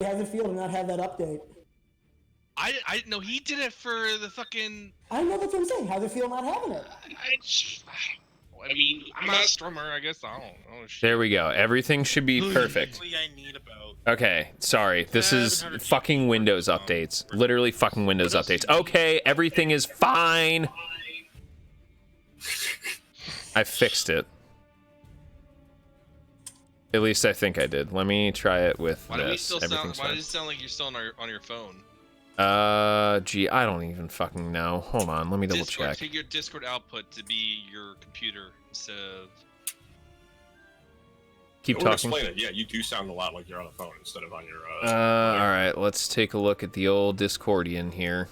How's it feel to not have that update? I didn't know he did it for the fucking. I know that's what I'm saying. How's it feel not having it? I mean, I'm not a strummer. I guess I don't know. Shit. There we go. Everything should be perfect. I need about Okay, sorry. This is fucking Windows updates. Literally fucking Windows updates. Okay, everything is fine. I fixed it. At least I think I did. Let me try it with Why do we this. still sound? Everything's Why fine. does it sound like you're still on your phone? Gee, I don't even fucking know. Hold on, let me double Discord, check. take your Discord output to be your computer instead of. Keep Or talking. explain it. Yeah, you do sound a lot like you're on a phone instead of on your. All right, let's take a look at the old Discordian here.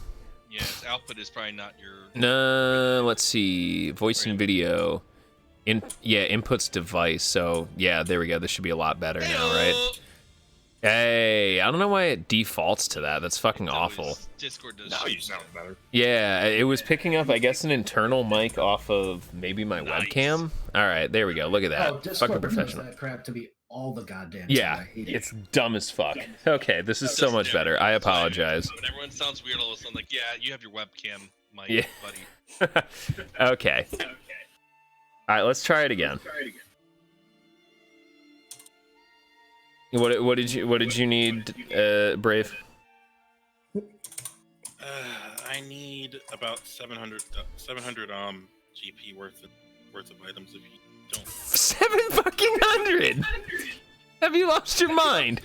Yeah, its output is probably not your. No, let's see. Voice and video. Inputs device. So yeah, there we go. This should be a lot better now, right? Hey, I don't know why it defaults to that. That's fucking awful. Discord does. Now you sound better. Yeah, it was picking up, I guess, an internal mic off of maybe my webcam. All right, there we go. Look at that. Oh, Discord fucking knows professional. that crap to be all the goddamn Yeah, time. I hate it. it's dumb as fuck. Okay, this is so much better. I apologize. When everyone sounds weird all of a sudden, like, yeah, you have your webcam, mic, Yeah. buddy. Okay. All right, let's try it again. What did you need, Brave? I need about 700 GP worth of items if you don't. 700. Have you lost your mind?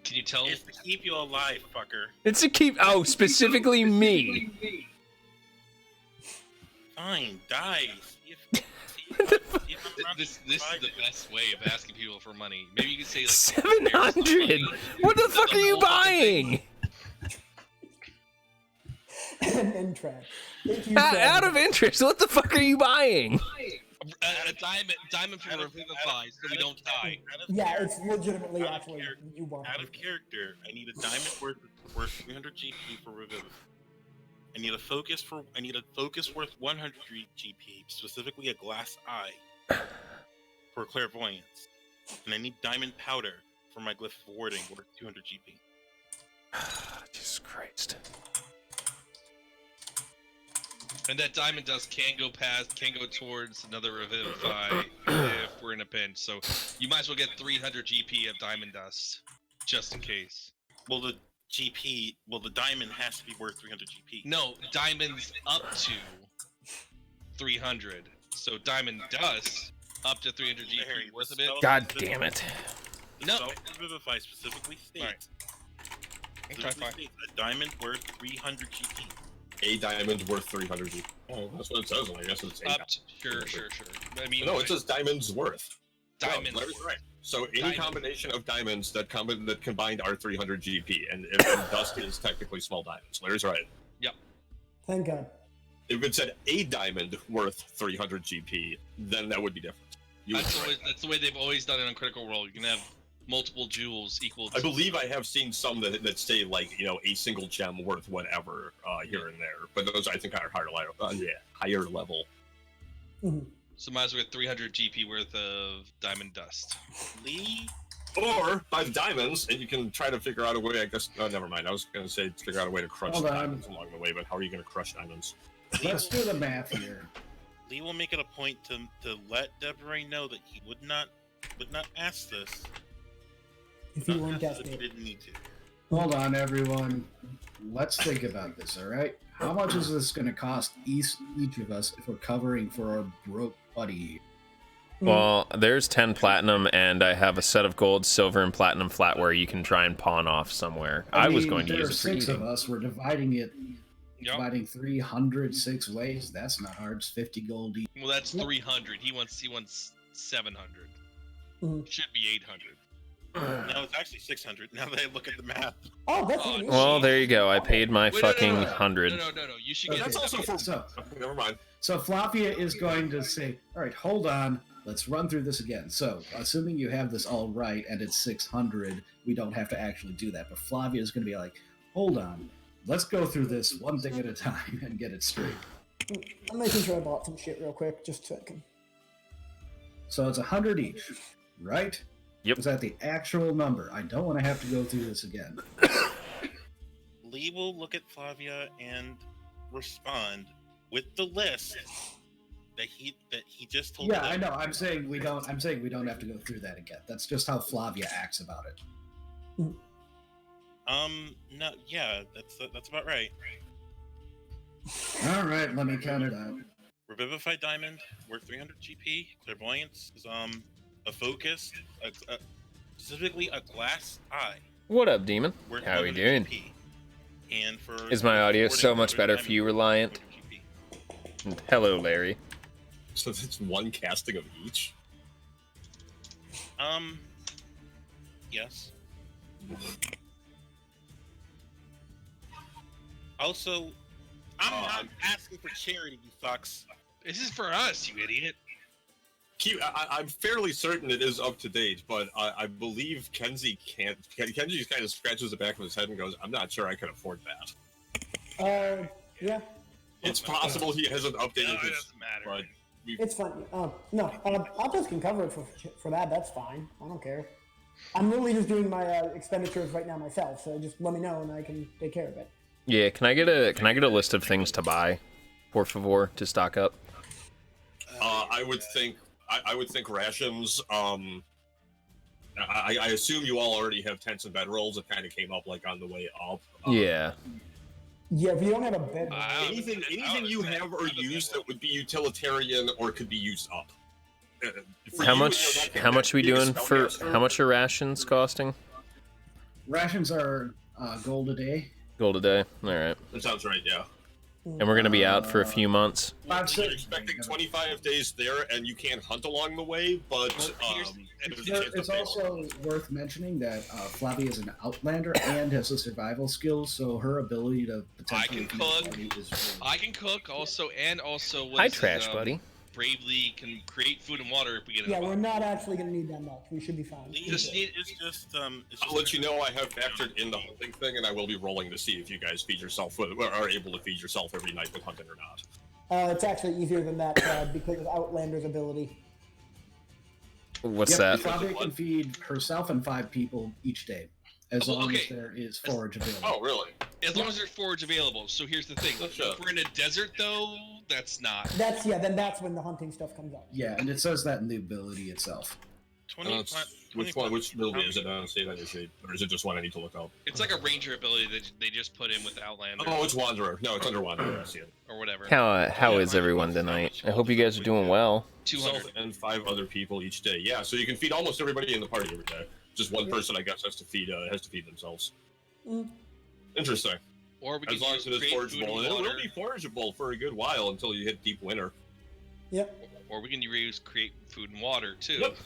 Can you tell? It's to keep you alive, fucker. It's to keep. Oh, specifically me. Fine, die. See if I'm This is the best way of asking people for money. Maybe you could say like 700. What the fuck are you buying? And track. Out of interest, what the fuck are you buying? a diamond from Revivify, so we don't die. Yeah, it's legitimately out of actually character- you want. Out of character, I need a diamond worth 300 GP for Revivify. I need a focus worth 100 GP, specifically a glass eye for clairvoyance. And I need diamond powder for my glyph of warding worth 200 GP. Jesus Christ. And that diamond dust can go towards another Revivify if we're in a pinch. So you might as well get 300 GP of diamond dust, just in case. Well, the diamond has to be worth 300 GP. No, diamonds up to 300. So diamond dust up to 300 GP worth of it. God damn it. No. Revivify specifically states, Alright. specifically states a diamond worth 300 GP. A diamond worth 300 GP. Oh, that's what it says. I guess it's a Up to, sure. I mean, No, it says diamonds worth. diamonds. No, Larry's right. So any Diamond. combination of diamonds that combined are 300 GP, and if dust is technically small diamonds. Larry's right. Thank God. If it said a diamond worth 300 GP, then that would be different. You would be right. That's the way they've always done it on Critical Role. You can have multiple jewels equal to... I believe I have seen some that say like a single gem worth whatever here and there, but those I think are higher level. Mhm. So might as well get 300 GP worth of diamond dust. Lee, Or buy the diamonds, and you can try to figure out a way. I guess. Oh, never mind. I was going to say figure out a way to crush Hold the on. diamonds along the way, but how are you going to crush diamonds? Let's do the math here. Lee will make it a point to let Deborah know that he would not ask this. If you Not weren't ask this if he desperate. didn't need to. Hold on, everyone. Let's think about this, all right? How much is this going to cost each of us if we're covering for our broke buddy? Well, there's 10 platinum, and I have a set of gold, silver, and platinum flatware you can try and pawn off somewhere. I was mean, going to there use are it for 6 eating. of us. We're dividing it. Yep. Dividing 306 ways. That's not hard. It's 50 gold each. Well, that's 300. He wants 700. Mhm. Should be 800. No, it's actually 600. Now that I look at the math. Oh, that's Oh, an Well, there you go. I paid my Wait, no, no, fucking no. 100. No. You should Okay. get... That's also for. So, Never mind. so Flavia is going to say, all right, hold on. Let's run through this again. So, assuming you have this all right and it's 600, we don't have to actually do that. But Flavia is going to be like, hold on. Let's go through this one thing at a time and get it straight. I'm making sure I bought some shit real quick. Just checking. So it's 100 each, right? Yep. Is that the actual number? I don't want to have to go through this again. Lee will look at Flavia and respond with the list that he just told. Yeah, them. I know. I'm saying we don't have to go through that again. That's just how Flavia acts about it. No, yeah, that's about right. All right, let me count it out. Revivify Diamond, worth 300 GP. Clairvoyance is a focus, specifically a glass eye. What up, Demon? Worth How we 100 doing? GP. And for Is my audio so supporting much better Diamond, for you, Reliant? 100 GP. Hello, Larry. So it's one casting of each. Yes. Also, I'm not asking for charity, you fucks. This is for us, you idiot. I'm fairly certain it is up to date, but I believe Kenzie can't. Kenzie kind of scratches the back of his head and goes, "I'm not sure I can afford that." Yeah, It's possible he hasn't No, updated it his, doesn't matter. but it's fine. No, I'll just can cover it for that. That's fine. I don't care. I'm literally just doing my expenditures right now myself, so just let me know and I can take care of it. Yeah, can I get a list of things to buy, por favor, to stock up? I would think rations. I assume you all already have tents and bedrolls. It kind of came up like on the way up. Yeah. Yeah, if you don't have a bed, Anything you have or use that would be utilitarian or could be used up. For How you, much? that- How much are we being a doing for? spellcaster, How much are rations costing? Rations are gold a day. Gold a day. All right. That sounds right. Yeah. And we're gonna be out for a few months. You're expecting 25 days there, and you can't hunt along the way, but there's a chance It's to fail. also worth mentioning that Flavia is an outlander and has a survival skill, so her ability to potentially I can feed the cook. party is really I can cook also, and also. what Hi, is it, trash buddy. Bravely can create food and water if we get in yeah, a we're box. not actually going to need that much. We should be fine. Lee Just is just I'll let you know I have factored in the hunting thing, and I will be rolling to see if you guys feed yourself or are able to feed yourself every night with hunting or not. It's actually easier than that because of Outlander's ability. What's Yep, that? Flavia can feed herself and 5 people each day, as Well, long as okay. there is forage available. Oh, really? As long as there's forage available. So here's the thing: Gotcha. if we're in a desert, though, that's not. Then that's when the hunting stuff comes up. Yeah, and it says that in the ability itself. 20. Which one? Which ability is it? I don't see it on your sheet. Or is it just one I need to look up? It's like a ranger ability that they just put in with Outlander Oh, it's Wanderer. No, it's under Wanderer. I see it. or whatever. How is everyone tonight? I hope you guys are doing well. 200. Yourself and 5 other people each day. Yeah, so you can feed almost everybody in the party every day. Just one person, I guess, has to feed themselves. Mm. Interesting. Or we can As long as it is create food forageable, and and it will water, be forageable for a good while until you hit deep winter. Yep. or we can create food and water too. Yep.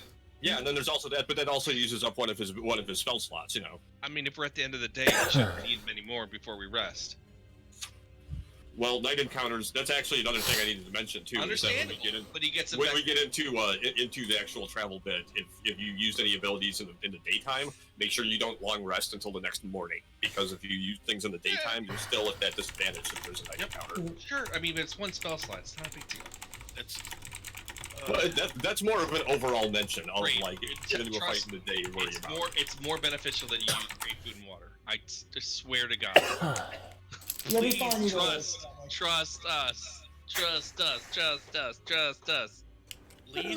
Yeah, and then there's also that, but that also uses up one of his spell slots. You know. I mean, if we're at the end of the day, we shouldn't need many more before we rest. Well, night encounters. That's actually another thing I needed to mention too. is that when we Understandable, get in, but he gets it when back. we get into the actual travel bit, if you used any abilities in the daytime, make sure you don't long rest until the next morning, because if you use things in the daytime, you're still at that disadvantage if there's a night encounter. Sure, I mean, it's one spell slot. It's not a big deal. That's But that's more of an overall mention of Great. like get into a fight in the day you're worried about. It's more beneficial that you use great food and water. I just swear to God. You'll be Please fine either way. trust us. Trust us. Trust us. Trust us. Lee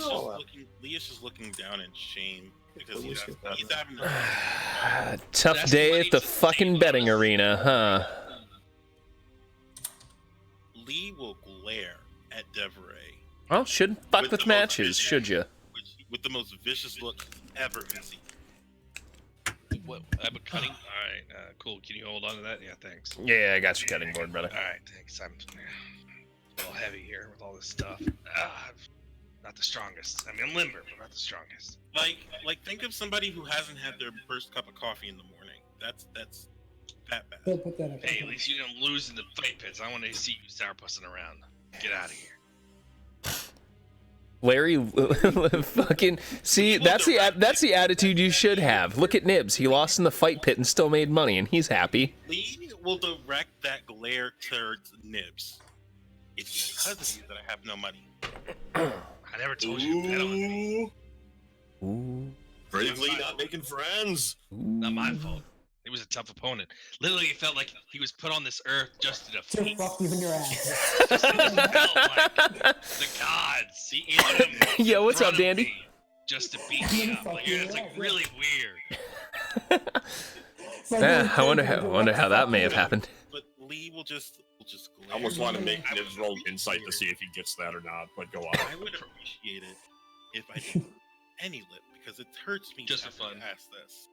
is just looking down in shame because he's having Tough That's day money at the to fucking save betting us. arena, huh? Lee will glare at Deveray Well, shouldn't fuck With with the most matches, vicious- should you? with the most vicious look ever seen. What? I'm a cutting. All right. Cool. Can you hold on to that? Yeah. Thanks. Yeah, I got your cutting board, brother. All right. Thanks. I'm a little heavy here with all this stuff. Not the strongest. I mean, I'm limber, but not the strongest. Like think of somebody who hasn't had their first cup of coffee in the morning. That's that bad. They'll put that up. Hey, at least you didn't lose in the fight pits. I want to see you sourpussing around. Get out of here. Larry, fucking see, that's the attitude you should have. Look at Nibs. He lost in the fight pit and still made money, and he's happy. Lee will direct that glare towards Nibs. It's because of you that I have no money. I never told you to bet on me. Ooh. Bravely not making friends. Not my fault. It was a tough opponent. Literally, it felt like he was put on this earth just to To defeat. fuck you in your ass. Just it felt like the gods. He entered him Yo, what's in up, front of Dandy? me just to beat me up. Like, it's like really weird. It's like Yeah, really I wonder crazy. how that may have happened. But Lee will just glare. I almost want to make his roll insight to see if he gets that or not, but go on. I would appreciate it if I did any lip because it hurts me Just to for have to fun. ask this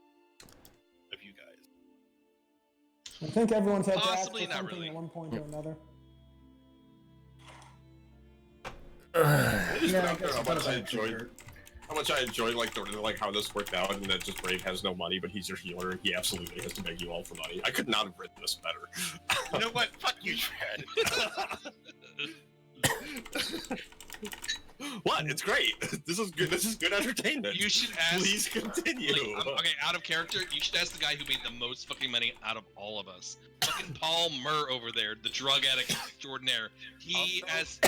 of you guys. I think everyone's had to ask Possibly, for not something really. at one point or another. I just Yeah, put I out there guess how I thought much I about it too, enjoyed Kurt. how much I enjoy like how this worked out, and that just Brave has no money, but he's your healer, and he absolutely has to beg you all for money. I could not have written this better. You know what? Fuck you, Tread. What? It's great. This is good. This is good entertainment. You should ask. Please continue. Like, okay, out of character, you should ask the guy who made the most fucking money out of all of us. Fucking Paul Murr over there, the drug addict extraordinaire. He has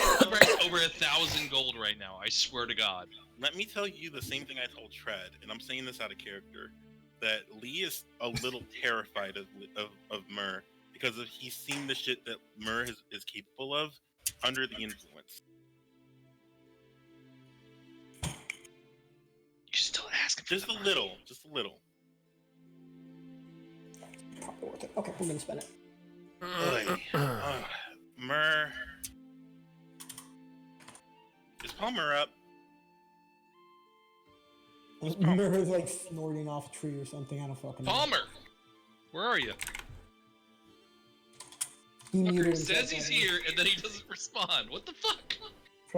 over 1,000 gold right now. I swear to God. Let me tell you the same thing I told Tread, and I'm saying this out of character, that Lee is a little terrified of Murr because he's seen the shit that Murr is capable of under the influence. You should still ask him. Just a little. Probably worth it. Okay, I'm gonna spend it. Murr. Is Paul Murr up? Mirror's like snorting off a tree or something. I don't fucking know. Palmer, where are you? He muted Fucker himself says he's already. here and then he doesn't respond. What the fuck?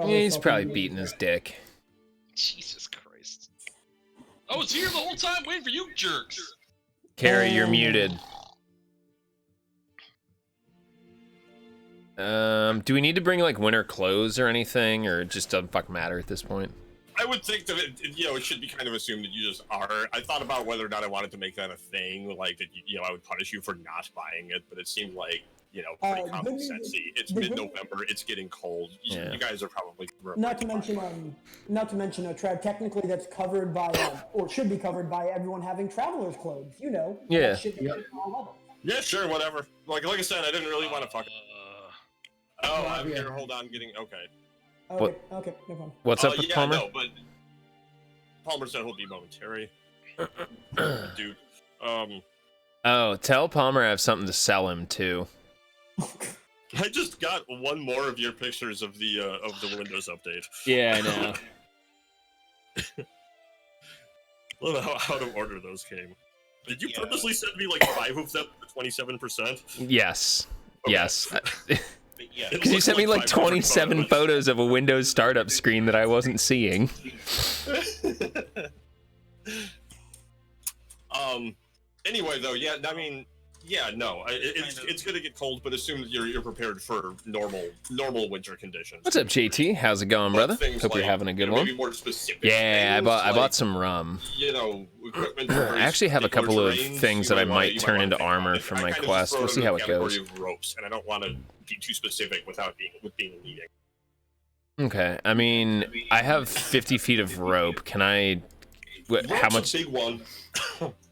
He's fucking probably muted beating his dick. Jesus Christ. I was here the whole time waiting for you jerks. Carrie, you're muted. Do we need to bring like winter clothes or anything, or it just doesn't fucking matter at this point? I would think that it should be kind of assumed that you just are. I thought about whether or not I wanted to make that a thing, like that. I would punish you for not buying it, but it seemed like pretty the common good news- sensey. It's the good- mid-November. It's getting cold. Yeah. You guys are probably Not to mention, Trad, technically that's covered by, or should be covered by everyone having traveler's clothes. You know. Yeah. That shit that Yep. you all love. Yeah, sure, whatever. Like I said, I didn't really want to fuck. Oh, I'm yeah. here. Hold on, getting okay. Okay, What? okay, no problem. What's up with yeah, Palmer? No, but Palmer said he'll be momentary. Dude, Oh, tell Palmer I have something to sell him too. I just got one more of your pictures of the Windows update. Yeah, I know. Love how out of order those came. Did you Yeah. purposely send me like 5 of them for 27%? Yes. Okay. Yes. But yeah, Because you sent me like 27 photos of a Windows startup screen that I wasn't seeing. Anyway, though, yeah, I mean, yeah, no, it's gonna get cold, but assume that you're prepared for normal winter conditions. What's up, JT? How's it going, But brother? things Hope you're like, having a good maybe one. more specific. Yeah, things, I bought like, some rum. Equipment. I actually have a couple of things that I might turn into armor for from my quest. We'll see how it goes. Ropes, and I don't want to be too specific without being leading. Okay, I mean, I have 50 feet of rope. Can I? How Rope's much? a big one.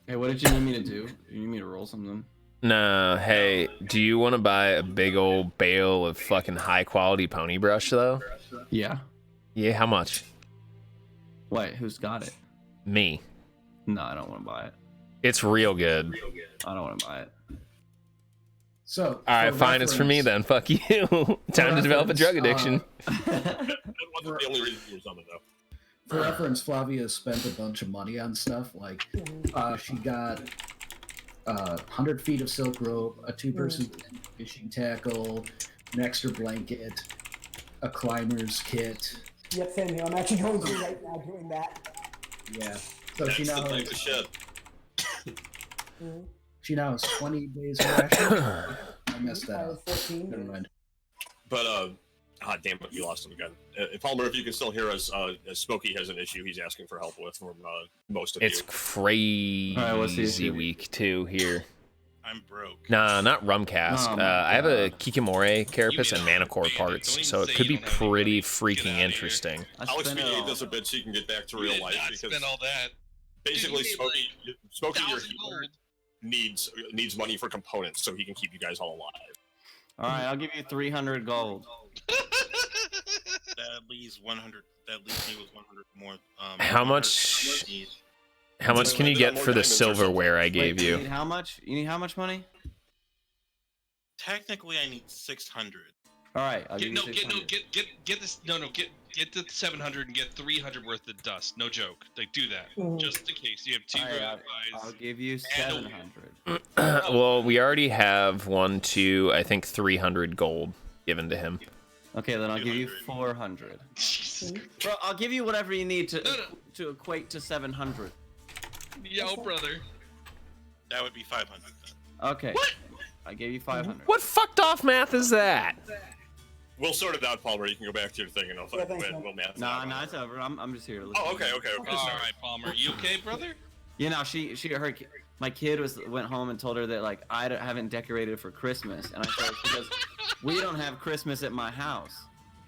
Hey, what did you need me to do? You need me to roll something? No, hey, do you want to buy a big old bale of fucking high quality pony brush though? Yeah. Yeah, how much? Wait, who's got it? Me. No, I don't want to buy it. It's real good. I don't want to buy it. So, All right, for fine. It's for me reference- then. Fuck you. Time to develop a drug addiction. That wasn't the only reason you were something though. For reference, Flavia spent a bunch of money on stuff. Like, she got 100 feet of silk rope, a 2-person fishing tackle, an extra blanket, a climber's kit. Yep, same here. I'm actually going through right now doing that. Yeah. So That's she the now type of shit. has 20 days of ration. I messed that I up. was 14. Never mind. But damn it, you lost him again. Palmer, if you can still hear us, Smokey has an issue he's asking for help with from most of It's you. crazy Alright, what's the issue? week too here. I'm broke. Nah, not rum cask. Oh my I have a God. Kikimori carapace You and mean Manicore bandit. parts, Don't even so it say could you be don't have any pretty money. Get freaking outta here. interesting. I I'll spent it expedite all. this a bit so you can get back to You real did life not because spend all that. Basically, Dude, Smokey your 1,000 healer gold. needs money for components so he can keep you guys all alive. All right, I'll give you 300 gold. That leaves 100. That leaves me with 100 more. How 100 much? need. How much can you get More for the diamonds or something. silverware I Wait, gave You you? need how much? You need how much money? Technically, I need 600. All right, I'll give Get, you no, get, 600. no, get this. No, get the 700 and get 300 worth of dust. No joke. Like, do that Mhm. just in case you have 2 All right, revives. I'll give you And a 700. Well, we already have 1, 2, I think 300 gold given to him. Okay, then I'll give you 200. 400. Jesus. Bro, I'll give you whatever you need No, no. to equate to 700. Yo, brother. That would be 500. Then. Okay. What? I gave you 500. What fucked off math is that? We'll sort it out, Palmer. You can go back to your thing, and Yeah, thanks, man. we'll math it Nah, out. nah, it's over. I'm just here to listen. Oh, okay. All right, Palmer. You okay, brother? You know, my kid went home and told her that like haven't decorated for Christmas, and I said because we don't have Christmas at my house.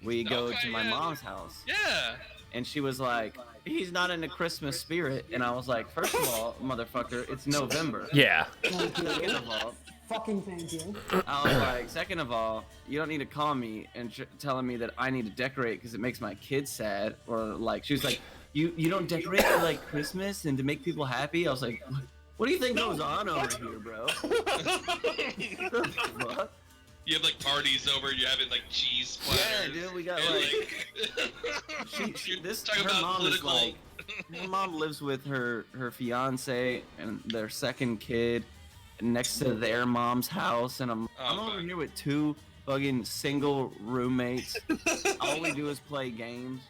We go Okay, to my yeah. mom's house, Yeah. and she was like, "He's not in the Christmas spirit," and I was like, first of all, motherfucker, it's November. Yeah. Thank you. Second of all, Fucking thank you. I was like, second of all, you don't need to call me and telling me that I need to decorate because it makes my kids sad. Or like, she was like, you don't decorate for like Christmas and to make people happy. I was like, what do you think goes on over here, bro? What? You have like parties over. You're having like cheese Yeah, splatters. dude, we got and, like, You're this talking her about mom political. is like, her mom lives with her fiance and their second kid next to their mom's house, and I'm Oh, over fuck. here with 2 fucking single roommates. All we do is play games.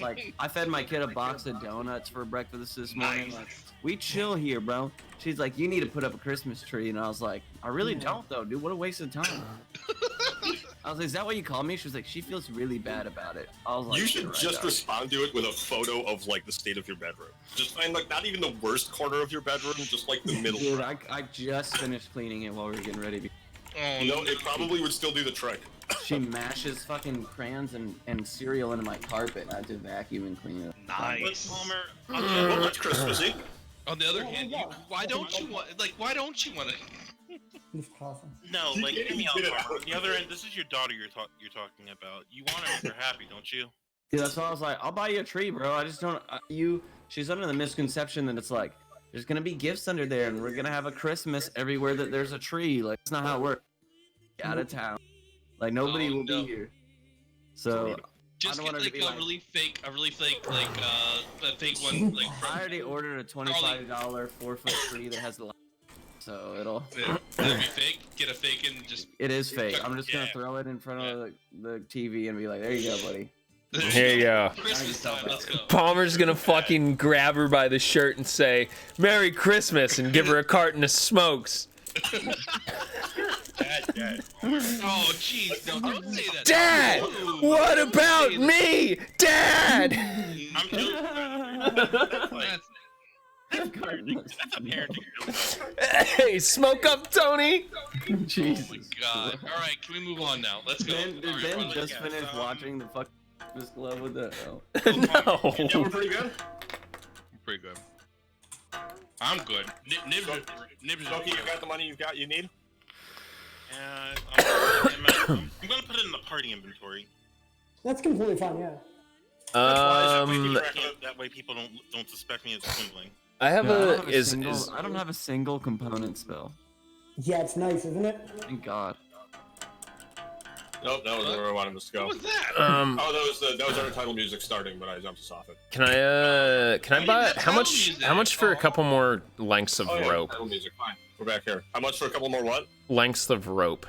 Like, I fed my kid a box of donuts for breakfast this morning. Nice. Like, we chill here, bro. She's like, you need to put up a Christmas tree, and I was like, I really don't though, dude. What a waste of time. I was like, is that what you call me? She was like, she feels really bad about it. I was like, You should "You're right, just dog." respond to it with a photo of like the state of your bedroom. Just find like not even the worst corner of your bedroom, just like the middle. Dude, I just finished cleaning it while we were getting ready. Oh, No, it probably would still do the trick. She mashes fucking crayons and cereal into my carpet, and I had to vacuum and clean it. But Nice. Palmer, Well, that's Christmassy. On the other Oh, hand, yeah. why don't you want? Like, why don't you want to? He's coughing. no, like hear me out, Get it Palmer. out. On the other end, this is your daughter you're talking about. You want to make her happy, don't you? Dude, that's why I was like, I'll buy you a tree, bro. I just don't. She's under the misconception that it's like there's gonna be gifts under there, and we're gonna have a Christmas everywhere that there's a tree. Like, that's not how it works. Out of town, like nobody Oh, will no. be here. So Just don't get want her to like be a like- really fake, like a fake one, like I already ordered a $25 4-foot tree that has the light, so it'll. It'll be fake. Get a fake and just. It is fake. I'm just gonna Yeah. throw it in front of the TV and be like, there you go, buddy. Here you go. Christmas time. Let's go. Palmer's gonna fucking grab her by the shirt and say, "Merry Christmas," and give her a carton of smokes. Dad. Oh, jeez, no, don't say that. Dad, Ooh. what about me, Dad? I'm joking. That's- That's a parenting joke. Hey, smoke up, Tony. Jesus. Oh my god. All right, can we move on now? Let's go. Ben, All did right, Ben brother. just finish watching the fucking Breakfast Club with the? Oh. Yeah, No. we're pretty good. Pretty good. I'm good. Nibs Smokey, you got the money you need? I'm gonna put it in the party inventory. That's completely fine, yeah. That way people don't suspect me as swindling. I have Yeah, I a don't have a is single, is I don't have a single component spell. Yeah, it's nice, isn't it? Thank God. Nope, that was where I wanted us to go. What was that? Oh, that was our title music starting, but I jumped us off it. can I buy that's how much music. how much for a couple more lengths of Oh, yeah, rope? title music, fine. We're back here. How much for a couple more what? Lengths of rope.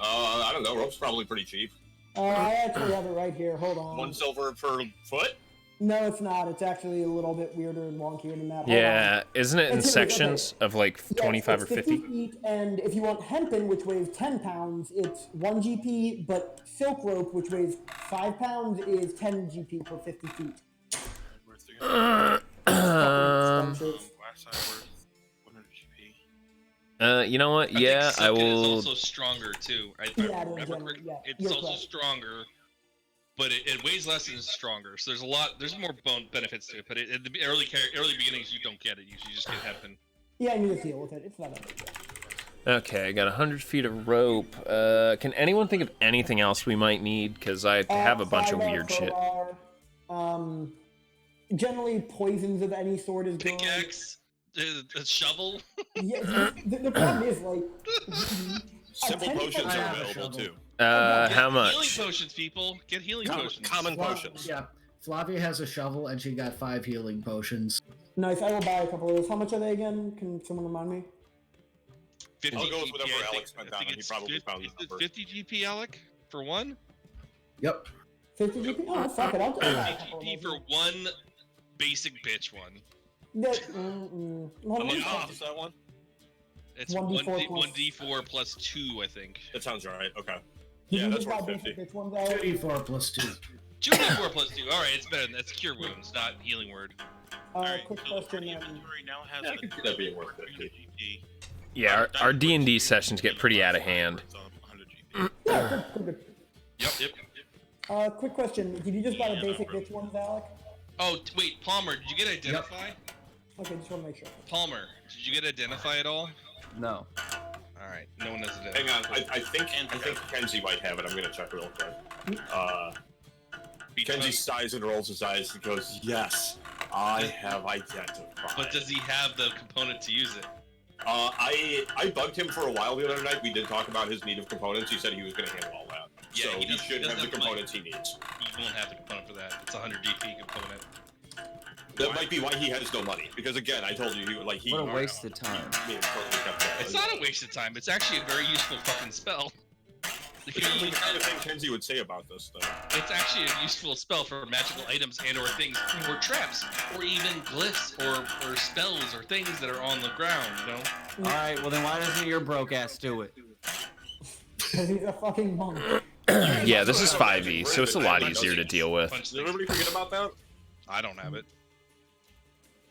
I don't know. Rope's probably pretty cheap. I actually have it right here. Hold on. 1 silver per foot. No, it's not. It's actually a little bit weirder and wonkier than that. Hold Yeah, isn't it in It's- sections of like on. Yeah, 25 or it's 50? feet, and if you want hempen, which weighs 10 pounds, it's 1 GP, but silk rope, which weighs 5 pounds, is 10 GP per 50 feet. Worth 300. Um, Expensive. Last side worth 100 GP. you know what? I think Yeah, I Silken will. is also stronger too. I Yeah, it is remember generally, correctly. yeah, It's you're also correct. stronger. but it weighs less and is stronger. So there's more bone benefits to it. But at the early beginnings, you don't get it. You just get heaven. Yeah, you just deal with it. It's not that big. Okay, I got 100 feet of rope. Can anyone think of anything else we might need? Because I have a bunch of weird shit. Generally, poisons of any sort is good. Pickaxe, a shovel. Yeah, the problem is like Simple potions I are have a available shovel. too. How Healing much? potions, people. Get healing potions. Common potions. Yeah, Flavia has a shovel and she got 5 healing potions. Nice. I will buy a couple of those. How much are they again? Can someone remind me? 50 I'll go with GP, whatever I think. Alex went I down think on. He it's probably 50, found the is it number. 50 GP, Alec, for one. Yep. 50 GP? Oh, fuck it. I'll buy a 50 couple of GP those. for one basic bitch one. Hold on, Yeah, is that one? It's 1d4 1d4 plus 2, I think. That sounds right. Okay. Did Yeah, you that's just buy worth 50. basic bitch ones out? 2d4 plus 2. 2d4 plus 2. Alright, it's better. That's cure wounds, not healing word. Alright, Quick so the question. inventory now has Yeah, I can see that being worth it, too. GP. Yeah, our D&D sessions get pretty out of hand. It's 100 GP. Yeah, good. Yep. Quick question. Did you just buy the Yeah, basic bro. bitch ones, Alec? Oh, wait, Palmer, did you get identify? Okay, just want to make sure. Palmer, did you get identify at all? No. Alright, no one has Hang identify. on, I think Kenzie might have it. I'm gonna check real quick. Kenzie sighs and rolls his eyes and goes, "Yes, I have identified." But does he have the component to use it? I bugged him for a while the other night. We did talk about his need of components. He said he was going to handle all that. Yeah, So he he doesn't- should have the doesn't have, components he needs. He won't have the component for that. It's a 100 DP component. That might be why he has no money. Because again, I told you, he What a waste of time. It's not a waste of time. It's actually a very useful fucking spell. It's the kind of thing Kenzie would say about this thing. It's actually a useful spell for magical items and or things, or traps, or even glyphs, or spells, or things that are on the ground, you know? Alright, well then why doesn't your broke ass do it? Because he's a fucking monk. Yeah, this is 5e, so it's a lot easier to deal with. Punch Did things. everybody forget about that? I don't have it.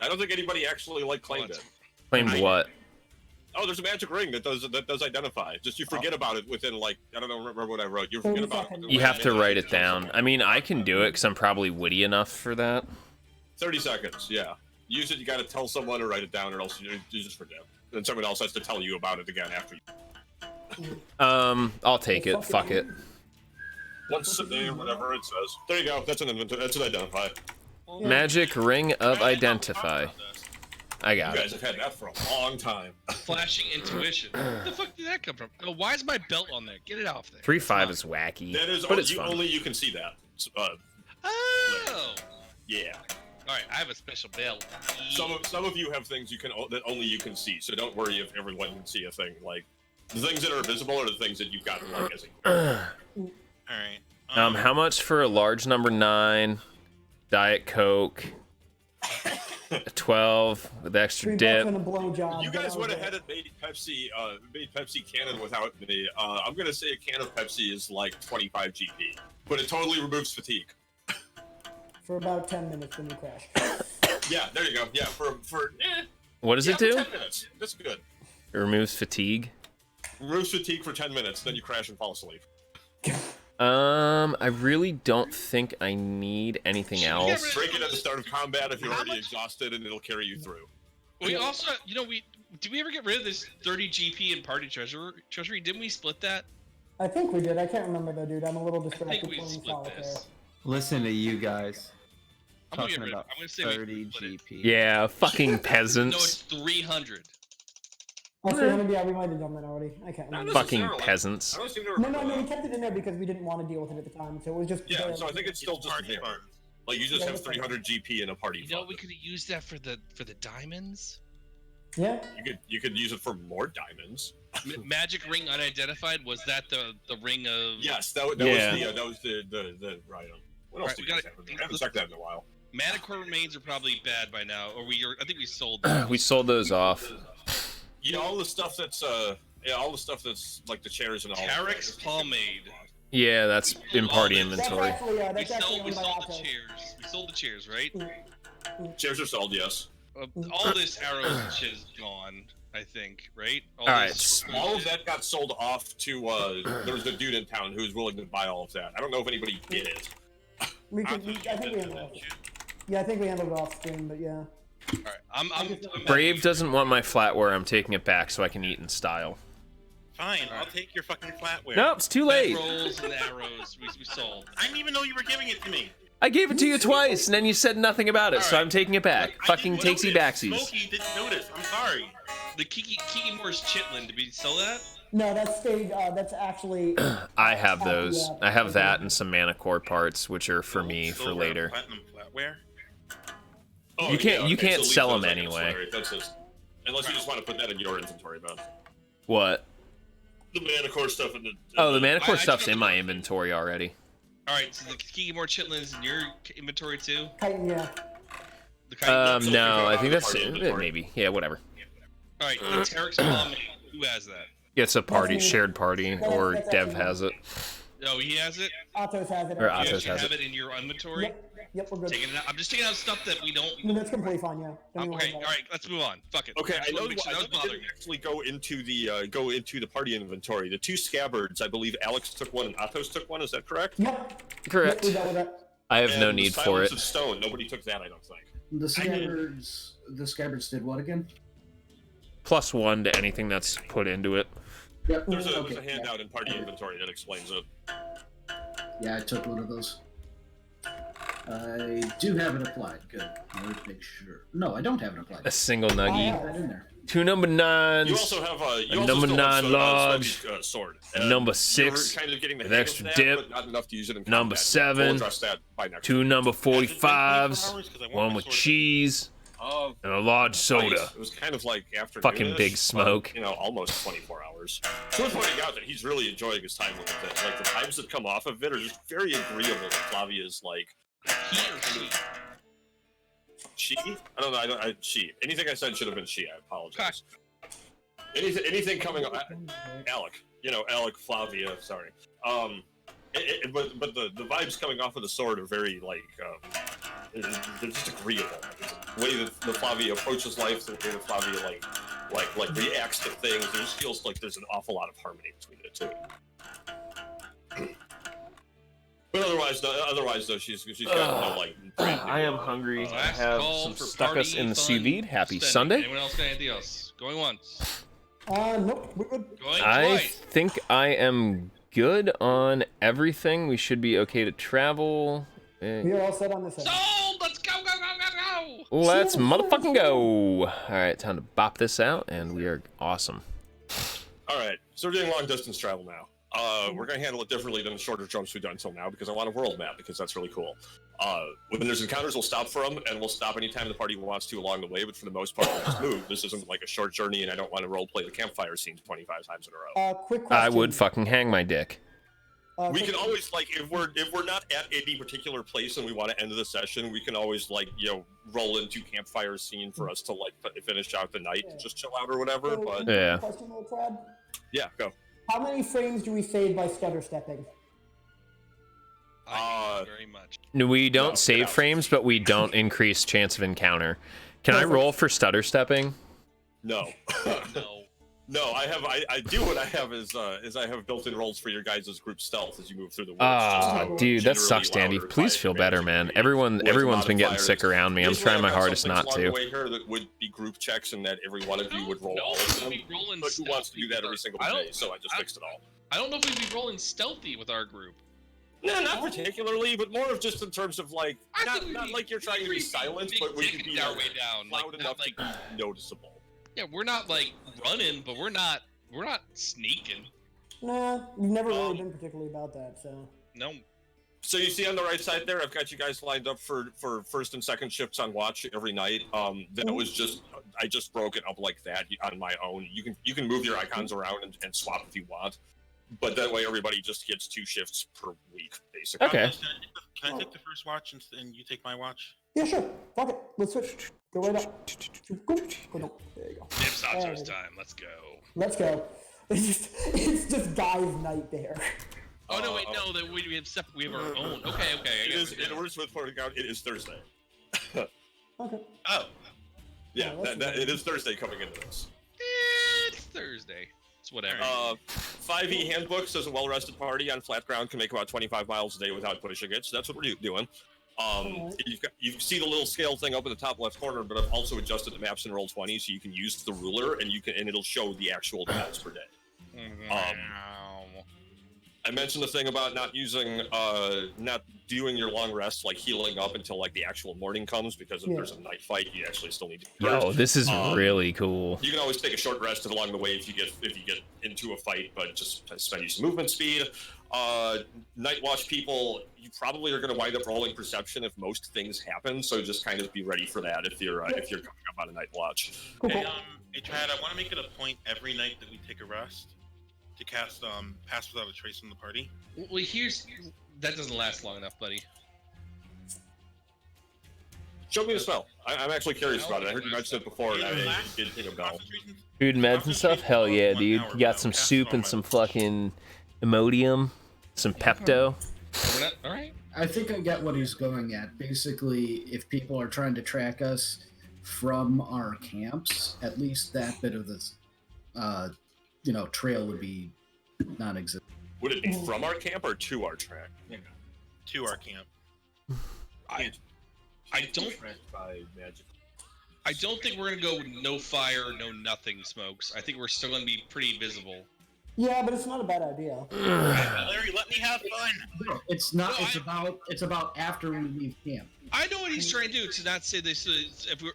I don't think anybody actually claimed it. Claimed what? Oh, there's a magic ring that does identify. Just you forget about it within I don't know, remember what I wrote. You forget about it. You have to write it down. I mean, I can do it because I'm probably witty enough for that. 30 seconds, yeah. Use it, you gotta tell someone to write it down or else you just forget. Then someone else has to tell you about it again after you. I'll take it. Fuck it. Once a day or whatever it says. There you go, that's an inventory, that's an identify. Magic Ring of Identify. I You got guys it. have had that for a long time. Flashing intuition. Where the fuck did that come from? Oh, why is my belt on there? Get it off there. 3-5 is wacky, That is but it's only fun. you can see that. Oh! Yeah. Alright, I have a special belt. Some of you have things that only you can see, so don't worry if everyone can see a thing. The things that are visible are the things that you've gotten as a Alright. How much for a large number 9, Diet Coke, a 12 with extra $3 dip? and a blowjob. You guys went ahead and made Pepsi canon without me. I'm gonna say a can of Pepsi is like 25 GP, but it totally removes fatigue. For about 10 minutes when you crash. Yeah, there you go. Yeah, What does it do? 10 minutes. That's good. It removes fatigue. Removes fatigue for 10 minutes, then you crash and fall asleep. I really don't think I need anything else. Break it at the start of combat if you're already exhausted, and it'll carry you through. We also, did we ever get rid of this 30 GP in party treasury? Didn't we split that? I think we did. I can't remember though, dude. I'm a little I distracted think we playing split solitaire. this. Listen to you guys. I'm gonna get Talking rid of about it. I'm gonna say we 30 split it. GP. Yeah, fucking No, it's peasants. 300. Oh, 300, yeah, we might have done that already. I can't remember. Fucking necessarily. peasants. I don't seem to No, remember we that. kept it in there because we didn't want to deal with it at the time. So it was just. Yeah, so I think it's still just Party there. fun. You just Yeah, have it's like- 300 GP in a party. You know, fund. we could have used that for the diamonds. Yeah. You could use it for more diamonds. Magic ring unidentified. Was that the ring of? Yes, that was Yeah. the right. What else Right, do we you guys gotta- have in there? I haven't checked that in a while. Manicore remains are probably bad by now, or I think we sold them. We sold those off. Yeah, all the stuff that's all the stuff that's like the chairs and all. Tarek's pomade. Yeah, that's in party That's That's inventory. actually, We that's actually sold the owned by Atos. chairs. We sold the chairs, right? Chairs are sold, yes. All this arrows and shit is gone. I think, right? All right, this- All of that got sold off to there was a dude in town who was willing to buy all of that. I don't know if anybody did it. We can. I think we handled it. Yeah, I think we handled it off stream, but yeah. All right, I'm Brave doesn't want my flatware. I'm taking it back so I can eat in style. Fine, I'll take your fucking flatware. Nope, it's too late. Rolls and arrows. We sold. I didn't even know you were giving it to me. I gave it to you twice, and then you said nothing about it, so I'm taking it back. Fucking takesy backsies. Smokey didn't notice. I'm sorry. The Kiki Moore's chitlin. Did we sell that? No, that's stayed. That's actually. I have those. I have that and some mana core parts, which are for me for Silver later. Platinum flatware. Oh, You can't- you can't so leave sell those them items anyway. there. That's just, unless you just want to put that in your inventory, man. What? The mana core stuff in the. Oh, the mana core I stuff's took in the- my inventory already. All right, so the Kiki Moore chitlins in your inventory too. Chitin, yeah. The Kite- No, I think that's Party inventory. maybe. Yeah, whatever. All right, the Terex Palm. Who has that? It's a party, That's me. shared party, or That's Dev actually has it. Oh, he has it. Atos has it. Or You Atos actually has have it. it in your inventory. Yep, we're good. Taking it out. I'm just taking out stuff that we don't. No, that's completely fine. Yeah. Don't even worry Okay, about all it. right, let's move on. Fuck it. Okay, I just know. wanna make sure I that was know we bothering didn't actually go into the party inventory. The two scabbards, I believe Alex took one and Atos took one. Is that correct? Yep. Correct. Yep, we dealt with that. I have no And the need for Silence it. Of Stone. Nobody took that. I don't think. The scabbards did what again? +1 to anything that's put into it. Yep. There's a okay. handout in party inventory that explains it. Yeah, I took one of those. I do have it applied. Good. Let's make sure. No, I don't have it applied. A single I nuggy. have That in there. 2 number 9s. You also have A you also number still 9 have large. Smokey's, sword. Number You're 6. kind of getting the with hang extra of that, dip. but not enough to use it in Number combat. 7. We'll address that by next 2 week. number Has it been 24 45s. hours? 'Cause I want One my with sword. cheese. Oh, And a large soda. nice. It was kind of like after Fucking Big Smoke. You know, almost 24 hours. It's worth pointing out that he's really enjoying his time with it. Like the times that come off of it are just very agreeable. That Flavia's like He or she? she. I don't know. She. Anything I said should have been she. I apologize. Anything coming up. Alec. You know, Alec, Flavia. Sorry. But the vibes coming off of the sword are very like they're just agreeable. The way that the Flavia approaches life, the way that Flavia like reacts to things, it just feels like there's an awful lot of harmony between the two. But otherwise though, she's got no like. brand new, I am hungry. I Last have call some for stuckus party in the fun sous vide. Happy spending. Sunday. Anyone else got anything else? Going once. Nope, we're good. Going I twice. think I am good on everything. We should be okay to travel. We are all set on this end. Sold! Let's go, go, go, go, go! Let's motherfucking go. All right, time to bop this out, and we are awesome. All right, so we're doing long distance travel now. We're gonna handle it differently than the shorter jumps we've done until now because I want a world map because that's really cool. When there's encounters, we'll stop for them, and we'll stop anytime the party wants to along the way. But for the most part, we'll just move. This isn't like a short journey, and I don't want to roleplay the campfire scenes 25 times in a row. Quick question. I would fucking hang my dick. We quick- can always like if we're not at any particular place and we want to end the session, we can always like roll into campfire scene for us to like finish out the night, and just chill out or whatever. So, But Yeah. Question there, Trad. yeah, go. How many frames do we save by stutter stepping? I hate you very much. We don't No, save get out. frames, but we don't increase chance of encounter. Can I roll for stutter stepping? No. No. No, I do what I have is I have built-in rolls for your guys' group stealth as you move through the woods. Ah, just dude, that generally sucks, Dandy. louder, Please quieter feel better, damage man. degree. Everyone's been getting modifiers. sick around me. I'm Usually trying I've my got hardest some not things along to. the way here that would be group checks and that every one of you would roll No, all of them. we'd be rolling But who wants to do that every stealthy single with our- day? So I just fixed it all. I don't know if we'd be rolling stealthy with our group. No, not particularly, but more of just in terms of like I not, think we'd not be- like you're trying to be we'd silent, big but we could be dicking our like, way down, loud like, enough not to be noticeable. Yeah, we're not like running, but we're not sneaking. Nah, we've never really been particularly about that, so. No. So you see on the right side there, I've got you guys lined up for first and second shifts on watch every night. That was just I just broke it up like that on my own. You can move your icons around and swap if you want, but that way everybody just gets 2 shifts per week basically. Okay. Can I take the first watch and you take my watch? Yeah, sure. Fuck it. Let's switch. Go right up. Go down. There you go. It's Sancho's time. Let's go. Let's go. It's just guys' night there. Oh no, wait, no, that we have we have our own. Okay, I It get is. it. It works with pointing out. It is Thursday. Okay. Oh, Yeah, Oh, that's it is Thursday coming into this. It's Thursday. It's whatever. 5e handbook says a well-rested party on flat ground can make about 25 miles a day without pushing it, so that's what we're doing. You see the little scale thing up in the top left corner, but I've also adjusted the maps in Roll20 so you can use the ruler and it'll show the actual miles per day. I mentioned the thing about not doing your long rest, like healing up until like the actual morning comes, because if there's a night fight, you actually still need to. Yo, this is really cool. You can always take a short rest along the way if you get into a fight, but just spend some movement speed. Night watch people, you probably are going to wind up rolling perception if most things happen, so just kind of be ready for that if you're coming up on a night watch. Hey, Trad, I want to make it a point every night that we take a rest to cast Pass Without a Trace in the party. Well, that doesn't last long enough, buddy. Show me the spell. I'm actually curious about it. I heard you mention it before, and I didn't think about it. Food, meds, and stuff? Hell yeah, dude. You got some soup and some fucking Imodium, some Pepto. All right. I think I get what he's going at. Basically, if people are trying to track us from our camps, at least that bit of this, trail would be non-existent. Would it be from our camp or to our track? To our camp. I don't think we're gonna go with no fire, no nothing smokes. I think we're still gonna be pretty visible. Yeah, but it's not a bad idea. Larry, let me have fun. No, it's not. It's about after we leave camp. I know what he's trying to do. To not say this, if we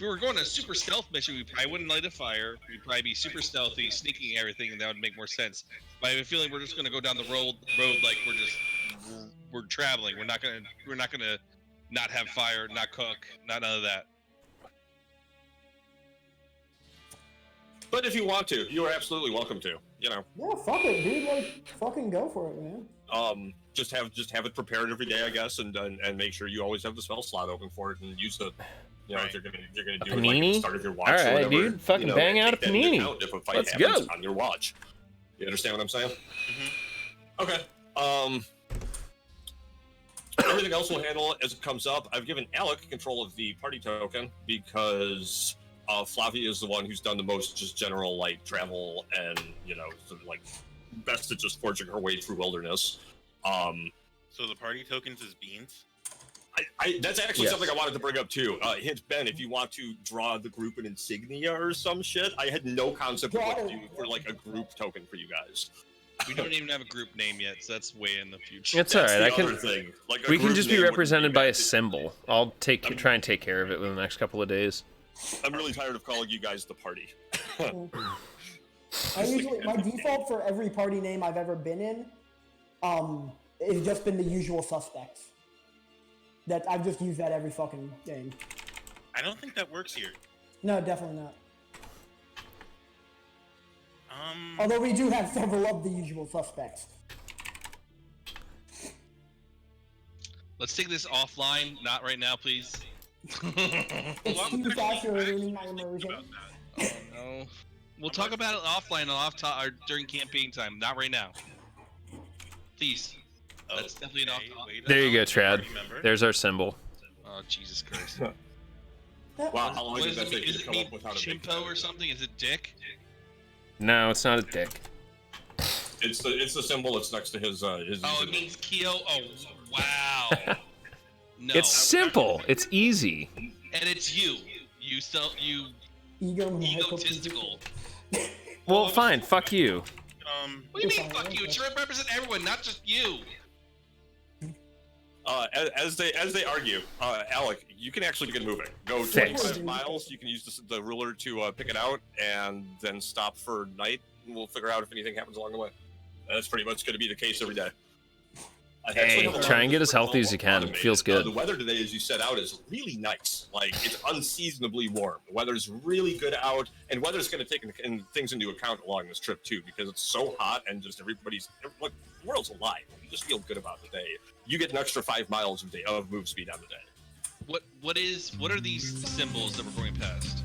were going on a super stealth mission, we probably wouldn't light a fire. We'd probably be super stealthy, sneaking everything, and that would make more sense. But I have a feeling we're just gonna go down the road like we're traveling. We're not gonna not have fire, not cook, none of that. But if you want to, you are absolutely welcome to. Yeah, fuck it, dude. Like, fucking go for it, man. Just have it prepared every day, I guess, and make sure you always have the spell slot open for it and use the. If you're gonna do it like at the start of your watch. All right, or whatever, dude. Fucking bang out a panini. If a fight Let's happens go. on your watch. You understand what I'm saying? Mm-hmm. Okay. Everything else we'll handle as it comes up. I've given Alec control of the party token because Flavia is the one who's done the most just general like travel and sort of like best at just forging her way through wilderness. So the party tokens is beans. That's actually something I wanted to bring up too. Hint, Ben, if you want to draw the group an insignia or some shit, I had no concept of what to do for like a group token for you guys. We don't even have a group name yet, so that's way in the future. It's all right. We can group just be name represented wouldn't by a bad. symbol. I'll try and take care of it within the next couple of days. I'm really tired of calling you guys the party. My default for every party name I've ever been in, has just been the usual suspects. That I've just used that every fucking game. I don't think that works here. No, definitely not. Although we do have several of the usual suspects. Let's take this offline, not right now, please. It's too fast, you're ruining my immersion. Oh no. We'll talk about it offline or during campaign time, not right now. Please. That's definitely not. There you go, Trad. There's our symbol. Oh Jesus Christ! Wow, how long What did that take you is to it come mean up with how to make chimpo that? or something? Is it dick? No, it's not a dick. It's the symbol that's next to his Oh, it username. means Keo. Oh wow. No. It's simple. It's easy. And it's you. You egotistical. Well, fine. Fuck you. What do you mean, fuck you? It should represent everyone, not just you. As they argue, Alec, you can actually begin moving. Go Thanks. 25 miles. You can use the ruler to pick it out, and then stop for night. And we'll figure out if anything happens along the way. That's pretty much going to be the case every day. Hey, try and get as healthy as you can. It feels good. The weather today, as you set out, is really nice. Like, it's unseasonably warm. The weather's really good out, and weather's going to take things into account along this trip, too, because it's so hot and just the world's alive. You just feel good about the day. You get an extra 5 miles of move speed on the day. What are these symbols that we're going past?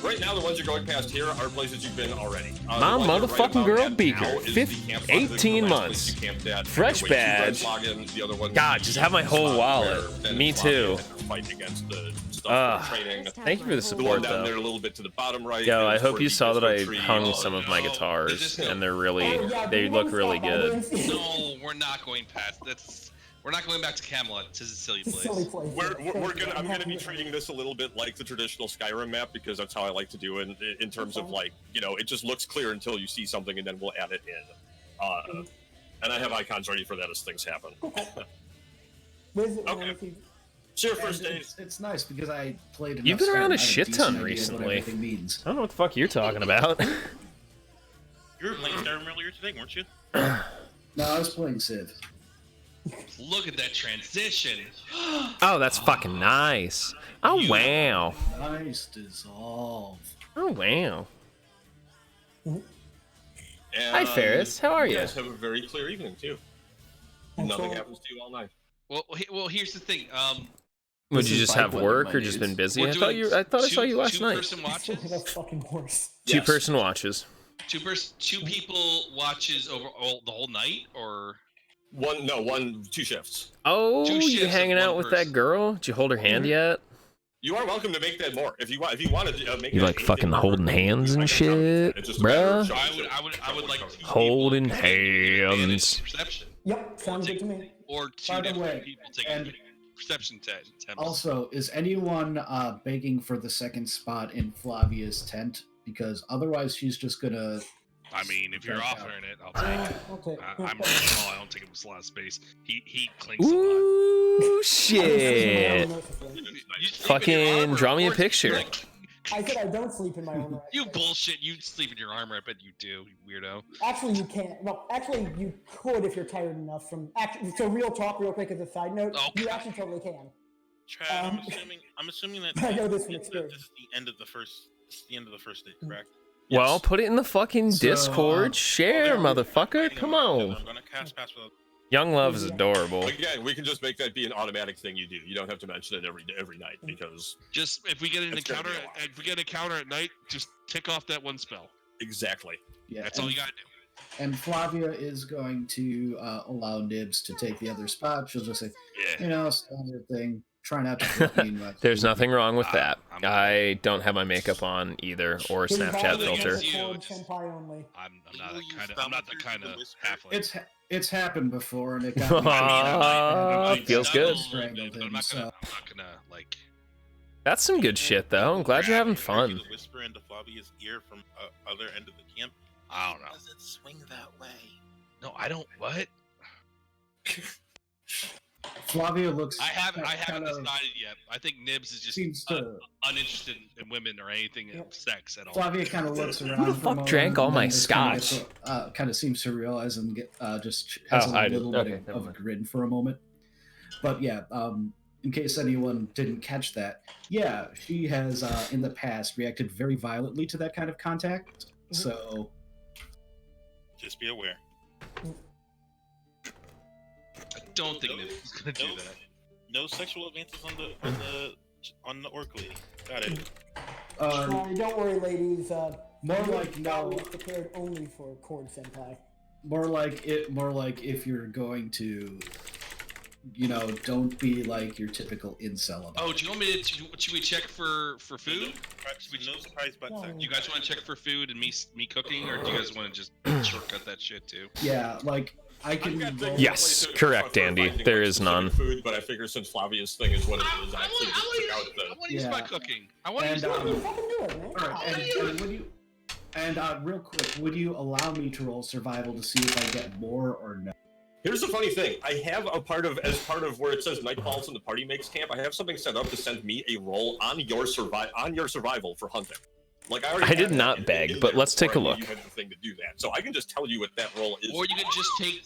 Right now, the ones you're going past here are places you've been already. My the one you're motherfucking about girl at Beaker, now is 18 the last place months. you camped at. Fresh Your way to badge. Red Login, the other one God, just have my whole spot wallet. where Ben Me and Flavia too. had to fight against the stuff for training. Thank you for the The one support, down though. there a little bit to the bottom right. Yo, I is hope for you the saw that I disco tree. hung Oh, some of my no. guitars, Is this and they're really, Oh, yeah, they you look wanna really stop? I good. didn't see- No, we're not going past. We're not going back to Camelot. It's a silly It's a place. silly place. I'm gonna be treating this a little bit like the traditional Skyrim map because that's how I like to do it in terms of like, you know, it just looks clear until you see something and then we'll add it in. And I have icons ready for that as things happen. Okay. It's your first And day. it's nice because I played. You've enough been around Skyrim, a I have shit decent ton idea what recently. everything means. I don't know what the fuck you're talking about. You were playing Skyrim earlier today, weren't you? No, I was playing Civ. Look at that transition. Oh, that's fucking nice. Oh, wow. Nice dissolve. Oh, wow. And Hi, Ferris. How are you you? guys have a very clear evening too. Nothing happens to you all night. Well, here's the thing. Would This you is just bike have weather, work my or just dudes. been busy? We're I thought doing you. I thought I saw you last night. Two-person watches. That's fucking worse. Two Yes. person watches. Two people watches over the whole night, or Two shifts. Oh, Two you shifts of hanging out one with person. that girl? Did you hold her hand yet? You are welcome to make that more if you want. If you want to make You it like anything fucking more, holding hands and I can come. shit, It's just a matter of bruh? showing I would like two Holding people taking advantage hands. of perception, Yep, sounds good to me. or two By the different way, people taking and perception tests. Also, is anyone begging for the second spot in Flavia's tent? Because otherwise, she's just gonna. I mean, if you're Back out. offering it, I'll take it. I'll take I'm small. I don't take up a lot of space. He clinks a lot. Ooh, shit. You sleep in your Fucking armor, draw me a of course. picture. Like, I said I don't sleep in my armor. you bullshit. You sleep in your armor. I bet you do, you weirdo. Actually, you can't. Well, actually, you could if you're tired enough from. Actually, so real talk, real quick, as a side note, Oh, you God. actually totally can. Trav, Um, I'm assuming that I know this from this experience. is the end of the first. This is the end of the first day, correct? Well, put it in the fucking So, Discord. Share, motherfucker. Come on. I'm gonna cast pass without. Young Love is adorable. Again, we can just make that be an automatic thing you do. You don't have to mention it every night because Just if we get an It's gonna encounter, be a lot. if we get an encounter at night, just tick off that one spell. exactly. Yeah, That's all you gotta do. And Flavia is going to allow Nibs to take the other spot. She'll just say, Yeah. you know, standard thing. Try not to flip me in wet. There's nothing wrong with that. I'm- I don't have my makeup on either, or a His Snapchat body filter. is You, Ford just- senpai only. I'm not Will that you kind of. stumble I'm not the through kind the of whisper? halfling. It's happened before, and it got me. Aw, I feels stumble good. a little bit, but I'm not Strangled gonna. him, I'm not gonna like. That's some good shit, though. I'm glad you're having fun. The whisper into Flavia's ear from other end of the camp. I don't know. Does it swing that way? No, I don't. What? Flavia looks. I haven't kind of decided yet. I think Nibs is just Seems to. uninterested in women or anything Yep. of sex at all. Flavia kind of looks around. Who the for a fuck moment, drank all and my then just kinda scotch? gets, kind of seems to realize and just has Oh, a I did. little Okay, bit never of a mind. grin for a moment. But yeah, in case anyone didn't catch that, yeah, she has in the past reacted very violently to that kind of contact. So Just be aware. I don't think Nibs is gonna do No. that. No sexual advances on the orc lady. Got it. Don't worry, ladies. more your like battle no, is prepared only for Cord senpai. more like if you're going to, you know, don't be like your typical incel about Oh, it. do you want me to? Should we check for food? No surprise butt No. sex. Do you guys want to check for food and me cooking, or do you guys want to just shortcut that shit too? Yeah, like I I've can got roll. things Yes, in place correct, for Andy. finding, There like, is specific none. Food, but I figure since Flavia's thing is what it is, I actually just took out the. I want to use my Yeah. cooking. I want to And, use my You fucking do it, man. All right, and would you? And real quick, would you allow me to roll survival to see if I get more or no? Here's the funny thing. I have as part of where it says night falls and the party makes camp. I have something set up to send me a roll on your survival for hunting. Like I already. I did had that not in beg, but there let's take a before I knew look. You had the thing to do that, so I can just tell you what that roll is. Or you can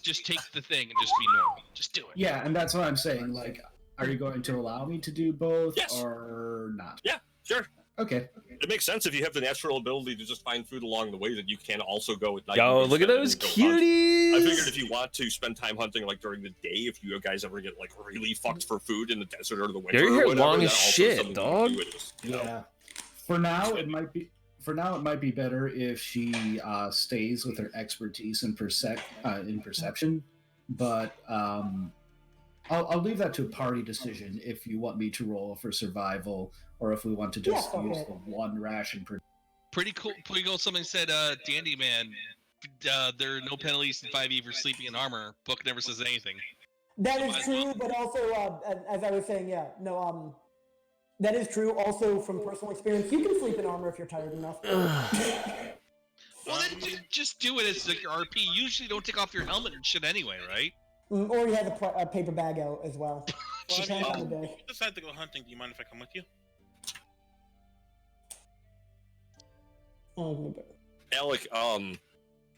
just take the thing and just be normal. Just do it. Yeah, and that's what I'm saying. Like, are you going to allow me to do both Yes. or not? Yeah, sure. Okay. It makes sense if you have the natural ability to just find food along the way that you can also go at night. Yo, and look at spend it those and go hunt. cuties. I figured if you want to spend time hunting like during the day, if you guys ever get like really fucked for food in the desert or the winter, Your or hair whatever, long that as also is shit, something you dog. can do. It is, you know. Yeah. For now, it might be. For now, it might be better if she stays with her expertise in perception. But I'll leave that to a party decision if you want me to roll for survival or if we want to just Yeah, use okay. the one ration per. Pretty cool. Pretty cool. Somebody said, Dandy Man, there are no penalties in 5e for sleeping in armor. Book never says anything. That So is might as true, but also, as I was saying, yeah, no, that is true. Also, from personal experience, you can sleep in armor if you're tired enough. Well, then just do it as like your RP. Usually don't take off your helmet and shit anyway, right? Or you have a paper bag out as well. Well, I Depends mean, on the day. if you decide to go hunting, do you mind if I come with you? Alec,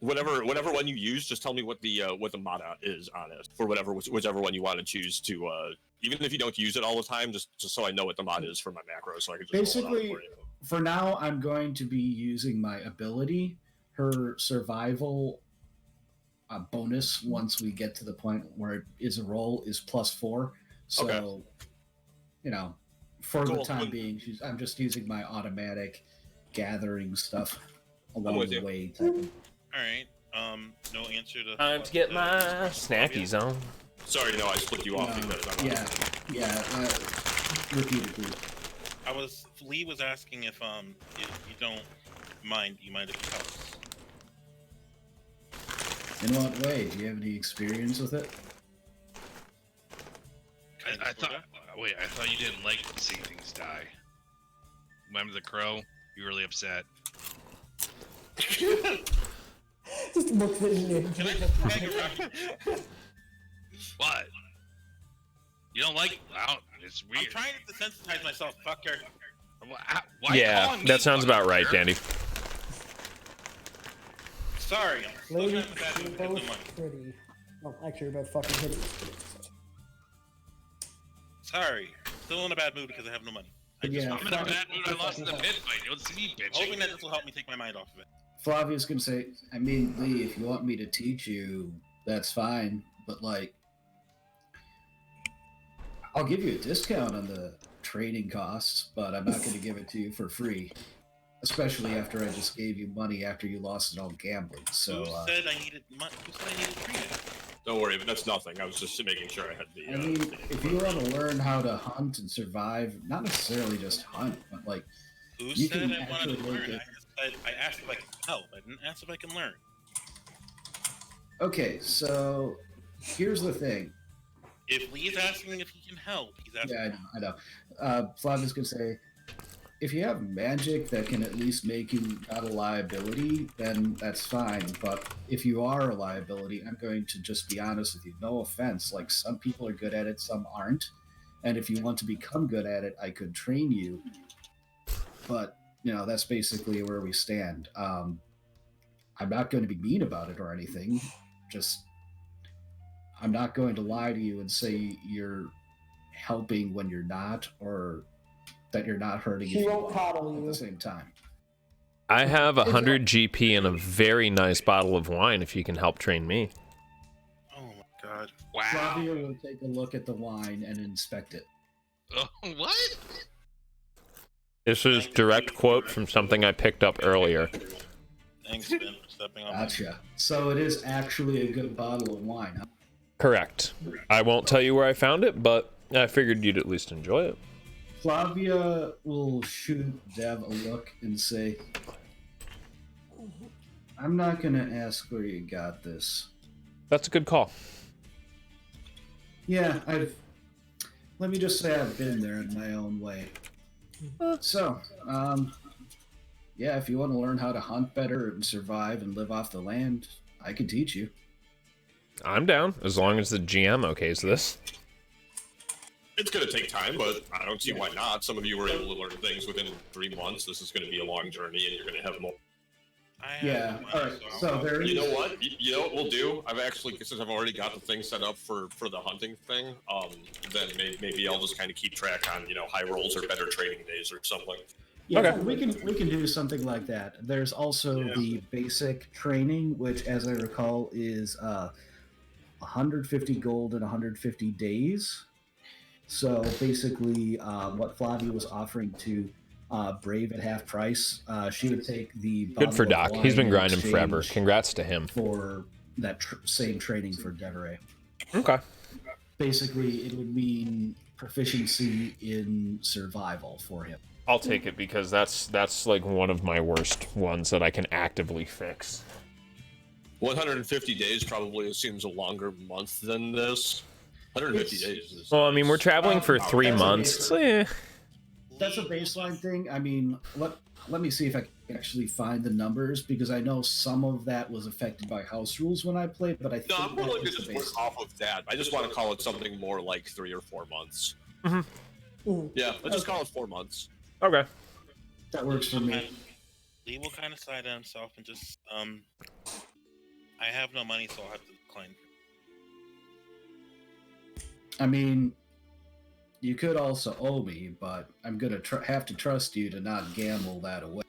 whatever one you use, just tell me what the mata is on it for whichever one you want to choose to. Even if you don't use it all the time, just so I know what the mod is for my macro, so I can just roll it out Basically, for you. for now, I'm going to be using my ability. Her survival bonus once we get to the point where it is a roll is +4. So, Okay. you know, for the Cool. time being, I'm just using my automatic gathering stuff along with the you. way. Type of, All right. No answer to. Time to get my snackies on. Sorry, no, I split you off because I'm repeatedly. Lee was asking if you don't mind, do you mind if he helps? In what way? Do you have any experience with it? I thought. Wait, I thought you didn't like seeing things die. Remember the crow? You were really upset. Just look at it. Can I just beg around? What? You don't like? Wow, it's I'm weird. trying to desensitize myself, fucker. Why Yeah, calling me that sounds fucking about right, jerk? Dandy. Sorry, I'm still Lady, trying to bad you're mood because both of money. pretty. Well, actually, you're both fucking hideous. Sorry, still in a bad mood because I have no money. I just Yeah. I'm in a bad mood. I lost in the pit fight. You don't see me hoping that bitching. this will help me take my mind off of it. Flavia's gonna say, I mean, Lee, if you want me to teach you, that's fine. But like, I'll give you a discount on the training costs, but I'm not gonna give it to you for free. Especially after I just gave you money after you lost it all gambling. So, Who said I needed money? Who said I needed training? Don't worry, but that's nothing. I was just making sure I had the. I mean, if you want to learn how to hunt and survive, not necessarily just hunt, but like, Who You said can I wanted to actually learn? make it- I asked if I can help. I didn't ask if I can learn. okay, so here's the thing. If Lee's asking if he can help, he's asking. Yeah, I know. Flavia's gonna say, if you have magic that can at least make you not a liability, then that's fine. But if you are a liability, I'm going to just be honest with you. No offense. Like, some people are good at it, some aren't. And if you want to become good at it, I could train you. But, you know, that's basically where we stand. I'm not going to be mean about it or anything. Just, I'm not going to lie to you and say you're helping when you're not, or that you're not hurting She if you won't are coddle at you. the same time. I have 100 GP and a very nice bottle of wine if you can help train me. Oh my god. Wow. Flavia will take a look at the wine and inspect it. Oh, what? This is direct quote from something I picked up earlier. Thanks, Ben, for stepping on my Gotcha. So it is actually a good bottle of wine, huh? Correct. I won't tell you where I found it, but I figured you'd at least enjoy it. Flavia will shoot Dev a look and say, I'm not going to ask where you got this. That's a good call. Yeah, let me just say I've been there in my own way. So, yeah, if you want to learn how to hunt better and survive and live off the land, I can teach you. I'm down, as long as the GM okays this. It's going to take time, but I don't see why not. Some of you were able to learn things within 3 months. This is going to be a long journey, and you're going to have more. I have Yeah, no money, alright, so I'll- there You know what? You know what we'll do? I've actually, since I've already got the thing set up for the hunting thing, then maybe I'll just kind of keep track on, high rolls or better trading days or something. Yeah, Okay. we can do something like that. There's also Yeah. the basic training, which, as I recall, is 150 gold and 150 days. So basically, what Flavia was offering to Brave at half price, she would take the Good for bottle of Doc. He's been wine in grinding forever. exchange Congrats to him. for that same training for Deveray. Okay. basically it would mean proficiency in survival for him. I'll take it because that's like one of my worst ones that I can actively fix. 150 days probably assumes a longer month than this. 150 days is... Well, I mean, we're traveling for 3 that's months. That's a baseline thing. I mean, let me see if I can actually find the numbers, because I know some of that was affected by house rules when I played, but I think No, I'm that willing to was the just work baseline. off of that. I just want to call it something more like 3 or 4 months. Mhm. Yeah, let's just call it 4 months. Okay. That works for me. Lee will kind of side on himself and just I have no money, so I'll have to decline. I mean, you could also owe me, but I'm gonna have to trust you to not gamble that away.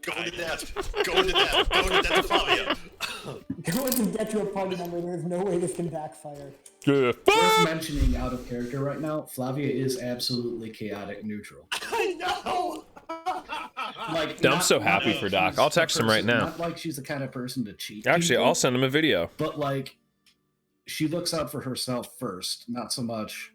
Go into debt. Go into debt. Go into debt to Flavia. Go into debt to a party member. There's no way this can backfire. Worth mentioning out of character right now, Flavia is absolutely chaotic neutral. I know. Like, I'm so happy for Doc. she's I'll the text him right person- now. Not like she's the kind of person to cheat. Actually, people, I'll send him a video. But like, she looks out for herself first, not so much.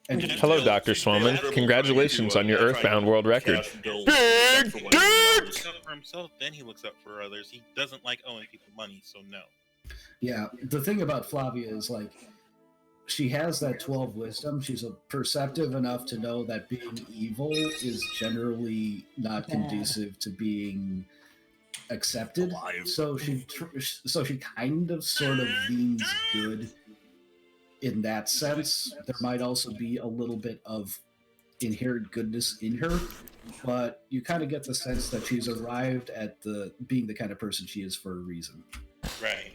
And Hello, Dr. Swolman. Congratulations on your Earthbound world record. He looks out for himself, then he looks out for others. He doesn't like owing people money, so no. yeah, the thing about Flavia is like, she has that 12 wisdom. She's perceptive enough to know that being evil is generally not conducive to being accepted. So she kind of sort of leans good in that sense. There might also be a little bit of inherent goodness in her, but you kind of get the sense that she's arrived at being the kind of person she is for a reason. Right.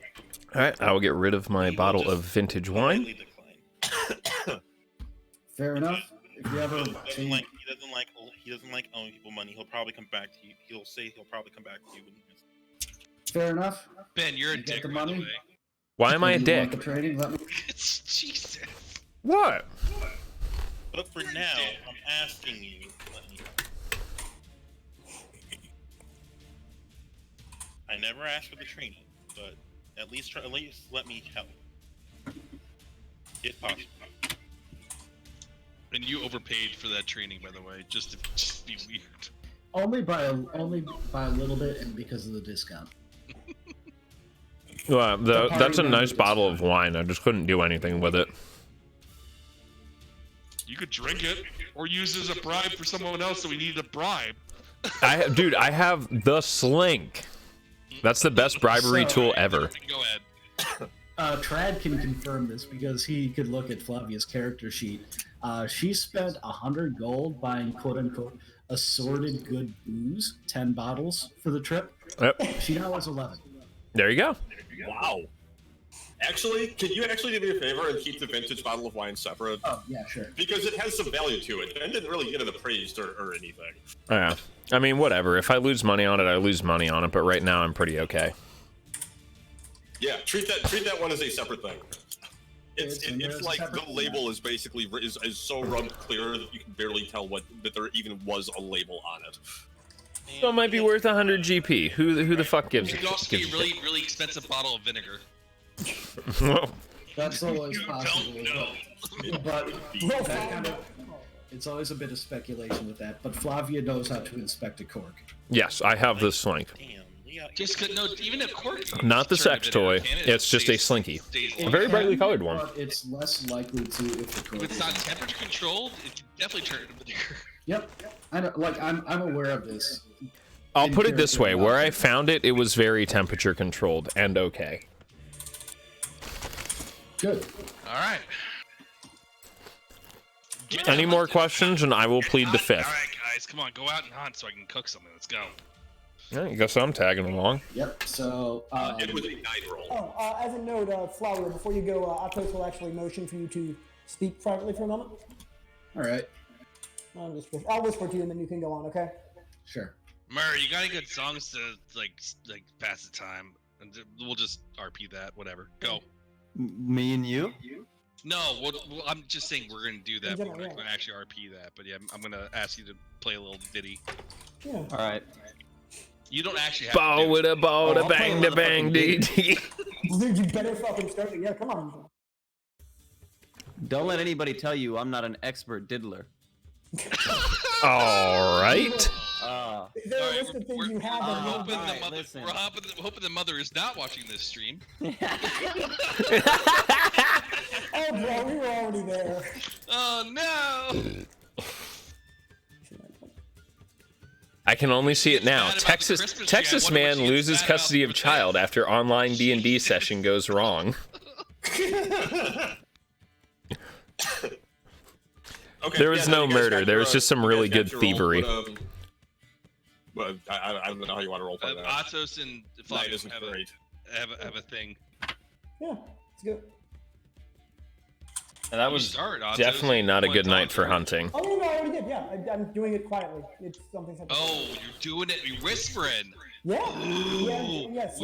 All right, I will get rid of my bottle of vintage wine. Politely decline. Fair enough. If you ever He doesn't like owing people money. He'll probably come back to you. He'll probably come back to you when he misses. fair enough. Ben, you're a You get dick, the by the money? way. Why am I a You dick? want the training? Let me. It's Jesus. What? But for now, I'm asking you. Let me. I never asked for the training, but at least let me help, if possible. And you overpaid for that training, by the way, just to be weird. Only by a little bit, and because of the discount. Well, The that's a party nice member bottle of discount. wine. I just couldn't do anything with it. You could drink it or use it as a bribe for someone else, so we needed a bribe. Dude, I have the slink. That's the best bribery tool ever. Go ahead. Trad can confirm this because he could look at Flavia's character sheet. She spent 100 gold buying quote-unquote assorted good booze, 10 bottles for the trip. Yep. She now has 11. There you go. Wow. Actually, can you actually do me a favor and keep the vintage bottle of wine separate? Oh, yeah, sure. Because it has some value to it. Ben didn't really get it appraised or anything. Yeah. I mean, whatever. If I lose money on it, I lose money on it. But right now, I'm pretty okay. Yeah, treat that one as a separate thing. It's in there as It's a like separate the label is basically is so rubbed clear that you can barely tell that there even was a label on it. So it might be worth 100 GP. Who the fuck gives It it? could also be a really expensive bottle of vinegar. That's always possible. But No, that kind of, it's always a bit of speculation with that. But Flavia knows how to inspect a cork. Yes, I have this slink. Damn, Leah, Just no, even a cork. Not the turn sex it into toy. can, it It's just a stays- slinky. stays A long. very brightly colored one. But it's less likely to if the cork. If it's is not in it. temperature controlled, it can definitely turn into vinegar. Yep. I know, like I'm aware of this. I'll In put it this character way: where I knowledge. found it, it was very temperature controlled and okay. Good. All right. Any more questions, and I will plead the All fifth. right, guys, come on, go out and hunt so I can cook something. Let's go. I guess I'm tagging along. Yep. So It was a 9 roll. Oh, as a note, Flower, before you go, Atos will actually motion for you to speak privately for a moment. all right. I'll whisper to you and then you can go on, okay? Sure. Murray, you got any good songs to like pass the time? And we'll just RP that, whatever. Go. Me and you? No, I'm just saying we're gonna do that. In But general, we're not yeah. gonna actually RP that. But yeah, I'm gonna ask you to play a little ditty. Yeah. All right. You don't actually have Bow to do with it. a bow Oh, to I'll bang play to bang motherfucking DD. Dude, you better fucking start it. Yeah, come on. Don't let anybody tell you I'm not an expert diddler. All right. Is there a Alright, list of things we're- you have we're on your hoping Alright, the mother, listen. we're hoping the mother is not watching this stream. Oh, bro, we were already there. Oh no! I can only see it now. Mad about the Texas Christmas tree. Texas I wonder man what she was loses mad about custody of with child that. after online D&D session goes wrong. Okay, There was yeah, no you guys murder. got There your, was just some you really guys got good your roll, thievery. but, I don't know how you want to roll for that. Atos and Night Flavio isn't have great. have a thing. Yeah, it's good. And that You was start, Atos, definitely if not a you good wanna night talk for to it. hunting. Oh, no, I already did. Yeah, I'm doing it quietly. It's something. Oh, you're doing it. You're whispering. Yeah. Ooh, Yes.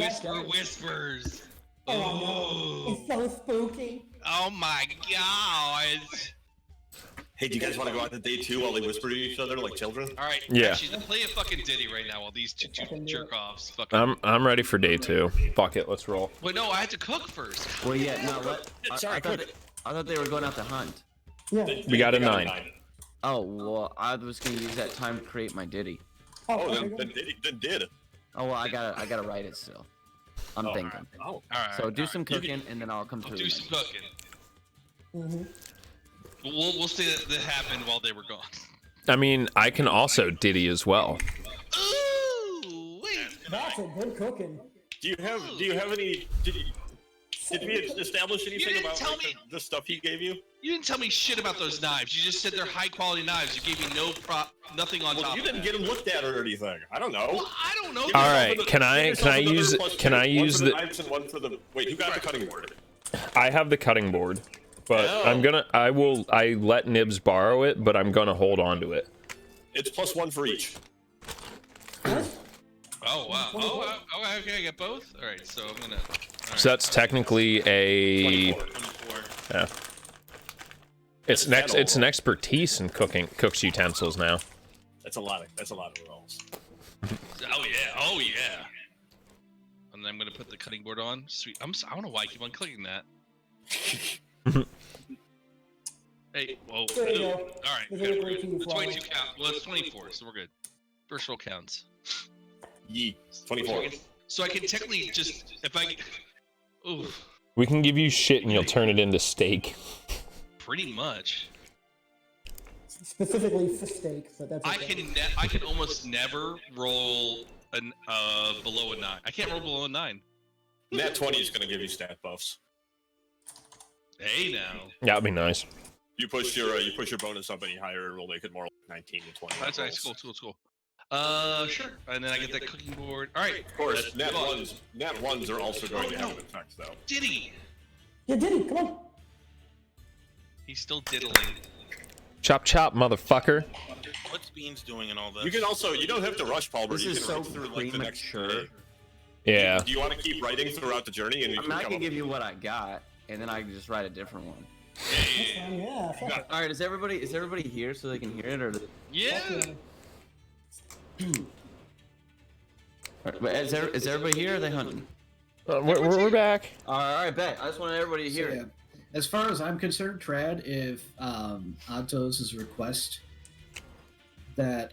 whispers. Oh, no. It's so spooky. Oh my god. Hey, do you guys want to go out to day 2 while they whisper to each other like children? All right. Yeah. Actually, play a fucking ditty right now while these two Fucking do jerk it. offs fucking. I'm ready for day 2. Fuck it, let's roll. Wait, no, I had to cook first. Well, yeah, no, what? Sorry, quick. I thought they were going out to hunt. Yeah. We got a 9. Oh, well, I was gonna use that time to create my ditty. Oh, okay, then did. Oh, well, I gotta write it still. I'm thinking. Oh, All right. So do all some right. cooking, and then I'll come I'll through. do some cooking. Mm-hmm. We'll say that happened while they were gone. I mean, I can also ditty as well. Ooh, wait. That's a good cooking. Do you have any? Did we establish anything didn't about tell like, me. the stuff he gave you? You didn't tell me shit about those knives. You just said they're high quality knives. You gave me nothing on Well, top. you of didn't that. get them looked at or anything. I don't know. Well, I don't know. Give All yourself right, another- can I- give can I yourself use- another can I +2. use one for the- knives and one for the? Wait, who got the cutting board? I have the cutting board, but Oh. I let Nibs borrow it, but I'm gonna hold on to it. It's +1 for each. Oh wow. Oh, okay. I get both. All right. So I'm gonna. All right. So that's technically a 24. yeah. It's an expertise in cook's utensils now. That's a lot of rolls. Oh yeah. And then I'm gonna put the cutting board on. Sweet. I don't know why I keep on clicking that. Hey. Whoa. There you go. All right. There's Good. a way to The fly. 22 count. Well, it's 24, so we're good. First roll counts. Yee. 24. So I can technically just if I. Ooh. We can give you shit and you'll turn it into steak. Pretty much. Specifically for steak, but that's I okay. can almost never roll an below a 9. I can't roll below a 9. Nat 20 is gonna give you stat buffs. Hey now. That'd be nice. You push your bonus up any higher, it'll make it more like 19 to 20. That's nice. Cool. Sure. And then I get that cooking board. All right. Of course, nat ones are also going to have an effect though. Diddy. Yeah, Diddy, come on. He's still diddling. Chop chop, motherfucker. What's Beans doing and all this? You can also, you don't have to rush, Palmer. This you is can so write through like the next premature. day. Yeah. Do you want to keep writing throughout the journey? And you I mean, I come can up give with- you what I got, and then I can just write a different one. Yeah, fuck it. All right, is everybody here so they can hear it, or? Yeah. Fuck yeah. But is everybody here? Or are they hunting? We're back. All right, bet. I just wanted everybody to So, hear yeah. it. As far as I'm concerned, Trad, if Atos' request that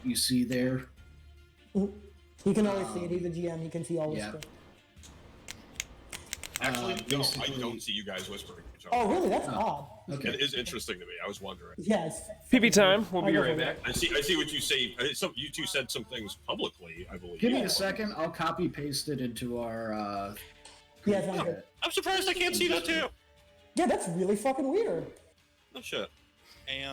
you see there, He can always see it. He's a GM. He can see all this yeah. stuff. Actually, no, I basically- don't see you guys whispering to each other. Oh, really? That's odd. okay. It is interesting to me. I was wondering. Yes. PB time. We'll I be know right that. back. I see what you say. You two said some things publicly, I believe. Give me a second. I'll copy paste it into our. Yeah, sounds good. I'm surprised I can't see that too. Yeah, that's really fucking weird. Oh shit. Hey,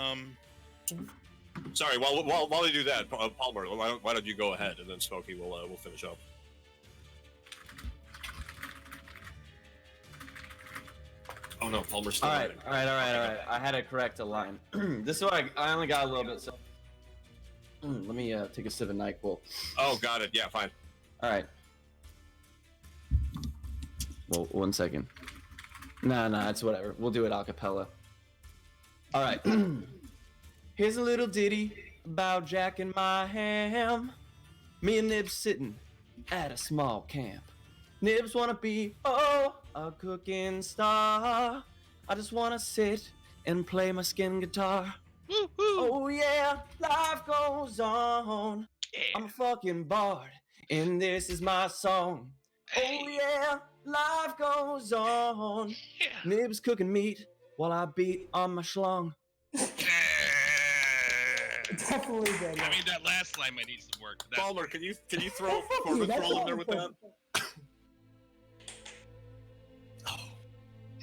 Sorry. While they do that, Palmer, why don't you go ahead and then Smokey will finish up. Oh no, Palmer's still All right. writing. I had to correct a line. This is what I only got a little bit. So let me take a sip of NyQuil. Oh, got it. Yeah, fine. All right. Well, 1 second. Nah, it's whatever. We'll do it a cappella. All right. Here's a little ditty about Jack and my ham. Me and Nibs sitting at a small camp. Nibs wanna be, a cooking star. I just wanna sit and play my skin guitar. Woo, woo. Oh yeah, life goes on. Yeah. I'm a fucking bard, and this is my song. Oh yeah, life goes on. Yeah. Nibs cooking meat while I beat on my schlong. Definitely good. I mean, that last line might need some work. That, Palmer, can you throw Oh, a fuck you, performance that's roll in all there with that?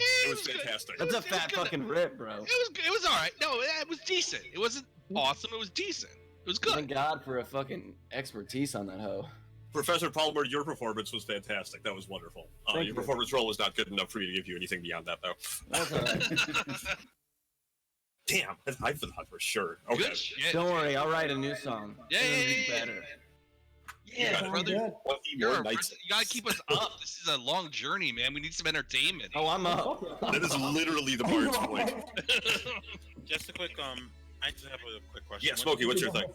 It was good. fantastic. That's a It was fat good. fucking rip, bro. It was all right. No, it was decent. It wasn't awesome. It was decent. It was Thank good. God for a fucking expertise on that hoe. Professor Palmer, your performance was fantastic. That was wonderful. Thank Your you. performance roll was not good enough for me to give you anything beyond that, though. That's all right. Damn, I forgot for sure. Okay. Good shit. Don't worry, I'll write a new song. Yeah, It'll yeah, be yeah, yeah. better. Yeah, Sounds brother. good. 20 You're more a nights. you gotta keep us up. This is a long journey, man. We need some entertainment. Oh, I'm up. That is literally the Bard's point. Just a quick I just have a quick question. Yeah, Smokey, what's your thing?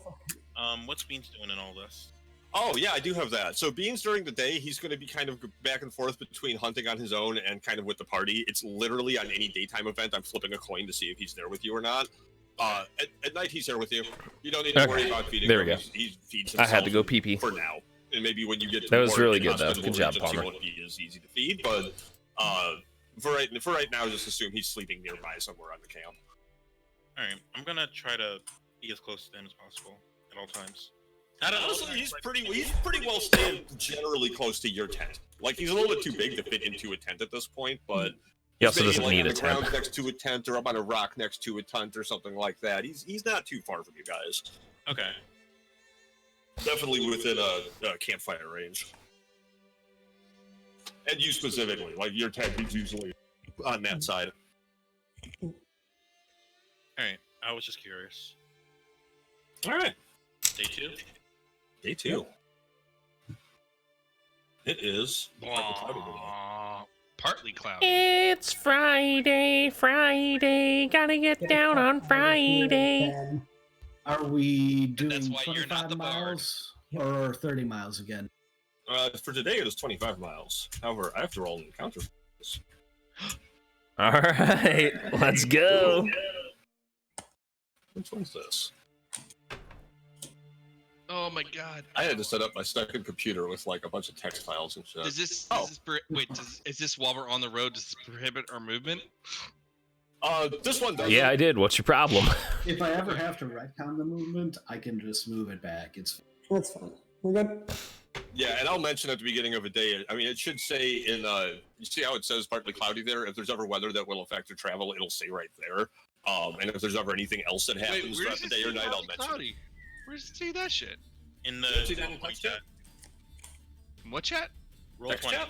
What's Beans doing in all this? Oh, yeah, I do have that. So Beans during the day, he's going to be kind of back and forth between hunting on his own and kind of with the party. It's literally on any daytime event, I'm flipping a coin to see if he's there with you or not. At night, he's there with you. You don't need to worry Okay. about feeding There we him. go. He feeds I himself had to go pee-pee. for now. And maybe when you get to That was more really good, though. inhospitable Good job, regions, he Palmer. won't be as easy to feed, but for right now, just assume he's sleeping nearby somewhere on the camp. All right, I'm gonna try to be as close to him as possible at all times. Honestly, he's pretty well staying generally close to your tent. Like, he's a little bit too big to fit into a tent at this point, but He also maybe, doesn't like, need on a the ground tent. next to a tent or up on a rock next to a tent or something like that. He's not too far from you guys. Okay. Definitely within a campfire range. And you specifically, like your tent is usually on that side. All right. I was just curious. All right, Day 2. day 2. It is Partly cloudy. It's Friday, gotta get down on Friday. Are we that's doing why you're not 25 the bard. miles or 30 miles again? For today, it is 25 miles. However, I have to roll an encounter. All right, let's go. Which one's this? Oh my god. I had to set up my second computer with like a bunch of text files and shit. Does this, Oh. is this while we're on the road, does this prohibit our movement? This one does. Yeah, I did. What's your problem? If I ever have to retcon the movement, I can just move it back. It's That's fine. We're good. Yeah, and I'll mention at the beginning of a day. I mean, it should say in you see how it says partly cloudy there. If there's ever weather that will affect your travel, it'll say right there. And if there's ever anything else that happens throughout the day or night, I'll mention it. cloudy? Where does it say that shit? In Did you see the that in roll text chat. chat? What chat? Roll Text 20. chat?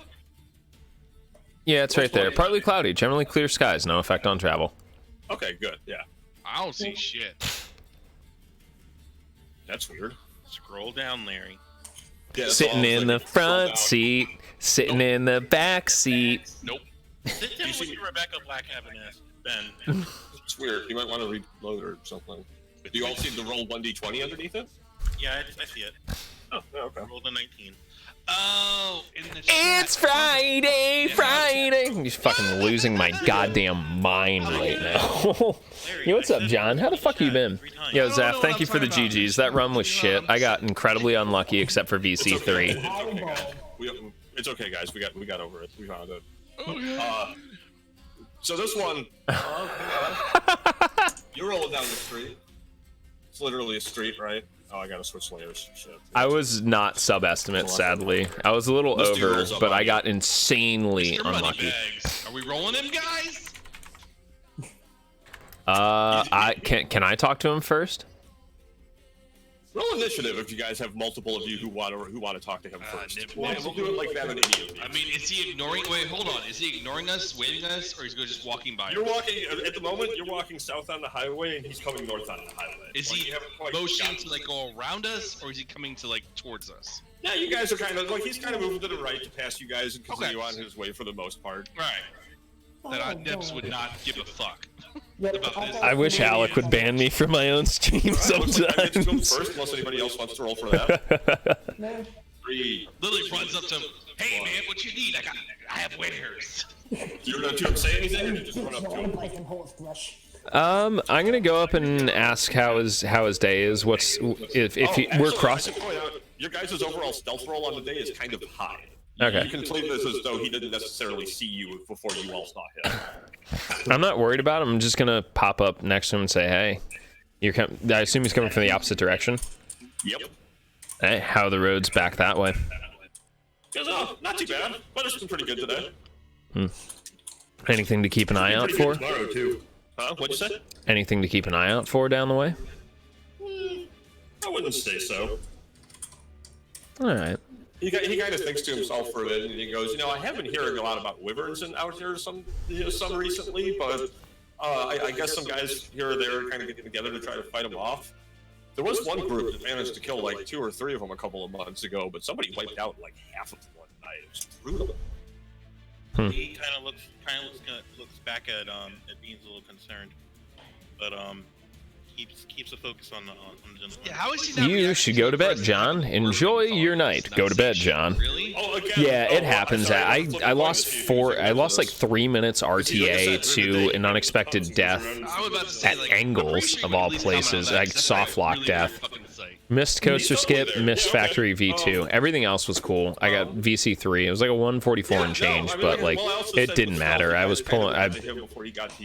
Yeah, it's right there. Partly cloudy, generally clear skies, no effect on travel. Okay, good. Yeah, I don't see shit. that's weird. Scroll down, Larry. Yeah, that's all Sitting I'm in the thinking. front Scroll seat, sitting in the back seat. Nope. Sit down You see- with Rebecca Black having ass. Ben. down. It's weird. You might want to reload or something. Do you all see the roll 1d20 underneath it? Yeah, I see it. Oh, okay. I rolled a 19. Oh, in the It's chat. Friday, Friday. I'm just fucking losing my goddamn mind right now. Larry, Yo, what's I up, said John? How the fuck you been? 3 times. Yo, No, Zaf, no, thank I'm you for the talking about- GGs. That run was shit. I got incredibly unlucky except for VC3. It's okay, guys. We got over it. We found it. Oh, yeah. So this one, you're rolling down the street. It's literally a street, right? Oh, I gotta switch layers. Shit. I was not sub-estimate, sadly. I was a little Let's do over, rolls up but on I you. got insanely Mr. unlucky. Moneybags. Are we rolling him, guys? Can I talk to him first? Roll initiative if you guys have multiple of you who want to talk to him first. Nib- We'll do it like that on any of these. I mean, is he ignoring? Wait, hold on. Is he ignoring us, waving us, or is he just walking by? You're walking at the moment. You're walking south on the highway, and he's coming north on the highway. Is Like, he you haven't quite motioning gotten to like go around us, or is he coming to like towards us? Yeah, you guys are kind of like he's kind of moving to the right to pass you guys and continue Okay. on his way for the most part. Right. That Nips would not give a fuck. Yep, about this. I wish Alec would ban me from my own stream Alright, looks like I get to go sometimes. first, unless anybody else wants to roll for that. Man, 3. Lily runs up to him. Hey man, what you need? I have wares. You're not to say anything, or you just run up to So I'm him? like in Horse Brush. I'm gonna go up and ask how his day is. What's if we're Actually, crossing? I should point out, your guys' overall stealth roll on the day is kind of high. Okay. You can play this as though he didn't necessarily see you before you all saw him. I'm not worried about him. I'm just gonna pop up next to him and say, "Hey, I assume he's coming from the opposite direction. Yep. Hey, how are the roads back that way? Goes, not too bad. Weather's been pretty good today. Anything to keep an eye out for? Tomorrow too. What'd you say? Anything to keep an eye out for down the way? I wouldn't say so. All right. He kind of thinks to himself for a bit, and he goes, I have been hearing a lot about wyverns out here some recently, but I guess some guys here or there are kind of getting together to try to fight them off. There was one group that managed to kill like 2 or 3 of them a couple of months ago, but somebody wiped out like half of them one night. It was brutal. He kind of looks back at Beans a little concerned, but keeps a focus on the gentleman. Yeah, how is he not You reacting should to go the to bed, first John. time? Enjoy your night. Go to bed, John. Really? Oh, again. Yeah, it I'm happens. sorry, I was flipping lost between four. I these lost like videos. 3 minutes Like I RTA said, to an unexpected death I was about to say, at like, I'm pretty Angles sure of you all at least comment on places. that, Like 'cause that's soft a lock really death. good fucking site. Missed coaster He's skip, totally there. missed Yeah, okay. factory V2. Everything else was cool. I got VC3. It was like a 144 and change, but like it didn't matter. I was pulling.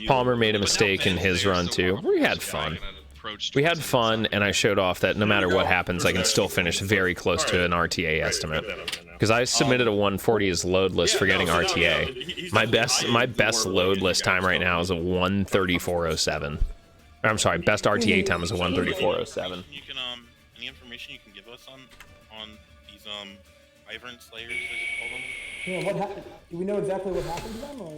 Palmer made a mistake in his run too. We had fun. We had fun, and I showed off that no matter what happens, I can still finish very close to an RTA estimate. Because I submitted a 140 as loadless for getting RTA. My best loadless time right now is a 134.07. I'm sorry, best RTA time is a 134.07. You can any information you can give us on these Wyvern Slayers, as you call them? Yeah, what happened? Do we know exactly what happened to them? Or?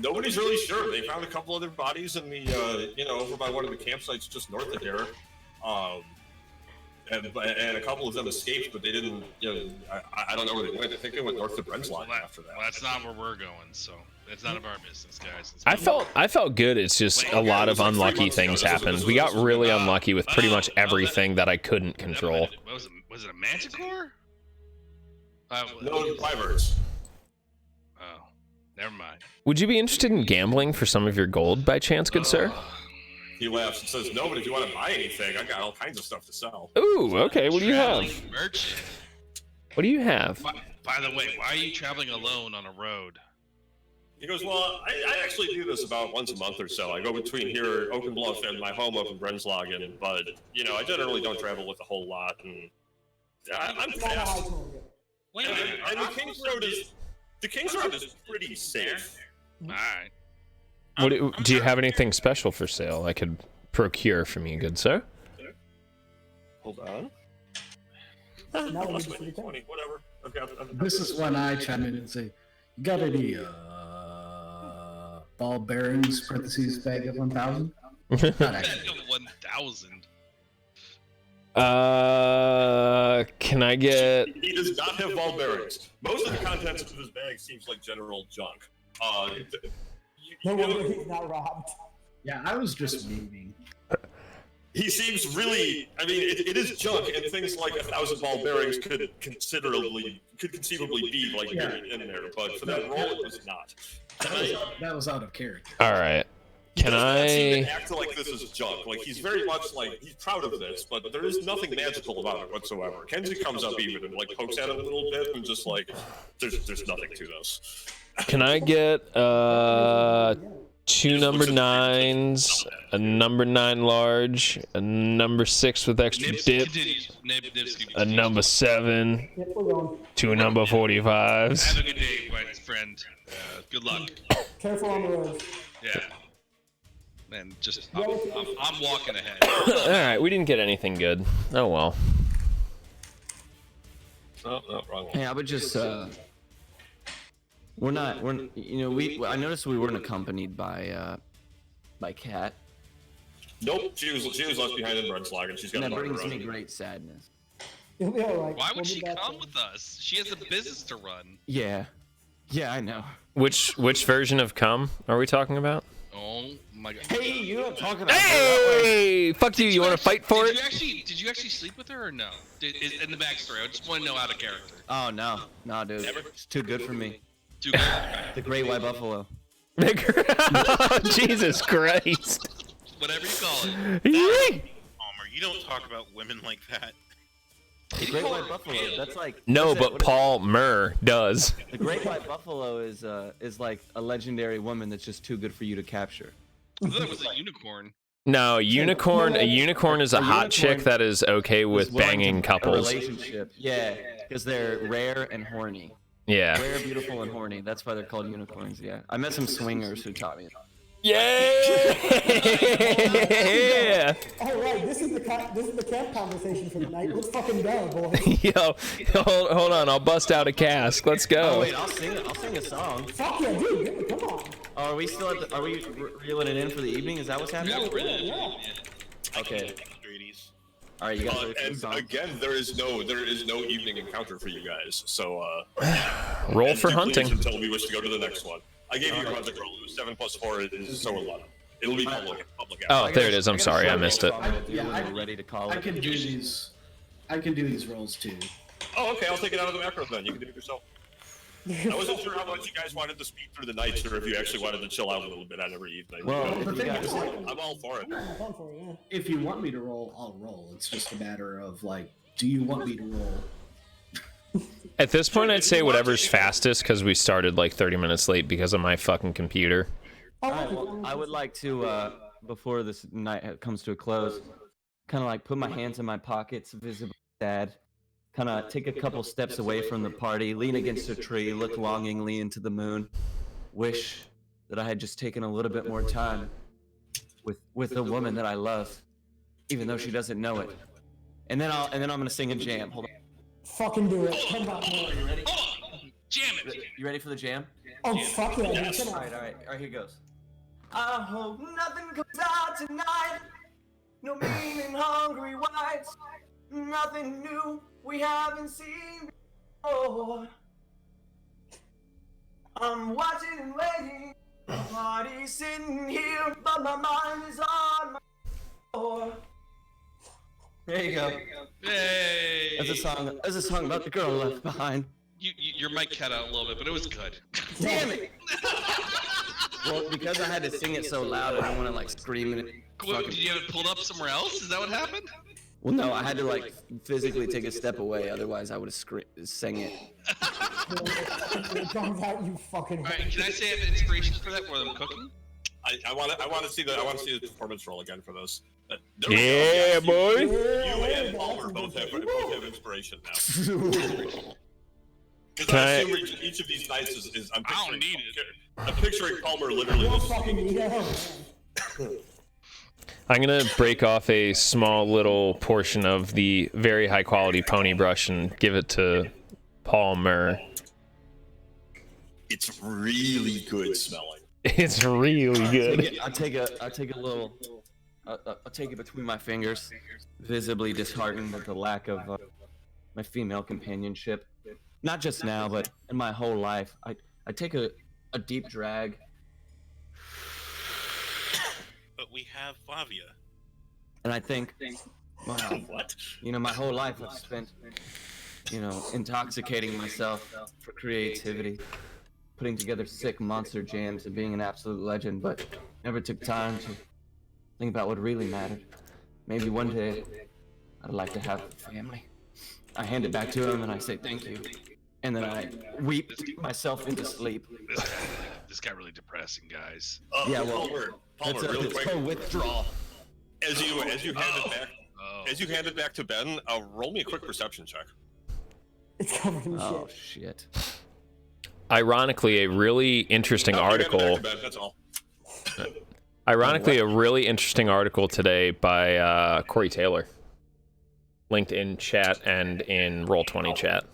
Nobody's really sure. They found a couple other bodies in the, over by one of the campsites just north of here. And a couple of them escaped, but they didn't, I don't know where they went. I think they went north to Brenzline after that. Well, that's not where we're going, so it's none of our business, guys. I felt good. It's just a lot of unlucky things happened. We got really unlucky with pretty much everything that I couldn't control. Was it a manticore? No, wyverns. Oh, never mind. Would you be interested in gambling for some of your gold by chance, good sir? He laughs and says, no, but if you want to buy anything, I got all kinds of stuff to sell. Ooh, okay. What do you have? Traveling merchant. What do you have? By the way, why are you traveling alone on a road? He goes, well, I actually do this about once a month or so. I go between here, Oaken Bluff, and my home up in Brenzlagen, but, I generally don't travel with a whole lot, and I'm fast. Wait a And minute. the King's Road is pretty safe. All right. What do you have anything special for sale I could procure from you, good sir? Hold on. Now we Plus need to maybe 20, whatever. I've This is when I chime in and say, "You got any ball bearings? Parentheses bag of 1,000." Not actually. 1,000. Can I get? He does not have ball bearings. Most of the contents of his bag seems like general junk. No wonder he's not robbed. Yeah, I was just memeing. He seems really. I mean, it is junk, and things like 1,000 ball bearings could conceivably be like buried in there. But for that role, it was not. That was out of character. All right. Can He does not seem I? to act like this is junk. Like he's very much like he's proud of this, but there is nothing magical about it whatsoever. Kenzie comes up even and like pokes at it a little bit and just like, there's nothing to this. Can I get 2 number 9s, a number 9 large, a number 6 with extra Nibs dip, continues. Nibs a continues. number 7, Yep, we're going. 2 number 45s? Have a good day, my friend. Good luck. Careful on the road. Yeah. Man, just I'm walking ahead. All right, we didn't get anything good. Oh well. No, wrong one. Hey, I would just we're I noticed we weren't accompanied by Kat, Nope, she was left behind in Brenzlagen. She's got and that a brings run. me great sadness. It'll be all right. Why We'll would be she back come soon. with us? She has a business to run. Yeah, I know. Which version of cum are we talking about? Oh my god. Hey, you don't talk about Hey, fuck you. You want to fight for it? Did you actually sleep with her or no? In the backstory, I just want to know out of character. Oh no, dude, it's too good for me. Too good. The Great White Buffalo. Jesus Christ. Whatever you call it. Palmer, you don't talk about women like that. The Great White Buffalo. That's like No, what's but that- Paul Murr does. The Great White Buffalo is like a legendary woman that's just too good for you to capture. I thought it was a unicorn. No, a unicorn is a hot chick unicorn that is okay with Is willing to banging have a couples. relationship. Yeah, because they're rare and horny. Yeah. Rare, beautiful, and horny. That's why they're called unicorns. Yeah, I met some swingers who taught me. Yeah. All right, this is the camp conversation for the night. Let's fucking go, boys. Yo, hold on. I'll bust out a cask. Let's Oh go. wait, I'll sing a song. Fuck yeah, dude. Come on. Oh, are we still at the? Are we reeling it in for the evening? Is that what's happening? Yeah. Okay. Ladies. All right, you guys. ready for the And song? again, there is no evening encounter for you guys. So Roll for do please hunting. until we wish to go to the next one. I gave you your hunting roll. 7 + 4 is so 11. It'll be public. Oh, after. there it is. I'm sorry. I missed it. Yeah, We're ready to call I it. can do these. I can do these rolls too. Oh, okay. I'll take it out of the macros then. You can do it yourself. I wasn't sure how much you guys wanted to speed through the nights, or if you actually wanted to chill out a little bit on every evening. Well, The you thing guys- is, like, I'm all for it. I'm fun for it, yeah. if you want me to roll, I'll roll. It's just a matter of like, do you want me to roll? At this point, I'd say whatever's fastest because we started like 30 minutes late because of my fucking computer. All right, well, I would like to, before this night comes to a close, kind of like put my hands in my pockets, visibly sad, kind of take a couple steps away from the party, lean against a tree, look longingly into the moon, wish that I had just taken a little bit more time with the woman that I love, even though she doesn't know it. And then I'm gonna sing a jam. Hold on. Fucking do it. Come on, man. You ready? Hold on. Jam it. You ready for the jam? Oh, fuck yeah, dude. Come All on. right, all right, all right. Here goes. I hope nothing comes out tonight. No mean and hungry whites. Nothing new we haven't seen before. I'm watching and waiting. The party's sitting here, but my mind is on my floor. There you go. Hey. That's a song. That's a song about the girl left behind. Your mic cut out a little bit, but it was good. Damn it! Well, because I had to sing it so loud, I don't want to like scream it. What, did you have it pulled up somewhere else? Is that what happened? Well, no, I had to like physically take a step away, otherwise I would have sang it. It comes out, you fucking. All right, can I say I have inspiration for that while I'm cooking? I want to see the performance roll again for this. There we go. Yeah, Yes, boy. You Yeah, and Palmer that's both good. have inspiration now. Because Can I I- assume each of these nights is I'm I don't picturing, need it. I'm picturing Palmer literally You don't just fucking need it. I'm gonna break off a small little portion of the very high quality pony brush and give it to Paul Murr. it's really good smelling. It's really good. I take it between my fingers, visibly disheartened at the lack of my female companionship. Not just now, but in my whole life. I take a deep drag. But we have Flavia. And I think, wow, What? you know, my whole life I've spent, you know, intoxicating myself for creativity, putting together sick monster jams and being an absolute legend, but never took time to think about what really mattered. Maybe one day I'd like to have a family. I hand it back to him and I say thank you. And then I weep myself into sleep. This got really depressing, guys. Yeah, well, Palmer, really it's quick. called withdrawal. As you hand it back, Oh. as you hand it back to Ben, roll me a quick perception check. It's covered in Oh, shit. shit. Ironically, a really interesting No, you hand it back article. to Ben, that's all. Ironically, a really interesting article today by Corey Taylor, linked in chat and in Roll20 chat.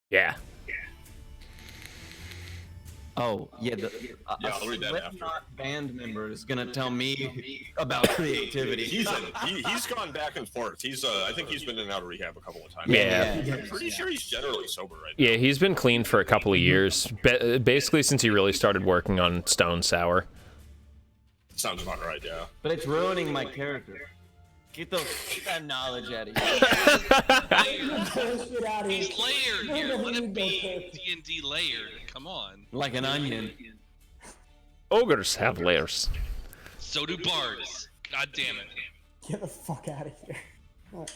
Yeah. Oh, yeah. Yeah, I'll read that after. Slipknot band member is gonna tell me about creativity. He's gone back and forth. I think he's been in and out of rehab a couple of times. Yeah. I'm pretty sure he's generally sober right now. Yeah, he's been clean for a couple of years, basically since he really started working on Stone Sour. Sounds about right, yeah. But it's ruining my character. Get that knowledge out of here. Get out of here. He's layered No, here. no, Let no, it no, be no. D&D layered. Come on. Like an onion. Ogres have layers. So do bards. God damn it. Get the fuck out of here. Alright.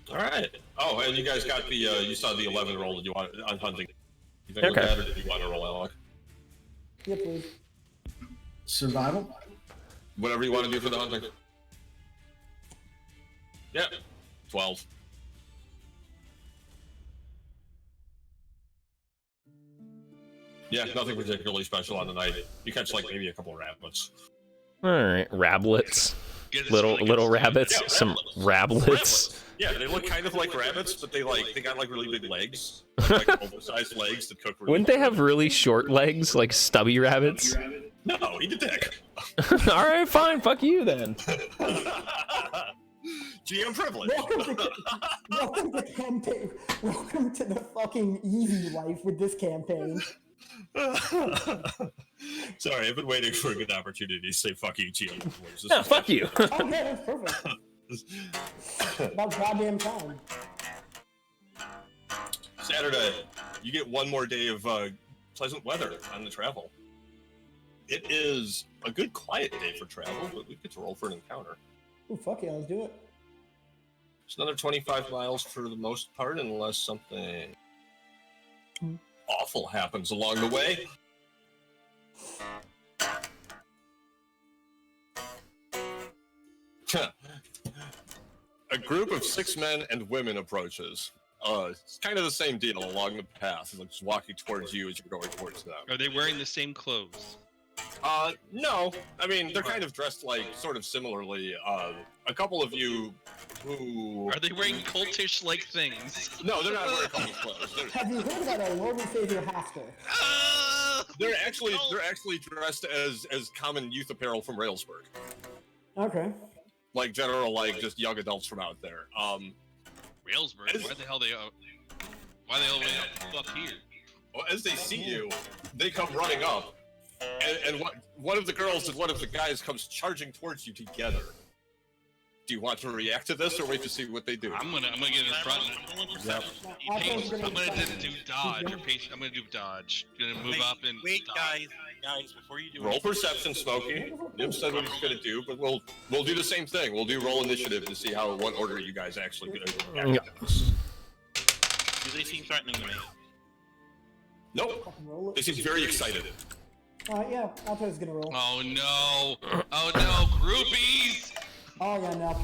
All right. Oh, and you guys got the you saw the 11 roll that you want on hunting. You think Okay. with that, or did you want to roll, Alec? Yeah, please. Survival? Whatever you want to do for the hunting. Yeah. 12. Yeah, nothing particularly special on the night. You catch like maybe a couple of rabbits. All right, rablets. Get this Little really little good stuff. rabbits. Yeah, Some rablets. rablets. Yeah, they look kind of like rabbits, but they got like really big legs, like oversized legs that cook. Really Wouldn't they have really short legs, like stubby rabbits? No, eat the dick. All right, fine. Fuck you then. GM privilege. Welcome to campaign. Welcome to the fucking easy life with this campaign. Sorry, I've been waiting for a good opportunity to say "fuck you," GM privilege. No, fuck you. Oh yeah, that's perfect. About goddamn time. Saturday, you get one more day of pleasant weather on the travel. It is a good quiet day for travel, but we get to roll for an encounter. Ooh, fuck yeah, let's do it. It's another 25 miles for the most part, unless something awful happens along the way. A group of 6 men and women approaches. It's kind of the same deal along the path, like just walking towards you as you're going towards them. Are they wearing the same clothes? No. I mean, they're kind of dressed like sort of similarly. A couple of you who... Are they wearing cultish-like things? No, they're not wearing couple clothes. Have you heard about our Lord and Savior Haskell? They're actually dressed as common youth apparel from Railsburg. Okay. Like general, like just young adults from out there. Railsburg? Why the hell up here? Well, as they see you, they come running up, and one of the girls and one of the guys comes charging towards you together. Do you want to react to this, or wait to see what they do? I'm gonna get in front. I'm gonna do dodge. I'm gonna do dodge. Gonna move up and Wait, dodge. guys, before you do Roll anything, perception, Smokey. Nim said what he's gonna do, but we'll do the same thing. We'll do roll initiative to see what order you guys actually gonna react to this. do they seem threatening to me? Nope. Fucking roll They it. seem very excited. Yeah, Alto's gonna roll. Oh no! Oh no! Groupies! Oh yeah, no.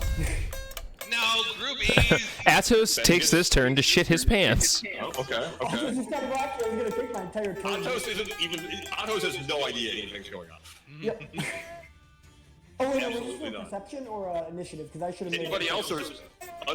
No groupies! Atos takes this turn to shit his pants. Oh, okay. I Okay. just got to watch it. I was gonna take my entire turn. Atos has no idea anything's going on. Yep. Oh wait, no, was Absolutely this not. perception or initiative? Because I should have made Anybody it. else or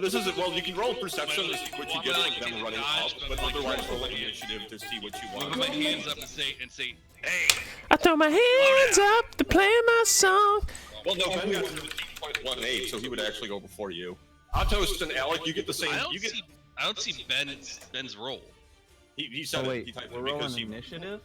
this is well, you can roll perception to see what you get like them running up, but otherwise roll initiative to see what you Put want. my hands up and say, hey! I throw my hands up to play my song. Well, no, Ben got 17.18, so he would actually go before you. Atos and Alec, you get the same. I don't see Ben's roll. He said Oh it. He wait, typed we're it rolling because he initiative?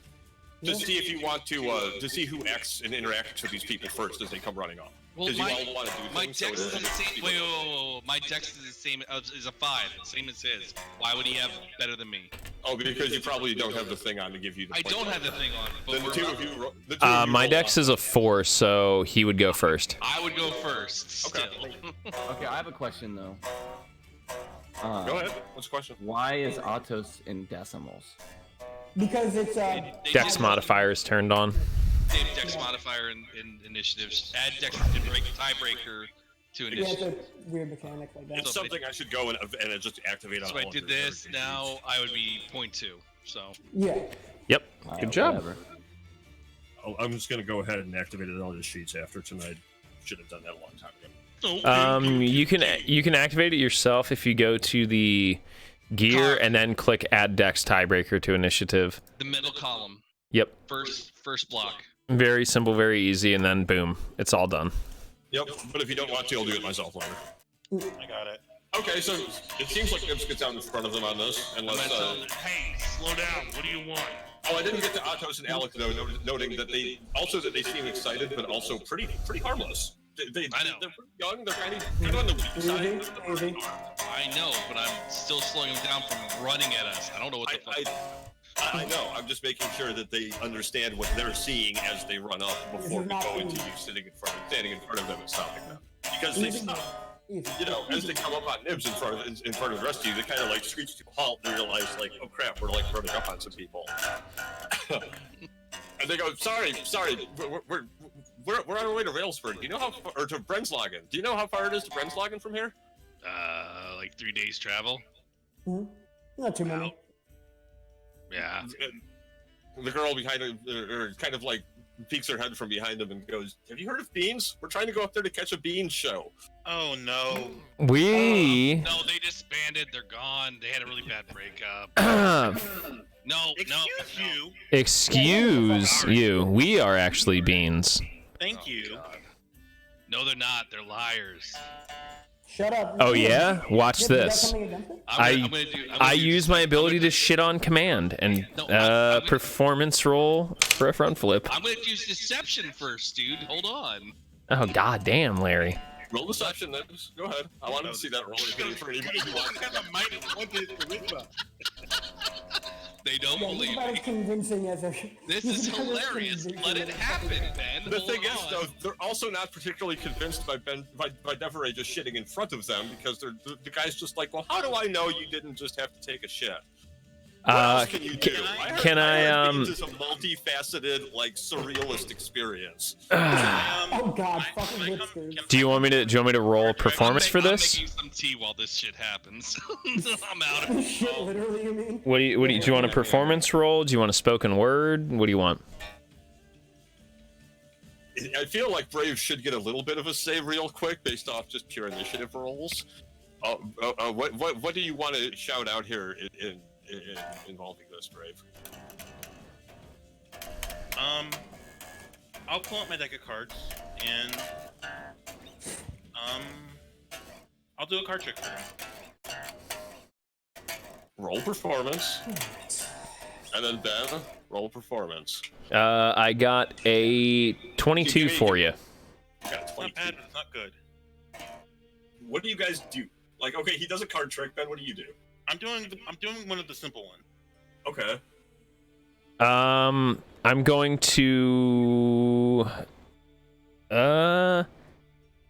to see if you want to see who acts and interacts with these people first as they come running up. Well, Because you all want to do my things. So dex is the it same. Wait. My dex is the same. Is a 5, same as his. Why would he have better than me? Oh, because you probably don't have the thing on to give you the I point. don't have the thing on. But Then the we're two up. of you. The two of you My roll dex up. is a 4, so he would go first. I would go first. Still. Okay. Okay, I have a question though. Go ahead. What's the question? Why is Atos in decimals? Because it's They Dex just- modifier is turned on. They have dex modifier in initiatives. Add dex tiebreaker to yeah, it's initiative. a weird mechanic like that. It's something I should go and just activate on So I all of did your this. characters. Now I would be 0.2. So Yeah. Yep. Alright, Good job. whatever. I'm just gonna go ahead and activate it on the sheets after tonight. Should have done that a long time ago. You can activate it yourself if you go to the gear Card. and then click add dex tiebreaker to initiative. the middle column, Yep. first block. Very simple, very easy, and then boom, it's all done. Yep. But if you don't want to, I'll do it myself later. I got it. Okay, so it seems like Ibs gets out in front of them on this, and I'm let's. gonna tell them, hey, slow down. What do you want? Oh, I didn't get to Atos and Alec though, noting that they seem excited, but also pretty harmless. I know. They're pretty young. They're kind of on the weak side. Easy. I know, but I'm still slowing them down from running at us. I don't know what the fuck. I know. I'm just making sure that they understand what they're seeing as they run up before we go into you standing in front of them and stopping them. Because they stop. Easy. You know, as they come up on Nibs in front of the rest of you, they kind of like screech to a halt and realize like, oh crap, we're like running up on some people. And they go, sorry, we're on our way to Railsford. Do you know how far, or to Brenslagen? Do you know how far it is to Brenslagen from here? Like 3 days travel. Not too many. Yeah. The girl behind him, or kind of like peeks her head from behind him and goes, "Have you heard of Beans? We're trying to go up there to catch a Beans show." Oh no. No, they disbanded. They're gone. They had a really bad breakup. No. Excuse you. We are actually beans. Thank you. No, they're not. They're liars. Shut up. Oh yeah? Watch You got this. something against it? I use my ability to shit on command and performance roll for a front flip. I'm gonna use deception first, dude. Hold on. Oh god damn, Larry. Roll deception, then. Go ahead. I wanted to see that roll for anybody who wants. They don't Yeah, believe he's about as me. convincing as a. This is hilarious. Let it happen, Ben. The Hold thing is, on. though, they're also not particularly convinced by Deveray just shitting in front of them because the guy's just like, well, how do I know you didn't just have to take a shit? What else can you do? Can I Beans is a multifaceted, like, surrealist experience. Oh god, fucking hits, dude. Do you want me to roll performance for I'm this? making some tea while this shit happens. I'm out of Shit, control. literally, you mean? What do you want a performance roll? Do you want a spoken word? What do you want? I feel like Brave should get a little bit of a say real quick based off just pure initiative rolls. What do you want to shout out here in involving this, Brave? I'll pull out my deck of cards and I'll do a card trick for them. Roll performance. And then Ben, roll performance. I got a 22 for you. You got a It's 22. not bad, but it's not good. What do you guys do? Like, okay, he does a card trick, Ben, what do you do? I'm doing one of the simple ones. Okay. I'm going to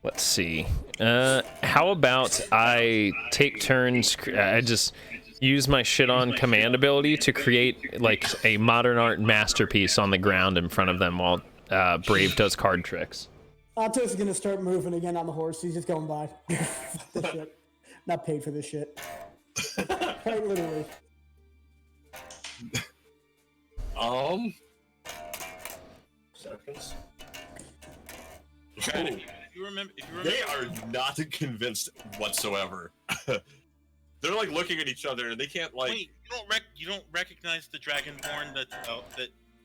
let's see. How about I take turns, I just use my shit on command ability to create like a modern art masterpiece on the ground in front of them while Brave does card tricks. Atos is gonna start moving again on the horse. He's just going by. Fuck this shit. Not paid for this shit. Quite literally. Seconds. If you remember, They are not convinced whatsoever. They're like looking at each other and they can't like. wait, you don't recognize the Dragonborn that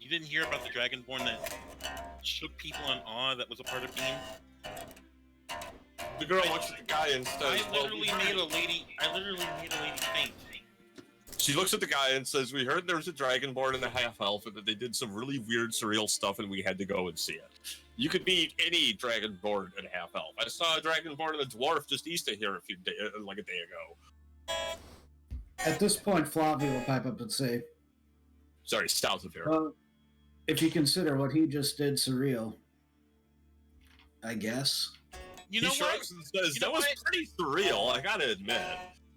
you didn't hear about the Dragonborn that shook people in awe that was a part of Beam? The girl looks at the guy and says, I literally made a lady faint. She looks at the guy and says, "We heard there was a Dragonborn and a half-elf, and that they did some really weird, surreal stuff, and we had to go and see it. You could meet any Dragonborn and a half-elf. I saw a Dragonborn and a dwarf just east of here like a day ago." At this point, Flavia will pipe up and say, Sorry, south of here. well, if you consider what he just did surreal, I guess. You know He what? shrugs and says, You know "That was what? pretty surreal. I gotta admit."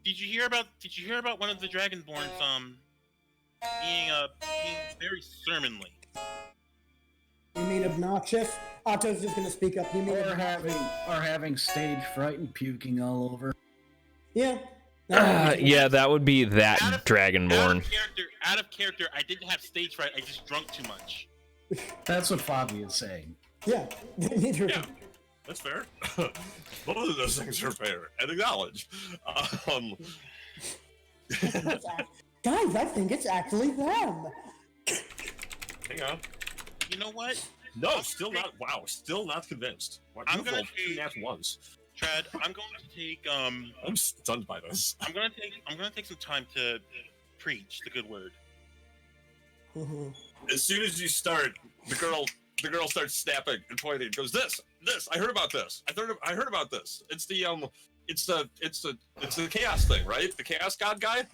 Did you hear about one of the Dragonborns being very sermonly? You mean obnoxious? Atos is just gonna speak up. You mean Or obnoxious? having stage fright and puking all over. Yeah. Yeah, that would be that Dragonborn. Out of character, I didn't have stage fright. I just drunk too much. That's what Flavia is saying. Yeah. Neither. Yeah. That's fair. Both of those things are fair and acknowledge. Guys, I think it's actually them. Hang on. You know what? No, still not. Wow, still not convinced. Wow, I'm you've gonna rolled do- two nat ones. Chad, I'm going to take I'm stunned by this. I'm gonna take some time to preach the good word. As soon as you start, the girl starts snapping and pointing. Goes, this. I heard about this. I heard about this. It's the chaos thing, right? The chaos god guy.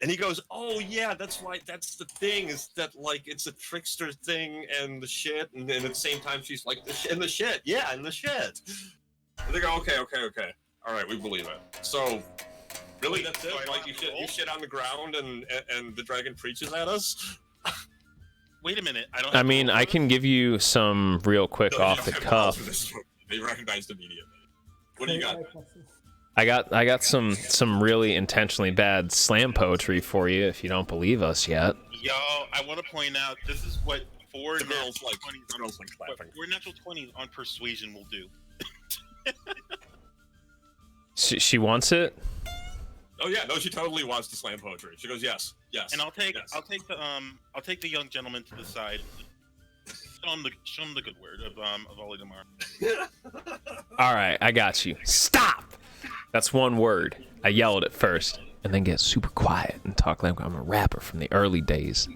And he goes, oh yeah, that's right. That's the thing. Is that like it's a trickster thing and the shit, and then at the same time she's like the shit. Yeah, and the shit. And they go, okay. All right, we believe it. So, really, that's it? Like you shit on the ground, and the dragon preaches at us. Wait a minute. I mean, I can give you some real quick No, off the you don't have to cuff. They recognized immediately. What do you got? I got some really intentionally bad slam poetry for you if you don't believe us yet. Yo, I want to point out this is what four The natural girls like 20s clapping. four natural 20s on persuasion will do. She wants it. Oh yeah, no, she totally wants to slam poetry. She goes, yes. And I'll take yes. I'll take the young gentleman to the side. Show him the good word of Ollie tomorrow. All right, I got you. Stop. That's one word. I yell it first, and then get super quiet and talk like I'm a rapper from the early days.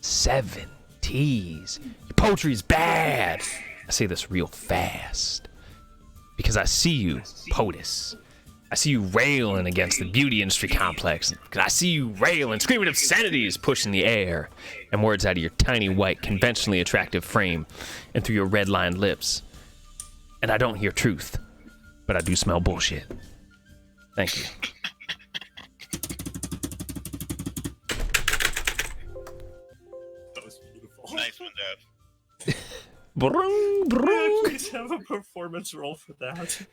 7 T's. Your poetry's bad. I say this real fast because I see you, POTUS. I see you railing against the beauty industry complex. Because I see you railing, screaming obscenities, pushing the air, and words out of your tiny, white, conventionally attractive frame and through your red-lined lips. And I don't hear truth, but I do smell bullshit. Thank you. That was beautiful. Nice one, Dev. Brung, brung. Please have a performance roll for that.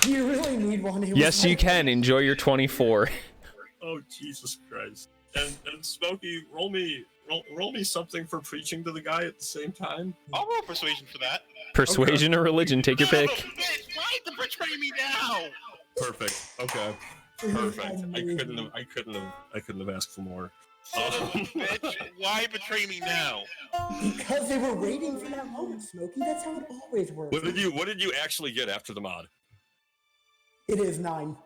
Do you really need one? He was Yes, you like- can. Enjoy your 24. Oh Jesus Christ! And Smokey, roll me something for preaching to the guy at the same time. I'll roll persuasion for that. Persuasion or religion, take your pick. Bitch, why to betray me now? Perfect. Okay. Perfect. I couldn't have asked for more. Son of a bitch, why betray me now? Because they were waiting for that moment, Smokey. That's how it always works. What did you actually get after the mod? It is 9.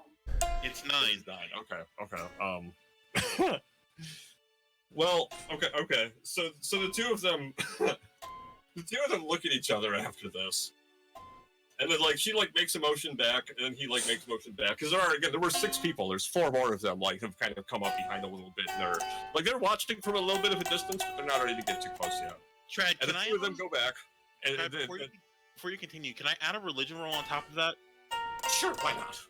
It's 9. Okay. Well, okay. So the two of them, look at each other after this, and then she makes a motion back, and he makes a motion back because there were 6 people. There's 4 more of them have kind of come up behind a little bit, and they're watching from a little bit of a distance, but they're not ready to get too close yet. Trad, And can the two of them go back, and Trad, before you continue, can I add a religion roll on top of that? sure, why not?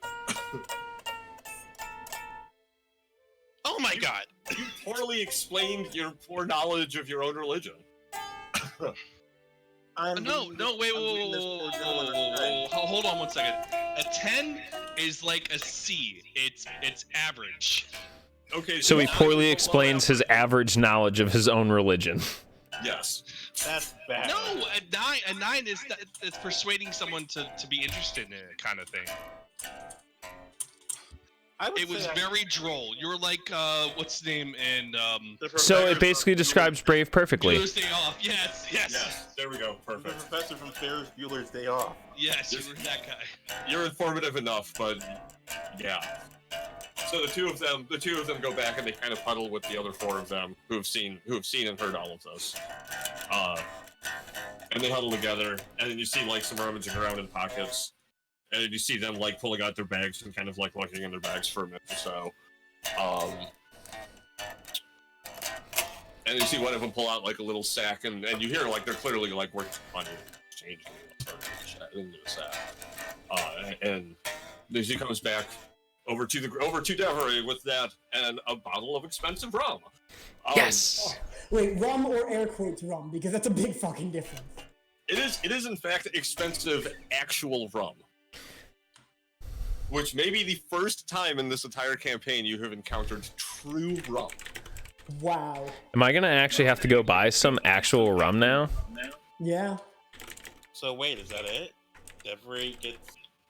Oh my god! You poorly explained your poor knowledge of your own religion. No, wait, whoa. Hold on one second. A 10 is like a C. It's average. Okay. So he poorly explains his average knowledge of his own religion. Yes. That's bad. No, a 9 is it's persuading someone to be interested in it, kind of thing. It was very droll. You were like, what's his name? And So it basically describes Brave perfectly. Tuesday off. Yes. Yes. There we go. The Perfect. professor from Ferris Bueller's Day Off. Yes, you were that guy. You're informative enough, but yeah. So the two of them go back and they kind of huddle with the other 4 of them who have seen and heard all of this. And they huddle together, and then you see some rummaging around in pockets, and then you see them pulling out their bags and kind of looking in their bags for a minute or so. And you see one of them pull out a little sack, and you hear they're clearly working money, exchanging into the sack. And then she comes back over to Devery with that and a bottle of expensive rum. Yes. Wait, rum or air quotes rum? Because that's a big fucking difference. It is in fact expensive actual rum. Which may be the first time in this entire campaign you have encountered true rum. Wow. Am I gonna actually have to go buy some actual rum now? Yeah. So wait, is that it? Devery gets.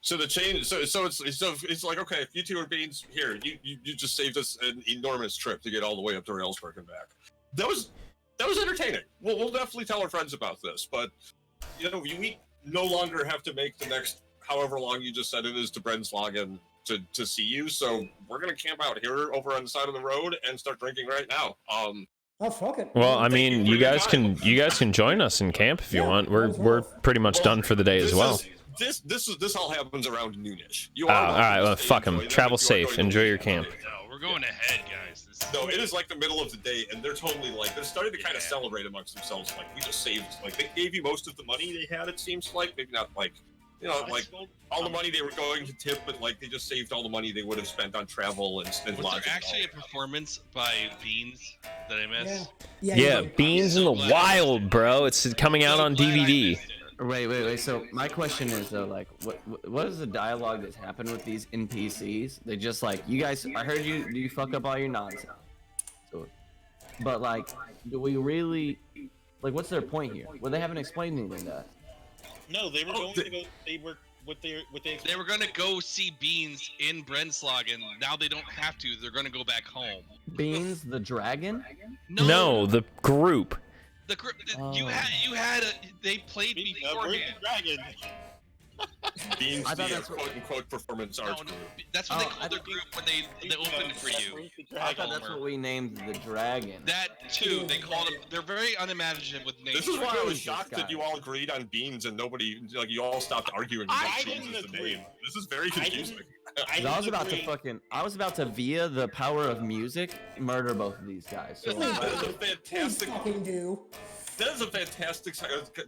So the change, so it's okay. If you two are being here, you just saved us an enormous trip to get all the way up to Railsburg and back. That was entertaining. We'll definitely tell our friends about this, but we no longer have to make the next however long you just said it is to Brennslagen to see you. So we're gonna camp out here over on the side of the road and start drinking right now. Oh, fuck it. Well, I Thank mean, you for you your guys time. can join us in camp if you Yeah, want. might as We're well. pretty much done for the day as well. This all happens around noonish. You Oh, are all right. Well, stay fuck 'em. enjoy them Travel if you are safe. going to Enjoy leave your on camp. it. No, we're going ahead, guys. No, it is like the middle of the day, and they're totally like they're starting to kind of celebrate amongst themselves. Like we just saved, like they gave you most of the money they had. It seems like maybe not like like all the money they were going to tip, but like they just saved all the money they would have spent on travel and Was lodging. there actually a performance by Beans that I missed? Yeah, Beans in the Wild, bro. It's coming out on DVD. Wait. So my question is though, like, what is the dialogue that's happened with these NPCs? They just like, you guys. I heard you fuck up all your nonsense. So, but like, do we really, like, what's their point here? Well, they haven't explained anything to us. No, they were going to go. They were what they. They were gonna go see Beans in Brennslagen. Now they don't have to. They're gonna go back home. Beans the dragon? No, the group. The group. Oh. You had a. They played beforehand. Dragon. Beans I thought the that's what- quote-unquote performance No, arts no, group. that's what they Oh, called their group when they opened for you. I thought that's what we named the dragon. That too. They called them. They're very unimaginative with names. This is why I was Jesus, shocked that guys. you all agreed on Beans and nobody, like, you all stopped arguing I about didn't Beans as the agree. name. This is very confusing. I was about to via the power of music murder both of these guys. So That is a Please fantastic. fucking do. That is a fantastic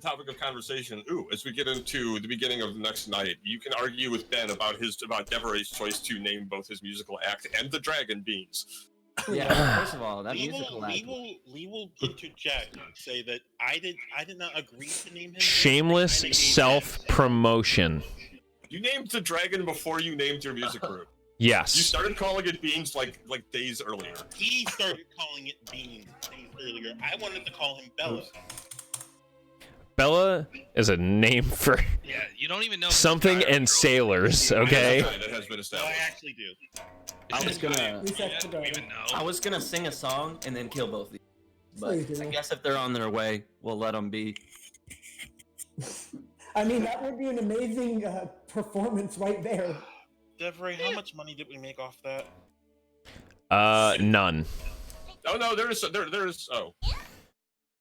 topic of conversation. Ooh, as we get into the beginning of the next night, you can argue with Ben about Devore's choice to name both his musical act and the dragon Beans. yeah, first of all, that Lee musical will, act. Lee will interject and say that I did not agree to name him. Shameless self-promotion. You named the dragon before you named your music group. You Yes. started calling it Beans like days earlier. He started calling it Beans earlier. I wanted to call him Bella. Bella is a name for Yeah, you don't even know. something and sailors, okay? That has been No, I established. actually do. I was gonna, Reset Yeah, the do we dragon. even I know? was gonna sing a song and then kill both of these. Please But do. I guess if they're on their way, we'll let them be. I mean, that would be an amazing performance right there. Devray, how much money did we make off that? None. Oh no, there's oh.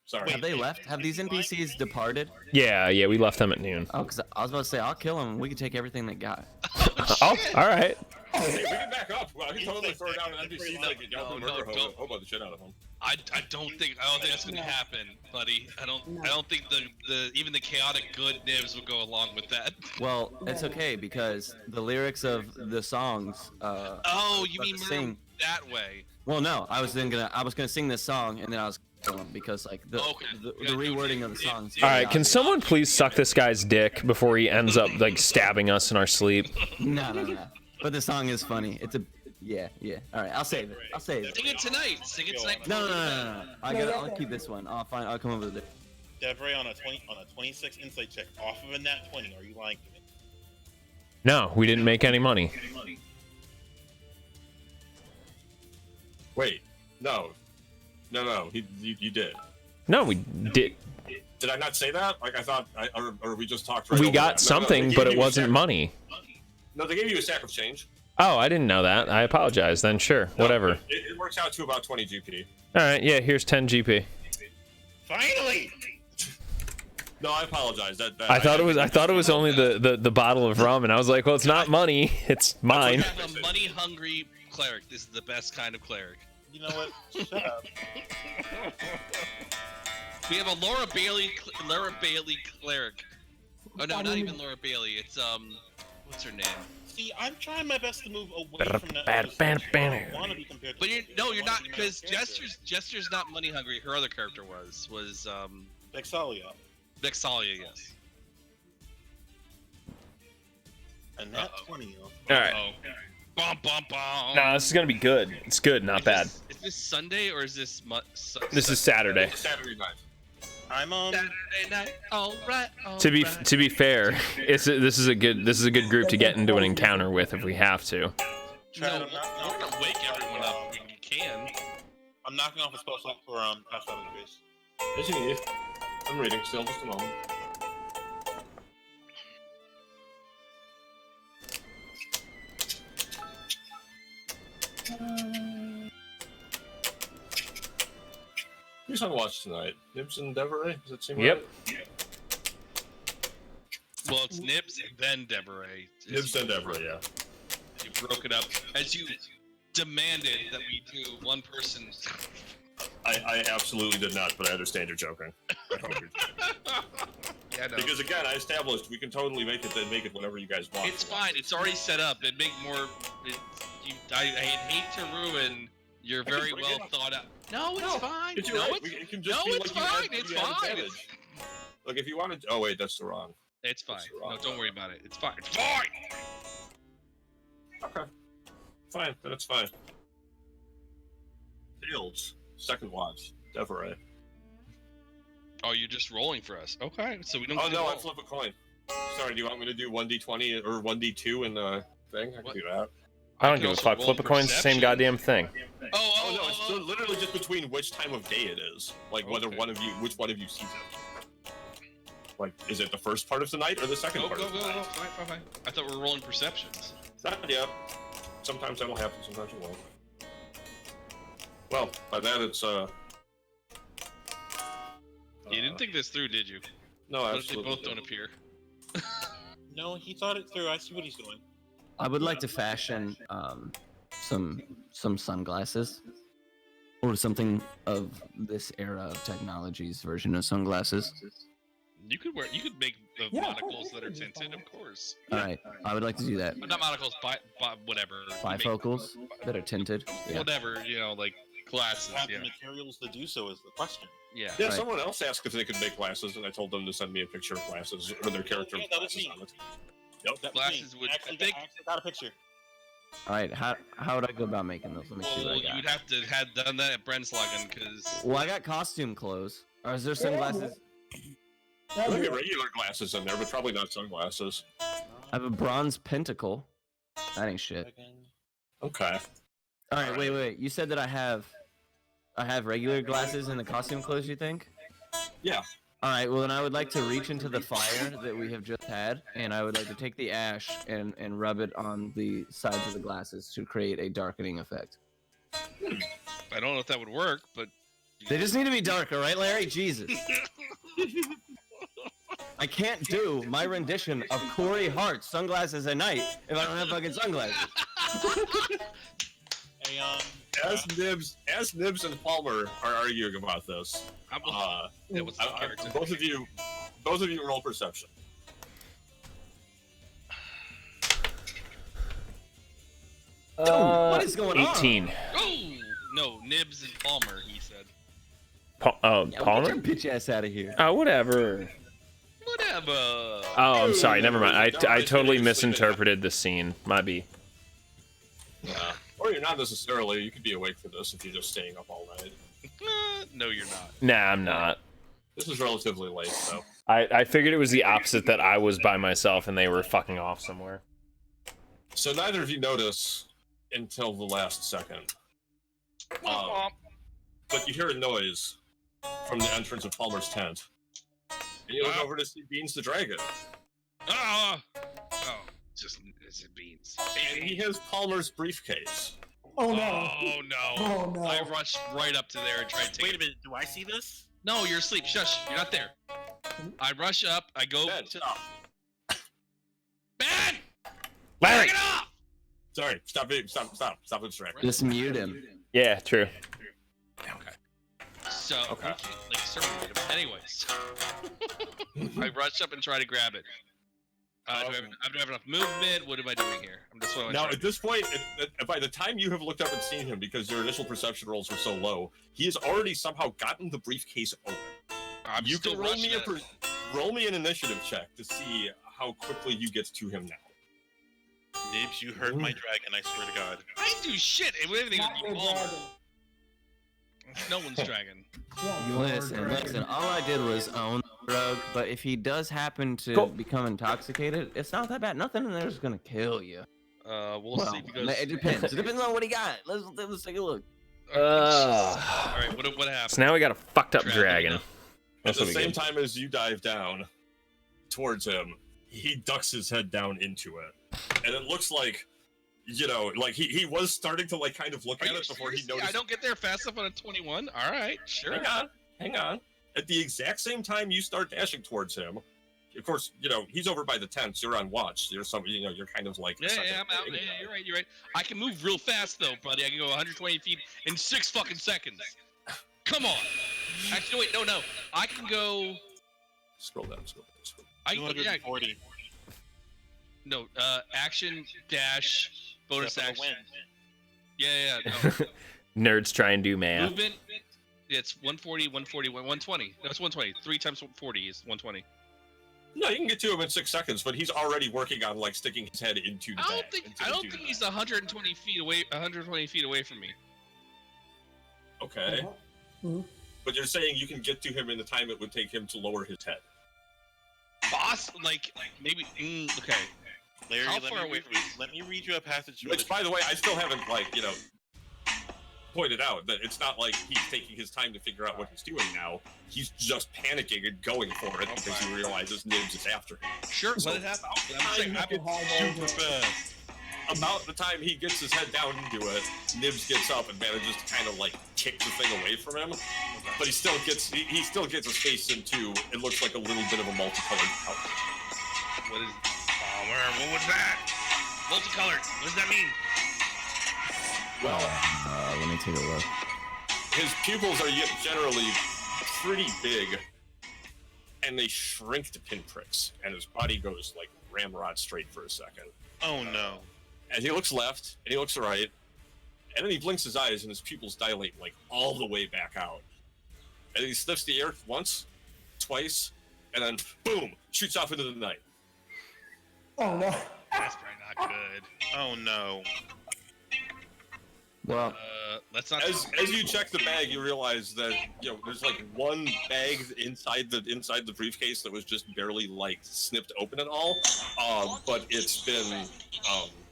Sorry. Have they left? Have these NPCs departed? Yeah, we left them at noon. Oh, because I was about to say, I'll kill them. We can take everything they got. Oh, all right. Hey, we can back up. Well, I can totally throw down an NPC like a No, murder don't. hobo the shit out of him. I don't think that's gonna happen, buddy. I don't think the even the chaotic good nibs will go along with that. Well, it's okay because the lyrics of the songs. Oh, you But mean the murder same- that way? Well, no, I was gonna sing this song and then I was killing them because like the Okay. the Yeah, rewording of the songs. All right, can someone please suck this guy's dick before he ends up like stabbing us in our sleep? No. But the song is funny. It's a yeah. All right, I'll save it. Sing it tonight. Sing it tonight. No. I'll keep this one. I'll come up with it. Devray on a 26 insight check off of a nat 20. Are you lying to me? No, we didn't make any money. Wait, no. You did. No, we did. Did I not say that? Like I thought, or we just talked. Right We over got that? something, they but gave it you a wasn't sack- money. No, they gave you a sack of change. Oh, I didn't know that. I apologize. Then sure, No, whatever. It works out to about 20 GP. All right, yeah. Here's 10 GP. Finally! No, I apologize. That I thought it was only the bottle of rum, and I was like, well, it's not money. It's mine. We have a money-hungry cleric. This is the best kind of cleric. You know what? Shut up. We have a Laura Bailey cleric. Oh no, not even Laura Bailey. It's what's her name? See, I'm trying my best to move away from that. Bad, bad, bad. I don't want to be compared to. But you're not because Jester's. Jester's not money hungry. Her other character was Vexalia. Vexalia, yes. And that Uh-oh. 20. All right. Oh. Bum bum bum. No, this is gonna be good. It's good, not bad. Is this Sunday or is this This is Saturday. Saturday night. I'm Saturday night. All right. To be fair, this is a good group to get into an encounter with if we have to. No, Chad, we're gonna wake everyone up when we can. I'm knocking off a spell slot for Pass Without a Trace. As you need. I'm reading still, just a moment. Who's on watch tonight? Nibs and Deveray? Does that seem Yep. right? Well, it's Nibs, then Deveray. Nibs and Deveray, yeah. You broke it up as you demanded that we do one person. I absolutely did not, but I understand you're joking. Yeah, no. Because again, I established we can totally make it whatever you guys want. It's fine. It's already set up. It'd make more. I hate to ruin your very bring well it up. thought out. No, it's fine. It's No, right. it's, It can just no, be it's like you fine. had- It's you had fine. advantage. Like if you wanted. Oh wait, that's the wrong. It's fine. That's wrong. No, don't worry about it. It's fine. It's fine. Okay. Fine. Then it's fine. Fields, second watch, Deveray. Oh, you're just rolling for us. Okay, so we don't. Oh get to no, I roll. flip a coin. Sorry, do you want me to do 1d20 or 1d2 in the thing? I can What? do that. I don't can give a also fuck. roll Flip a coin's the same perception. goddamn thing. Oh no, it's literally just between which time of day it is. Like whether Okay. which one of you sees it. Like, is it the first part of the night or the second Go, part go, of the go, night? go. Fine. I thought we were rolling perceptions. Not yet. Sometimes that'll happen, sometimes it won't. Well, by that it's You didn't think this through, did you? No, But they absolutely. both don't appear. No, he thought it through. I see what he's doing. I would like to fashion some sunglasses or something of this era of technology's version of sunglasses. You could make the Yeah, monocles that are that'd be tinted, fine. of course. All right, I would like to do that. Not monocles, whatever. You make- Bifocals that are tinted. Yeah. Whatever, like glasses. Have Yeah. the materials to do so is the question. Yeah. Yeah, Right. someone else asked if they could make glasses, and I told them to send me a picture of glasses or their character Yeah, with that was glasses me. on it. That was Glasses me. would- I actually, I think- I actually got a picture. All right, how would I go about making those? Let me see Well, what I you'd got. have to have done that at Brennslagen, because Well, I got costume clothes. Or is there sunglasses? That'd There'll be be regular glasses in there, but probably not sunglasses. I have a bronze pentacle. That ain't shit. Okay. All right, wait. You said that I have regular glasses in the costume clothes. You think? Yeah. All right. Well, then I would like to reach into the fire that we have just had, and I would like to take the ash and rub it on the sides of the glasses to create a darkening effect. I don't know if that would work, but They just need to be dark, all right, Larry? Jesus. I can't do my rendition of Corey Hart's Sunglasses at Night if I don't have fucking sunglasses. Hey, As Nibs and Palmer are arguing about this, I'm yeah, what's the character? both of you roll perception. What is going on? 18. Oh no, Nibs and Palmer. He said. Oh, Yeah, Palmer? get your bitch ass out of here. Oh, whatever. Whatever. Oh, I'm sorry. Never mind. I totally misinterpreted the scene. My B. Or you're not necessarily. You could be awake for this if you're just staying up all night. No, you're not. Nah, I'm not. This is relatively late, though. I figured it was the opposite, that I was by myself and they were fucking off somewhere. So neither of you notice until the last second. But you hear a noise from the entrance of Palmer's tent. And you look over to see Beans the Dragon. Oh, just it's beans. And he has Palmer's briefcase. Oh no. Oh no. Oh, no. I rushed right up to there and tried to take Wait a it. minute. Do I see this? No, you're asleep. Shush. You're not there. I rush up. I go Ben, to. stop. Ben! Larry! Back it up! Sorry, stop distracting. Just mute him. Yeah, true. Okay. So, like, sorry. Anyways, I rush up and try to grab it. Do I have enough movement? What am I doing here? I'm just what Now, at this point, by the time you have looked up and seen him, because your initial perception rolls were so low, he has already somehow gotten the briefcase open. You can roll me roll me an initiative check to see how quickly you get to him now. Nibs, you hurt my dragon. I swear to God. I didn't do shit. If anything, Not it your would be Palmer. dragon. It's no one's dragon. Yeah. Listen. All I did was own the rogue, but if he does happen to Cool. become intoxicated, it's not that bad. Nothing in there is gonna kill you. We'll Well, see. Because it depends. It depends on what he got. Let's take a look. all right. What happened? So now we got a fucked up Dragon. dragon. At That's the what we same get. time as you dive down towards him, he ducks his head down into it. And it looks like you know, like he was starting to like kind of look Are at you it before he serious? noticed. I don't get there fast enough on a 21. All right, sure. Hang on. At the exact same time you start dashing towards him, of course, you know, he's over by the tents. You're on watch. You're you know, you're kind of like. Yeah, I'm out. Yeah, you're right. I can move real fast though, buddy. I can go 120 feet in 6 fucking seconds. Come on. Actually, wait, no. I can go. Scroll down. I can go, yeah. 240. No, action dash bonus Except for action. the wind. Yeah. No. Nerds try and do math. Movement. It's 140, 140, 120. No, it's 120. 3 times 40 is 120. No, you can get to him in 6 seconds, but he's already working on like sticking his head into the bag. I don't think he's 120 feet away. 120 feet away from me. Okay, Mhm. but you're saying you can get to him in the time it would take him to lower his head. Boss, like maybe. Okay. Larry, How far away from me? let me read you a passage. from Which, the- by the way, I still haven't like, you know, pointed out that it's not like he's taking his time to figure out what he's doing now. He's just panicking and going for it because he realizes Nibs is after him. Sure, let it happen. I'm saying, super fast. About the time he gets his head down into it, Nibs gets up and manages to kind of like kick the thing away from him. But he still gets his face into it looks like a little bit of a multicolored color. What is? What was that? Multicolored. What does that mean? Well, Let me take a look. his pupils are yet generally pretty big, and they shrink to pinpricks, and his body goes like ramrod straight for a second. Oh no. And he looks left, and he looks right, and then he blinks his eyes, and his pupils dilate like all the way back out. And he sniffs the air once, twice, and then boom, shoots off into the night. Oh no. That's probably not good. Oh no. Well, Let's not. As you check the bag, you realize that there's like one bag inside the briefcase that was just barely like snipped open at all. But it's been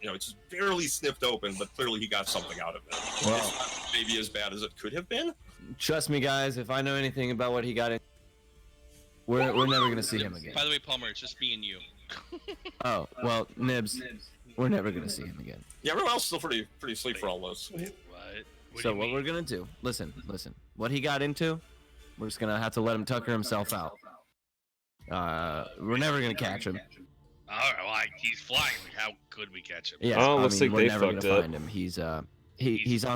it's just barely snipped open, but clearly he got something out of it. Well. It's not maybe as bad as it could have been. trust me, guys. If I know anything about what he got in, we're never gonna see him again. By the way, Palmer, it's just me and you. Oh well, Nibs, we're never gonna see him again. Yeah, everyone else is still pretty asleep for all those. What? So what we're gonna do? Listen. What he got into, we're just gonna have to let him tucker himself out. We're never gonna catch him. All right, well, he's flying. Like, how could we catch him? Yeah, Oh, I looks mean, like we're they never fucked gonna up. find him. He's on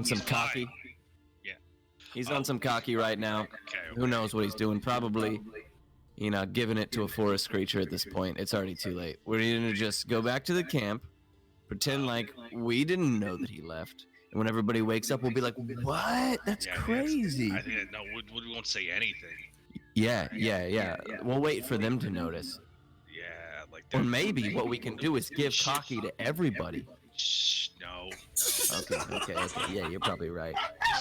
some he's cocky. flying. Yeah. He's on some cocky right now. Okay. Who knows what he's doing? Probably, giving it to a forest creature at this point. It's already too late. We're gonna just go back to the camp, pretend like we didn't know that he left, and when everybody wakes up, we'll be like, "What? That's Yeah, crazy." I think no, we won't say anything. Yeah. We'll wait for them to notice. Yeah, like. Or maybe what we can do is give cocky to everybody. Shh, no. Okay. Yeah, you're probably right.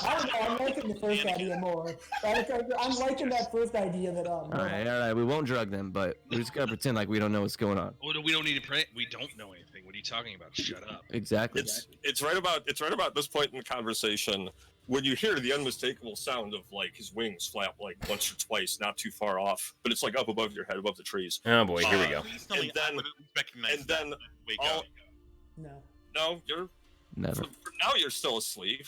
I don't know. I'm liking the first idea more. I'm liking that first idea that All right. We won't drug them, but we're just gonna pretend like we don't know what's going on. Oh, no, we don't need to print. We don't know anything. What are you talking about? Shut up. Exactly. It's right about this point in the conversation when you hear the unmistakable sound of like his wings flap like once or twice, not too far off, but it's like up above your head, above the trees. Oh boy, here we go. Please tell me And then- I would recognize and then that. Wake all- up. No. No, Never. for now you're still asleep,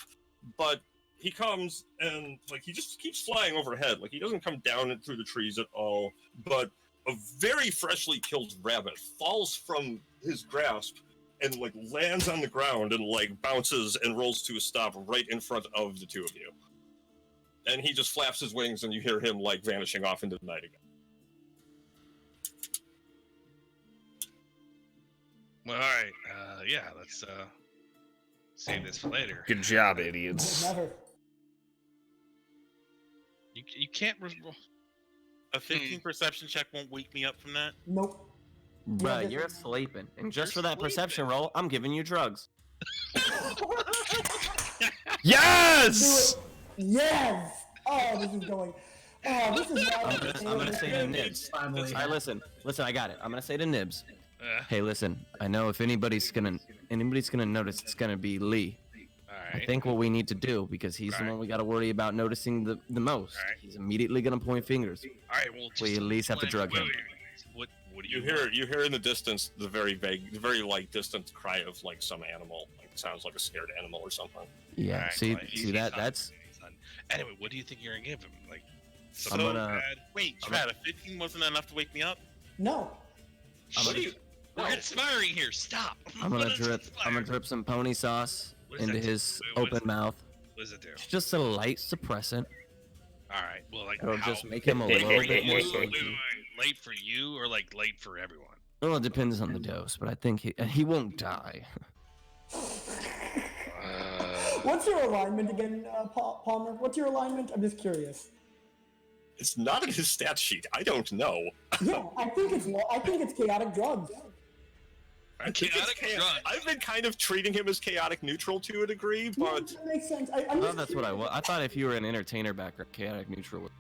but he comes and like he just keeps flying overhead. Like he doesn't come down through the trees at all, but a very freshly killed rabbit falls from his grasp and like lands on the ground and like bounces and rolls to a stop right in front of the two of you. And he just flaps his wings and you hear him like vanishing off into the night again. Well, all right. Yeah, let's save this for later. Good job, idiots. Never. You can't. A 15 perception check won't wake me up from that. Nope. Bruh, Yeah, you're sleeping. And just for that perception roll, I'm giving you drugs. Yes! Yes! Oh, this is going. Oh, this is not. I'm gonna say to Nibs. Finally. All right, listen, I got it. I'm gonna say to Nibs. All Hey, listen. I know if anybody's gonna notice, it's gonna be Lee. I right. think what we need to do, because he's the Right. one we gotta worry about noticing the most. Right. He's immediately gonna point fingers. All right. Well, We at least have to drug him. What What do You hear in the distance the very light distant cry of like some animal. Like it sounds like a scared animal or something. Yeah. Alright, See, well, he's see that? not- That's. he's not- Anyway, what do you think you're gonna give him? Like, I'm something gonna- bad? Wait, Trad, a 15 wasn't enough to wake me up? No. I'm What gonna, do you? We're No. conspiring here. Stop. I'm What gonna is drip. conspiring? I'm gonna drip some pony sauce What does into that do? his Wait, what is open mouth. What does it do? It's just a light suppressant. All right. Well, like, It'll how? just make him a little bit more Wait, stinky. late for you or like late for everyone? Well, it depends on the dose, but I think he won't die. What's your alignment again, Palmer? What's your alignment? I'm just curious. It's not in his stat sheet. I don't know. Yeah, I think it's chaotic drugs. I think it's Chaotic drugs. I've been kind of treating him as chaotic neutral to a degree, but That makes sense. I'm Oh, just that's what I was. I thought if you were an entertainer background, chaotic neutral.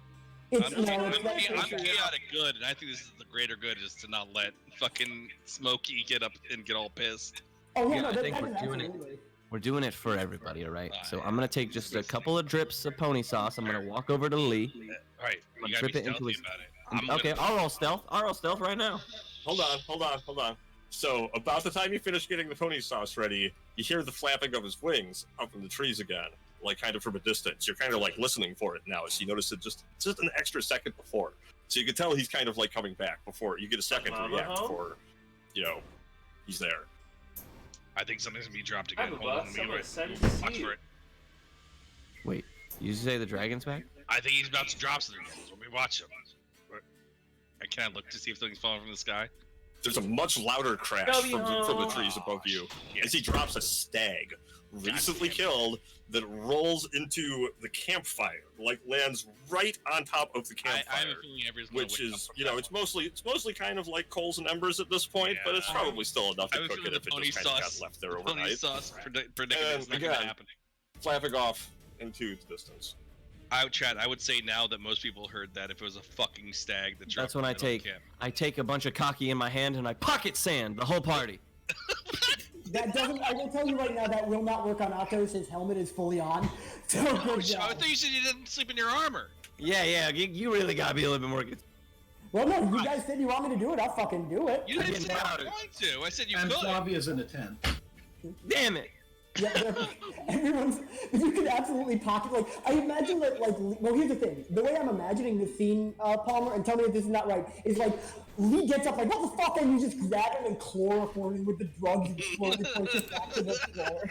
It's, I'm no, it's not chaotic good, and I think this is the greater good is to not let fucking Smokey get up and get all pissed. Oh yeah, Yeah, no, I that, think that we're is doing it. absolutely. We're doing it for everybody, all right? So I'm gonna take just a couple of drips of pony sauce. I'm gonna walk over to Lee. All right, I'm you gonna gotta be trip it into stealthy his- about it. Okay, I'll roll stealth. I'll roll stealth right now. hold on. So about the time you finish getting the pony sauce ready, you hear the flapping of his wings up in the trees again, like kind of from a distance. You're kind of like listening for it now, so you notice it just an extra second before. So you can tell he's kind of like coming back before you get a second to react before, he's there. I think something's gonna be dropped again. I'm Hold on, about let me someone get send right. to Watch see for you. it. Wait, you say the dragon's back? I think he's about to drop something again. So let me watch him. Can I look to see if something's falling from the sky? There's a much louder crash from the trees above you as he drops a stag, recently killed, that rolls into the campfire, like lands right on top of the I have campfire. a feeling everyone's gonna Which wake up is, from that one. it's mostly kind of like coals and embers at this point, but it's Yeah. probably still enough I to have a cook feeling it the if it pony just kind of sauce, got left there the pony overnight. sauce predicament is not again, gonna happen. Flapping off into the distance. I would say now that most people heard that if it was a fucking stag that dropped That's when in I the middle of take camp. I take a bunch of cocky in my hand and I pocket sand the whole party. That doesn't. I will tell you right now that will not work on Atos. His helmet is fully on. So Oh, good I job. thought you said you didn't sleep in your armor. Yeah, you really gotta be a little bit more. Well, no, you guys said you want me to do it. I'll fucking do it. You didn't Get say I was louder. going to. I said you And could. Flavia's in a tent. Damn it! Yeah, everyone's. You can absolutely pocket. Like I imagine that. Like, well, here's the thing. The way I'm imagining the scene, Palmer, and tell me if this is not right, is like Lee gets up, like, what the fuck, and you just grab him and chloroform him with the drugs and slowly push him back to the floor.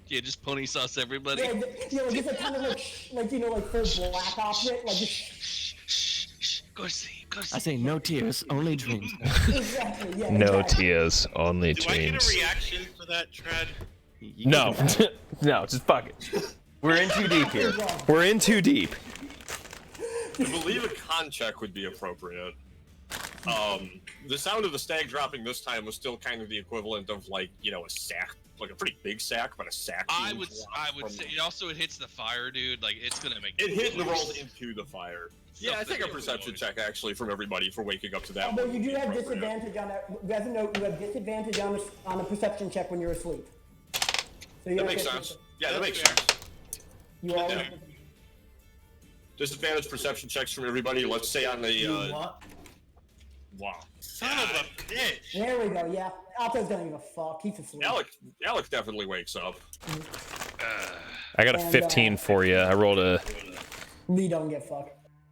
Yeah, just pony sauce everybody. Yeah, like just like kind of like like full black off it, like just Shh. Go to sleep. Go to I sleep. say no tears, only dreams. exactly. Yeah. No exactly. tears, only Do I get dreams. a reaction for that, Trad? No, no, just fuck it. We're in too deep here. We're in too deep. I believe a con check would be appropriate. The sound of the stag dropping this time was still kind of the equivalent of like, a sack, like a pretty big sack, but a sack. I being would dropped from say it also hits the fire, dude. Like it's gonna make It hit and rolled into the fire. Yeah, I think a perception check actually from everybody for waking up to that. Although one you would do be have appropriate. disadvantage on that. As a note, you have disadvantage on a perception check when you're asleep. So you That have makes to- sense. Yeah, that makes That's sense. You always. Yeah. Disadvantage perception checks from everybody. Let's say on the What? wow. Son of a bitch! There we go. Yeah, Alto's don't give a fuck. He's asleep. Alec definitely wakes up. I got a And, 15 for you. I rolled a. Lee don't get fucked.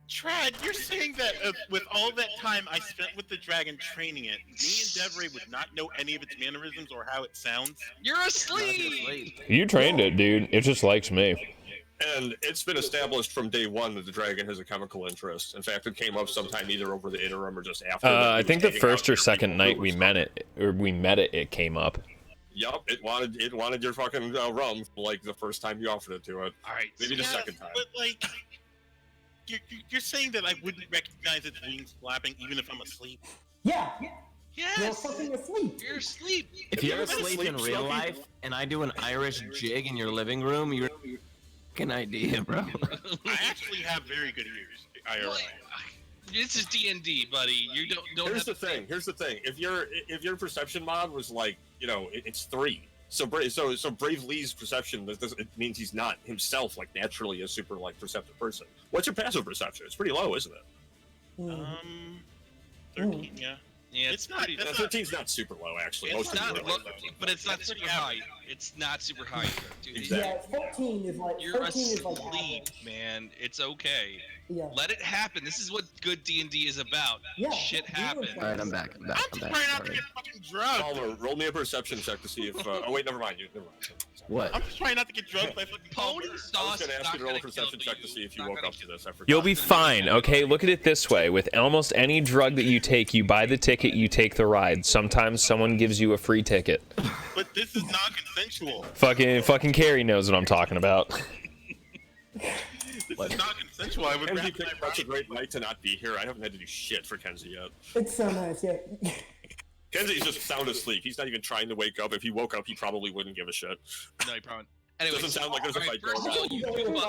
Trad, you're saying that with all that time I spent with the dragon training it, me and Devray would not know any of its mannerisms or how it sounds? You're asleep. You trained it, dude. It just likes me. And it's been established from day one that the dragon has a chemical interest. In fact, it came up sometime either over the interim or just after. that he I was think the hanging first out or with second people night who we were met it, or we met it, it came up. Yup, it wanted your fucking rum like the first time you offered it to it. All right. Maybe the Yeah, second time. But like, you're saying that I wouldn't recognize its wings flapping even if I'm asleep? Yeah, you're Yes. fucking asleep. You're asleep. If you're ever been asleep in asleep, real Smoky? life and I do an Irish jig in your living room, you're an idea, bro. I actually have very good ears. IRL. This is D&D, buddy. You don't Here's have the thing. Here's the thing. If your perception mod was like, it's 3. So Brave Lee's perception it means he's not himself like naturally a super like perceptive person. What's your passive perception? It's pretty low, isn't it? Mm. 13, yeah. Yeah, It's not- pretty. that's 13's not super low, actually. It's Most not, of them are like 13. but it's not That's super pretty high. average. It's not super high either, dude. Exactly. Yeah, 14 is like You're 14 is like asleep, average. man. It's okay. Yeah. Let it happen. This is what good D&D is about. Yeah, Shit we were happens. playing- All right, I'm back. I'm back. I'm I'm just back. trying not to Sorry. get fucking drugged. Palmer, roll me a perception check to see if. Oh wait, never mind. Never mind. What? I'm just trying not to get drugged by fucking Pony Palmer. sauce I was gonna is ask not you to roll a gonna perception kill check to you. see if you Not woke gonna up to kill this. I forgot. You'll be fine, okay? Look at it this way. With almost any drug that you take, you buy the ticket, you take the ride. Sometimes someone gives you a free ticket. But this is non-consensual. Fucking Carrie knows what I'm talking about. This is non-consensual. I would Kenzie rather picked such a great night to not be here. I haven't had to do shit for Kenzie yet. It's so nice, yeah. Kenzie's just sound asleep. He's not even trying to wake up. If he woke up, he probably wouldn't give a shit. No, you probably. Anyway, Doesn't sound like there's a alright, fight first going of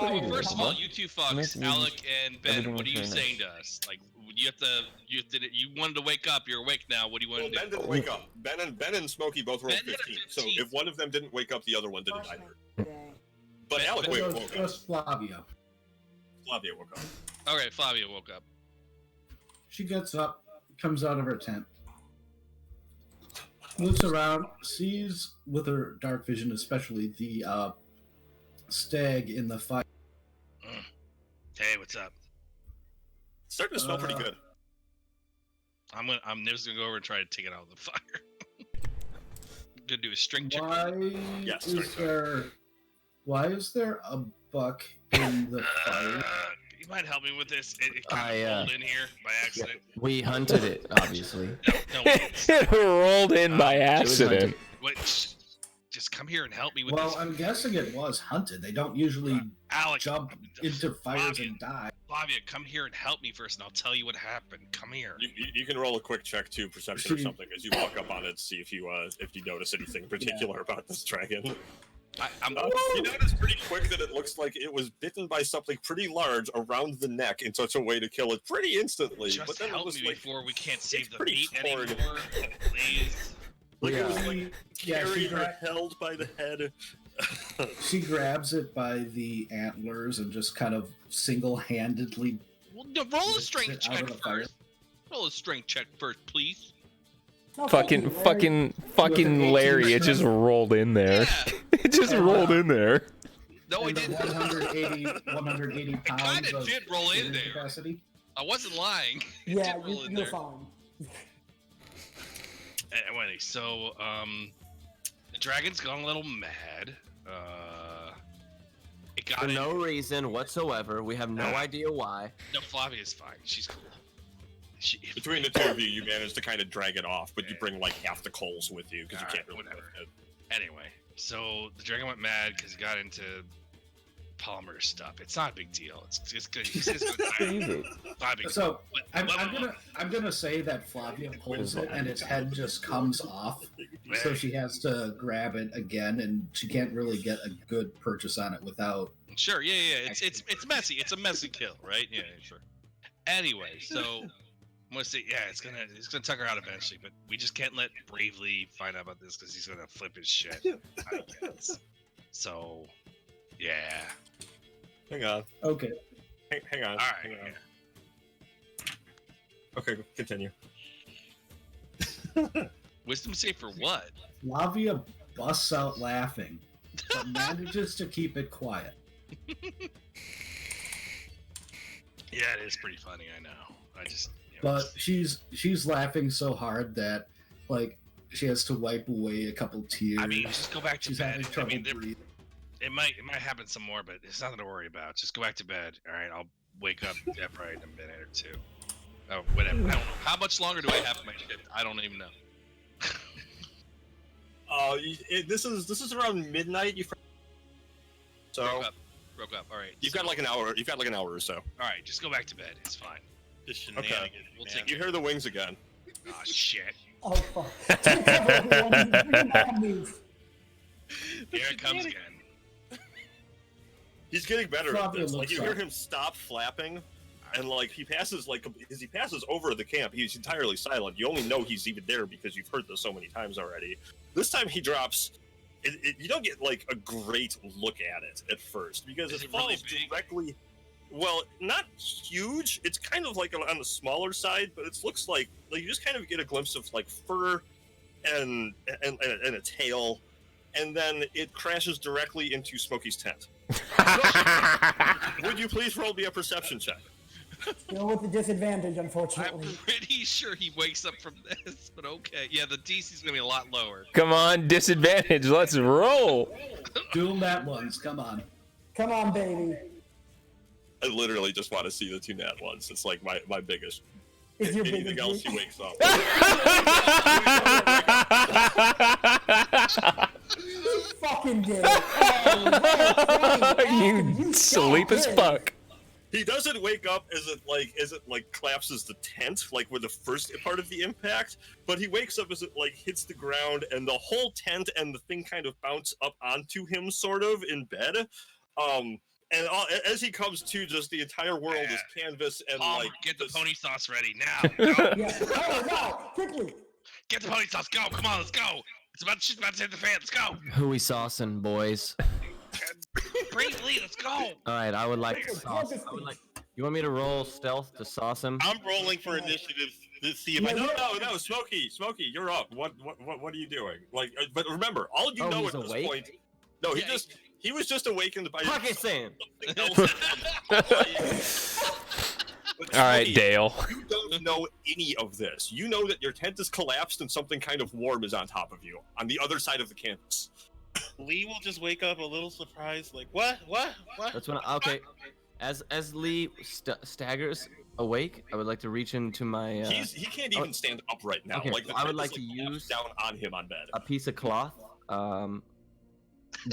all, on. you two fucks, Alec and Ben. What are you saying to us? Like, you wanted to wake up. You're awake now. What do you want Well, to do? Ben didn't wake up. Ben and Smokey both rolled Ben had a 15. So 15. if one of them didn't wake up, the other one didn't either. But Ben- Alec Ben- woke up. Just Flavia. Flavia woke up. All right, Flavia woke up. She gets up, comes out of her tent, looks around, sees with her dark vision, especially the stag in the fire. Hey, what's up? Starting to smell pretty good. I'm just gonna go over and try to take it out of the fire. Gonna do a string check. Yes, Why is there a buck in the fire? You might help me with this. It kind of rolled in here by accident. We hunted it, obviously. No, It rolled in by accident. wait, just come here and help me with Well, this. I'm guessing it was hunted. They don't usually Alec, jump into fires and die. Flavia, come here and help me first, and I'll tell you what happened. Come here. You can roll a quick check too, perception or something, as you walk up on it, see if you notice anything particular about this dragon. I'm. You notice pretty quick that it looks like it was bitten by something pretty large around the neck in such a way to kill it pretty instantly. Just but then help it was me like before we can't save the pretty meat torn. anymore, please. it was like Yeah, carried she or gra- held by the head. She grabs it by the antlers and just kind of single-handedly. Well, no, roll a Just strength sit out check of the fire. first. Roll a strength check first, please. No, Fucking Larry, it just rolled in there. Yeah. It just rolled in there. No, I and the didn't. 180 pounds kinda of did roll in carrying there. capacity. I wasn't lying. It Yeah, did roll in you're there. fine. Anyway, so the dragon's gone a little mad. It got For in. no reason whatsoever. We have no idea why. No, Flavia's fine. She's cool. Between the two of you, you managed to kind of drag it off, but you bring like half the coals with you because you can't really whatever. lift it. Anyway, so the dragon went mad because he got into Palmer's stuff. It's not a big deal. It's good. It's good time. Not a big So deal. I'm gonna say that Flavia pulls it and its head just comes off, so she has to grab it again, and she can't really get a good purchase on it without. Sure, yeah. It's messy. It's a messy kill, right? Yeah, sure. Anyway, so I'm gonna say, yeah, it's gonna tuck her out eventually, but we just can't let Bravely find out about this because he's gonna flip his shit, I guess. So, yeah. Hang on. Okay. Hang on. All right. Hang on. Yeah. Okay, continue. Wisdom save for what? Flavia busts out laughing, but manages to keep it quiet. Yeah, it is pretty funny. I know. I just. But she's laughing so hard that like she has to wipe away a couple tears. I mean, just go back to she's bed. having I trouble mean, breathing. it might happen some more, but it's nothing to worry about. Just go back to bed. All right, I'll wake up probably in a minute or two. Oh, whatever. I don't know. How much longer do I have for my shift? I don't even know. This is around midnight. So Broke up. All right. you've so- got like an hour. You've got like an hour or so. All right, just go back to bed. It's fine. The shenanigans, We'll man. take You hear the wings again. Oh shit! Oh fuck. Take cover, everyone. He's bringing back a move. Here it comes again. He's getting better at Flavia this. Like looks you hear up. him stop flapping, and like he passes as he passes over the camp, he's entirely silent. You only know he's even there because you've heard this so many times already. This time he drops. You don't get like a great look at it at first because Is it it really falls big? directly. Well, not huge. It's kind of like on the smaller side, but it looks like you just kind of get a glimpse of like fur and a tail, and then it crashes directly into Smokey's tent. Would you please roll me a perception check? Still with the disadvantage, I'm unfortunately. pretty sure he wakes up from this, but okay. Yeah, the DC's gonna be a lot lower. Come on, disadvantage. Let's roll. Dual nat ones. Come on. Come on, baby. I literally just want to see the 2 nat ones. It's like my biggest. Is your Anything biggest else, dream? he wakes up. Fucking did it. Oh, You sleep as fuck. He doesn't wake up as it collapses the tent, like with the first part of the impact, but he wakes up as it like hits the ground and the whole tent and the thing kind of bounce up onto him, sort of in bed. And as he comes to, just the entire world is canvas and Palmer, like get the this- pony sauce ready now. Go. Yeah. Oh, no, quickly. Get the pony sauce. Go. Come on, let's go. She's about to hit the fan. Let's go. Who we saucing, boys? Bravely, let's go. All right, I would like to Quickly, sauce. grab this I would thing. like. You want me to roll stealth to sauce him? I'm rolling for initiative to see if Yeah, I No, Smokey, you're up. What are you doing? Like, but remember, all you Oh, know he's at this awake? point. No, Yeah, he was just awakened by Pocket sand. something else. But All right, Smokey, Dale. You don't know any of this. You know that your tent is collapsed and something kind of warm is on top of you, on the other side of the canvas. Lee will just wake up a little surprised, like, what? That's when. Okay. As Lee staggers awake, I would like to reach into my He can't even stand up right now. Okay, Like the I would tent like is, to collapsed use- down on him on bed. a piece of cloth.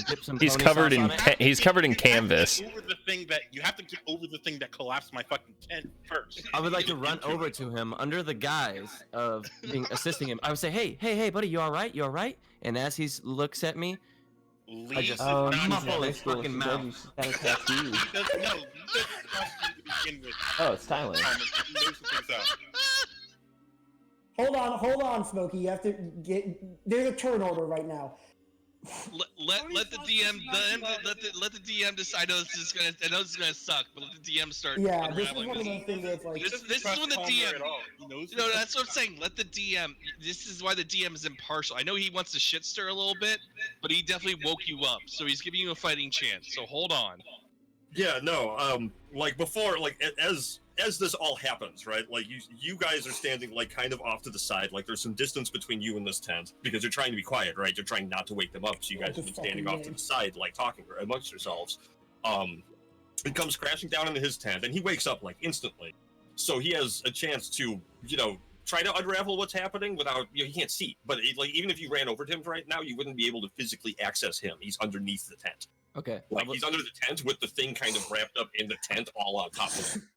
Dip some. He's pony covered sauce in on it. he's covered in canvas. You have to get over the thing that collapsed my fucking tent first. I would like to run over to him under the guise of assisting him. I would say, hey, buddy, you all right? You all right? And as he looks at me, Lee I just does not muffle know- his fucking mouth. He doesn't trust you to begin with. Oh, it's Tyler. He knows some things out. Hold on, Smokey. You have to get. There's a turn order right now. Let the DM let the DM decide. I know this is gonna suck, but let the DM start. Yeah, this is unraveling one of this. those things that's like. This is when the DM. No, that's what I'm saying. Let the DM. This is why the DM is impartial. I know he wants to shit stir a little bit, but he definitely woke you up, so he's giving you a fighting chance. So hold on. Yeah, no, like before, like as this all happens, right? Like you guys are standing like kind of off to the side, like there's some distance between you and this tent because you're trying to be quiet, right? You're trying not to wake them up, so you guys have been standing off to the side, like talking amongst yourselves. It comes crashing down into his tent, and he wakes up like instantly. So he has a chance to, try to unravel what's happening without, he can't see. But like even if you ran over to him right now, you wouldn't be able to physically access him. He's underneath the tent. Okay. Like he's under the tent with the thing kind of wrapped up in the tent, all on top of him.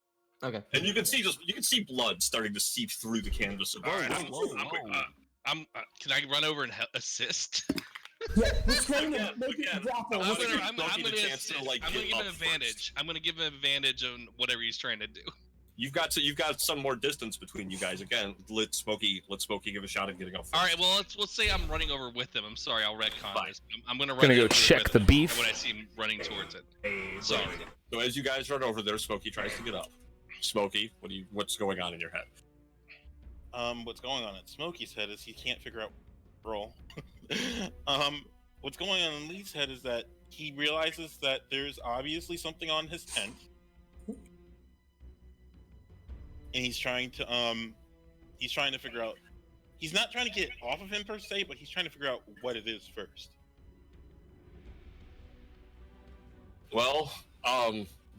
Okay. And you can see blood starting to seep through the canvas. All right, can I run over and assist? Yeah, just trying to Again, make it again, drop I'm a I'm gonna little. give Smokey the gonna chance to, assist. like, I'm gonna get give him up advantage. first. I'm gonna give him advantage on whatever he's trying to do. You've got some more distance between you guys. Again, let Smokey give a shot at getting up first. All right, well let's say I'm running over with him. I'm sorry, I'll retcon Fine. this. I'm gonna run Gonna go over check with the him beef? when I see him running towards it. So as you guys run over there, Smokey tries to get up. Smokey, what's going on in your head? What's going on at Smokey's head is he can't figure out roll. What's going on in Lee's head is that he realizes that there's obviously something on his tent, and he's trying to figure out. He's not trying to get off of him per se, but he's trying to figure out what it is first. Well,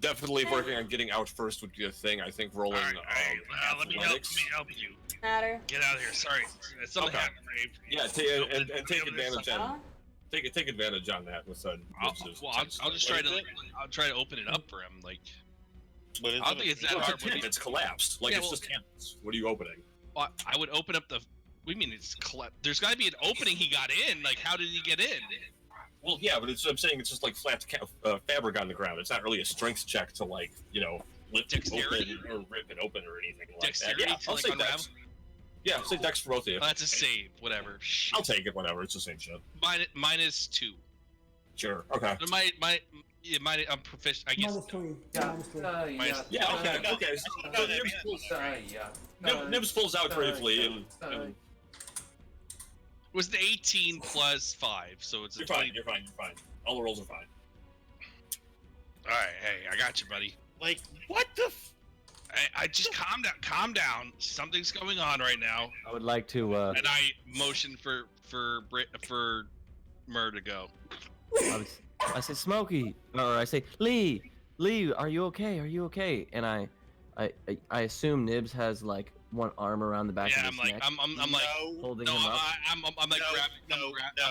definitely working on getting out first would be a thing. I think rolling. Let me athletics. help you. Matter. Get out of here. Sorry, something Okay. happened, Brave. Yeah, and take advantage on take advantage on that with I'll just try to open it up for him. Like, What is I don't think it's that hard. It's collapsed. Like Yeah, it's well- just canvas. What are you opening? I would open up the. We mean it's there's got to be an opening. He got in. Like, how did he get in? Well, yeah, but I'm saying it's just like flat fabric on the ground. It's not really a strength check to lift it Dexterity? open or rip it open or anything like Dexterity that. Yeah, to, I'll like, say unravel? dex. Yeah, I'll say dex for both of you. Oh, that's a save. Whatever. Shit. I'll take it. Whatever. It's the same shit. Minus 2. Sure. Okay. My Yeah, I'm proficient. I guess. -3. Yeah. -3. Yeah, okay. So Nibs pulls out bravely, and It was the 18 plus 5, so it's a you're 20. fine. All the rolls are fine. All right, hey, I got you, buddy. Like, what the? I just calm down. Something's going on right now, I would like to. and I motion for Mur to go. I say Smokey, or I say Lee, are you okay? Are you okay? And I assume Nibs has like one arm around the back Yeah, of his neck, I'm like, holding no, him up. I'm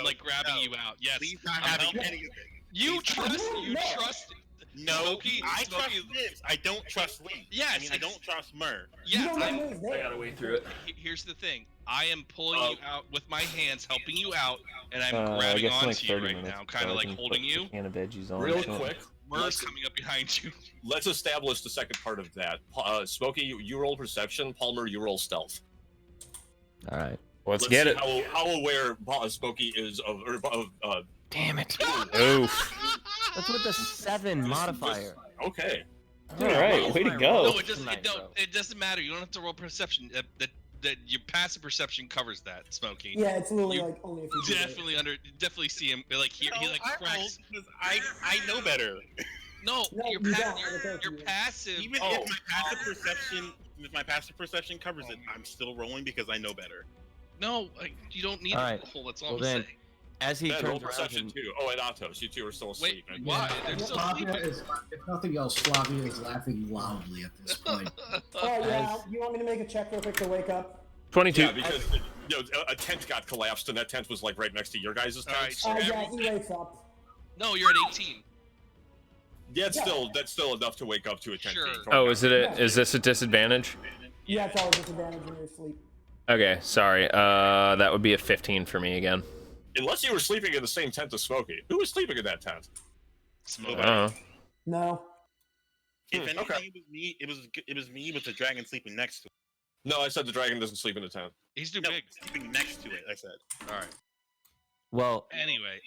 like grabbing you out. Yes. He's not I'm having helping. anything. You trust. No, Smokey, I trust Nibs. I don't trust Lee. Yes, I mean, I don't trust Mur. Yes, You don't know who's there. gotta wade through it. Here's the thing. I am pulling you out with my hands, helping you out, and I'm I grabbing guess in like onto you 30 right minutes. now, kind of like holding you. Can of veggies on. Real quick, Mur's coming up behind you. let's establish the second part of that. Smokey, you roll perception. Palmer, you roll stealth. All right. Let's get see it. How aware Smokey is of Damn it. Oof. That's with the 7 modifier. Okay. All right, way to go. No, it doesn't matter. You don't have to roll perception. That your passive perception covers that, Smokey. Yeah, it's literally You like only if you do it. Definitely see him like he like I cracks. rolled because I know better. No, No, your you don't. your passive. Even if my passive perception covers it, I'm still rolling because I know better. No, like, you don't need All a right. roll. That's all Well I'm then, saying. as he Ben, roll turns around, perception and- too. Oh, and Atos, you two are still asleep. Wait, right? why? They're still Flavia sleeping. is, if nothing else, Flavia is laughing loudly at this point. Oh yeah, you want me to make a check real quick to wake up? 22. Yeah, because a tent got collapsed, and that tent was like right next to your guys' tent. Alright, so Yeah, he wakes up. No, you're at 18. Yeah, that's still enough to wake up to a tent. Sure. being thrown Oh, down. is this a disadvantage? Yeah, it's always a disadvantage when you're asleep. Okay, sorry. That would be a 15 for me again. Unless you were sleeping in the same tent as Smokey. Who was sleeping in that tent? Smoke. Oh. No. If anything, okay. it was me with the dragon sleeping next to it. No, I said the dragon doesn't sleep in the tent. He's too No, big. sleeping next to it. I said. All right. well, Anyway,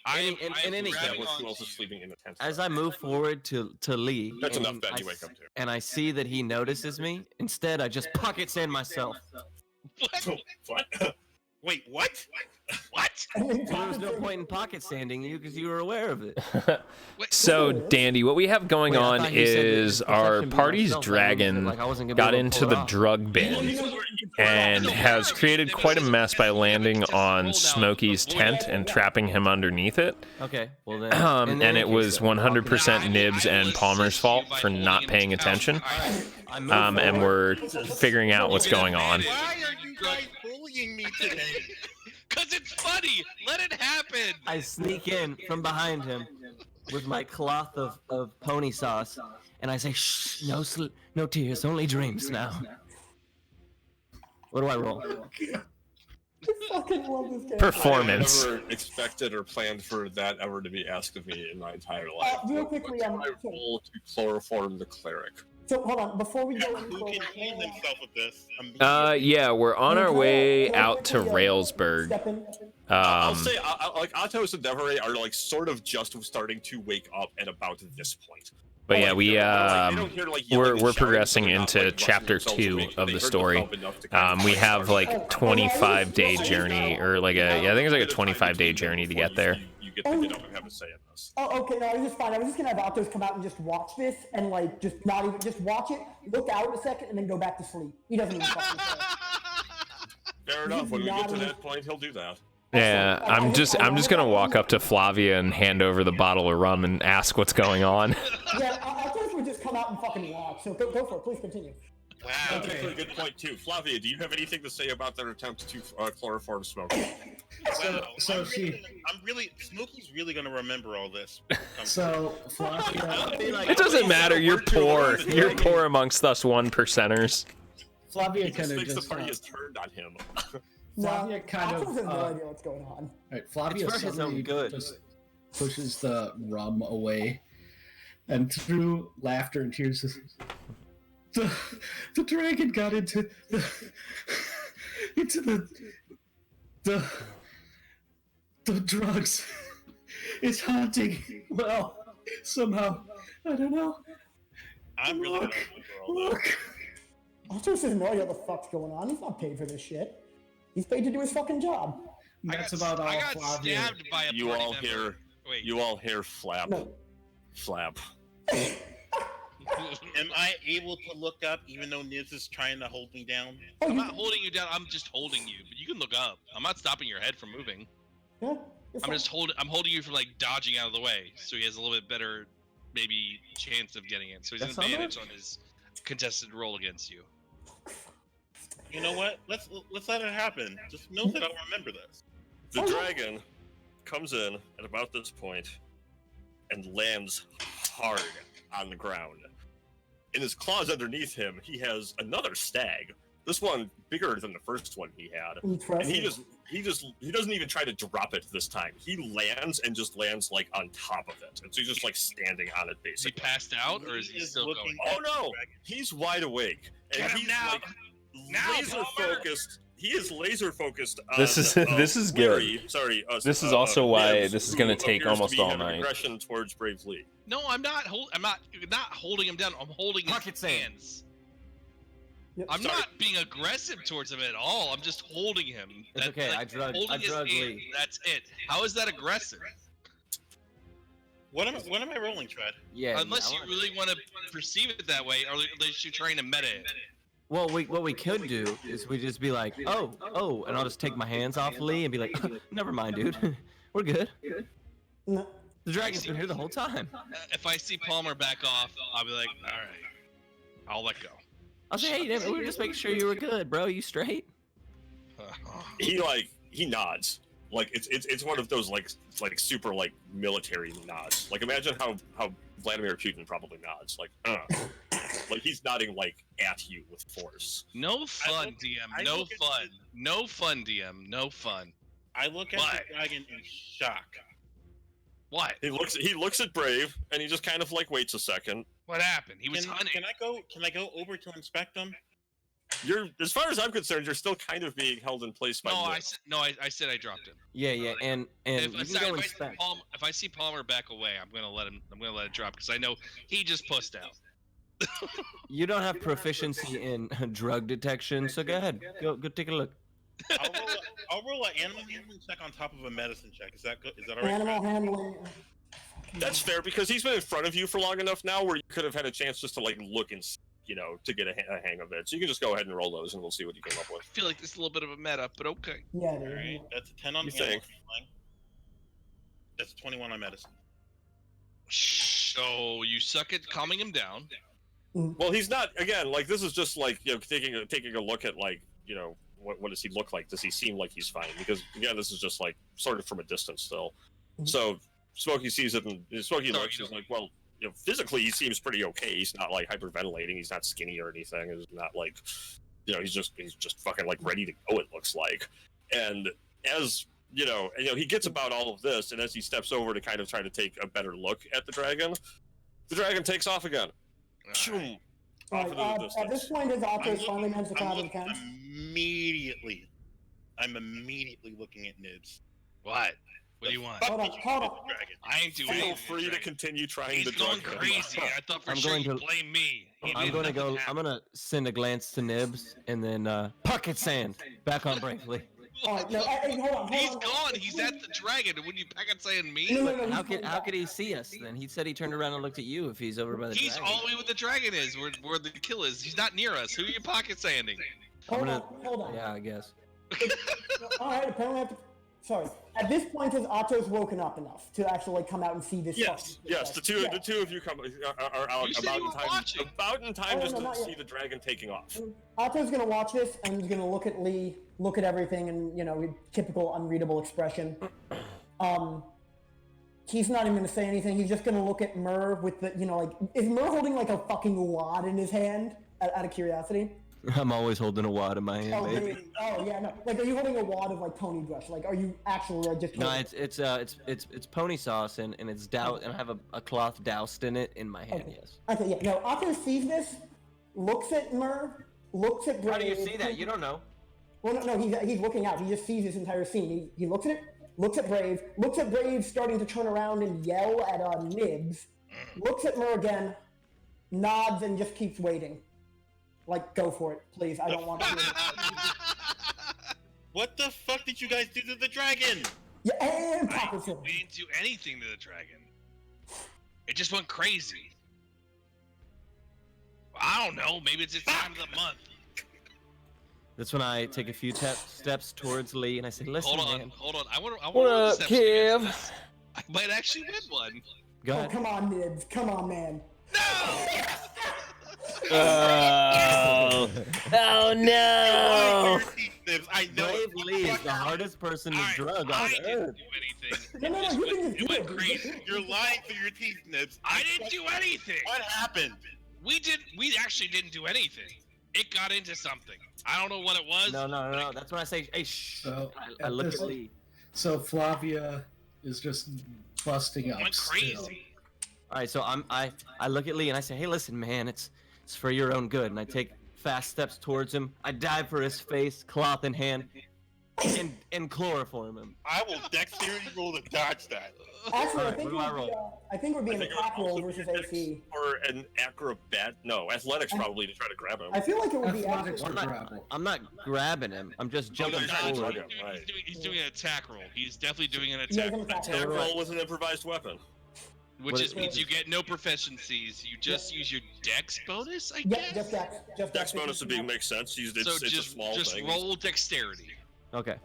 in any Yeah, grabbing who onto else is you. sleeping in the tent? as I move forward to Lee, That's and enough, Ben. I You wake up to. and I see that he notices me, instead I just pocket sand myself. What? What? Wait, what? What? There was no point in pocket sanding you because you were aware of it. Wait, So, Dandy, what we have going Wait, I on thought you said that is the our perception be party's myself, dragon like I wasn't gonna be got able to into pull it the off. drug bin and has created quite a mess by landing on Smokey's tent and trapping him underneath it. Okay, well then. in And any it case, was then, 100% Nibs and Palmer's fault for not paying attention. I move And forward. we're figuring out what's going on. Why are you guys bullying me today? Cause it's funny. Let it happen. I sneak in from behind him with my cloth of pony sauce, and I say, "Shh, no tears, only dreams now." What do I roll? I fucking love this game. Performance. I never expected or planned for that ever to be asked of me in my entire life. Real quickly, I roll to chloroform the cleric. So hold on, before we go Who any can heal further, himself with this? Yeah, we're on our way out to Railsburg. Step in. I'll say, like, Atos and Deveray are like sort of just starting to wake up at about this point. But yeah, we They don't hear, like, yelling and we're shouting, progressing so they're not, into like, rushing chapter themselves 2 awake. of They the heard story. help enough to kind of We like have start like 25-day journey, or like I think it's like a 25-day journey to get there. You get to get up and have a say in this. Oh, okay, no, I was just fine. I was just gonna have Optos come out and just watch this and like just not even just watch it, look out a second, and then go back to sleep. He doesn't even fucking care. Fair enough. When we get to that point, he'll do that. Yeah, I'm just gonna walk up to Flavia and hand over the bottle of rum and ask what's going on. Yeah, Optos would just come out and fucking watch. So go for it. Please continue. Wow. That's a good point too. Flavia, do you have anything to say about their attempt to chloroform Smoke? So she. I'm really Smokey's really gonna remember all this. So Flavia. It doesn't matter. You're poor. You're poor amongst us 1%ers. Flavia He just kind of thinks the just. party has turned on him. Flavia kind Optos has no of. idea what's going on. Right, Flavia It's for his suddenly own good. just pushes the rum away, and through laughter and tears, says, the dragon got into the drugs. It's haunting. Well, Somehow, I don't know. I'm really Look, gonna for all that. look. Artos has no idea what the fuck's going on. He's not paid for this shit. He's paid to do his fucking job. That's about all. I got Flavia. stabbed by a You party all member. hear. Wait. You all hear flap, No. flap. Am I able to look up even though Niz is trying to hold me down? Oh, I'm you, not holding you down. I'm just holding you. But you can look up. I'm not stopping your head from moving. yeah, you're I'm fine. just holding. I'm holding you from like dodging out of the way, so he has a little bit better, maybe chance of getting it. So he's an That's not advantage on his contested roll against you. You know what? Let's let it happen. Just know that I'll remember this. The dragon comes in at about this point and lands hard on the ground. In his claws underneath him, he has another stag. This one bigger than the first one he had. And Impressive. he doesn't even try to drop it this time. He lands and just lands like on top of it. And so he's just like standing on it Is he basically. passed out or is he Is still looking going? Oh no! He's wide awake. And Get him he's now! like Now, laser Palmer! focused. He is laser focused on This is- this is Larry. Sorry. This is also why Nibs, this is who gonna take appears to almost be all having night. Aggression towards Brave Lee. No, I'm not. I'm not holding him down. I'm holding his Pocket sand. hands. Yep. I'm Sorry. not being aggressive towards him at all. I'm just holding him. It's okay, I drugged his hand. Lee. That's it. How is that aggressive? What am I rolling, Tread? Yeah. Unless you really want to perceive it that way, or unless you're trying to meta it. Well, what we could do is we just be like, oh, and I'll just take my hands off Lee and be like, never mind, dude, we're good. No. The dragon's been here the whole time. If I see Palmer back off, I'll be like, all right, I'll let go. I'll say, hey, damn it, we were just making sure you were good, bro. You straight? He nods. Like it's one of those like super like military nods. Like imagine how Vladimir Putin probably nods. Like he's nodding like at you with force. No fun, look- DM. I No look at fun. No fun, DM. No fun. I look at What? the dragon in shock. What? He looks at Brave and he just kind of like waits a second. What happened? He was hunting. Can I go over to inspect them? You're as far as I'm concerned, you're still kind of being held in place by No, I said I dropped him. Yeah, and If, you I, can go if, I see inspect. if I see Palmer back away, I'm gonna let it drop because I know he just pussed out. You don't have proficiency in drug detection, so go ahead, go take a look. I'll roll an animal handling check on top of a medicine check. Is that good? Is that alright? Animal handling. That's fair because he's been in front of you for long enough now where you could have had a chance just to like look and to get a hang of it. So you can just go ahead and roll those and we'll see what you come up with. I feel like this is a little bit of a meta, but okay. Yeah, dude. Alright, that's a 10 on You animal think? handling. That's 21 on medicine. So you suck at calming him down. Well, he's not. Again, like this is just like taking a look at like what does he look like? Does he seem like he's fine? Because again, this is just like sort of from a distance still. So Smokey sees it and Smokey Sorry, looks. you He's like, well, physically he seems pretty okay. He's not like hyperventilating. He's not skinny or anything. He's not like, he's just fucking like ready to go. It looks like, and as he gets about all of this, and as he steps over to kind of try to take a better look at the dragon takes off again. Shoom. Off into the Alright, at this distance. point, his Artos finally managed to come out of the count. I'm immediately looking at Nibs. What? What do you want? Hold on, hold on. Dragon. I ain't doing Feel anything. free to continue trying He's to going drug him. crazy. I thought for I'm sure going you'd to- blame me. He I'm did gonna go. nothing I'm happen. gonna send a glance to Nibs and then pocket sand back on Bravely. Alright, no, hey, hold on. He's gone. He's at the dragon. And when you pack on saying me, No, no, no, How he's could coming back. he see us then? He said he turned around and looked at you if he's over by the he's dragon. all the way where the dragon is, where the kill is. He's not near us. Who are you pocket sanding? Hold I'm on, hold on. Yeah, I guess. Alright, apparently I have to... Sorry. At this point, his Artos woken up enough to actually come out and see this. Yes, yes. The two of you are out You said about you in were time. watching. About in time Oh, just no, to not see yet. the dragon taking off. Arto's gonna watch this and he's gonna look at Lee, look at everything, and typical unreadable expression. He's not even gonna say anything. He's just gonna look at Merv with the, is Merv holding like a fucking wad in his hand? Out of curiosity. I'm always holding a wad in my hand, Oh, baby. really? Oh yeah, no. Like, are you holding a wad of like pony brush? Like, are you actually just? No, it's pony sauce and it's doused and I have a cloth doused in it in my hand. Okay. Yes. Okay, yeah. No, Arto sees this, looks at Merv, looks at Brave. How do you see that? You don't know. Well, no, he's looking out. He just sees this entire scene. He looks at it, looks at Brave starting to turn around and yell at Nibs, looks at Mur again, nods, and just keeps waiting. Like, go for it, please. I don't want to. What the fuck did you guys do to the dragon? Yeah, and poppers him. We didn't do anything to the dragon. It just went crazy. I don't know. Maybe it's just time of the month. That's when I take a few steps towards Lee and I say, "Listen, Hold on, man, hold on. I want to. What up, Kev? I might actually win one. go Oh, ahead." come on, Nibs. Come on, man. Oh, oh no! I know. Brave Lee is the hardest person to drug on I didn't earth. do anything. No, It you went- can just it do went it. crazy. You're lying through your teeth, Nibs. I didn't do anything. What happened? We actually didn't do anything. It got into something. I don't know what it was. No. That's when I say, "Hey, shh." So, I look this- at Lee. So Flavia is just busting It up. went still. crazy. All right, so I look at Lee and I say, "Hey, listen, man, it's for your own good." And I take fast steps towards him. I dive for his face, cloth in hand, and chloroform him. I will dexterity roll to dodge that. Actually, Alright, what do I roll? I think we're being I think it attack would roll also be versus dex AC. or an acrobat. No, athletics probably to try to grab him. I feel like it would be Athletics actually. for I'm not, grapple. I'm not grabbing him. I'm just jumping you're trying to forward. drug him. Right. He's doing an attack roll. He's definitely doing an Yeah, attack he's an roll, attack Attack roll. roll with an improvised weapon. which What just is- means you get no proficiencies. You just use your dex bonus, I Yep, guess. just dex. Just Dex bonus would be makes sense. It's So a just small just thing. roll dexterity. Okay.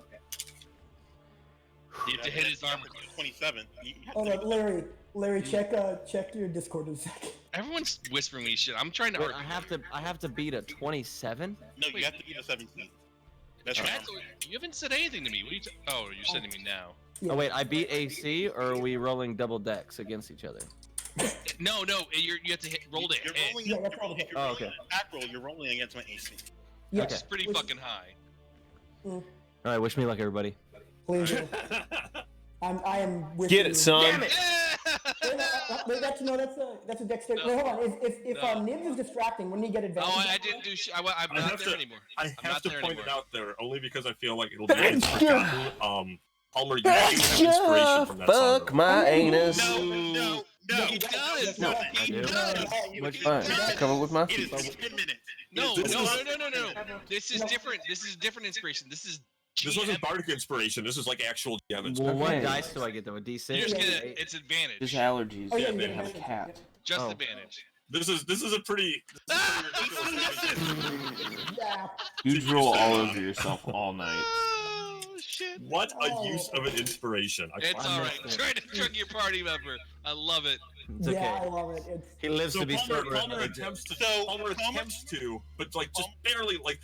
You have to hit his armor. 27. Oh no, Larry, check your Discord in a second. Everyone's whispering me shit. I'm trying to Wait, argue. I have to beat a 27. No, you have to be the 17. That's That's right. what- you haven't said anything to me. What are you oh, you're sending me now. Oh wait, I beat AC, or are we rolling double decks against each other? No, you have to roll to You're hit. rolling, Yeah, you're that's all rolling, the- if you're Oh, rolling okay. an attack roll, you're rolling against my AC. Yeah, Okay. It's pretty Which- fucking high. All right, wish me luck, everybody. Please. I am with Get you. it, son. Damn Wait, that's a dexterity. Wait, hold on. If No. Nibs is distracting, wouldn't he get advantage? Oh, I didn't do shit. I'm I not have there to- anymore. I I'm have not to there point anymore. it out there only because I feel like it'll be forgotten. Palmer, you do have inspiration from that song. Fuck my anus. No. He does. No, He I do. does. Which He Fine, does. cover with my It is feet. 10 minutes. No. This This is different. This is different inspiration. This is This wasn't bardic inspiration. This is like actual GM Well, inspiration. what Okay. dice do I get though? A D6? You're just Yeah, gonna. yeah. It's advantage. Just allergies. Oh, yeah, Yeah, you have a get cat. advantage. Just Oh. advantage. This is a pretty. Yeah. You drool all over yourself all night. Oh shit. What a Oh. use of an inspiration. It's I all right. missed it. Try to drug your party member. I love it. It's Yeah, I okay. love it. It's He lives So to be Palmer sober another day. attempts to. So, Palmer Palmer- attempts to, but like just barely like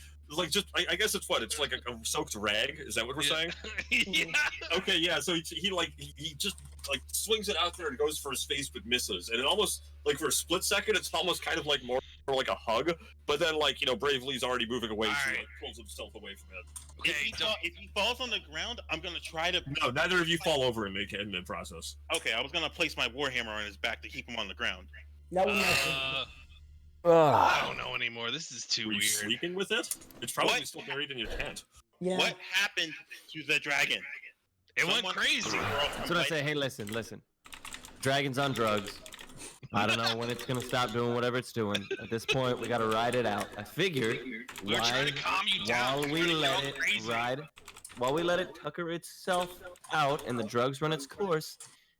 just. I guess it's what it's like a soaked rag. Is that what we're saying? Yeah. Okay, yeah. So he just like swings it out there and goes for his face but misses, and it almost like for a split second, it's almost kind of like more like a hug. But then like Brave Lee's already moving away, so he Alright. like, pulls himself away from it. Okay, If he falls on the ground, I'm gonna try to. No, neither of you fall over in mid process. Okay, I was gonna place my warhammer on his back to keep him on the ground. that was nice. I don't know anymore. This is too Were you weird. sleeping with it? It's probably What? still buried in your tent. Yeah. What happened to the dragon? It went Someone- crazy. That's what I say. Hey, listen. Dragon's on drugs. I don't know when it's gonna stop doing whatever it's doing. At this point, we gotta ride it out. I figured We were trying to calm you down. while We're we trying to let go it crazy. ride, while we let it tucker itself out and the drugs run its course,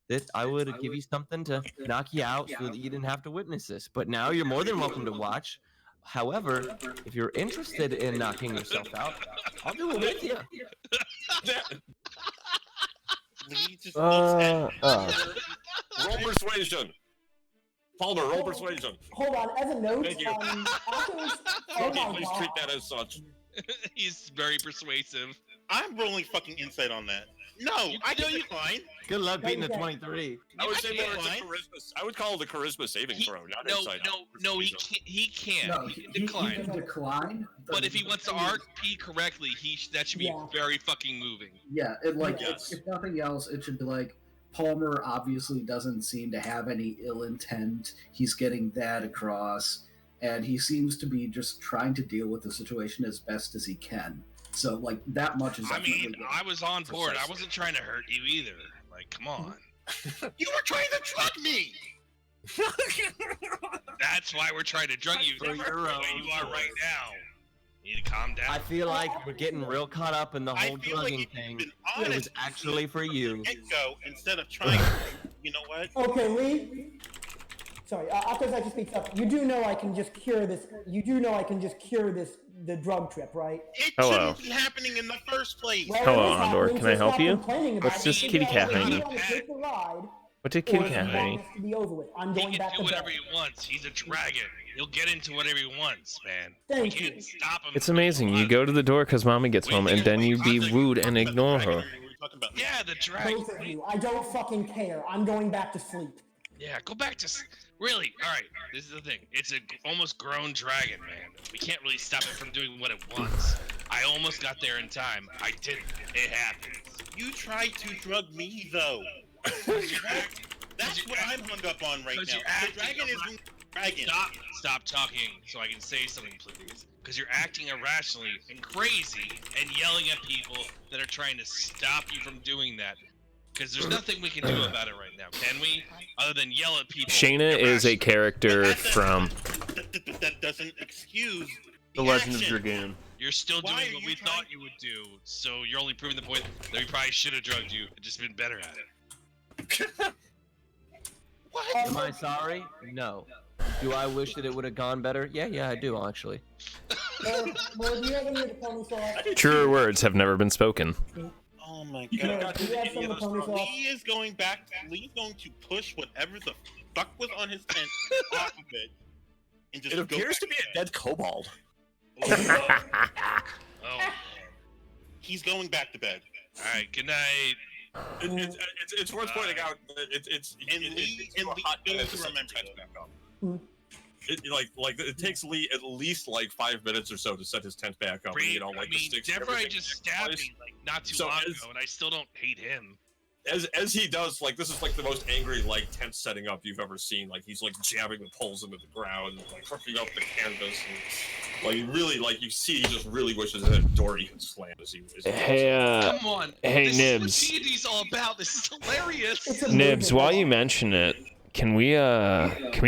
that I would give you something to knock you out so that you didn't have to witness this. But now you're more than welcome to watch. However, if you're interested in knocking yourself out, I'll do it with you. Lee just looks at Roll persuasion. Palmer, roll persuasion. Hold on. As a note, Thank you. Athos, oh Okay, my please god. treat that as such. He's very persuasive. I'm rolling fucking insight on that. No, I know you fine. Good luck beating a Okay. 23. I would I say more can't it's a lie. charisma. I would call it a charisma saving He- throw, not no, insight. no, he can't. He can't. No, he can he decline. can decline. But if he wants to RP correctly, that should be Yeah. very fucking moving. Yeah, it like Yes. if nothing else, it should be like Palmer obviously doesn't seem to have any ill intent. He's getting that across, and he seems to be just trying to deal with the situation as best as he can. So like that much is. I definitely mean, good. I was on board. I Precisely. wasn't trying to hurt you either. Like, come on. You were trying to drug me. That's why we're trying to drug you. For Deborah, your the way own you are right now. You need to calm down. I feel like we're getting real caught up in the I whole feel like drugging if you'd thing. been It was honest actually for you. Go instead of trying. You know what? Okay, Lee. Sorry, Atos actually speaks up. You do know I can just cure this. You do know I can just cure this. The drug trip, right? It Hello. shouldn't be happening in the first place. Well, Hello, it is Andor. happening, Can so I help stop you? complaining about What's it. this If kitty you cat want thing? to take the ride, What did or kitty if cat you thing? want this to be over with, I'm He going can back do to whatever bed. he wants. He's a dragon. He'll get into whatever he wants, man. Thank we you. can't stop him. It's from doing amazing. a You lot go of to the door because mommy gets home, and then you be rude and ignore her. things. Yeah, the dragon. Both of you. I don't fucking care. I'm going back to sleep. Yeah, go back to really. All right, this is the thing. It's a almost grown dragon, man. We can't really stop it from doing what it wants. I almost got there in time. I didn't. It happened. You tried to drug me though. That's what I'm hung up on right Because now. you're The acting dragon irra- isn't dragon. Stop talking so I can say something, please. Because you're acting irrationally and crazy and yelling at people that are trying to stop you from doing that. Because there's nothing we can do about it right now, can we? Other than yell at people. Shayna is a irrationally. character from That doesn't excuse The Legend of action. Dragoon. You're still Why doing are what you we trying- thought you would do, so you're only proving the point that we probably should have drugged you and just been better at it. Am I sorry? No. Do I wish that it would have gone better? Yeah, I do actually. Well, do you have any of the pony sauce? Truer words have never been spoken. Oh my You could've god. got Do you have any some of of the those pony from- sauce? Lee is going back. Lee's going to push whatever the fuck was on his tent off of it, and just It go appears back to be a dead kobold. bed. Oh, He's going back to bed. alright, good night. It's worth pointing out that it's And Lee knows to remember that. it takes Lee at least like 5 minutes or so to set his tent back up. And, you know, like the sticks. and Deborah everything just takes stabbed place. me like not too So long as- ago, and I still don't hate him. As he does, like this is like the most angry like tent setting up you've ever seen. Like he's like jabbing the poles into the ground, and, like hooking up the canvas, and like really like you see he just really wishes that door he could slam as he. Hey, Come on. hey, this Nibs. is what D&D's all about. This is hilarious. It's amazing. Nibs, while you mention it, can we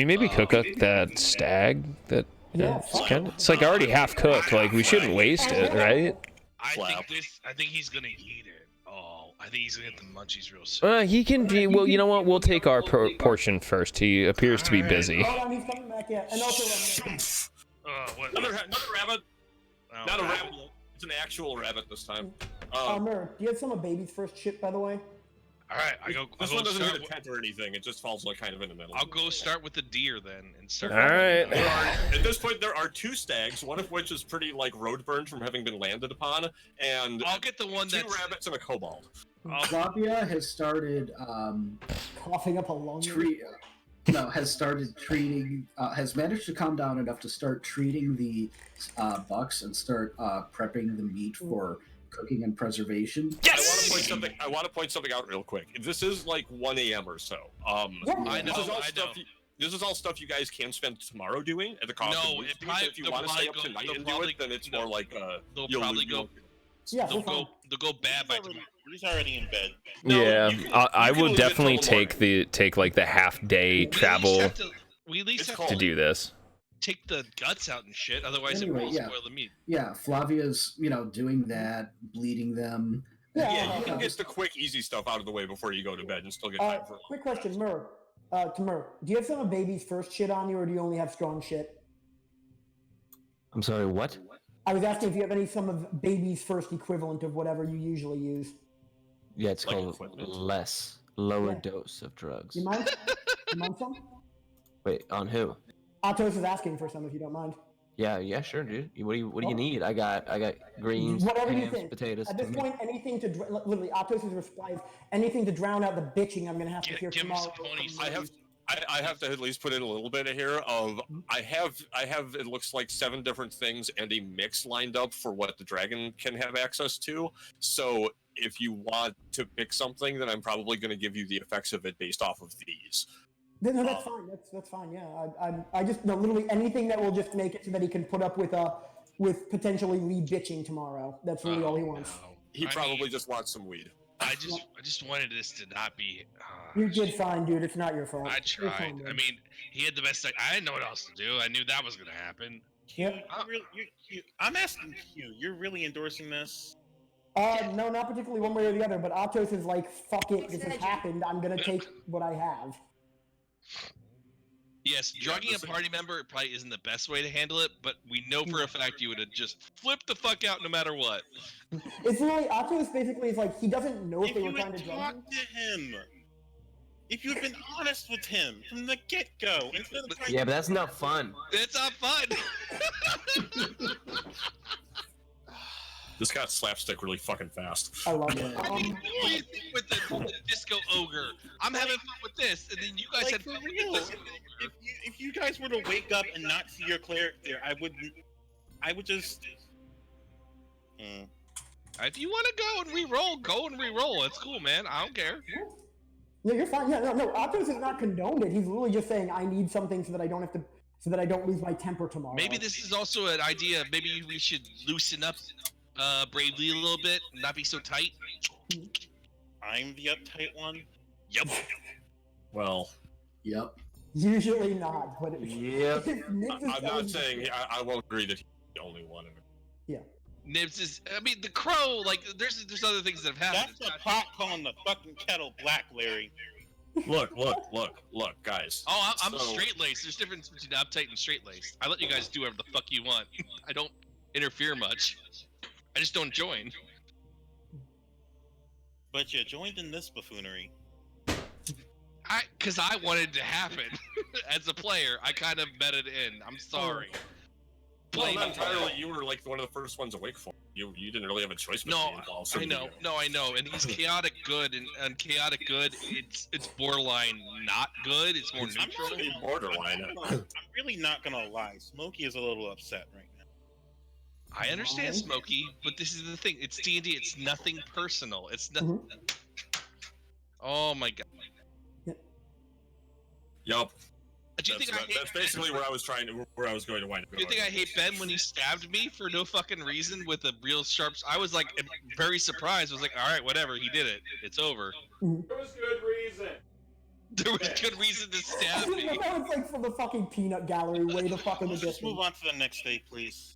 maybe cook up that stag? That it's like already half cooked. Like we shouldn't waste it, right? I think he's gonna eat it. Oh, I think he's gonna get the munchies real soon. He can be. Well, you know what? We'll take our portion first. He appears to be busy. Hold on, he's coming back, yeah. And also, What? Another rabbit. Oh, Not a wow. rabbit. It's an actual rabbit this time. Mer, do you have some of baby's first shit, by the way? All right, I'll This go one doesn't start hit a tent or anything. It just falls like kind of in the middle. I'll go start with the deer then, and start. All right. At this point, there are 2 stags, one of which is pretty like road burned from having been landed upon, and I'll get the one 2 that's. rabbits and a kobold. Flavia has started Coughing up a lung. has started treating, has managed to calm down enough to start treating the bucks and start prepping the meat for cooking and preservation. I want to point something out real quick. This is like 1 a.m. or so. I know. This is all stuff you guys can spend tomorrow doing at the cost No, of losing it probably- If you they'll want to stay up probably go- tonight they'll and do probably- it, then it's no, more like They'll you'll- probably you'll- go. Yeah, They'll fine. go bad by tomorrow. He's already in bed. No, Yeah, you can- I you can will lose it definitely till the take like the half day travel We at least It's have called- to do this. take the guts out and shit. Otherwise, Anyway, it will yeah. spoil the meat. Yeah, Flavia's, doing that, bleeding them. Yeah, you can get the quick, easy stuff out of the way before you go to bed and still get time for. Quick question, Mer. To Mer, do you have some of baby's first shit on you, or do you only have strong shit? I'm sorry, what? I was asking if you have some of baby's first equivalent of whatever you usually use. Yeah, it's Like called equipment. lower Yeah. dose of drugs. You mind? You mind some? Wait, on who? Atos is asking for some, if you don't mind. Yeah, sure, dude. What do you need? I got greens, Whatever you hams, think. potatoes. At this tomato- point, anything to literally Atos's reply is anything to drown out the bitching I'm gonna have to hear Give him tomorrow. some ponies. I have to at least put in a little bit of here of I have it looks like 7 different things and a mix lined up for what the dragon can have access to. So if you want to pick something, then I'm probably going to give you the effects of it based off of these. No, that's fine. That's fine. Yeah, I just literally anything that will just make it so that he can put up with potentially Lee bitching tomorrow. That's really all he wants. He probably just wants some weed. I just wanted this to not be. You did fine, dude. It's not your fault. I You're tried. fine, I man. mean, he had the best. I didn't know what else to do. I knew that was gonna happen. Yep. I'm asking you. You're really endorsing this? No, not particularly one way or the other, but Atos is like, fuck it, this has happened, I'm gonna take what I have. Yes, Yeah, drugging a listen- party member probably isn't the best way to handle it, but we know for a fact you would have just flipped the fuck out no matter what. It's literally, Atos basically is like, he doesn't know if If they you were trying had to drug him. talked to him, if you had been honest with him from the get-go, instead of trying Yeah, but that's not fun. It's not fun. This got slapstick really fucking fast. I love it. What do you think with the disco ogre? I'm having fun with this, and then you guys Like, had for fun with real, this. if you guys were to wake up and not see your character, I would just. If you want to go and re-roll, go and re-roll. It's cool, man. I don't care. Yeah, you're fine. Yeah, no, Atos has not condoned it. He's literally just saying, I need something so that I don't have to, so that I don't lose my temper tomorrow. Maybe this is also an idea. Maybe we should loosen up Bravely a little bit, and not be so tight. I'm the uptight one. Yep. Well, Yep. Usually not, but Yep. I'm not saying I won't agree that he's the only one. Nibs is. I mean, the crow. Like, there's other things that have happened. That's the pot calling the fucking kettle black, Larry. Look, guys. Oh, I'm So- straight laced. There's a difference between uptight and straight laced. I let you guys do whatever the fuck you want. I don't interfere much. I just don't join. But you joined in this buffoonery. Cause I wanted it to happen. As a player, I kind of bet it in. I'm sorry. Well, Blame not me. entirely. You were like one of the first ones awake for it. You didn't really have a choice. But to No, be involved, so I know. No, I know. And he's chaotic good, and chaotic good. It's borderline not good. It's more I'm neutral. not- Borderline. I'm really not gonna lie. Smokey is a little upset right now. I understand, Smokey, but this is the thing. It's D&D. It's nothing personal. It's nothing. Oh my god. Yup. Do you think I hate? That's basically where I was going to wind up. Do you think I hate Ben when he stabbed me for no fucking reason with a real sharp? I was like very surprised. I was like, all right, whatever. He did it. It's over. There was good reason. There was good reason to stab me. That was like from the fucking peanut gallery way the fuck in the Let's just distance. move on to the next day, please.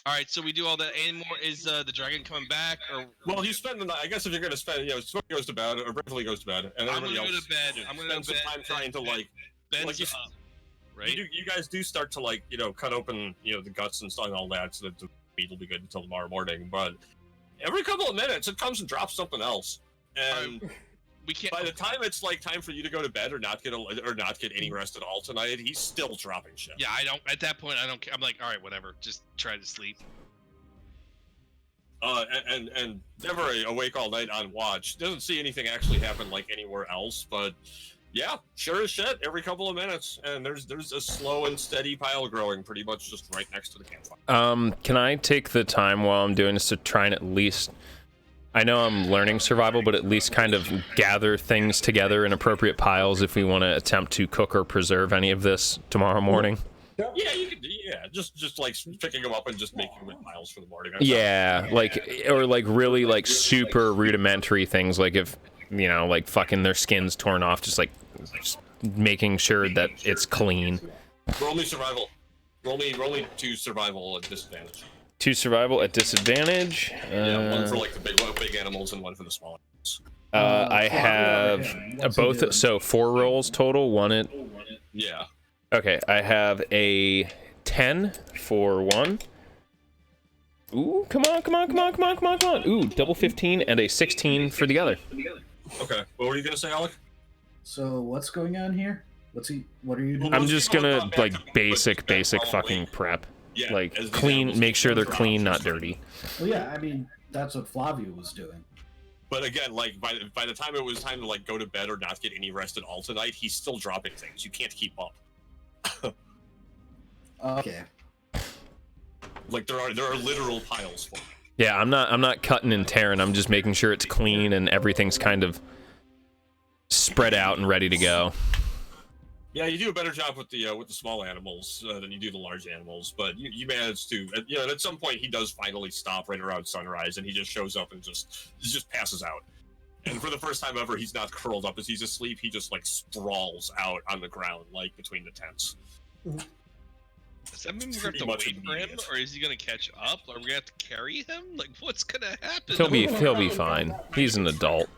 All right, so we do all that. And more is the dragon coming back, or Well, he's spending the night. I guess if you're going to spend, Smoke goes to bed, or Brinkley goes to bed, and I'm everybody gonna go else to bed. I'm gonna spends go to some bed. time trying to like. Ben's like you- up, right? You guys do start to like cut open the guts and stuff and all that, so that the meat will be good until tomorrow morning. But every couple of minutes, it comes and drops something else, and We can't. by the time it's like time for you to go to bed or not get any rest at all tonight, he's still dropping shit. Yeah, I don't. At that point, I don't care. I'm like, all right, whatever. Just try to sleep. And never awake all night on watch. Doesn't see anything actually happen like anywhere else, but yeah, sure as shit. Every couple of minutes, and there's a slow and steady pile growing, pretty much just right next to the campfire. Can I take the time while I'm doing this to try and at least, I know I'm learning survival, but at least kind of gather things together in appropriate piles if we want to attempt to cook or preserve any of this tomorrow morning? Yeah, you could. Yeah, just like picking them up and just making them in piles for the morning. Yeah, like, or like really like super rudimentary things, like if, like fucking their skin's torn off, just making sure that it's clean. Roll me survival. Roll me to survival at disadvantage. 2 survival at disadvantage. Yeah, one for like the big animals and one for the small animals. I have both, so 4 rolls total, 1 at... Yeah. Okay, I have a 10 for 1. Ooh, come on. Ooh, double 15 and a 16 for the other. Okay, what were you gonna say, Alec? So what's going on here? What are you doing? I'm just gonna, like, basic fucking prep. Yeah, Like, as these clean, animals make sure they're drop clean, and not stuff. dirty. Well, yeah, I mean that's what Flavio was doing. But again, like by the time it was time to like go to bed or not get any rest at all tonight, he's still dropping things. You can't keep up. Okay. Like there are literal piles full. Yeah, I'm not cutting and tearing. I'm just making sure it's clean and everything's kind of spread out and ready to go. Yeah, you do a better job with the small animals than you do the large animals, but you manage to. At some point he does finally stop right around sunrise, and he just shows up and just passes out. And for the first time ever, he's not curled up as he's asleep. He just like sprawls out on the ground, like between the tents. Does that mean we're gonna have to wait for him, or is he gonna catch up? Are we gonna have to carry him? Like, what's gonna happen? He'll be fine. He's an adult.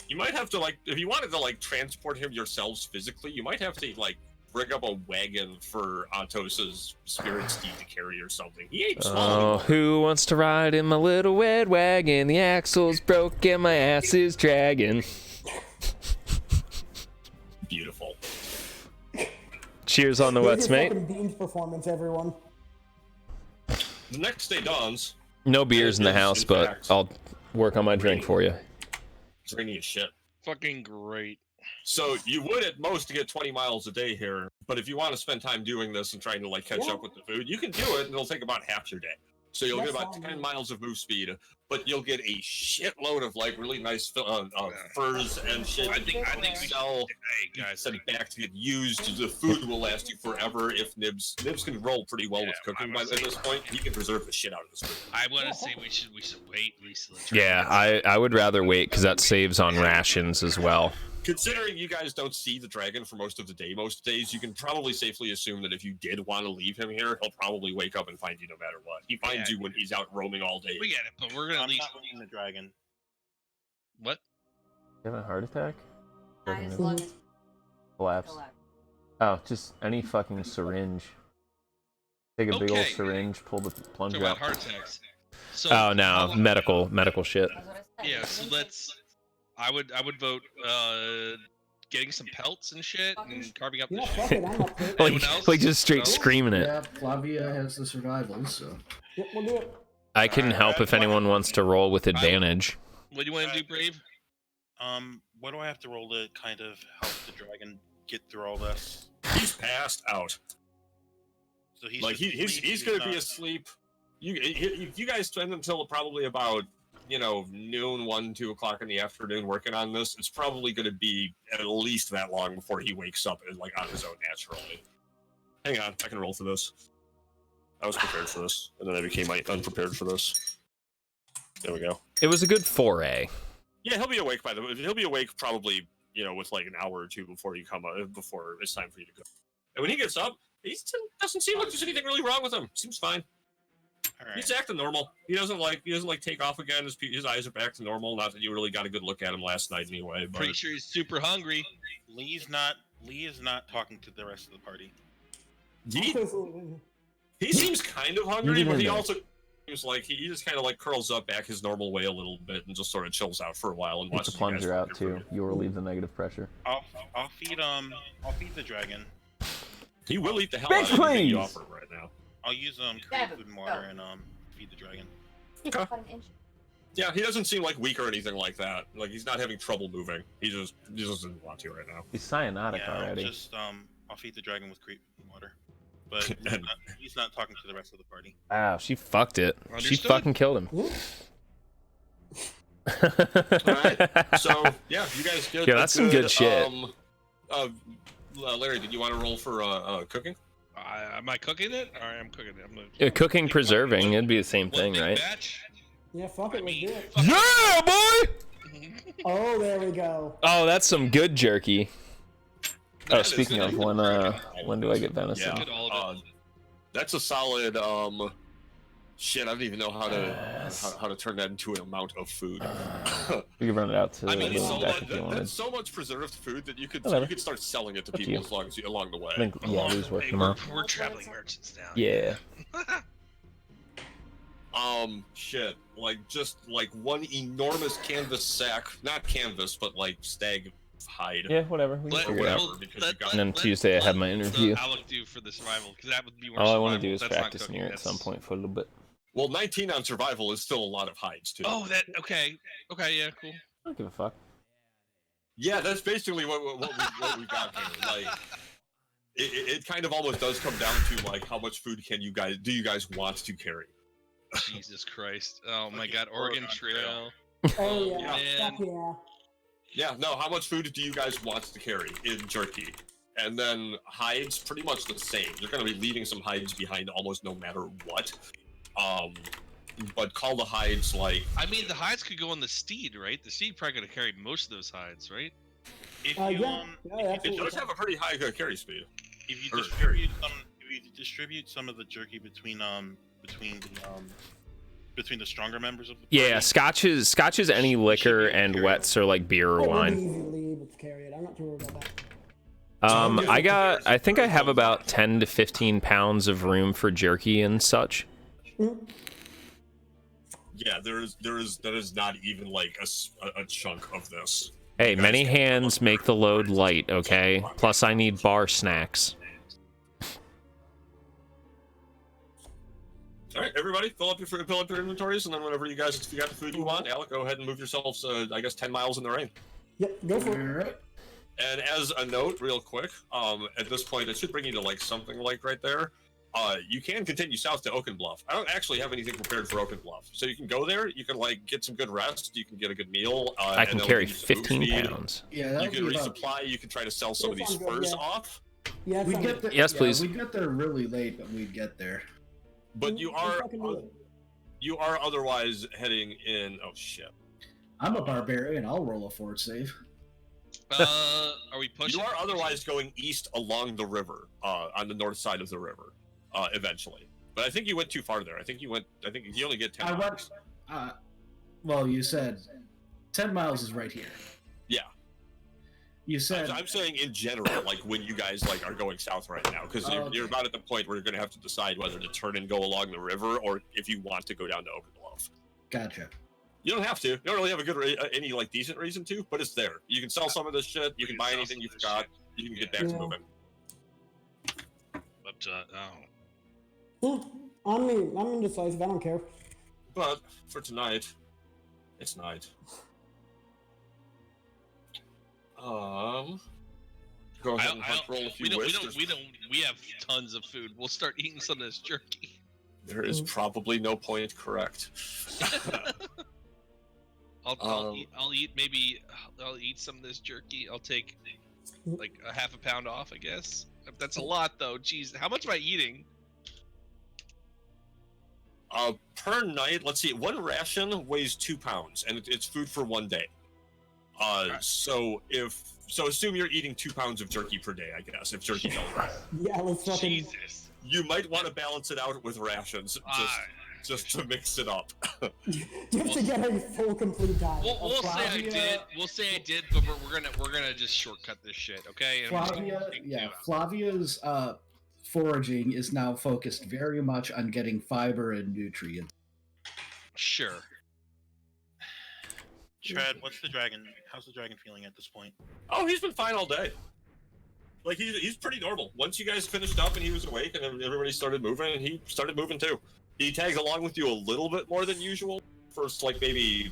You might have to, like, if you wanted to, like, transport him yourselves physically, you might have to, like, rig up a wagon for Atos's spirit steed to carry or something. He ain't small. Oh, who wants to ride in my little red wagon? The axle's broke and my ass is dragging. Beautiful. Cheers on the wets, mate. Fucking Beans performance, everyone. The next day dawns. No beers in the house, but fact, I'll work on my drink for you. It's rainy as shit. Fucking great. So you would at most get 20 miles a day here, but if you want to spend time doing this and trying to like catch up with the food, you can do it, and it'll take about half your day. So you'll get about 10 miles of move speed, but you'll get a shitload of like really nice furs and shit. I think we sell. Hey guys, send it back to get used. The food will last you forever. If Nibs can roll pretty well with cooking at this point, he can preserve the shit out of this food. I want to say we should wait at least. Yeah, I would rather wait because that saves on rations as well. Considering you guys don't see the dragon for most of the day, most days, you can probably safely assume that if you did want to leave him here, he'll probably wake up and find you no matter what. He finds you when he's out roaming all day. We get it, but we're gonna at least not leaving the dragon. What? You having a heart attack? His lungs Collapse. Oh, just any fucking syringe. Take a big old syringe, pull the plunger Talk about out. heart attacks. So, Oh no, medical shit. Yeah, so let's. I would vote getting some pelts and shit and carving up. Yeah, the fuck shit. it, I'm up for it. Like just straight screaming it. Yeah, Flavia has the survival, so. Yep, we'll do it. I can help if anyone wants to roll with advantage. What do you want to do, Brave? What do I have to roll to kind of help the dragon get through all this? He's passed out. So he's like just he's gonna be asleep. You guys spend until probably about noon, 1, 2 o'clock in the afternoon working on this. It's probably gonna be at least that long before he wakes up and like on his own naturally. Hang on, I can roll for this. I was prepared for this, and then I became unprepared for this. There we go. It was a good foray. Yeah, he'll be awake he'll be awake probably with like an hour or two before you come before it's time for you to go. And when he gets up, he doesn't seem like there's anything really wrong with him. Seems fine. Right. He's acting normal. He doesn't like take off again. His eyes are back to normal. Not that you really got a good look at him last night anyway. But Pretty sure he's super hungry. Lee is not talking to the rest of the party. He seems kind of hungry, but he also seems like he just kind of like curls up back his normal way a little bit and just sort of chills out for a while and Get watches the you guys plunger out work too. your food. You'll relieve the negative pressure. I'll feed the dragon. He will eat the hell Bitch, out of anything you please! offer right now. I'll use create food and water and feed the dragon. Okay. Yeah, he doesn't seem like weak or anything like that. Like he's not having trouble moving. He just doesn't want to right now. He's cyanotic Yeah, already. I'll feed the dragon with create food and water. But he's not talking to the rest of the party. Wow, she fucked it. She Understood. fucking killed him. Alright, so yeah, you guys good. Yeah, that's some good shit. Larry, did you want to roll for cooking? Am I cooking it? All right, I'm cooking it. I'm gonna... Yeah, cooking, preserving, it'd be the same One thing, big right? batch? Yeah, fuck it, let's do it. Yeah, boy! Oh, there we go. Oh, that's some good jerky. Oh, That is speaking of, good. when do I get venison? Yeah, Get all of it. that's a solid. Shit, I don't even know how to turn that into an amount of food. We could run it out to I mean, the it's so deck much, if you wanted. that's so much preserved food that you could Whatever. start selling it to Up to people you. as long as along the way. I think, yeah, Lou's working them out. We're traveling merchants now. Yeah. Shit, just one enormous canvas sack, not canvas, but like stag hide. Yeah, whatever. We can Let- figure it out. well, because let- you got- And then Tuesday I have my interview. Alec do for the survival because that would be more All I survival. want to do is That's not practice cooking, near at that's- some point for a little bit. Well, 19 on survival is still a lot of hides too. Oh, okay, yeah, cool. I don't give a fuck. Yeah, that's basically what we got here. Like, it kind of almost does come down to like how much food do you guys want to carry? Jesus Christ! Oh my God, Oregon Trail. Oh yeah, man. fuck yeah. Yeah, no, how much food do you guys want to carry in jerky? And then hides, pretty much the same. You're going to be leaving some hides behind almost no matter what. But call the hides like... I mean, the hides could go on the steed, right? The steed probably gonna carry most of those hides, right? If Yeah, you yeah, It absolutely. does have a pretty high carry speed. if you Or distribute some of the jerky between the stronger members of the Yeah, party, Scotch is any liquor, and wets are like beer or I would be wine. easily able to carry it. I'm not too worried about that. I think I have about 10 to 15 pounds of room for jerky and such. Yeah, that is not even like a chunk of this. Hey, many hands make the load light, okay? Plus, I need bar snacks. All right, everybody, fill up your inventories, and then whenever you guys, if you got the food you want, Alec, go ahead and move yourselves, I guess, 10 miles in the rain. Yep, go for it. Alright. And as a note, real quick, at this point, it should bring you to like something like right there. You can continue south to Oaken Bluff. I don't actually have anything prepared for Oaken Bluff, so you can go there. You can like get some good rest. You can get a good meal. I can and carry they'll give you some 15 food speed. pounds. Yeah, that You would can be about... resupply. You can try to sell some of That these sounds good, furs yeah. off. Yeah, We'd sounds get good. there, Yes, yeah, please. We'd get there really late, but we'd get there. But you are fucking do it. you are otherwise heading in. Oh shit! I'm a barbarian. I'll roll a fort save. Are we pushing? You are otherwise going east along the river, on the north side of the river, eventually. But I think you went too far there. I think you only get 10 I miles. went. Well, you said 10 miles is right here. Yeah. You said I'm saying in general, like when you guys like are going south right now, because Oh, you're about at the point where you're going to have to decide whether to turn and go along the river or if you want to go down to Oaken Bluff. gotcha. You don't have to. You don't really have a good, any like decent reason to, but it's there. You can sell some of this shit. You can buy anything you forgot. You can get back to Yeah. moving. But oh, I'm indecisive. I don't care. But for tonight, it's night. Go ahead and hunt roll if you wish. we have tons of food. We'll start eating some of this jerky. There is probably no point correct. I'll eat some of this jerky. I'll take like a half a pound off, I guess. That's a lot though. Jeez, how much am I eating? Per night, let's see, one ration weighs 2 pounds, and it's food for 1 day. So assume you're eating 2 pounds of jerky per day, I guess, if jerky's all right. Yeah, let's fucking. Jesus. You might want to balance it out with rations, just to mix it up. Just to get a full, complete diet. We'll say I Flavia- did. We'll say I did, but we're gonna just shortcut this shit, okay? And we're just gonna Flavia, take yeah, 2 out. Flavia's foraging is now focused very much on getting fiber and nutrients. Sure. Shred, what's the dragon? How's the dragon feeling at this point? Oh, he's been fine all day. Like, he's pretty normal. Once you guys finished up and he was awake and everybody started moving, and he started moving too. He tags along with you a little bit more than usual. First, like, maybe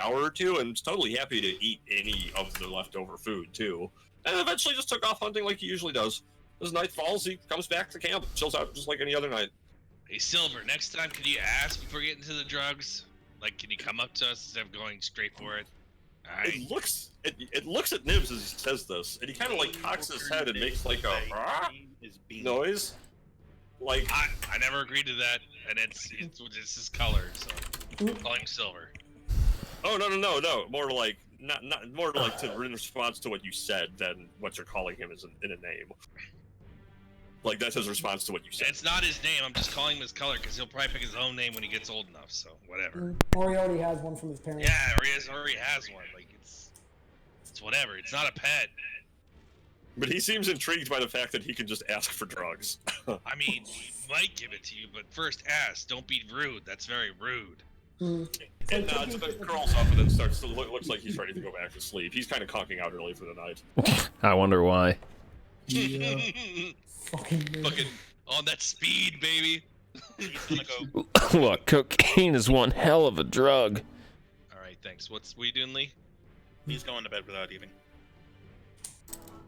hour or two, and is totally happy to eat any of the leftover food too. And eventually just took off hunting like he usually does. As night falls, he comes back to camp, chills out just like any other night. Hey Silver, next time can you ask before getting to the drugs? Like, can you come up to us instead of going straight for it? Alright. It looks at Nibs as he says this, and he kind of like cocks his head and makes like a "Rah" noise. Like, I never agreed to that, and it's his color, so I'm calling him Silver. oh no, more like not more like to in response to what you said than what you're calling him in a name. Like, that's his response to what you said. It's not his name. I'm just calling him his color because he'll probably pick his own name when he gets old enough. So whatever. Or he already has one from his parents. Yeah, or he already has one. Like it's whatever. It's not a pet. But he seems intrigued by the fact that he can just ask for drugs. I mean, he might give it to you, but first ask. Don't be rude. That's very rude. And nods and then curls up and then starts to looks like he's ready to go back to sleep. He's kind of conking out early for the night. I wonder why. Yeah. Fucking on that speed, baby. He's gonna go. Look, cocaine is one hell of a drug. All right, thanks. What are you doing, Lee? He's going to bed without eating.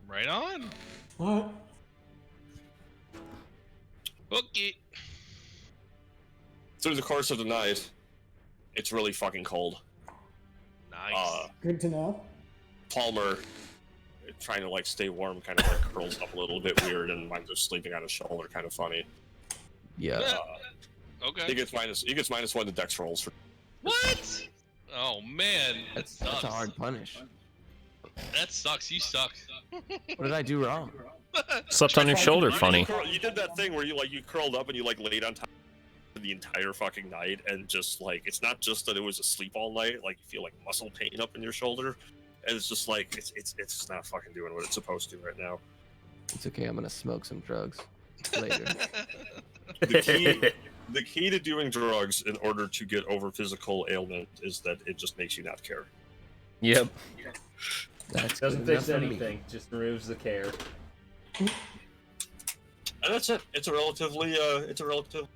Right on. Alright. Okay. Through the course of the night, it's really fucking cold. Nice. Good to know. Palmer, trying to like stay warm, kind of like curls up a little bit weird, and winds up sleeping on his shoulder, kind of funny. Yeah. Okay. He gets -1 to Dex rolls for. What? Oh man, that sucks. That's a hard punish. That sucks. You suck. What did I do wrong? Slept on your shoulder, funny. You did that thing where you curled up and you like laid on top the entire fucking night, and just like it's not just that it was asleep all night, like you feel like muscle pain up in your shoulder, and it's just like it's just not fucking doing what it's supposed to right now. It's okay. I'm gonna smoke some drugs later. The key to doing drugs in order to get over physical ailment is that it just makes you not care. Yep. That's Doesn't good fix enough for me. anything. Just removes the care. And that's it. It's a relative.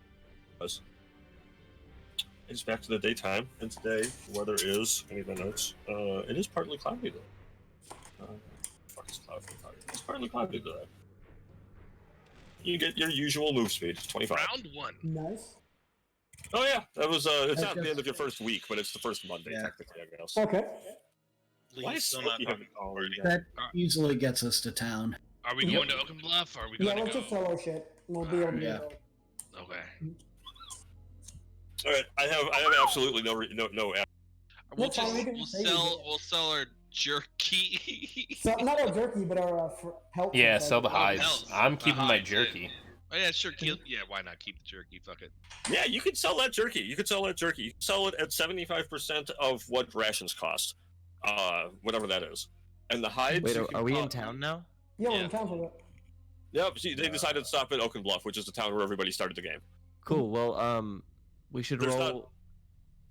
It's back to the daytime, and today the weather is. I need my notes. It is partly cloudy though. Fuck is cloudy? It's partly cloudy today. You get your usual move speed, 25. Round 1. Nice. Oh yeah, that was. It's I not the just- end of your first week, but it's the first Monday Yeah. technically, I guess. Okay. Why is Still Smokey not having already? That easily gets us to town. Are we going to Oaken Bluff? Or are we Yeah, going let's to just go? solo shit. We'll be able to. Yeah. Okay. All right, I have absolutely no. We'll That's fine, we can say it. we'll sell our jerky. So, not our jerky, but our help. Yeah, food, sell the like- hides. helps. I'm The keeping my hides, yeah. jerky. Oh yeah, sure. Yeah, why not keep the jerky? Fuck it. Yeah, you can sell that jerky. You can sell that jerky. You can sell it at 75% of what rations cost, whatever that is. And the hides. Wait, you can are we in call- town now? Yeah, we're Yeah. in town for it. Yep. See, they decided to stop at Oaken Bluff, which is the town where everybody started the game. Cool. Well, we should There's roll. not-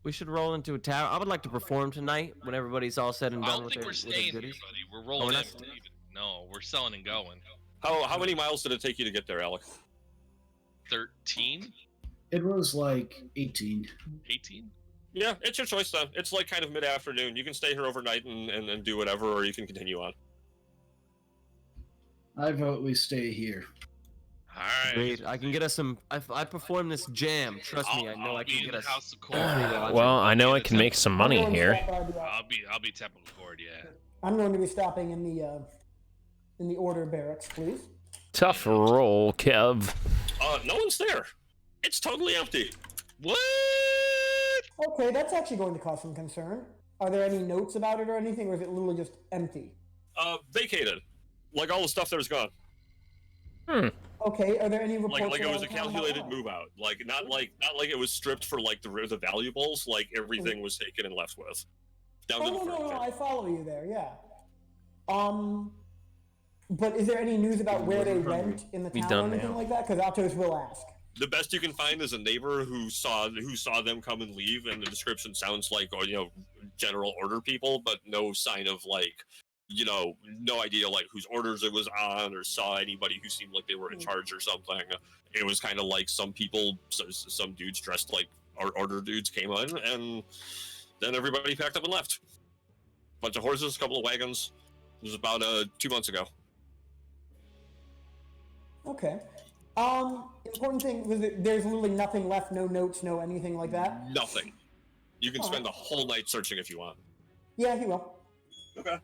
We should roll into a town. I would like to perform tonight when everybody's all said and I done don't with think their, we're with their staying here, goodies. buddy. We're rolling we're in. not We're staying? leaving. No, we're selling and going. How many miles did it take you to get there, Alec? 13? It was like 18. 18? Yeah, it's your choice then. It's like kind of mid-afternoon. You can stay here overnight and do whatever, or you can continue on. I vote we stay here. Alright. Great. I can get us some. I perform this jam. Trust me, I know I be can in get the us. House of Cold. Well, I know I can make some money I'm going to here. stop by I'll be Temple of Cord, yeah. I'm going to be stopping in the order barracks, please. Tough roll, Kev. No one's there. It's totally empty. What? Okay, that's actually going to cause some concern. Are there any notes about it or anything, or is it literally just empty? Vacated. Like all the stuff there's gone. Okay, are there any reports? Like it was a around town about calculated that? move out. Like not like it was stripped for like the valuables. Like everything was taken and left with. Down Oh, to the no, no, furniture. no, I follow you there, yeah. But is there any news about where they went in the We town or done anything now. like that? Because Altos will ask. The best you can find is a neighbor who saw them come and leave, and the description sounds like general order people, but no sign of like no idea like whose orders it was on or saw anybody who seemed like they were in charge or something. It was kind of like some people, some dudes dressed like order dudes came in, and then everybody packed up and left. Bunch of horses, a couple of wagons. It was about 2 months ago. Okay. Important thing was that there's literally nothing left, no notes, no anything like that. Nothing. You can Oh. spend the whole night searching if you want. Yeah, he will. Okay.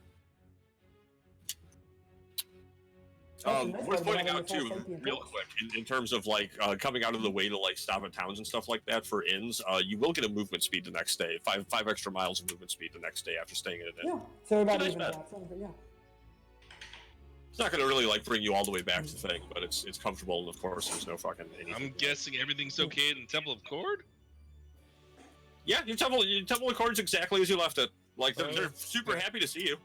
That's nice Worth about pointing having out the full too, safety and real force. quick, in terms of like coming out of the way to like stop at towns and stuff like that for inns, you will get a movement speed the next day, five extra miles of movement speed the next day after staying in an inn. Yeah, so everybody Nice even bet. that, but yeah. It's not going to really like bring you all the way back to the thing, but it's comfortable, and of course there's no fucking anything. I'm guessing everything's okay in Temple of Cord? Yeah, your temple accords exactly as you left it. Like they're super happy to see you.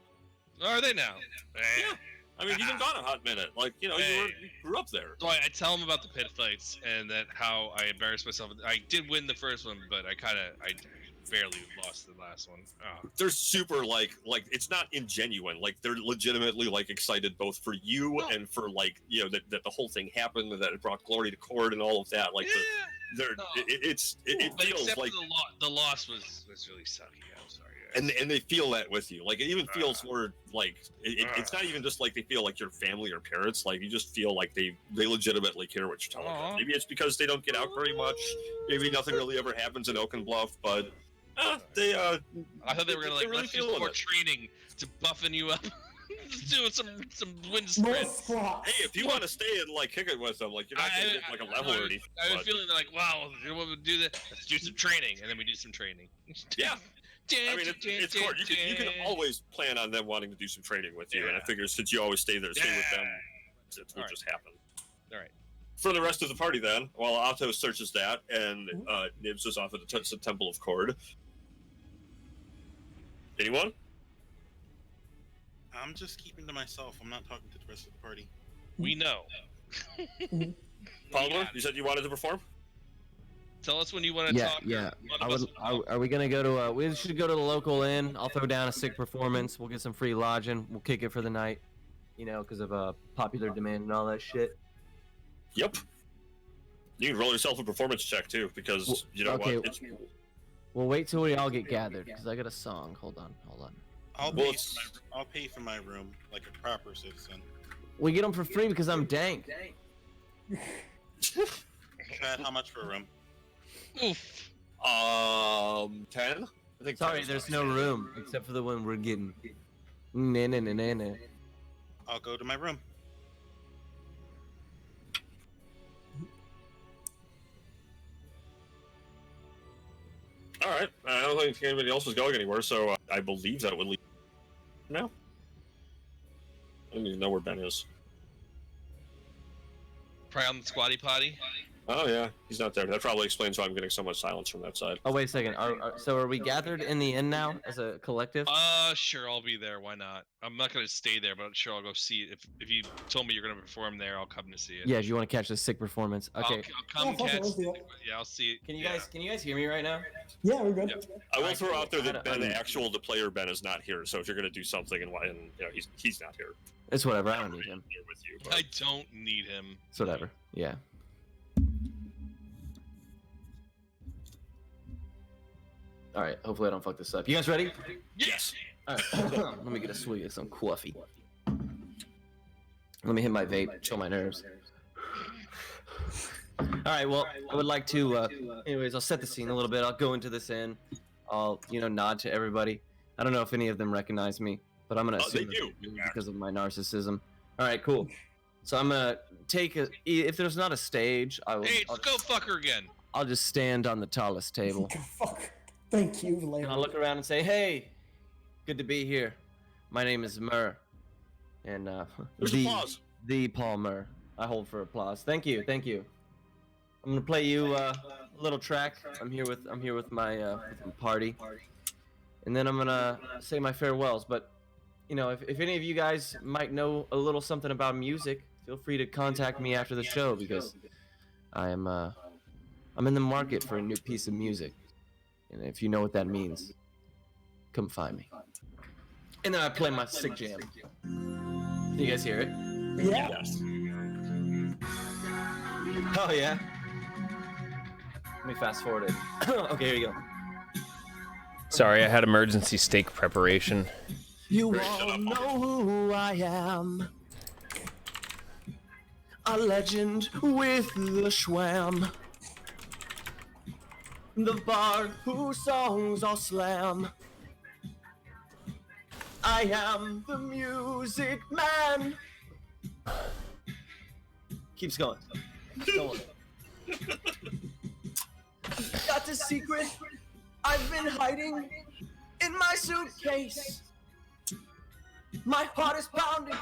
Are they now? Yeah. I mean, you've been gone a hot minute. Like, you grew up there. So I tell them about the pit fights and that how I embarrassed myself. I did win the first one, but I barely lost the last one. Oh. They're super like it's not ingenuine. Like they're legitimately like excited both for you and for like that the whole thing happened and that it brought glory to Cord and all of that. Like it But feels except like for the loss was really sucky. I'm sorry. and they feel that with you. Like it even feels more like it's not even just like they feel like your family or parents. Like you just feel like they legitimately care what you're telling them. Maybe it's because they don't get out very much. Maybe nothing really ever happens in Oaken Bluff, but They I thought they were gonna like they're really let's do feeling more it. training to buffing you up. Doing some wind More sprints. squats. Hey, if you want to stay and like kick it with them, like you're not gonna get like a level or anything. I have a but- feeling they're like, wow, you know what we do that? Let's do some training, and then we do some training. Yeah. I mean, it's cool. You can always plan on them wanting to do some training with you, and I figure since you always stay with them, it will Alright. just happen. All right. For the rest of the party, then, while Otto searches that and Nibs is off at the Temple of Cord. Anyone? I'm just keeping to myself. I'm not talking to the rest of the party. We know. Palmer, you said you wanted to perform? Tell us when you want to Yeah, talk. yeah. One I of us- would, are we gonna go to? We should go to the local inn. I'll throw down a sick performance. We'll get some free lodging. We'll kick it for the night. You know, because of popular demand and all that shit. Yep. You can roll yourself a performance check too, because Well, you know okay. what? It's, We'll wait till we all get gathered, because I got a song. Hold on. I'll Well, pay for my room like a proper citizen. We get them for free because I'm dank. Chad, how much for a room? Oof. 10. I think. Sorry, 10 is there's fine. no room except for the one we're getting. Nah. I'll go to my room. All right. I don't think anybody else is going anywhere, so I believe that would leave now. I don't even know where Ben is. Probably on the squatty potty. Oh yeah, he's not there. That probably explains why I'm getting so much silence from that side. Oh wait a second. So are we gathered in the inn now as a collective? Sure, I'll be there. Why not? I'm not gonna stay there, but sure, I'll go see it. If you told me you're gonna perform there, I'll come to see it. Yeah. Do you want to catch the sick performance? Okay. I'll come fuck it, catch. let's do it. Yeah, I'll see it. Can you guys hear me right now? Yeah, we're good. Yeah. I will throw out there that I Ben, don't- the actual the player Ben, is not here. So if you're gonna do something and you know he's not here. It's whatever. I don't need him. Here with you. I don't need him. It's whatever. Yeah. All right. Hopefully I don't fuck this up. You guys ready? Yes. All right. Let me get a swig of some coffee. Let me hit my vape. Chill my nerves. All right. Well, I would like to. Anyways, I'll set the scene a little bit. I'll go into this inn. I'll nod to everybody. I don't know if any of them recognize me, but I'm gonna Oh, they assume do. because of my narcissism. All right. Cool. So I'm gonna take a. If there's not a stage, I will. Hey, go fuck her again. I'll just stand on the tallest table. Fuck. Thank you, And Larry. I'll look around and say, "Hey, good to be here. My name is Murr, and There's applause. the Paul Murr. I hold for applause. Thank you. I'm gonna play you a little track. I'm here with my party, and then I'm gonna say my farewells. But if any of you guys might know a little something about music, feel free to contact me after the show because I'm in the market for a new piece of music. And if you know what that means, come find me. And then I play my sick jam. Can you guys hear it? Yeah. Yes. Oh yeah. Let me fast forward it. Okay, here you go. Sorry, I had emergency steak preparation. You all know who I am. A legend with the Schwam. The bard whose songs are slam. I am the music man. Keeps going. Go on. Got the secret I've been hiding in my suitcase. My heart is pounding,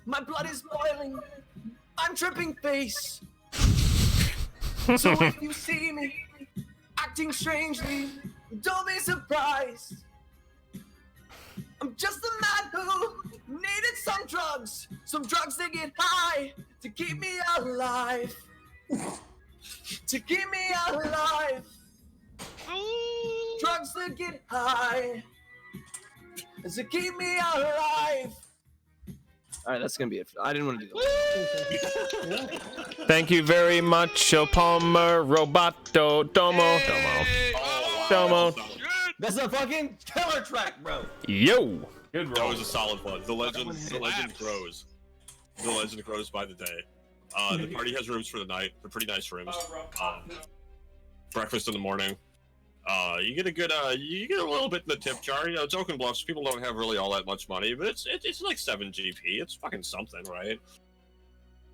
my blood is boiling, I'm tripping face. So if you see me acting strangely, don't be surprised. I'm just a man who needed some drugs to get high, to keep me alive. To keep me alive. Drugs to get high. To keep me alive. Alright, that's gonna be it. I didn't want to do that. Thank you very much, Palmer, Roboto, Domo, Domo. That's a fucking killer track, bro. Yo. Good roll. That was a solid one. The legend slaps. grows. The legend grows by the day. The party has rooms for the night. They're pretty nice rooms. Breakfast in the morning. You get a good you get a little bit in the tip jar. You know, Token Bluffs, people don't have really all that much money, but it's like 7 GP. It's fucking something, right?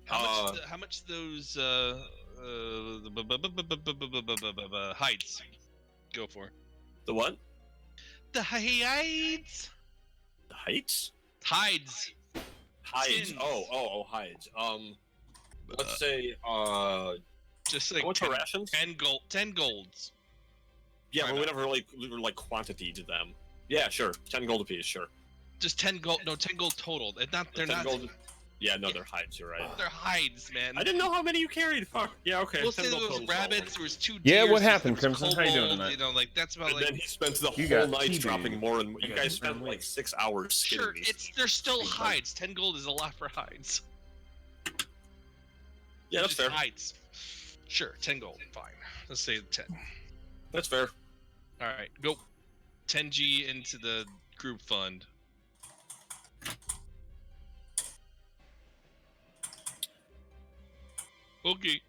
How much those hides go for? The what? The hides. The heights? Hides. Hides. Skins. Oh, hides. Let's say Just like how much are rations? 10 golds. Yeah, Why but we not? never really like quantity to them. Yeah, sure. 10 gold apiece, sure. Just 10 gold. No, 10 gold total. They're 10 not. gold. Yeah, no, they're hides. You're right. They're hides, man. I didn't know how many you carried. Fuck. Yeah, okay. We'll 10 say there gold was total. rabbits. There was 2 Yeah, deers. what happened, there was Crimson? How you doing kobold, tonight? You know, like that's about And like. then he spent the You whole got night TV. dropping more than you got guys spent different like weights. 6 hours skinning Sure, these. they're still hides. 10 gold is a lot for hides. Yeah, that's Just fair. hides. Sure, 10 gold. Fine. Let's say 10. That's fair. All right, go 10G into the group fund. Okay.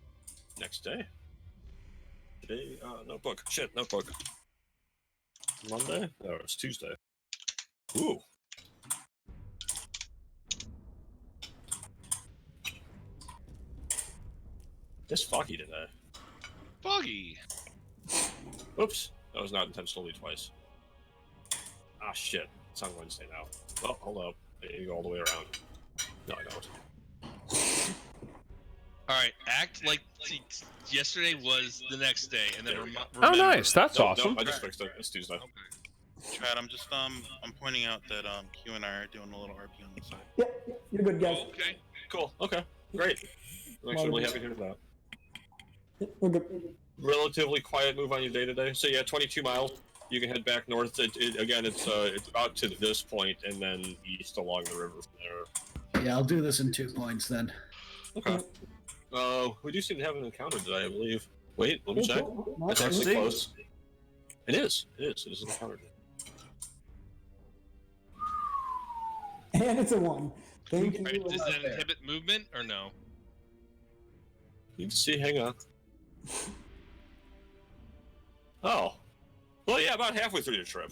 Next day. Today, notebook. Shit, notebook. Monday? No, it's Tuesday. Ooh. It's foggy today. Foggy. Oops. That was not intentionally twice. Ah, shit. It's on Wednesday now. Oh, hold up. I need to go all the way around. No, I don't. All right, act like yesterday was the next day, and then There we go. Oh, remember. nice. That's No, awesome. No, I just fixed it. It's Tuesday. Okay. Chad, I'm just I'm pointing out that Q and I are doing a little RP on the side. Yep, you're good, guys. Okay. Cool. Okay. Great. I'm actually really happy to hear that. We're good. Relatively quiet move on your day today. So yeah, 22 miles. You can head back north. Again, it's about to this point, and then east along the river from there. Yeah, I'll do this in 2 points then. Okay. We do seem to have an encounter today, I believe. Wait, let me check. It's Nice. actually close. It is. It is an encounter. And it's a 1. Thank you. Right, does that inhibit movement or no? You can see. Hang on. Oh. Well, yeah, about halfway through your trip.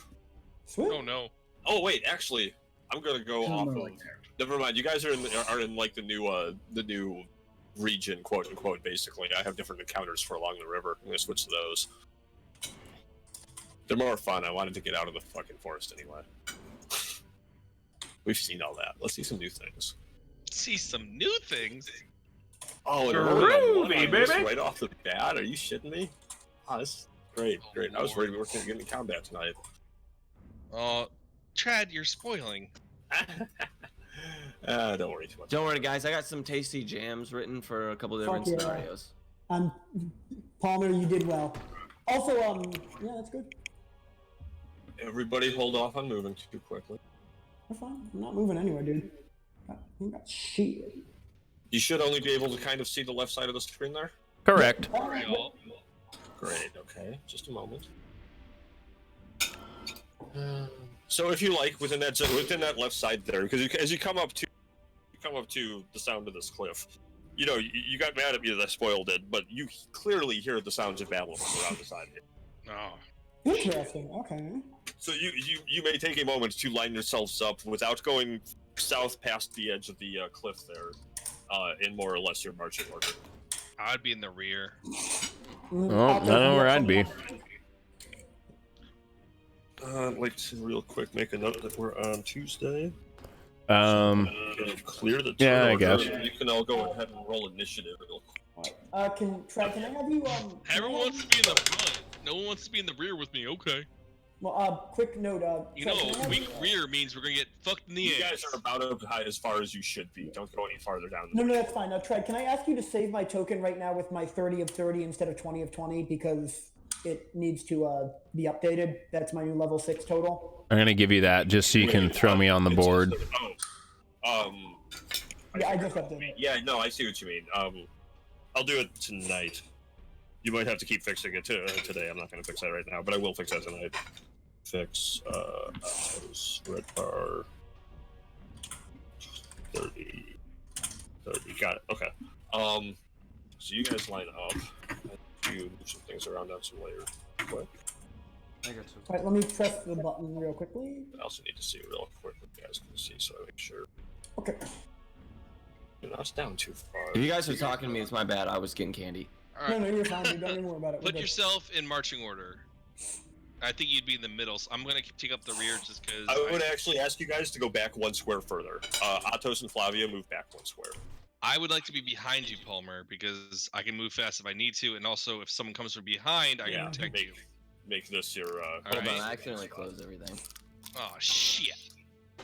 Sweet. Oh no. Oh wait, actually, I'm gonna go off of. Never mind. You guys are in like the new region, quote unquote. Basically, I have different encounters for along the river. I'm gonna switch to those. They're more fun. I wanted to get out of the fucking forest anyway. We've seen all that. Let's see some new things. See some new things. Oh, and Groovy, this baby. right off the bat. Are you shitting me? Oh, this is great. Great. I was worried we were gonna get into combat tonight. Chad, you're spoiling. Don't worry too much. Don't worry, guys. I got some tasty jams written for a couple different Fuck yeah. scenarios. Palmer, you did well. Also, yeah, that's good. Everybody, hold off on moving too quickly. We're fine. I'm not moving anywhere, dude. You got shit. You should only be able to kind of see the left side of the screen there. Correct. Real. Great. Okay. Just a moment. So, if you like, within that left side there, because as you come up to the sound of this cliff, you know you got mad at me that I spoiled it, but you clearly hear the sounds of battle from around the side here. Oh. Interesting. Okay. So you may take a moment to line yourselves up without going south past the edge of the cliff there, in more or less your marching order. I'd be in the rear. Well, I know where I'd be. I'd like to real quick make a note that we're on Tuesday. Um, Clear the Yeah, I turn order. guess. You can all go ahead and roll initiative real quick. Can I have you Everyone wants to be in the front. No one wants to be in the rear with me. Okay. Well, quick note. You Trey, know, can I have weak rear means we're gonna get fucked in the You ass. guys are about as far as you should be. Don't go any farther down. No, that's fine. Now, Trey, can I ask you to save my token right now with my 30 of 30 instead of 20 of 20 because it needs to be updated. That's my new level 6 total. I'm gonna give you that just so you can throw me on the board. Yeah, I just updated it. Yeah, no, I see what you mean. I'll do it tonight. You might have to keep fixing it today. I'm not going to fix that right now, but I will fix that tonight. Fix red bar 30. Got it. Okay. So you guys line up. You move some things around on some layer quick. I got you. All right, let me press the button real quickly. I also need to see real quick what you guys can see, so I make sure Okay. you're not down too far. If you guys are talking to me, it's my bad. I was getting candy. All No, right, no, you're fine. Dude. Don't even worry about it. We're put good. yourself in marching order. I think you'd be in the middle. So I'm gonna take up the rear just because. I would actually ask you guys to go back 1 square further. Atos and Flavia, move back 1 square. I would like to be behind you, Palmer, because I can move fast if I need to, and also if someone comes from behind, I can protect you. Make this your. Hold right. on, I accidentally closed everything. Oh shit.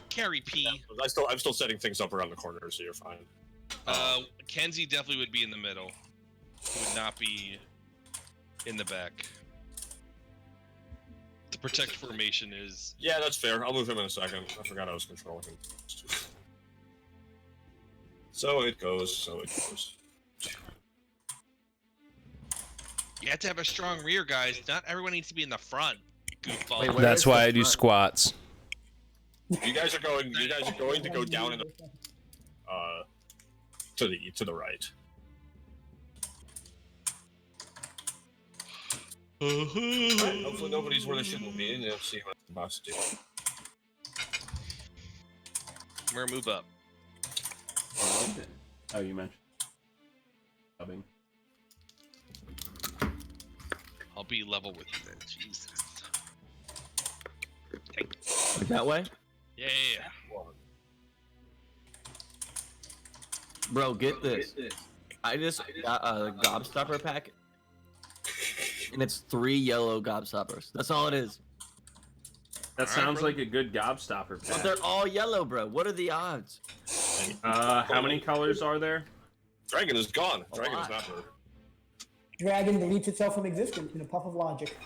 Carry P. I'm still setting things up around the corner, so you're fine. Kenzie definitely would be in the middle. He would not be in the back. The protect formation is. Yeah, that's fair. I'll move him in a second. I forgot I was controlling him. So it goes. You have to have a strong rear, guys. Not everyone needs to be in the front. Goofball. Wait, where That's is why the I do front? squats. You guys are going to go down in the to the right. Alright, hopefully nobody's where they shouldn't be, and they'll see what the boss do. We're gonna move up. Oh, you mentioned. Dubbing. I'll be level with you then. Jesus. That way? Yeah. Bro, get this. I just got a gobstopper pack, and it's 3 yellow gobstoppers. That's all it is. That sounds like a good gobstopper But pack. they're all yellow, bro. What are the odds? How many colors are there? Dragon is gone. A Dragon is lot. not here. Dragon deletes itself from existence in a puff of logic.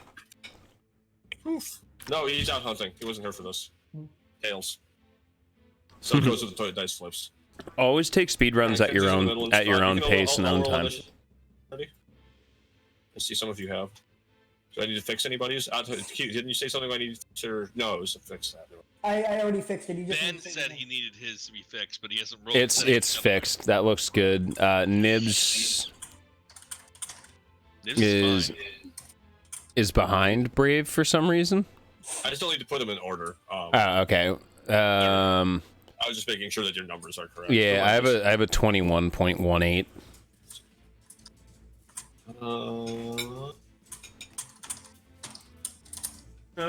Oof. No, he's out hunting. He wasn't here for this. Tails. So it goes with the toy dice flips. Always take speed runs at your Kenzi's in the middle own and at your spot. own You can pace and I'll own roll time. initiative. Ready? Let's see. Some of you have. Do I need to fix anybody's? Didn't you say something I need to? No, it was to fix that. I already fixed it. You just Ben need to say said no. he needed his to be fixed, but he hasn't rolled. It's fixed. That looks good. Nibs This is behind Brave for some reason. I just don't need to put them in order. Oh, okay. I was just making sure that your numbers are correct. Yeah, I have a 21.18.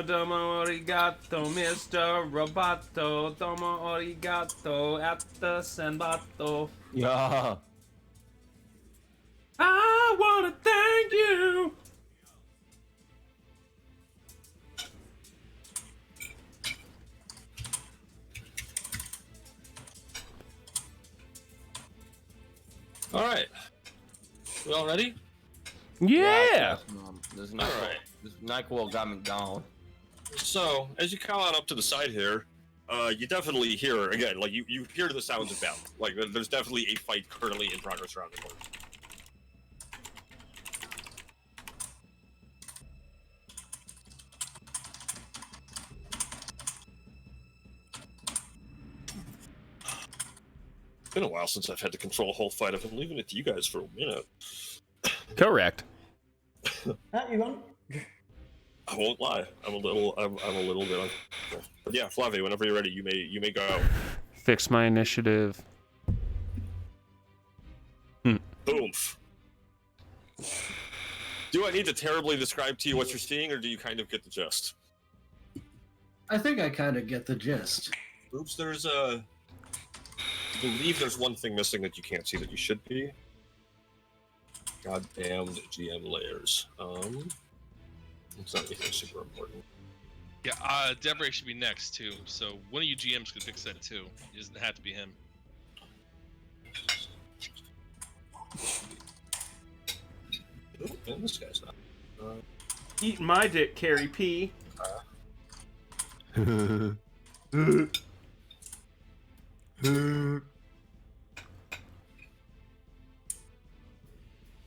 Domo arigato, Mr. Roboto. Domo arigato at the Senbato. Yeah. I wanna thank you. All right. We all ready? Yeah. This All right. NyQuil got me gone. So, as you come on up to the side here, you definitely hear, again, like, you hear the sounds of battle. Like, there's definitely a fight currently in progress around the corner. It's been a while since I've had to control a whole fight. I've been leaving it to you guys for a minute. Correct. You want? I won't lie. I'm a little bit uncomfortable. But yeah, Flavia, whenever you're ready, you may go. Fix my initiative. Boom. Do I need to terribly describe to you what you're seeing, or do you kind of get the gist? I think I kind of get the gist. Oops, there's I believe there's one thing missing that you can't see that you should be. Goddamned GM layers. It's not anything super important. Yeah, Deborah should be next too. So one of you GMs could fix that too. It doesn't have to be him. Ooh, and this guy's not. Eat my dick, Carrie P.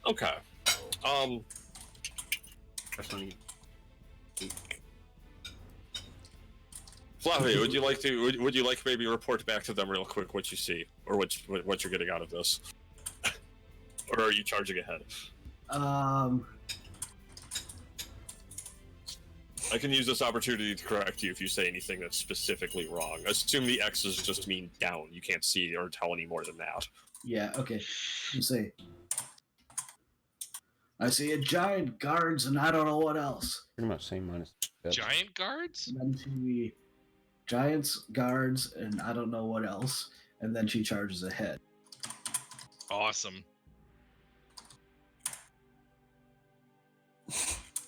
Okay. That's when you. Flavia, would you like to? Would you like maybe report back to them real quick what you see, or what you're getting out of this, or are you charging ahead? I can use this opportunity to correct you if you say anything that's specifically wrong. Assume the X's just mean down. You can't see or tell any more than that. Yeah, okay. You say, I see a giant guards and I don't know what else. Pretty much same minus. Giant guards? And then she giants, guards, and I don't know what else. And then she charges ahead. Awesome.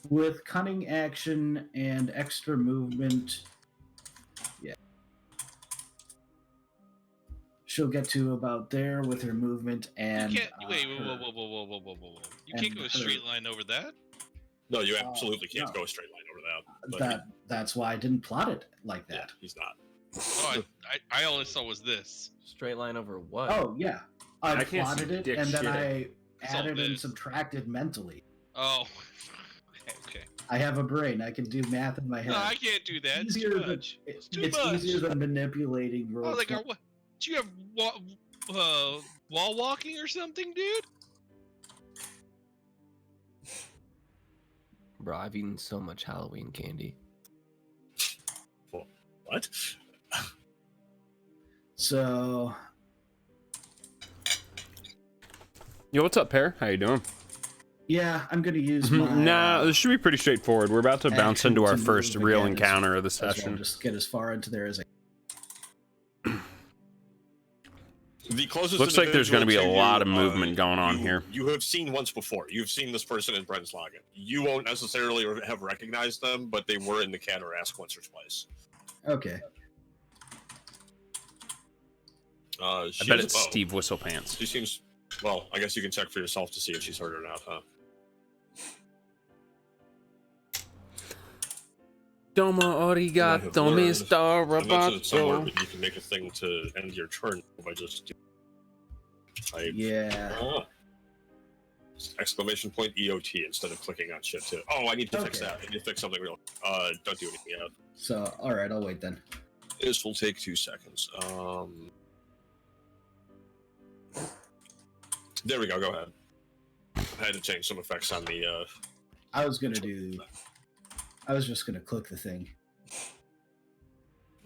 With cunning action and extra movement, yeah. She'll get to about there with her movement and. You can't. Wait, her- whoa. You and can't go a her- straight line over that. No, you absolutely can't no. go a straight line over that. But That's why I didn't plot it like yeah, that. he's not. Oh, I only saw was this. Straight line over what? Oh yeah, I I can't plotted see it dick and then shit. I It's all added and this. subtracted mentally. Oh. Okay. I have a brain. I can do math in my head. No, I can't do that. It's Easier too than- much. It's too much. easier than manipulating Oh, rules. like, what? Do you have wall walking or something, dude? Bro, I've eaten so much Halloween candy. What? So Yo, what's up, Pear? How you doing? yeah, I'm gonna use my. Nah, this should be pretty straightforward. We're about to bounce action into our to first move real again as- encounter of the as well, session. just get as far into there as I. The closest Looks like there's gonna be a individual to lot of you, movement going on here. You have seen once before. You've seen this person in Brent's login. You won't necessarily have recognized them, but they were in the cat or ask once or twice. Okay. I She bet has it's a bow. Steve Whistlepants. She seems. Well, I guess you can check for yourself to see if she's heard or not, huh? Domo arigato, Mr. I mentioned it somewhere, Roboto. but you can make a thing to end your turn by just type Yeah. exclamation point EOT instead of clicking on shit too. Oh, I need to fix Okay. that. I need to fix something real. Don't do anything yet. So all right, I'll wait then. This will take 2 seconds. There we go. Go ahead. I had to change some effects on the. I was just gonna click the thing.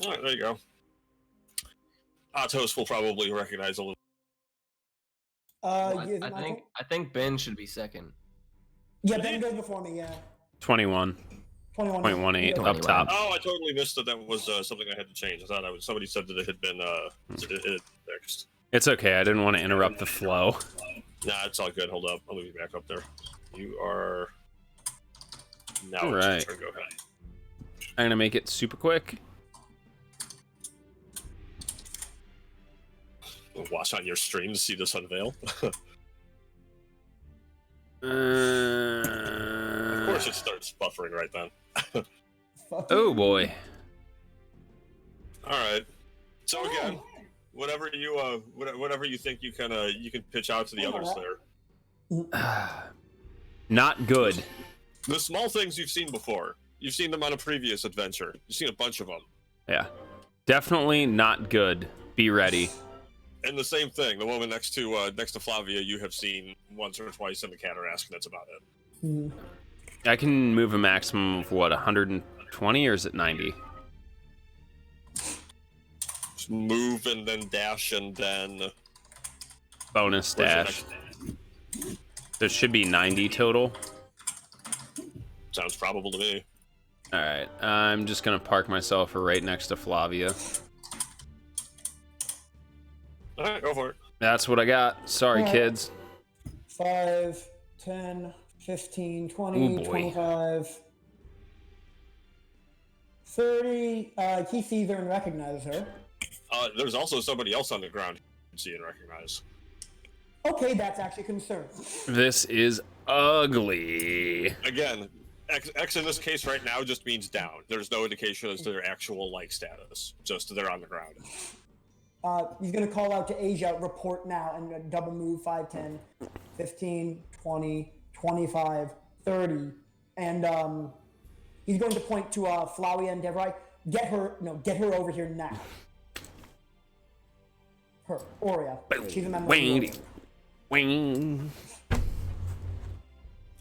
All right, there you go. Atos will probably recognize a little. Well, Yeah, I think Ben should be second. Yeah, Ben goes before me. Yeah, 21.18 21. up top. Oh, I totally missed that. That was something I had to change. I thought somebody said that it had been it fixed. It's okay. I didn't want to interrupt the flow. Nah, it's all good. Hold up. I'll move you back up there. You are now. All it's your right. turn. Go ahead. I'm gonna make it super quick. Watch on your stream to see this unveil. Of course, it starts buffering right then. Oh boy. All right. So again, whatever you think you can pitch out to the others there. Not good. The small things you've seen before. You've seen them on a previous adventure. You've seen a bunch of them. Yeah. Definitely not good. Be ready. And the same thing. The woman next to Flavia, you have seen once or twice in the Catarask, and that's about it. I can move a maximum of what, 120 or is it 90? Just move and then dash and then Bonus where's the dash. next- There should be 90 total. Sounds probable to me. All right. I'm just gonna park myself right next to Flavia. All right, go for it. That's what I got. Sorry, Alright. kids. 5, 10, 15, 20, Ooh, boy. 25, 30. He sees her and recognizes her. There's also somebody else on the ground you can see and recognize. Okay, that's actually a concern. This is ugly. Again, X in this case right now just means down. There's no indication as to their actual like status. Just they're on the ground. He's going to call out to Asia, report now, and double move 5, 10, 15, 20, 25, 30. And he's going to point to Flowey and Devrai. Get her over here now. Her, Aurea. She's a member of the Wing. Order. Wing.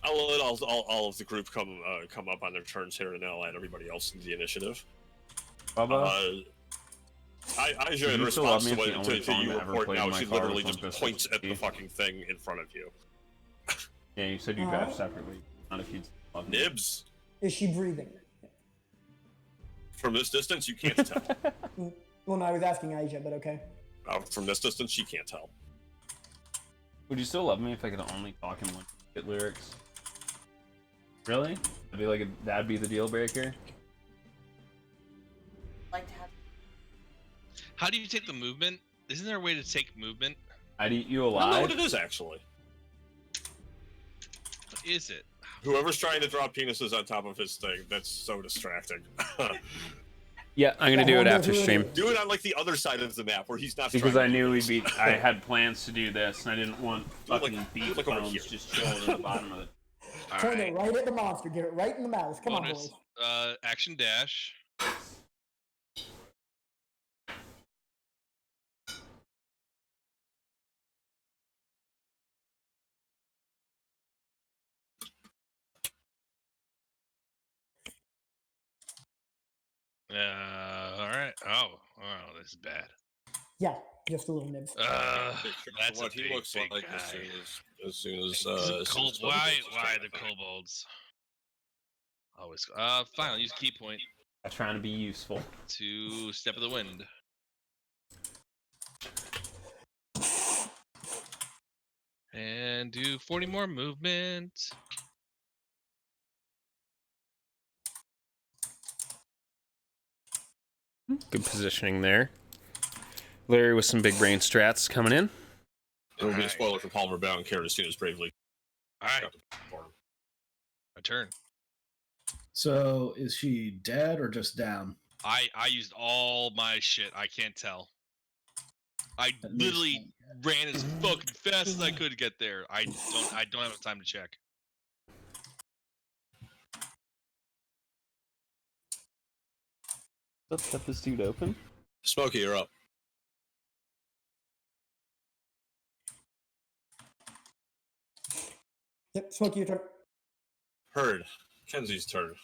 I'll let all of the group come up on their turns here, and then I'll add everybody else in the initiative. Bubba? I Do in you still love response me to, if the what, only to phone you that ever report played now, in my she car literally was just Olympus points at the 60? fucking thing in front of you. Yeah, you said you drive separately. Not if you'd love me. Nibs. Is she breathing? From this distance, you can't tell. Well, no, I was asking Aisha, but okay. From this distance, you can't tell. Would you still love me if I could only talk in one hit lyrics? Really? That'd be the deal breaker? Like to have. How do you take the movement? Isn't there a way to take movement? I'd eat you I don't know alive. what it is, actually. What is it? Whoever's trying to draw penises on top of his thing, that's so distracting. Yeah, I'm gonna do it after stream. Do it on like the other side of the map where he's not. Because trying I to knew do we'd this. be. I had plans to do this, and I didn't want fucking beef like over bones here. just chilling in the bottom of it. Point it right at the monster. Get it right in the mouth. Come on, Bonus, boys. action dash. All right. Oh, this is bad. Yeah, just a little nibs. That's what a he big, looks big like guy. as soon as Why the kobolds? Always. Fine. I'll use key point I'm trying to be useful. to step of the wind. And do 40 more movement. Good positioning there. Larry with some big brain strats coming in. It will be a spoiler for Palmer Bound Care as soon as Bravely. All right. My turn. So is she dead or just down? I used all my shit. I can't tell. I That makes literally ran as fucking fast as I could to get there. I don't have time to check. Let's cut this dude open. Smokey, you're up. Yep, Smokey, your turn. Heard. Kenzie's turn.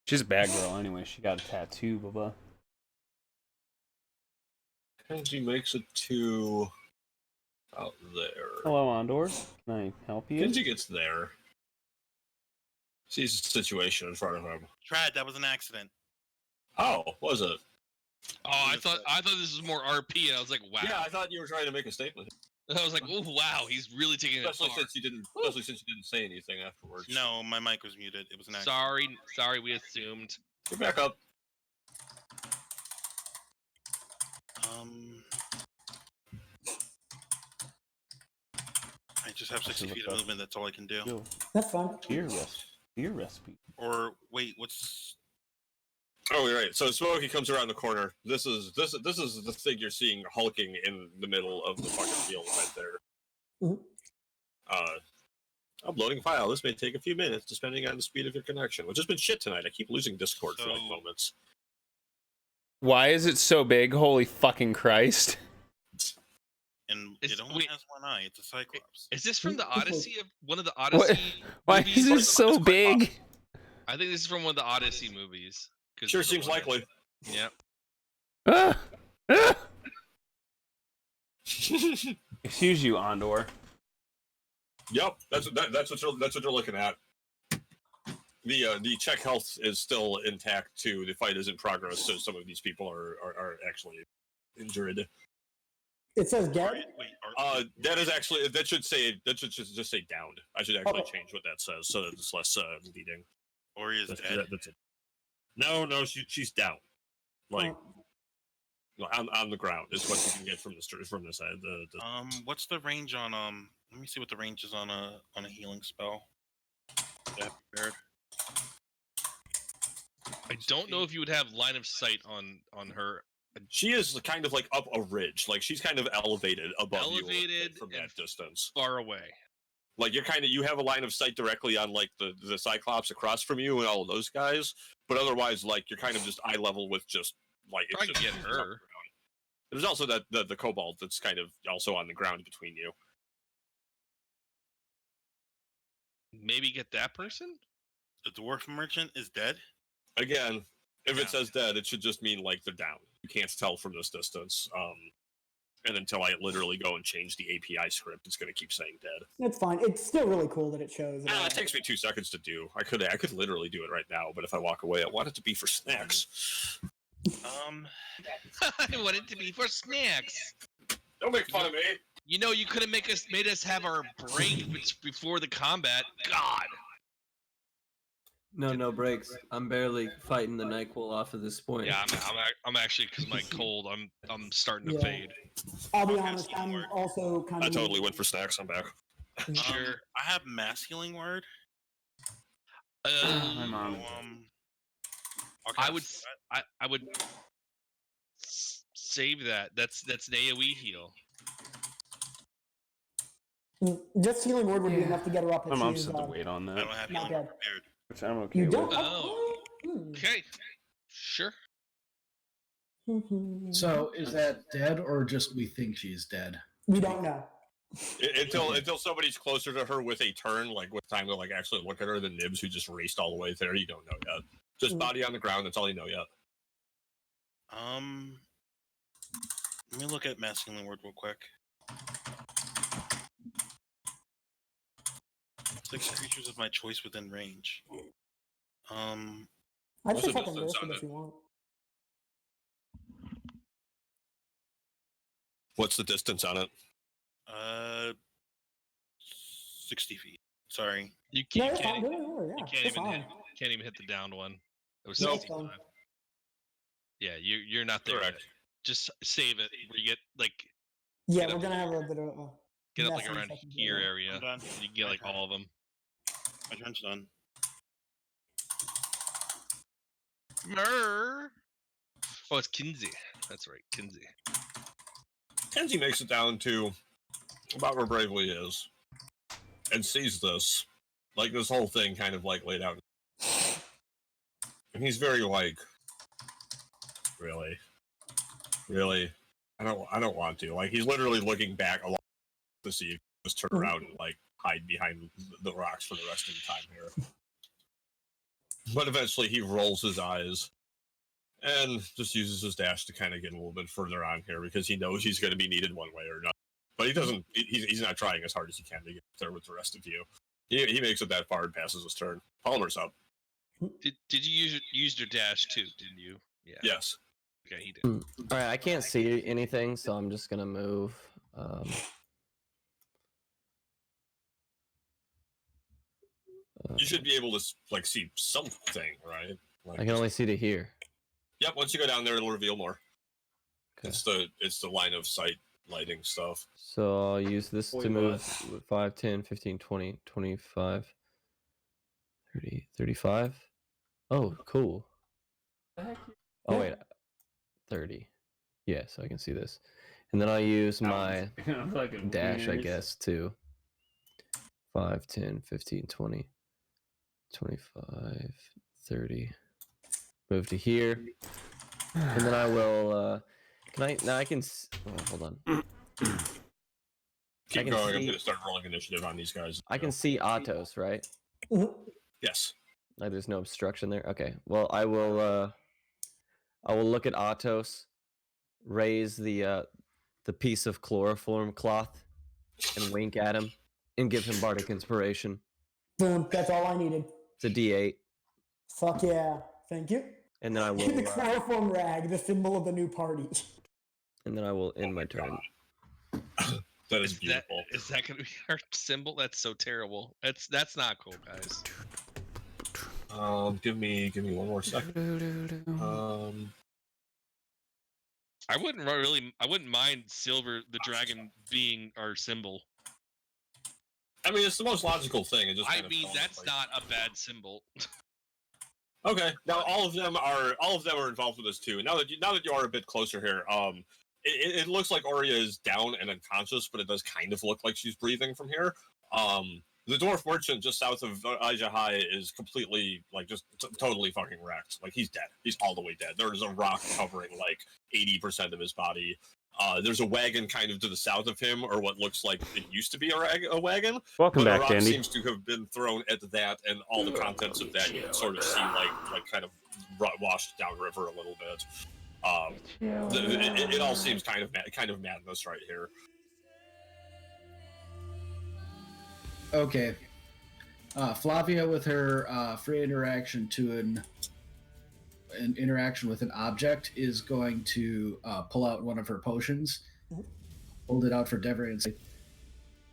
She's a bad girl anyway. She got a tattoo, Bubba. Kenzie makes it to out there. Hello, Andor. Can I help you? Kenzie gets there. Sees the situation in front of him. Trad, that was an accident. Oh, was it? Oh, I thought this was more RP, and I was like, wow. Yeah, I thought you were trying to make a statement. I was like, oh wow, he's really taking it Especially far. since you didn't say anything afterwards. No, my mic was muted. It was an accident. Sorry, we assumed. Get back up. I just have 60 feet of movement. That's all I can do. That's fine. Beer recipe. Or wait, what's? Oh, you're right. So Smokey comes around the corner. This is the thing you're seeing hulking in the middle of the fucking field right there. Mhm. Uploading file. This may take a few minutes, depending on the speed of your connection, which has been shit tonight. I keep losing Discord for like moments. Why is it so big? Holy fucking Christ. And it only has one eye. It's a Cyclops. Is this from the Odyssey of one of the Odyssey? Why movies? is it so big? I think this is from one of the Odyssey movies. Sure seems likely. Yep. Ah! Ah! Excuse you, Andor. Yep, that's what you're looking at. The Czech health is still intact too. The fight is in progress, so some of these people are actually injured. It says dead. That is actually that should just say downed. I should actually Okay. change what that says so that it's less leading. Ori is dead. That's it. No, she's down. Like on the ground is what you can get from this side. What's the range on Let me see what the range is on a healing spell. Yeah, prepared. I don't know if you would have line of sight on her. She is kind of like up a ridge, like she's kind of elevated above you from and that distance. far away. Like you have a line of sight directly on like the Cyclops across from you and all of those guys, but otherwise like you're kind of just eye level with just like I can get her. There's also the kobold that's kind of also on the ground between you. Maybe get that person? The dwarf merchant is dead. Again, if Yeah. it says dead, it should just mean like they're down. You can't tell from this distance. And until I literally go and change the API script, it's going to keep saying dead. It's fine. It's still really cool that it shows. It takes me 2 seconds to do. I could literally do it right now, but if I walk away, I want it to be for snacks. I want it to be for snacks. Don't make fun of me. You know, you could have made us have our break before the combat. God. No breaks. I'm barely fighting the NyQuil off at this point. Yeah, I'm actually, because my cold, I'm starting to Yeah. fade. I'll be honest. I'm also kind I of. totally went for snacks. I'm back. Sure. I have mass healing word. My mom. I would save that. That's an AoE heal. Just healing word would be enough to get her up. My if mom she's, said to wait on I don't that, have Not healing bad. prepared. which I'm okay You with. don't. Oh. Hmm. Okay. Sure. So is that dead, or just we think she's dead? We don't know. Until somebody's closer to her with a turn, like with time to like actually look at her, than Nibs who just raced all the way there. You don't know yet. Just body on the ground. That's all you know yet. Let me look at mass healing word real quick. 6 creatures of my choice within range. I What's just the fucking distance risk on it it? if you want. What's the distance on it? 60 feet. Sorry. You No, can't, it's fine. Don't worry, yeah, you can't it's even fine. can't even hit the downed one. It was No, it's 65. fine. Yeah, you're not there. Correct. Yet. Just save it where you get like Yeah, Get we're up- gonna have a bit of a get up mess like in a around second here here. area. I'm done. You can get like all of them. My turn's done. Mer. Oh, it's Kinsey. That's right, Kinsey. Kenzie makes it down to about where Bravely is and sees this. Like this whole thing kind of like laid out. And he's very like, really? I don't want to. Like he's literally looking back along to see if he just turn around and like hide behind the rocks for the rest of the time here. But eventually he rolls his eyes and just uses his dash to kind of get a little bit further on here because he knows he's going to be needed one way or another. But he doesn't. He's not trying as hard as he can to get there with the rest of you. He makes it that far and passes his turn. Palmer's up. Did you use your dash too? Didn't you? Yeah. Yes. Okay, he did. All right, I can't see anything, so I'm just gonna move. You should be able to like see something, right? Like, I can only see to here. Yep. Once you go down there, it'll reveal more. Okay. It's the line of sight lighting stuff. So I'll use this to 40 move watts. 5, 10, 15, 20, 25, 30, 35. Oh, cool. Oh, wait. 30. Yeah, so I can see this. And then I'll use my Fucking dash, I wieners. guess, too. 5, 10, 15, 20, 25, 30. Move to here. And then I will, now I can, oh, hold on. Keep can going. I'm see- going to start rolling initiative on these guys. I can see Atos, right? Yes. Like there's no obstruction there. Okay. Well, I will look at Atos, raise the piece of chloroform cloth, and wink at him, and give him bardic inspiration. Boom. That's all I needed. It's a D8, Fuck yeah. Thank you. and then I the will chloroform rag, the symbol of the new party. end my turn. That is beautiful. Is that gonna be our symbol? That's so terrible. That's not cool, guys. Give me one more second. I wouldn't mind Silver the Dragon being our symbol. I mean, it's the most logical thing. It just I kind of mean, fell into that's place. not a bad symbol. Okay. Now all of them are involved with this too. Now that you are a bit closer here, it looks like Aurea is down and unconscious, but it does kind of look like she's breathing from here. The dwarf merchant just south of Aja High is completely, like, just totally fucking wrecked. Like, he's dead. He's all the way dead. There's a rock covering, like, 80% of his body. There's a wagon kind of to the south of him, or what looks like it used to be a wagon. Welcome but back, a rock Dandy. seems to have been thrown at that, and all the contents of that you can sort of see, like kind of washed downriver a little bit. It all seems kind of madness right here. Okay. Flavia, with her free interaction to an interaction with an object, is going to pull out one of her potions, hold it out for Devry, and say,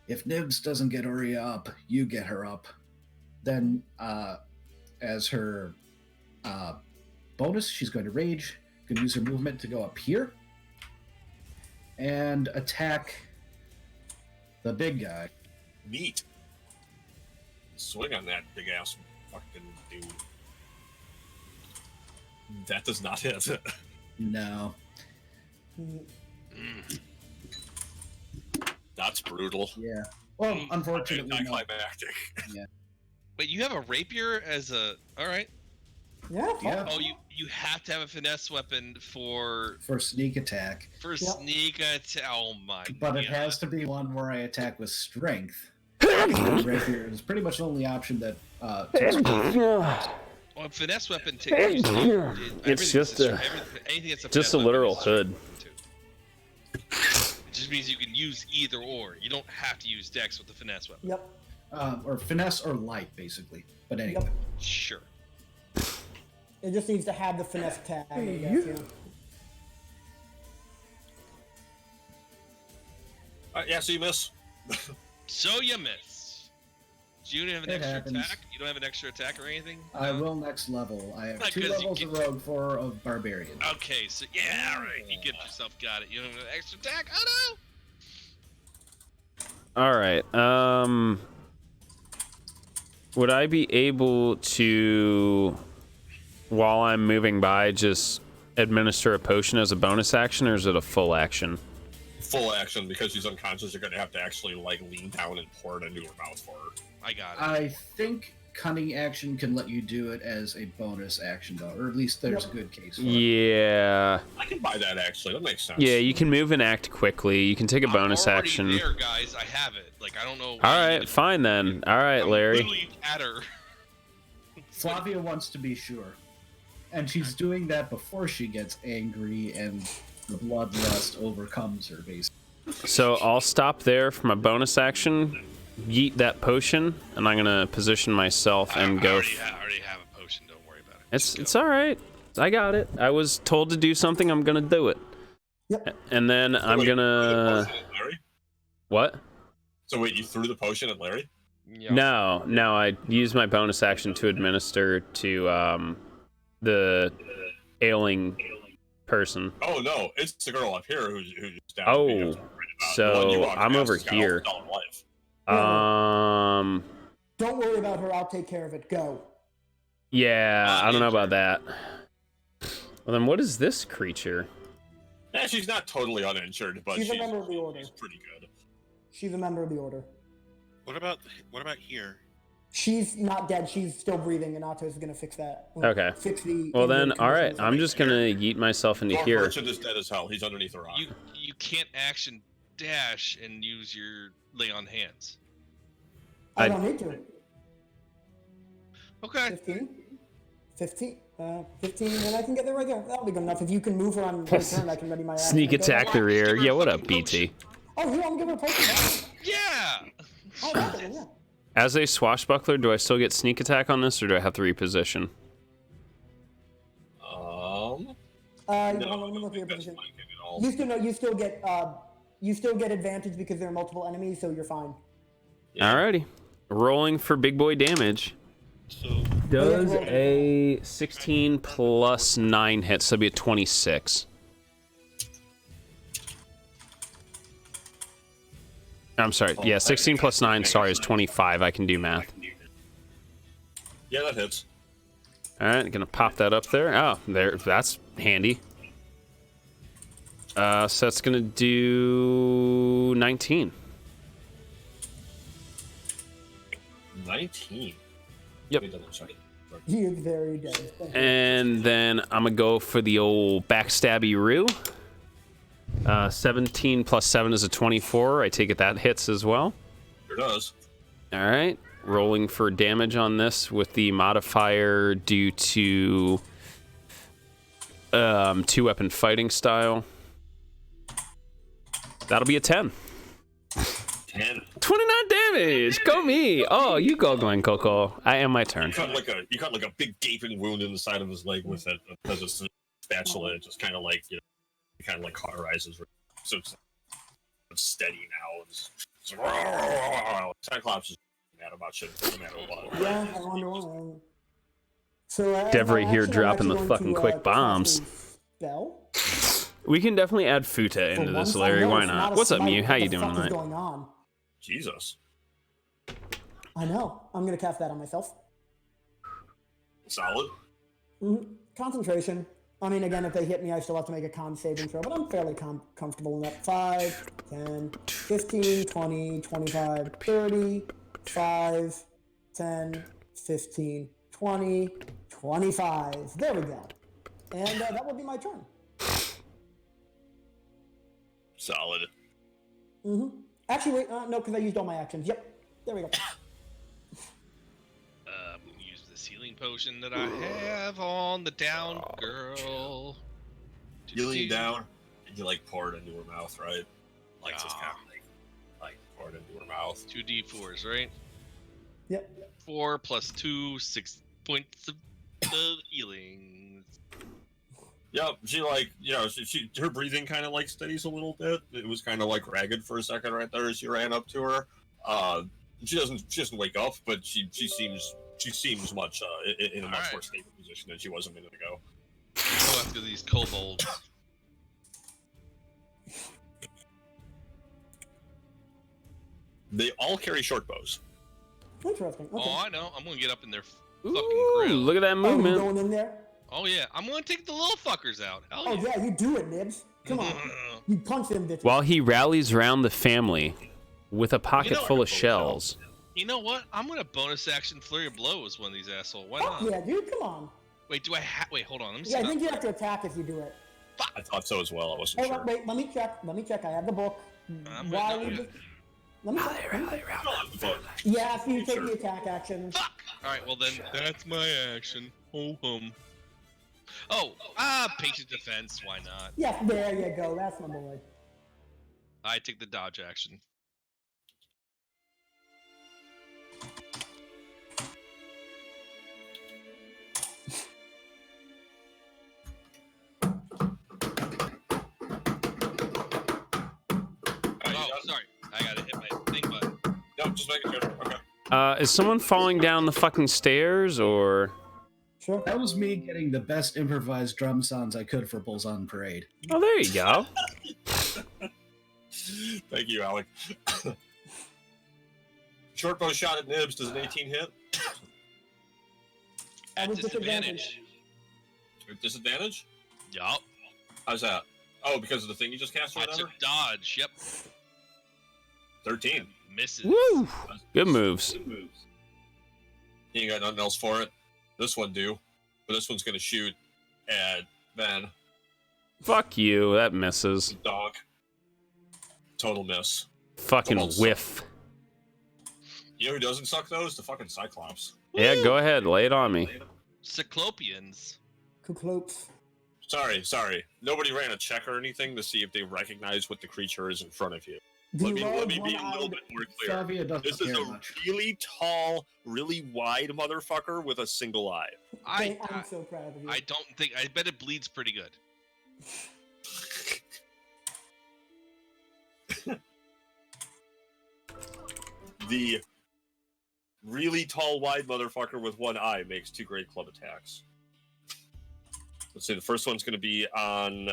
"If Nibs doesn't get Uri up, you get her up." Then, as her bonus, she's going to rage, going to use her movement to go up here and attack the big guy. Neat. Swing on that big ass fucking dude. That does not hit. No. That's brutal. Yeah. Well, unfortunately, no. Anticlimactic. Yeah. Wait, you have a rapier as a. All right. Yeah. Yeah. Oh, you have to have a finesse weapon for Sneak attack. sneak attack. Oh my. But it has to be one where I attack with strength. Rapier is pretty much the only option that. Well, finesse weapon takes. It's just anything that's just a literal hood. It just means you can use either or. You don't have to use dex with the finesse weapon. Yep. Or finesse or light, basically. But anyway. Yep. Sure. It just needs to have the finesse tag, I guess, yeah. Yeah, so you miss. So you miss. Do you have an It extra happens. attack? You don't have an extra attack or anything? I will next level. I have Not 2 'cause you levels get- of Rogue, 4 of Barbarian. Okay, so yeah, all right. You get yourself got it. You don't have an extra attack? Oh no! All right. Would I be able to, while I'm moving by, just administer a potion as a bonus action, or is it a full action? Full action, because she's unconscious. You're gonna have to actually like lean down and pour it into her mouth for her. I got it. I think cunning action can let you do it as a bonus action, though, or at least there's a good case for it. Yeah. I can buy that actually. That makes sense. Yeah, you can move and act quickly. You can take a bonus I'm already action. there, guys. I have it. Like I don't know. All right, fine then. All right, Larry. Literally at her. Flavia wants to be sure. And she's doing that before she gets angry and the bloodlust overcomes her, basically. So I'll stop there for my bonus action, yeet that potion, and I'm gonna position myself and go. I already have a potion. Don't worry about it. It's all right. I got it. I was told to do something. I'm gonna do it. Yep. And then I'm gonna. Larry? What? So wait, you threw the potion at Larry? No. I used my bonus action to administer to the ailing person. Oh no, it's the girl up here who's down. Oh, The one you so walked I'm past over has got here. all the life. Don't worry about her. I'll take care of it. Go. Yeah, I don't know about that. Well, then what is this creature? Yeah, she's not totally uninjured, but She's a member of the order. she's pretty good. She's a member of the order. What about here? She's not dead. She's still breathing, and Atos is gonna fix that. Okay. Fix the. Well then, injured all right. conditions. I'm just gonna yeet myself into Dwarf here. merchant is dead as hell. He's underneath a rock. You can't action dash and use your lay on hands. I don't need to. Okay. 15, and I can get there right there. That'll be good enough. If you can move her on your turn, I can ready my action. Sneak attack the rear. Yeah, what up, BT? Oh, here, I'm giving her a potion. Yeah. Oh, that's it, yeah. As a swashbuckler, do I still get sneak attack on this, or do I have to reposition? No, Let me look at your position. You still get advantage because there are multiple enemies, so you're fine. Alrighty. Rolling for big boy damage. So Does a 16 plus 9 hit, so that'd be a 26. I'm sorry. Yeah, 16 plus 9, sorry, is 25. I can do math. Yeah, that hits. Alright, gonna pop that up there. Oh, there. That's handy. So that's gonna do 19. 19. Yep. Let me double check. He is very dead. Thank you. And then I'm gonna go for the old backstabby roo. 17 plus 7 is a 24. I take it that hits as well. Sure does. All right. Rolling for damage on this with the modifier due to 2-weapon fighting style. That'll be a 10. 10. 29 damage. Go me. Oh, you go, Glen Coco. I am my turn. You cut like a big gaping wound in the side of his leg with it because it's a spatula. It just kind of like it kind of like cauterizes. So it's steady now. Cyclops is mad about shit no matter what. Yeah, I wonder why. So Devry here actually, dropping the I'm fucking going to, quick bombs. Spell. We can definitely add Futa into this, Larry. Why not? What's up, Mew? How you doing tonight? Going on? Jesus. I know. I'm gonna cast that on myself. Solid. Concentration. I mean, again, if they hit me, I still have to make a con saving throw, but I'm fairly comfortable in that. 5, 10, 15, 20, 25, 30, 5, 10, 15, 20, 25. There we go. And that will be my turn. Solid. Actually, wait, no, because I used all my actions. Yep. There we go. I'm gonna use this healing potion that I have on the down girl. You lean down and you like pour it into her mouth, right? Like just kind of like pour it into her mouth. 2d4s, right? Yep. 4 plus 2, 6 points of healing. Yep, she her breathing kind of like steadies a little bit. It was kind of like ragged for a second right there as you ran up to her. She doesn't wake up, but she seems much in a much more stable position than she was a minute ago. Go after these kobolds. They all carry short bows. Interesting. Okay. Oh, I know. I'm gonna get up in their Ooh, fucking grill. look at that Oh, you movement. going in there? Oh yeah, I'm gonna take the little fuckers out. Hell Oh, yeah. yeah, you do it, Nibs. Come on. You punch them, bitch. While he rallies round the family with a pocket full of shells. You know what? I'm gonna bonus action flurry of blows one of these assholes. Why Fuck not? yeah, dude, come on. Wait, do I wait, hold on. Let me see. Yeah, I think you have to attack if you do it. I thought so as well. I wasn't Hey, sure. wait, let me check. I have the book. I'm Why ready. would you... Let me check. Yeah, so you take the attack action. Fuck! Alright, well then, that's my action. Ho hum. Oh, patient defense, why not? Yeah, there you go. That's my boy. I take the dodge action. Oh, sorry. I gotta hit my thing button. No, just making sure. Okay. Is someone falling down the fucking stairs, or? Sure. That was me getting the best improvised drum sounds I could for Bulls on Parade. Oh, there you go. Thank you, Alec. Short bow shot at Nibs. Does an 18 hit? At with disadvantage. Disadvantage? Yup. How's that? Oh, because of the thing you just cast or I whatever? took dodge, yep. 13. Misses. Woo! Good moves. You ain't got nothing else for it. This one do. But this one's gonna shoot at Ben. Fuck you. That misses. Dog. Total miss. Fucking Almost. whiff. You know who doesn't suck though? Is the fucking Cyclops. Yeah, go ahead. Lay it on me. Cyclopeans. Kuklopes. Sorry. Nobody ran a check or anything to see if they recognize what the creature is in front of you. The Let me large be a little one-eyed bit more clear. Salvia doesn't This is care a much. really tall, really wide motherfucker with a single eye. I'm so proud of you. I don't think. I bet it bleeds pretty good. The really tall, wide motherfucker with one eye makes 2 great club attacks. Let's see, the first one's going to be on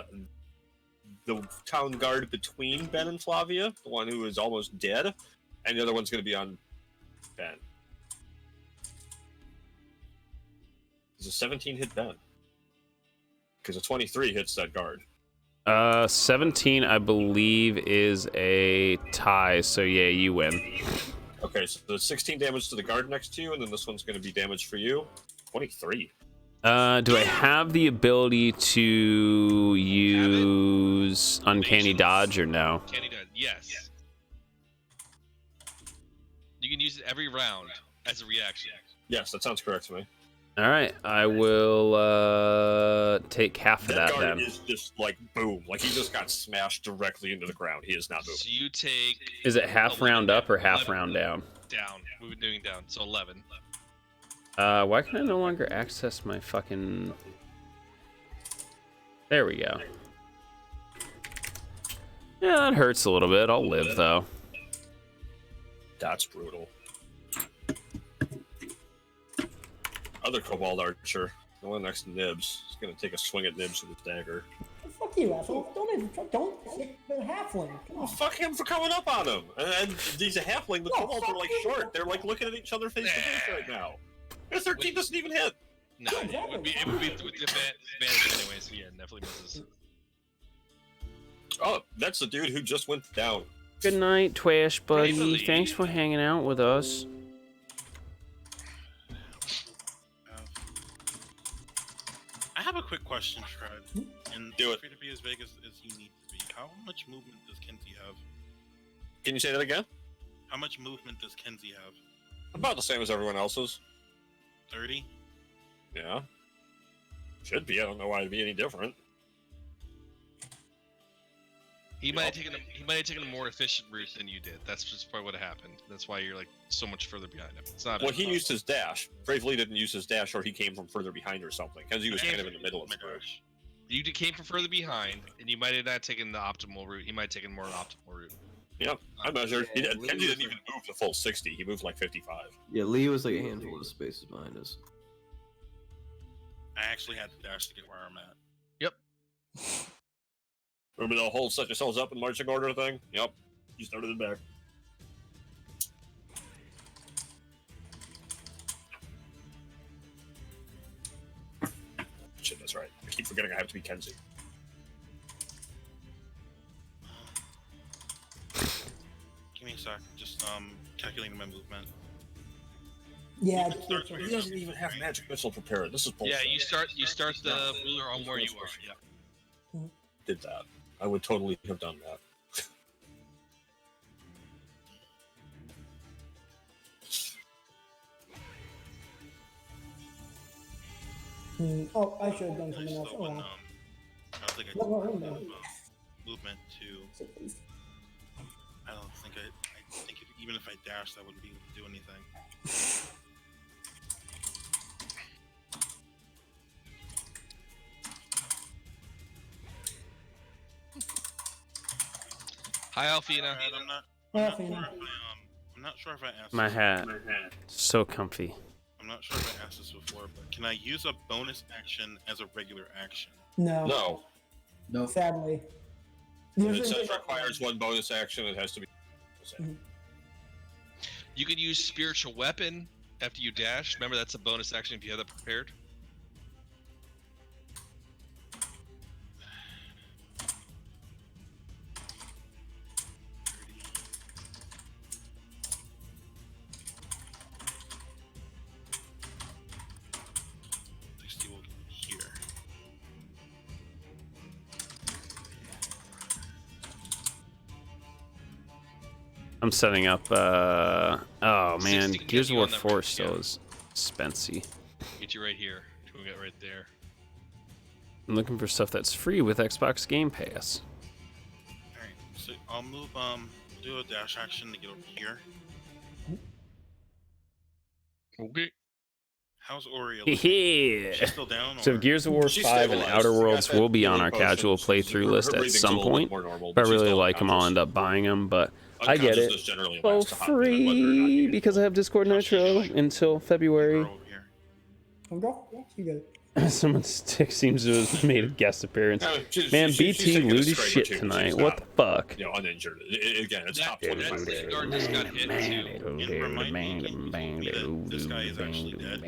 the town guard between Ben and Flavia, the one who is almost dead, and the other one's going to be on Ben. Does a 17 hit Ben? Because a 23 hits that guard. 17, I believe, is a tie. So yeah, you win. Okay, so there's 16 damage to the guard next to you, and then this one's going to be damage for you. 23. Do I have the ability to use Uncanny Dodge or no? Uncanny Dodge, yes. You can use it every round as a reaction. Yes, that sounds correct to me. All right, I will take half of that guard then. is just like boom, like he just got smashed directly into the ground. He is not moving. So you take. Is it half 11 round up or half 11 round down? Down. We've been doing down. So 11. Why can I no longer access my fucking... There we go. Yeah, that hurts a little bit. I'll live, though. That's brutal. Other Kobold Archer, the one next to Nibs, is going to take a swing at Nibs with his dagger. Fuck you, asshole. Don't hit the halfling. Come Well, on. fuck him for coming up on him. And he's a halfling. The No, Kobolds are like fuck you. short. They're like looking at each other face to face right now. His 13 doesn't even hit. No, Yeah, it would be with the advantage anyway, so yeah, definitely misses. Oh, that's the dude who just went down. Good night, Twash buddy. Bravely. Thanks for hanging out with us. I have a quick question, Shred. And Do feel it. free to be as vague as you need to be. How much movement does Kenzie have? Can you say that again? How much movement does Kenzie have? About the same as everyone else's. 30? Yeah. Should be. I don't know why it'd be any different. He might have taken a more efficient route than you did. That's just probably what happened. That's why you're like so much further behind him. It's not. Well, he used his dash. Bravely didn't use his dash, or he came from further behind or something. Because he was kind of in the middle of the group. You came from further behind, and you might have not taken the optimal route. He might have taken more optimal route. Yep, I measured. Yeah, Kenji didn't even move the full 60. He moved like 55. Yeah, Lee was like a handful of spaces behind us. I actually had to dash to get where I'm at. Remember the whole set yourselves up in marching order thing? Yep. You started it back. Shit, that's right. I keep forgetting I have to be Kenzie. Give me a sec. Just calculating my movement. Yeah. He doesn't even have magic missile prepared. This is bullshit. Yeah, you start the ruler on where you are. Yeah. Did that. I would totally have done that. Oh, I should have done something else. So Oh, when, well. I was like, I No, could no, no. movement to. I don't think I think even if I dashed, I wouldn't be able to do anything. Hi, Alfina. I'm not sure if I asked. My this- hat. So comfy. I'm not sure if I asked this before, but can I use a bonus action as a regular action? No. No. No. Sadly. It says requires one bonus action. It has to be. You could use spiritual weapon after you dash. Remember, that's a bonus action if you have that prepared. Here. I'm setting up, oh man, 16 Gears of War on that 4 right, still yeah. is expensive. Get you right here. We got right there. I'm looking for stuff that's free with Xbox Game Pass. Alright, so I'll move, do a dash action to get over here. Okay. How's Oriel? Yeah. She's still down? So or- Gears of War She's 5 and stabilized. Outer She got Worlds that will be on healing our casual potion. playthrough Her list at breathing's a some little bit point. more normal, If but I she's really still like them, I'll unconscious. end up buying them, but I get it Unconsciousness generally for lasts a hot minute, whether or not free you- because I have Discord Nitro until February. Over here. Go. Yeah, you got it. Someone's stick seems to have made a guest appearance. No, Man, she's BT taking a looted scrape or shit two. tonight. She's What not, the fuck? You know, uninjured. Again, it's top That 25. guard just got hit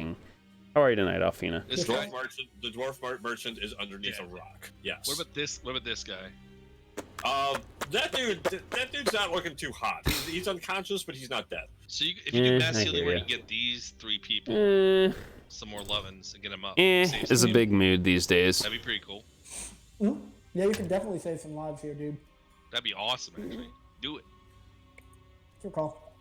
too. How are you tonight, Alfina? This guy. The dwarf merchant is underneath a rock. Yes. What about this? What about this guy? That dude's not looking too hot. He's unconscious, but he's not dead. So if you get mass I healing, hear where ya. you get these 3 people some more lovins and get them up. Save It's a some big people. mood these days. That'd be pretty cool. Yeah, you can definitely save some lives here, dude. That'd be awesome, actually. Do it. It's your call.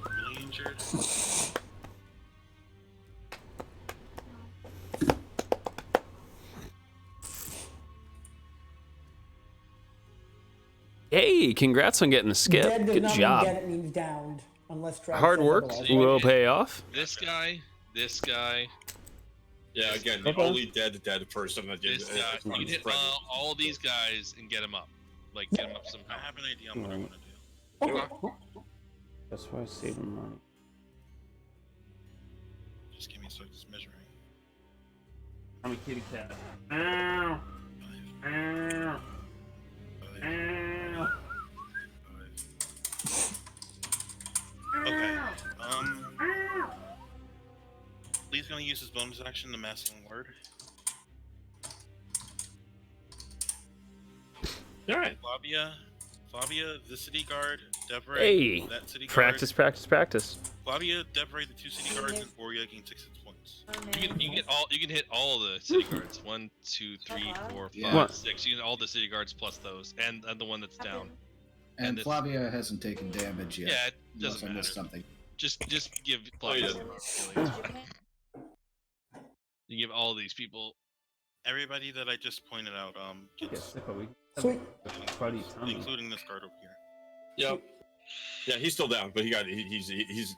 Really injured. Hey, congrats on getting the skip. Dead does Good not job. mean dead, it means downed. Unless Travis Hard says work otherwise. will pay off. This guy, this guy, Yeah, again, the only dead person that did this guy. You can hit all these guys and get them up. Like, get them up somehow. I have an idea on what I want to do. Okay. That's why I saving money. Just give me a second, just measuring. I'm a kitty cat. Ow. Ow. Ow. Okay. Lee's gonna use his bonus action to mass healing word. Alright. Flavia, the city guard, Devray, Hey, that city guard. practice. Flavia, Devray, the 2 city guards, and Oria gain 6 hit points. You can hit all the city guards. 1, 2, 3, 4, 5, Yeah. 6. You can all the city guards plus those, and the one that's down. And And it's- Flavia hasn't taken damage yet. Yeah, it unless doesn't I missed matter. something. Just give Oh, Flavia yeah. some healing. You give all these people. Everybody that I just pointed out, gets, Sweet. Buddy, tummy. including this guard over here. Yep. Yeah, he's still down, but he's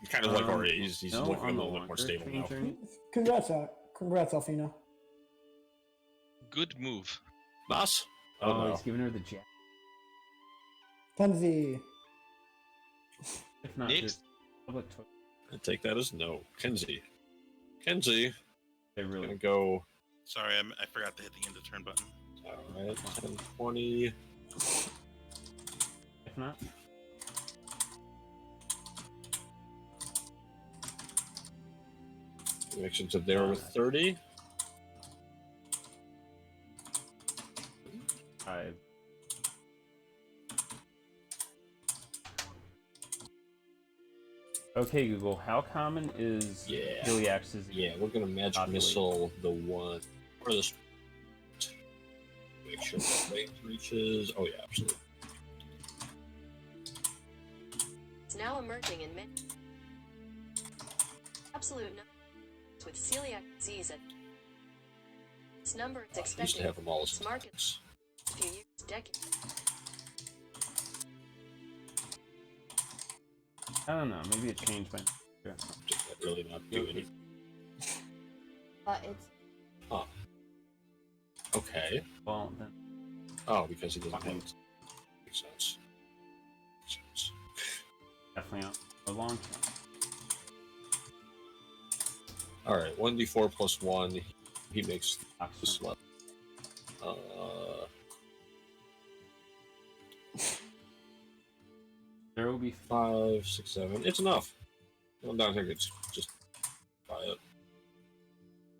kind of like already. He's no, looking a I'm little the bit more wonder stable now. painter. Congrats, Alfina. Good move. Boss? Oh, no. he's giving her the jack. Kenzie. If not, Next. just public toilet. I take that as no. Kenzie, They really gonna go. Sorry, I forgot to hit the end of turn button. Alright, 10, 20. If not, Connections of there with 30. 5. Okay, Google. How common is Yeah. Heliax's? Yeah, we're gonna magic Populate. missile the one. Or this. Make sure that range reaches. Oh, yeah, absolutely. It's now emerging in many absolute numbers with celiac disease at this number is I used to expected have them all as its market a few years, decades. I don't know. Maybe it changed my. Yeah. Did that really not do anything? It's Huh. Okay. Well, then. Oh, because he doesn't have it. Makes sense. Makes sense. Definitely on a long time. Alright, 1d4 plus 1. He makes this level. There will be 5, 6, 7. It's enough. I don't think it's just buy it.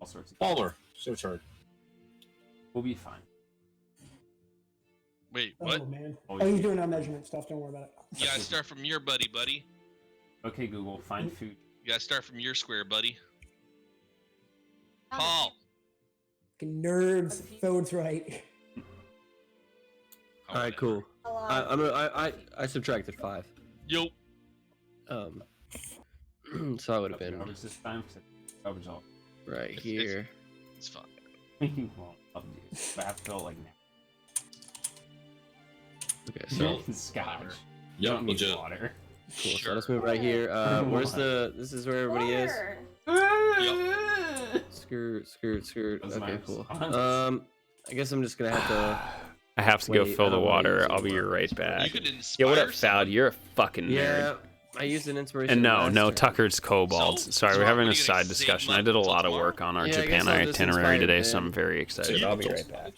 all sorts of. Palmer, it's your turn. We'll be fine. Wait, what? Oh, man. Oh, he's doing our measurement stuff. Don't worry about it. You gotta start from your buddy. Okay, Google. Find food. You gotta start from your square, buddy. Paul. Fucking nerds. Thode's right. All right, cool. I subtracted 5. Yo. So I would have been Garbage this time. Garbage all. right here. It's fine. Well, I'll do it. But I feel like now. Okay, so Scotch. Yep, Don't need legit. water. cool. So let's move right here. Where's the? This is where everybody is. Skirt. That's my Okay, cool. response. I guess I'm just gonna have to. I have to go Wait, fill the I don't wanna water. use I'll be it. right back. You could Yeah, inspire what up, someone. Fowd? You're a fucking Yeah, nerd. I used an inspiration. And no, last no, turn. Tucker's Cobalt. So, Sorry, we're tomorrow having we're a gonna side save discussion. money I did a till lot of tomorrow? work on our Yeah, I guess Japan I'll just itinerary inspire today, a so I'm bit. very excited. So I'll be you right back.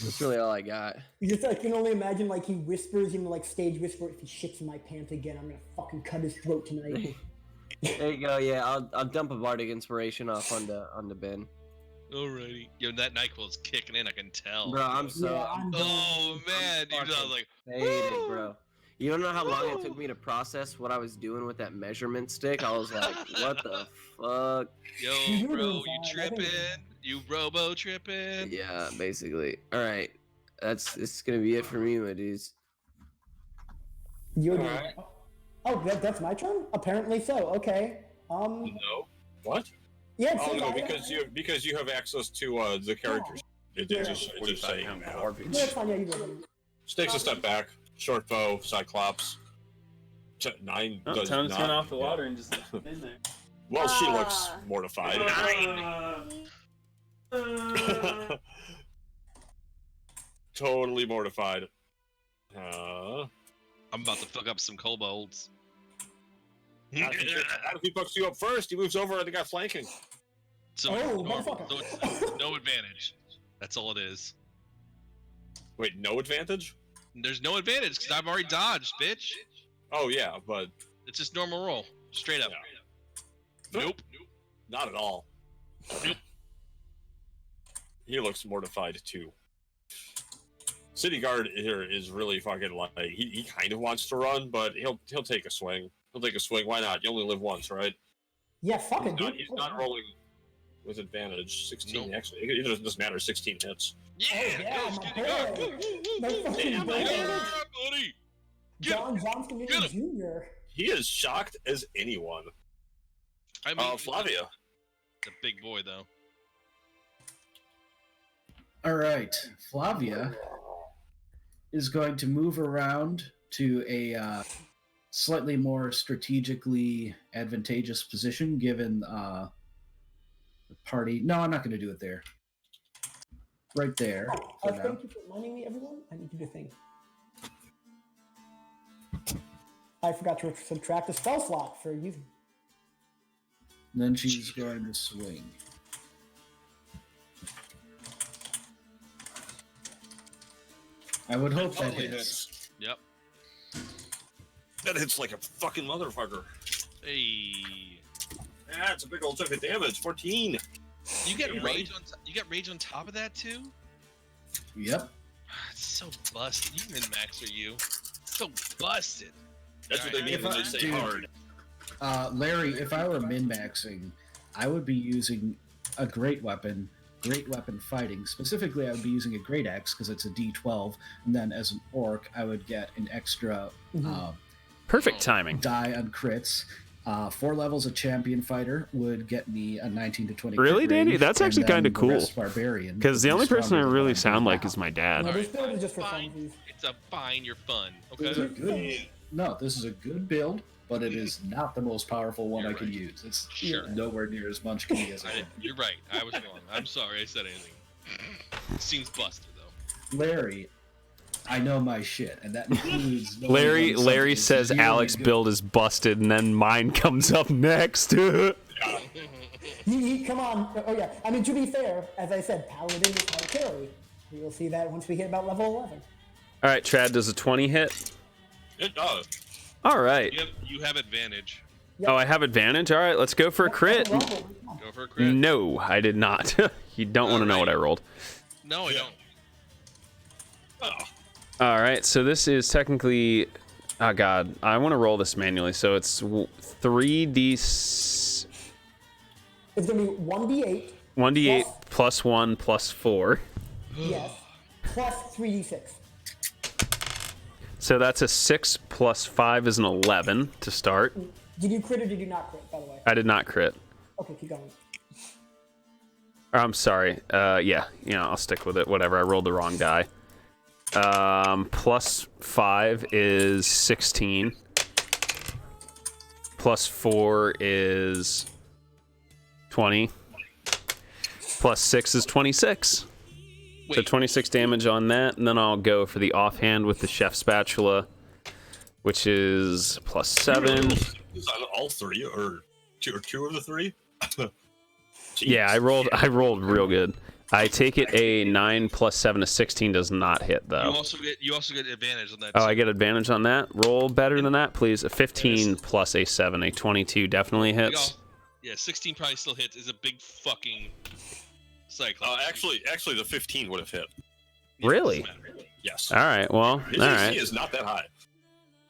That's really all I got. Just I can only imagine like he whispers, like stage whisper, if he shits in my pants again, I'm gonna fucking cut his throat tonight. There you go. Yeah, I'll dump a bardic inspiration off on the bin. Alrighty. Yo, that NyQuil's kicking in, I can tell. Bro, I'm so. Yeah, I'm done. Oh man, dude, I was fucking like, faded, bro. You don't know how long it took me to process what I was doing with that measurement stick. I was like, what the fuck? yo, You were bro, doing you fine, I think. tripping? You robo tripping? Yeah, basically. All right, it's gonna be it for me, my dudes. You're doing. Oh, that's my turn. Apparently so. Okay. No. What? Yeah. Oh so no, I- because you have access to the characters. It's just saying. No, it's fine. Yeah, you go. Just takes a step back. Short bow, Cyclops. 9 Oh, does time to not. turn off the water and just in there. Well, she looks mortified. Totally mortified. I'm about to fuck up some kobolds. If he fucks you up first, he moves over and they got flanking. So, Oh, normal, motherfucker. so it's no advantage. That's all it is. Wait, no advantage? There's no advantage because I've already dodged, bitch. Oh yeah, but It's just normal roll. Straight up. Nope. not at all. Nope. He looks mortified too. City Guard here is really fucking like he kind of wants to run, but he'll take a swing. He'll take a swing. Why not? You only live once, right? Yeah, fuck it, dude. He's not rolling with advantage. 16 Nope. actually. It doesn't matter. 16 hits. Yeah, my go, boy. go, My fucking Damn, boy. yeah. buddy. John Johnson Get Jr. He is shocked as anyone. I mean, Flavia. The big boy though. All right, Flavia is going to move around to a slightly more strategically advantageous position given the party. No, I'm not going to do it there. Right there. For now. Thank you for reminding me, everyone. I need to do a thing. I forgot to subtract a spell slot for using. And then she's going to swing. I would hope that Totally hits. Yep. That hits like a fucking motherfucker. Hey. That's a big old chunk of damage. 14. You get Yeah, rage on. You get rage on top of that too. Yep. It's so busted. You min maxer you. So busted. That's what they mean If when I- they say dude. hard. Larry, if I were min-maxing, I would be using a great weapon fighting. Specifically, I would be using a great axe because it's a D12, and then as an orc, I would get an extra Perfect timing. die on crits. 4 levels of champion fighter would get me a 19 to 20. Really, crit Danny? range, That's and actually then kinda the cool. rest barbarian. Because the would be only person I stronger really than sound mine. like is my dad. No, this build is just for Fine. funsies. It's a fine. You're fun. This is a Okay. good- No, this is a good build, but it is not the most powerful one You're I can right. use. It's Sure. nowhere near as much killing as it You're right. I was wrong. I'm sorry. I said anything. Seems busted though. Larry, I know my shit, and that includes. knowing Larry when Larry something says is really Alex good. build is busted, and then mine comes up next. Come on. Oh yeah. I mean, to be fair, as I said, Paladin is hard carry. We'll see that once we hit about level 11. All right, Trad, does a 20 hit? It does. All right. You have advantage. Oh, I have advantage? All right, let's go for a crit. Go for a crit. No, I did not. You don't want to know what I rolled. No, I don't. All right, so this is technically... Oh, God. I want to roll this manually. So it's 3d... It's gonna be 1d8. 1d8 plus 1 plus 4. Yes. Plus 3d6. So that's a 6 plus 5 is an 11 to start. Did you crit or did you not crit, by the way? I did not crit. Okay, keep going. I'm sorry. Yeah, I'll stick with it. Whatever. I rolled the wrong die. Plus 5 is 16. Plus 4 is 20. Plus 6 is 26. So 26 damage on that, and then I'll go for the offhand with the chef spatula, which is plus 7. Is on all 3 or two of the 3? Yeah, I rolled real good. I take it a 9 plus 7 is 16 does not hit You though. also get advantage on that. Oh, too. I get advantage on that. Roll better than that, please. A 15 plus a 7, a 22 definitely There you hits. go. Yeah, 16 probably still hits. Is a big fucking cyclops. Actually, the 15 would have hit. Really? Yes. All right. Well, His all AC right. is not that high.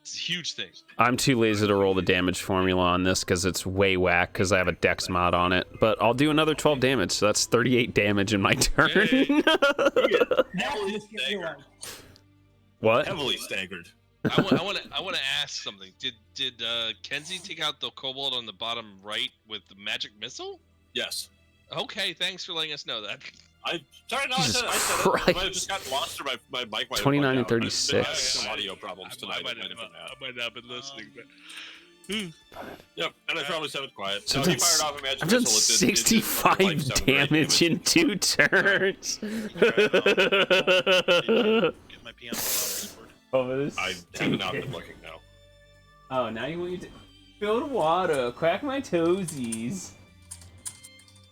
It's a huge thing. I'm too lazy to roll the damage formula on this because it's way whack because I have a dex mod on it. But I'll do another 12 damage, so that's 38 damage in my turn. Heavily staggered. What? Heavily staggered. I want to ask something. Did Kenzie take out the kobold on the bottom right with the magic missile? Yes. Okay, thanks for letting us know that. Sorry, no, Jesus I said it. I might have just gotten lost, or my mic might have 29 bugged and out. I've been having 36. some audio problems tonight. I might not have been listening, but. Yep, and I probably said it quiet. So No, I've he fired off a magic I've done missile. It did 65 like 7 or 8 damage in 2 turns. Get my piano on Discord. Oh, this. I have not been looking now. Oh, now you want you to fill the water, crack my toesies.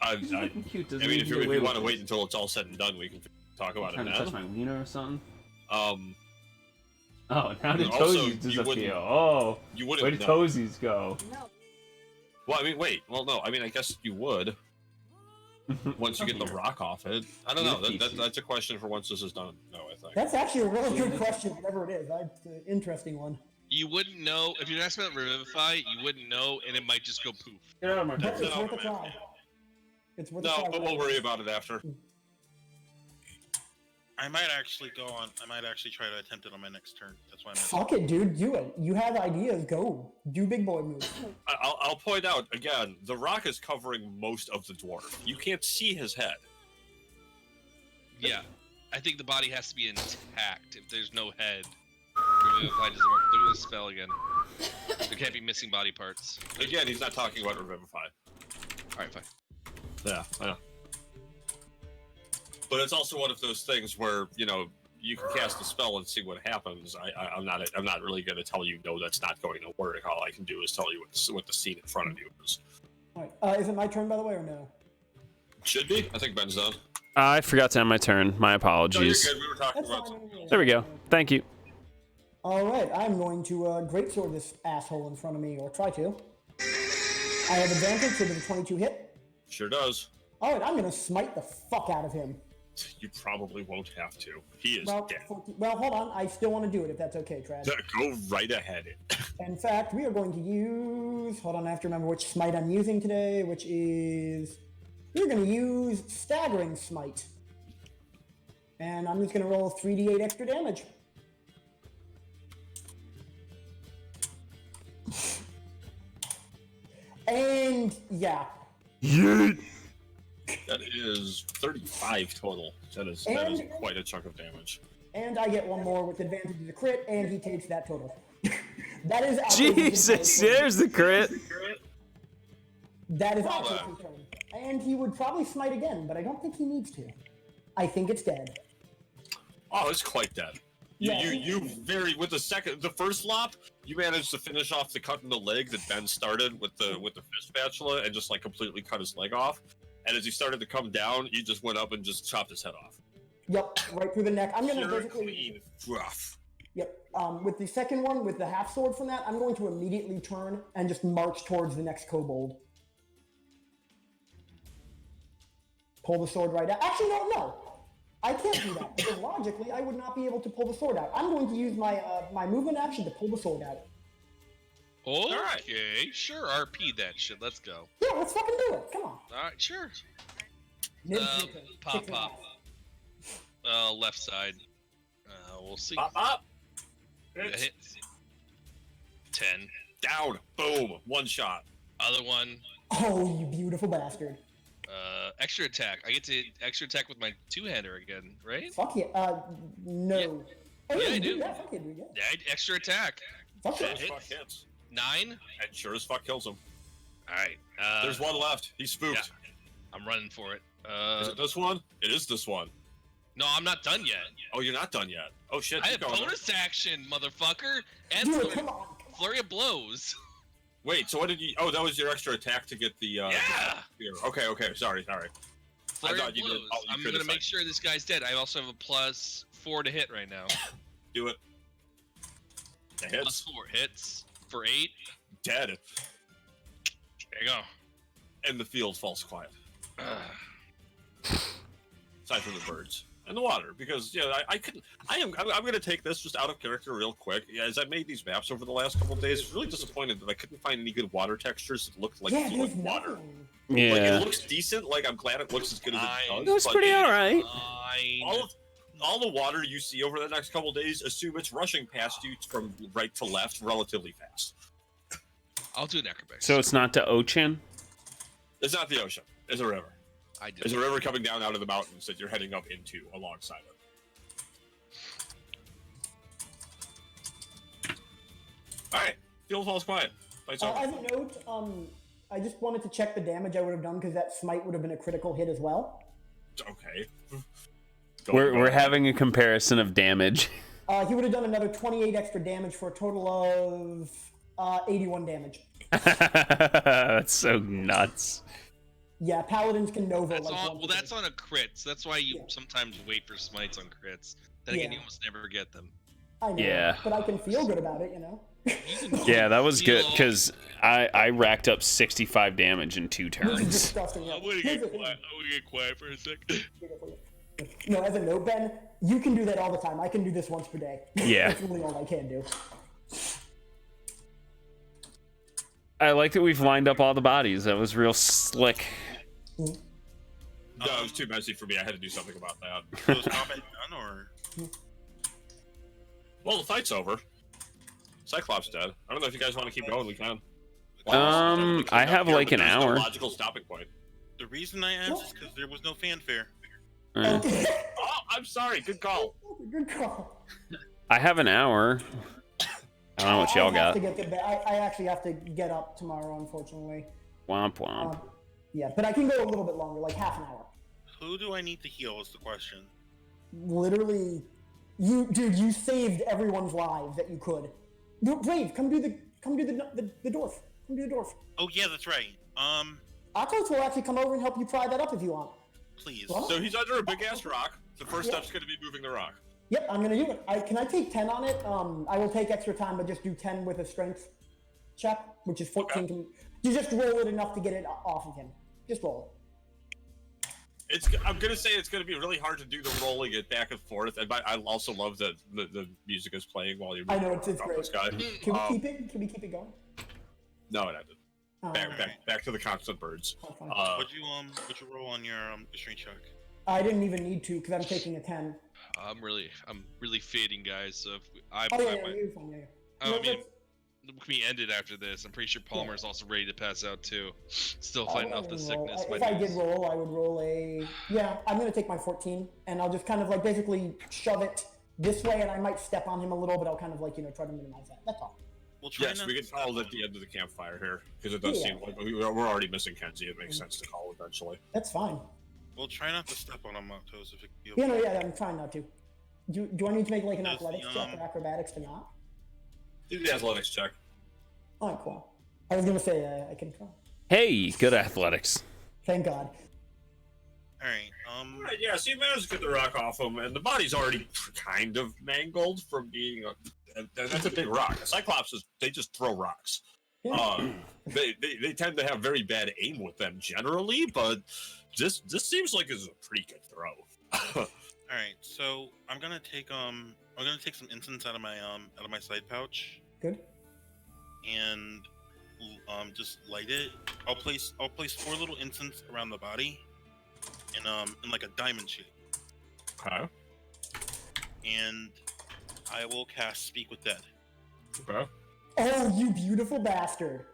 I Cute, doesn't mean, even if get you away want to with wait it. until it's all said and done, we can talk about it Trying to now. touch my wiener or something. Um, Oh, now the also, toesies you disappear. wouldn't- Oh, you where wouldn't did know. toesies go? Well, I mean, wait. Well, no. I mean, I guess you would. Once you get the rock off it. I don't know. That's a question for once this is done. No, I think. That's actually a really good question, whatever it is. That's an interesting one. You wouldn't know if you're asking about Revivify. You wouldn't know, and it might just go poof. Get out of my But face. it's worth a try. It's worth a No, try. but we'll worry about it after. I might actually go on. I might actually try to attempt it on my next turn. That's why I'm. Fuck it, dude. Do it. You have ideas. Go. Do big boy moves. I'll point out again. The rock is covering most of the dwarf. You can't see his head. Yeah, I think the body has to be intact. If there's no head, Revivify doesn't work. Look at the spell again. There can't be missing body parts. Again, he's not talking about Revivify. All right, fine. Yeah, I know. But it's also one of those things where you can cast a spell and see what happens. I'm not really going to tell you no, that's not going to work. All I can do is tell you what the scene in front of you is. Alright. Is it my turn, by the way, or no? Should be. I think Ben's done. I forgot to end my turn. My No, you're apologies. good. We were talking That's about. fine. There we go. Thank you. Alright, I'm going to greatsword this asshole in front of me, or try to. I have advantage, so there's a 22 hit. Sure does. Alright, I'm gonna smite the fuck out of him. You probably won't have to. He is Well, dead. well, hold on. I still want to do it if that's okay, Trad. Go right ahead. In fact, we are going to use. Hold on, I have to remember which smite I'm using today, which is. We're going to use Staggering Smite. And I'm just going to roll 3d8 extra damage. And yeah. That is 35 total. That is quite a chunk of damage. And I get one more with advantage to the crit, and he takes that total. That is outrageous. Jesus, there's the crit. That is outrageous turn. And he would probably smite again, but I don't think he needs to. I think it's dead. Oh, it's quite dead. You with the first lop, you managed to finish off the cut in the leg that Ben started with the fist spatula and just like completely cut his leg off. And as he started to come down, you just went up and just chopped his head off. Yep, right through the neck. I'm gonna Pure, basically. clean, rough. Yep. With the second one, with the half sword from that, I'm going to immediately turn and just march towards the next kobold. Pull the sword right out. Actually, no. I can't do that because logically, I would not be able to pull the sword out. I'm going to use my my movement action to pull the sword out. Okay, sure. RP that shit. Let's go. Yeah, let's fucking do it. Come on. All right, sure. Pop. Left side. We'll see. Pop. Hit. 10. Down. Boom. One shot. Other one. Oh, you beautiful bastard. Extra attack. I get to extra attack with my two-hander again, right? Fuck yeah. No. Yeah. Oh, Yeah, I do. Yeah, fuck yeah, dude. Yeah. Yeah, extra attack. Fuck yeah. Sure as fuck hits. 9. And sure as fuck kills him. All right. There's one left. He's spooked. Yeah, I'm running for it. Is it this one? It is this one. No, I'm not done yet. Oh, you're not done yet. Oh shit. I keep have going. bonus action, motherfucker, and Dude, flurry, come on. flurry of blows. Wait, so what did you? Oh, that was your extra attack to get the. Yeah. Okay, sorry. Flurry thought of you did- blows. oh, you I'm could've gonna make said- sure this guy's dead. I also have a +4 to hit right now. Do it. That hits. +4 hits for 8. Dead. There you go. And the field falls quiet. Aside from the birds and the water, because I'm gonna take this just out of character real quick. Yeah, as I made these maps over the last couple of days, I was really disappointed that I couldn't find any good water textures that looked like Yeah, flowing there's water. nothing. Yeah. Like, it looks decent. Like, I'm glad it looks as good as it does. It was but pretty alright. all the water you see over the next couple of days, assume it's rushing past you from right to left relatively fast. I'll do an acrobatics. So it's not the ocean? It's not the ocean. It's a river. I did. There's a river coming down out of the mountains that you're heading up into alongside it. All right, field falls quiet. Lights over. As a note, I just wanted to check the damage I would have done because that smite would have been a critical hit as well. Okay. We're having a comparison of damage. He would have done another 28 extra damage for a total of 81 damage. That's so nuts. Yeah, paladins can Nova That's like on, once well, a that's day. on a crit. So that's why you sometimes wait for smites on crits. Then again, Yeah. you almost never get them. I know, Yeah. but I can feel good about it, you know. Yeah, that was good because I racked up 65 damage in 2 This is turns. disgusting. Yeah. I'm gonna Here's get the thing. quiet. I'm gonna get quiet for a second. No, as a note, Ben, you can do that all the time. I can do this once per day. Yeah. That's really all I can do. I like that we've lined up all the bodies. That was real slick. No, it was too messy for me. I had to do something about that. So is combat done, or? Well, the fight's over. Cyclops dead. I don't know if you guys want to keep going. We can. I have like an There's no hour. logical stopping point. The reason I asked is because there was no fanfare. Uh, Oh, I'm sorry. Good call. Good call. I have an hour. I don't know what y'all I have got. to get to bed. I actually have to get up tomorrow, unfortunately. Womp womp. Yeah, but I can go a little bit longer, like half an hour. Who do I need to heal is the question. Literally, you saved everyone's lives that you could. Brave, come do the dwarf. Come do the dwarf. Oh yeah, that's right. Akos will actually come over and help you pry that up if you want. Please. What? So he's under a big ass rock. The first step's going to be moving the rock. Yep, I'm gonna do it. Can I take 10 on it? I will take extra time, but just do 10 with a strength check, which is 14. Okay. You just roll it enough to get it off of him. Just roll I'm gonna say it's gonna be really hard to do the rolling it back and forth, and I also love that the music is playing while you're. I know, it's around great. This guy. Can we keep it? Can we keep it going? No, it ended. Back to the constant birds. What'd you roll on your strength check? I didn't even need to because I'm taking a 10. I'm really fading, guys. So if I Oh yeah, you're fine. Yeah. I No, mean, we ended after this. I'm pretty sure Palmer's also ready to pass out too. Still fighting off the sickness. If I did roll, I would roll a. Yeah, I'm gonna take my 14, and I'll just kind of like basically shove it this way, and I might step on him a little, but I'll kind of like try to minimize that. That's all. We'll try Yes, not we to can call it at the end of the campfire here because it does Yeah. seem like we're already missing Kenzie. It makes sense to call eventually. That's fine. We'll try not to step on him, Octos, if it feels. Yeah, no, yeah, I'm trying not to. Do I need to make like an Does athletics the, check or acrobatics to not? Do the athletics check. Oh, cool. I was gonna say I can try. Hey, good athletics. Thank God. Alright, Right, yeah, so you managed to get the rock off him, and the body's already kind of mangled from being. That's a big rock. Cyclopses, they just throw rocks. They tend to have very bad aim with them generally, but this seems like it's a pretty good throw. Alright, so I'm gonna take some incense out of my side pouch Good. and just light it. I'll place 4 little incense around the body in like a diamond shape. Okay. And I will cast Speak with Dead. Okay. Oh, you beautiful bastard!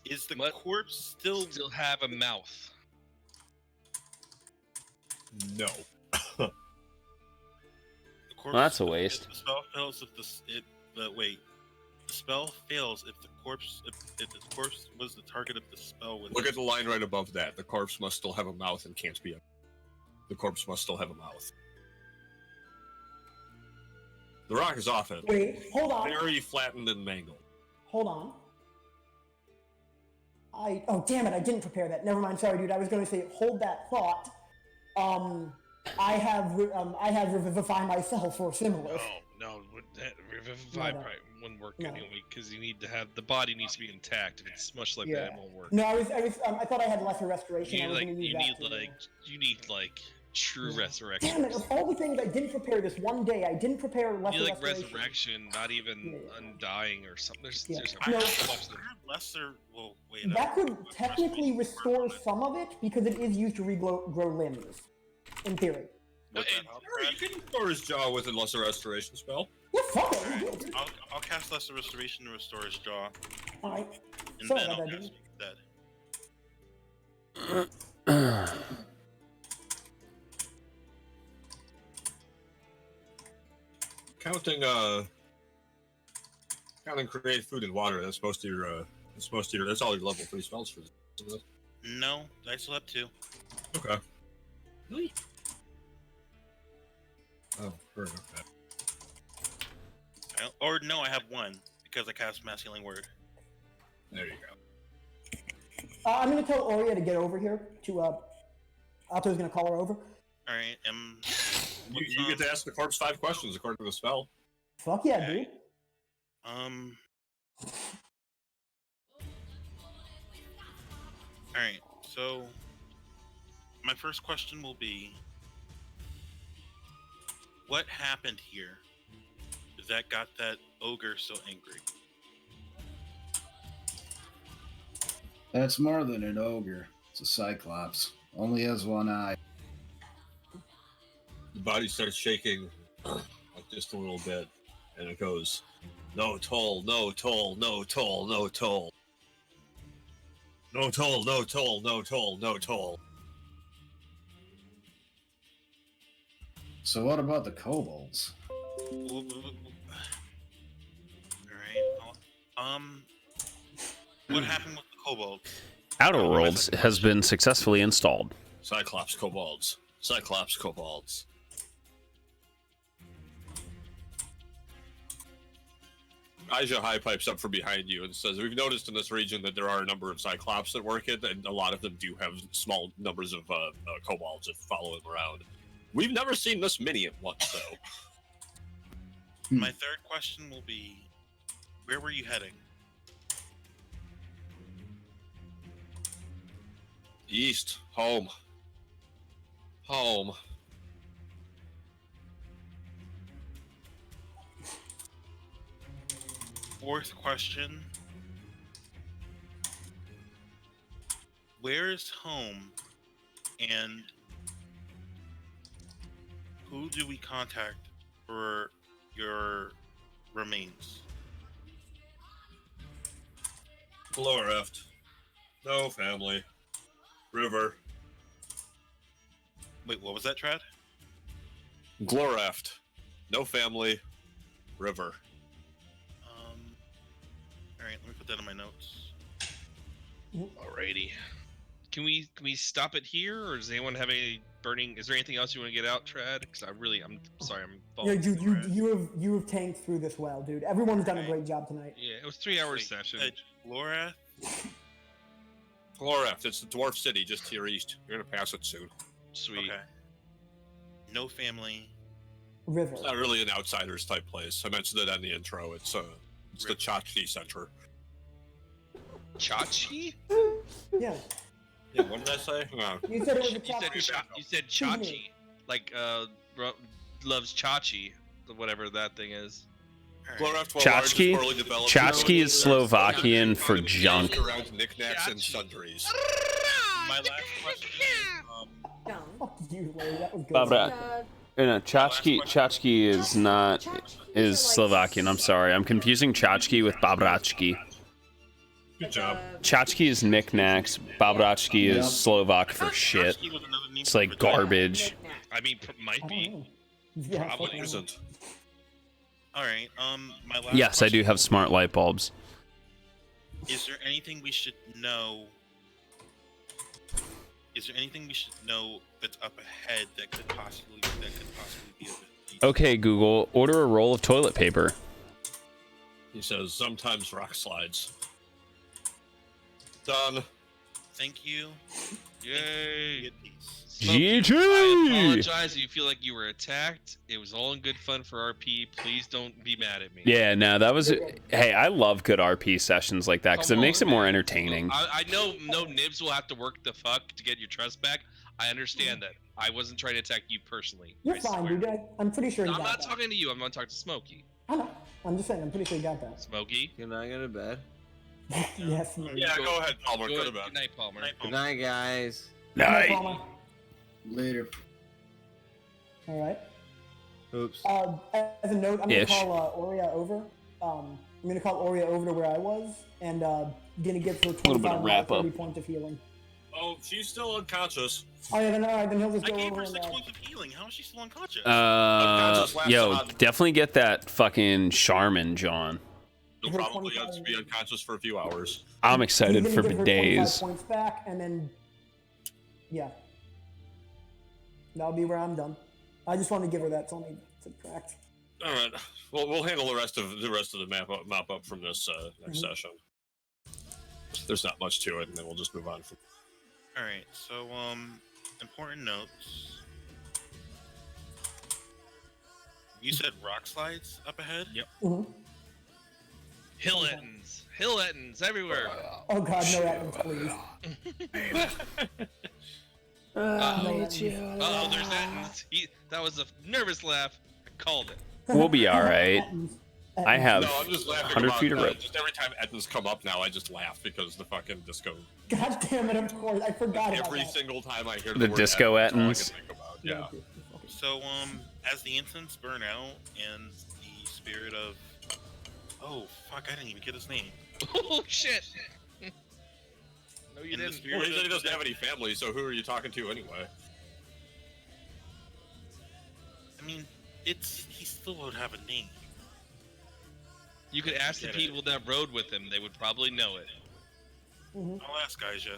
Is the corpse still have a mouth? No. The corpse, Well, that's a waste. The spell fails if the spell fails if the corpse was the target of the spell. Look at the line right above that. The corpse must still have a mouth and can't be. The corpse must still have a mouth. The rock is off it. Wait, hold on. Very flattened and mangled. Hold on. Oh damn it! I didn't prepare that. Never mind. Sorry, dude. I was going to say hold that thought. I have revivify myself for similar. No, that Revivify No. probably wouldn't work No. anyway, because you need to have the body needs to be intact. If it's smushed like Yeah. that, it won't work. No, I thought I had lesser restoration. You I need was like going to use that. you need like true resurrection. Damn it! Of all the things I didn't prepare this one day, I didn't prepare You lesser need like restoration. resurrection, not even undying or something. There's Yeah. there's No. so much that- I have lesser. Well, wait. That could technically restore some of it because it is used to regrow limbs, in theory. What's that, Sure, you can restore his jaw with a lesser restoration spell. Yeah, fuck it. we do it. I'll cast lesser restoration to restore his jaw, All right. and Sorry then about I'll that, cast dude. dead. Counting create food and water. That's most of your. That's all your level 3 spells for. Isn't it? No, I still have 2. Okay. Really? Oh, fair enough. Or no, I have 1 because I cast Mass Healing Word. There you go. I'm going to tell Oria to get over here. Alto's going to call her over. All right. You get to ask the corpse 5 questions according to the spell. Fuck yeah, dude. All right. So, my first question will be, what happened here that got that ogre so angry? That's more than an ogre. It's a cyclops. Only has one eye. The body starts shaking like just a little bit, and it goes, "No toll, no toll, no toll, no toll, no toll, no toll, no toll, no toll." So what about the kobolds? All right. What happened with the kobolds? Outer Worlds has been successfully installed. Cyclops kobolds. Cyclops kobolds. Aja High pipes up from behind you and says, "We've noticed in this region that there are a number of Cyclops that work it, and a lot of them do have small numbers of kobolds that follow them around. We've never seen this many at once, though." My third question will be, where were you heading? East. Home. Home. Fourth question, where is home, and who do we contact for your remains? Gloreft. No family. River. Wait, what was that, Trad? Gloreft. No family. River. Alright, let me put that in my notes. Alrighty. Can we stop it here, or does anyone have any burning? Is there anything else you want to get out, Trad? Because I'm sorry, I'm. Yeah, falling dude, through it. you have tanked through this well, dude. Everyone's done a great job tonight. Yeah, it was 3 hours Wait, session. Laura? Gloreft. It's the dwarf city just to your east. You're gonna pass it soon. Sweet. Okay. No family. River. It's not really an outsiders type place. I mentioned it in the intro. It's the Chachki Center. Chachi? Yeah. Yeah, what did I say? No. You said it was a You said Chachi, like loves Chachi, whatever that thing is. Gloreft, well, Chachki? large, poorly developed- Chachki is Slovakian for junk. Around knickknacks and sundries. My last question is, Fuck you, Larry. That was good. Babra. No, Chachki is Slovakian. I'm sorry. I'm confusing Chachki with Babrachki. Good job. Chachki is knickknacks. Babrachki is Slovak for shit. It's like garbage. I mean, might be. Yeah, Probably isn't. Alright, my last Yes, I do question have smart light bulbs. Is there anything we should know? Is there anything we should know that's up ahead that could possibly be of Okay, Google, order a roll of toilet paper. He says sometimes rock slides. Done. Thank you. Yay. Good piece. Smokey, GG! I apologize if you feel like you were attacked. It was all in good fun for RP. Please don't be mad at me. Yeah, no, that was. Hey, I love good RP sessions like that because it Come makes on, it more man. entertaining. I know no Nibs will have to work the fuck to get your trust back. I understand that. I wasn't trying to attack you personally. You're I fine, swear. dude. I'm pretty sure you I'm got not that. talking to you. I'm going to talk to Smokey. I know. I'm just saying. I'm pretty sure you got that. Smokey. Can I go to bed? Yes. Yeah, go ahead, Palmer. Go to bed. Good night, Palmer. Good night, guys. Night. Palmer. Later. All right. Oops. As a note, I'm gonna Ish. call Aurea over. I'm gonna call Aurea over to where I was, and gonna get her Little bit of 25 wrap 30 up. points of healing. Oh, she's still unconscious. Oh yeah, then all right, then he'll just I go gave over her and 6 points of healing. How is she still unconscious? Unconscious last Yo, on. definitely get that fucking Charmin, John. You'll Her probably 25 have to be unconscious for a few hours. I'm he's excited gonna for give the her 25 days. points back, and then yeah, that'll be where I'm done. I just want to give her that. It's only subtract. All right. Well, we'll handle the rest of the map up from this next session. There's not much to it, and then we'll just move on from. All right. So, important notes. You said rock slides up ahead. Yep. Mm-hmm. Hill Ettins. Hill Ettins everywhere. Oh god, no Attins, please. Oh, there's Ettins. That was a nervous laugh. I called it. We'll be all right. I have No, I'm just laughing 100 about feet of rope. just every time Ettins come up now, I just laugh because the fucking disco. God damn it! Of course, I forgot about Every that. single time I hear The word disco Ettins, all I Ettins. can think about. Yeah. So, as the incense burn out and the spirit of, oh fuck, I didn't even get his name. Oh shit. No, you And the didn't. spirit Well, he said he of- doesn't have any family, so who are you talking to anyway? I mean, he still would have a name. You could ask the Get it. people that rode with him. They would probably know it. I'll ask Aisha.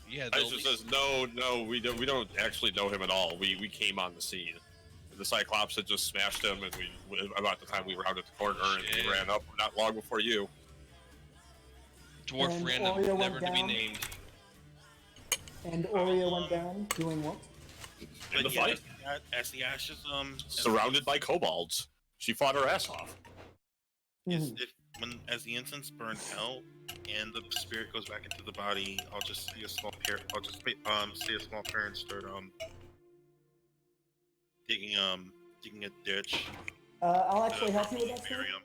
Yeah, they'll Aisha be- says no, we don't actually know him at all. We came on the scene. The Cyclops had just smashed him, and about the time we were out at the corner, and Shit. we ran up not long before you. Dwarf And random, Oreo went never to be down. named. And Oreo went down doing what? In the But yeah, fight, as the ashes, surrounded by kobolds, she fought her ass off. as the incense burned out and the spirit goes back into the body, I'll just see a small pair. I'll just see a small pair and start digging a ditch. I'll actually help you with that. Bury 'em.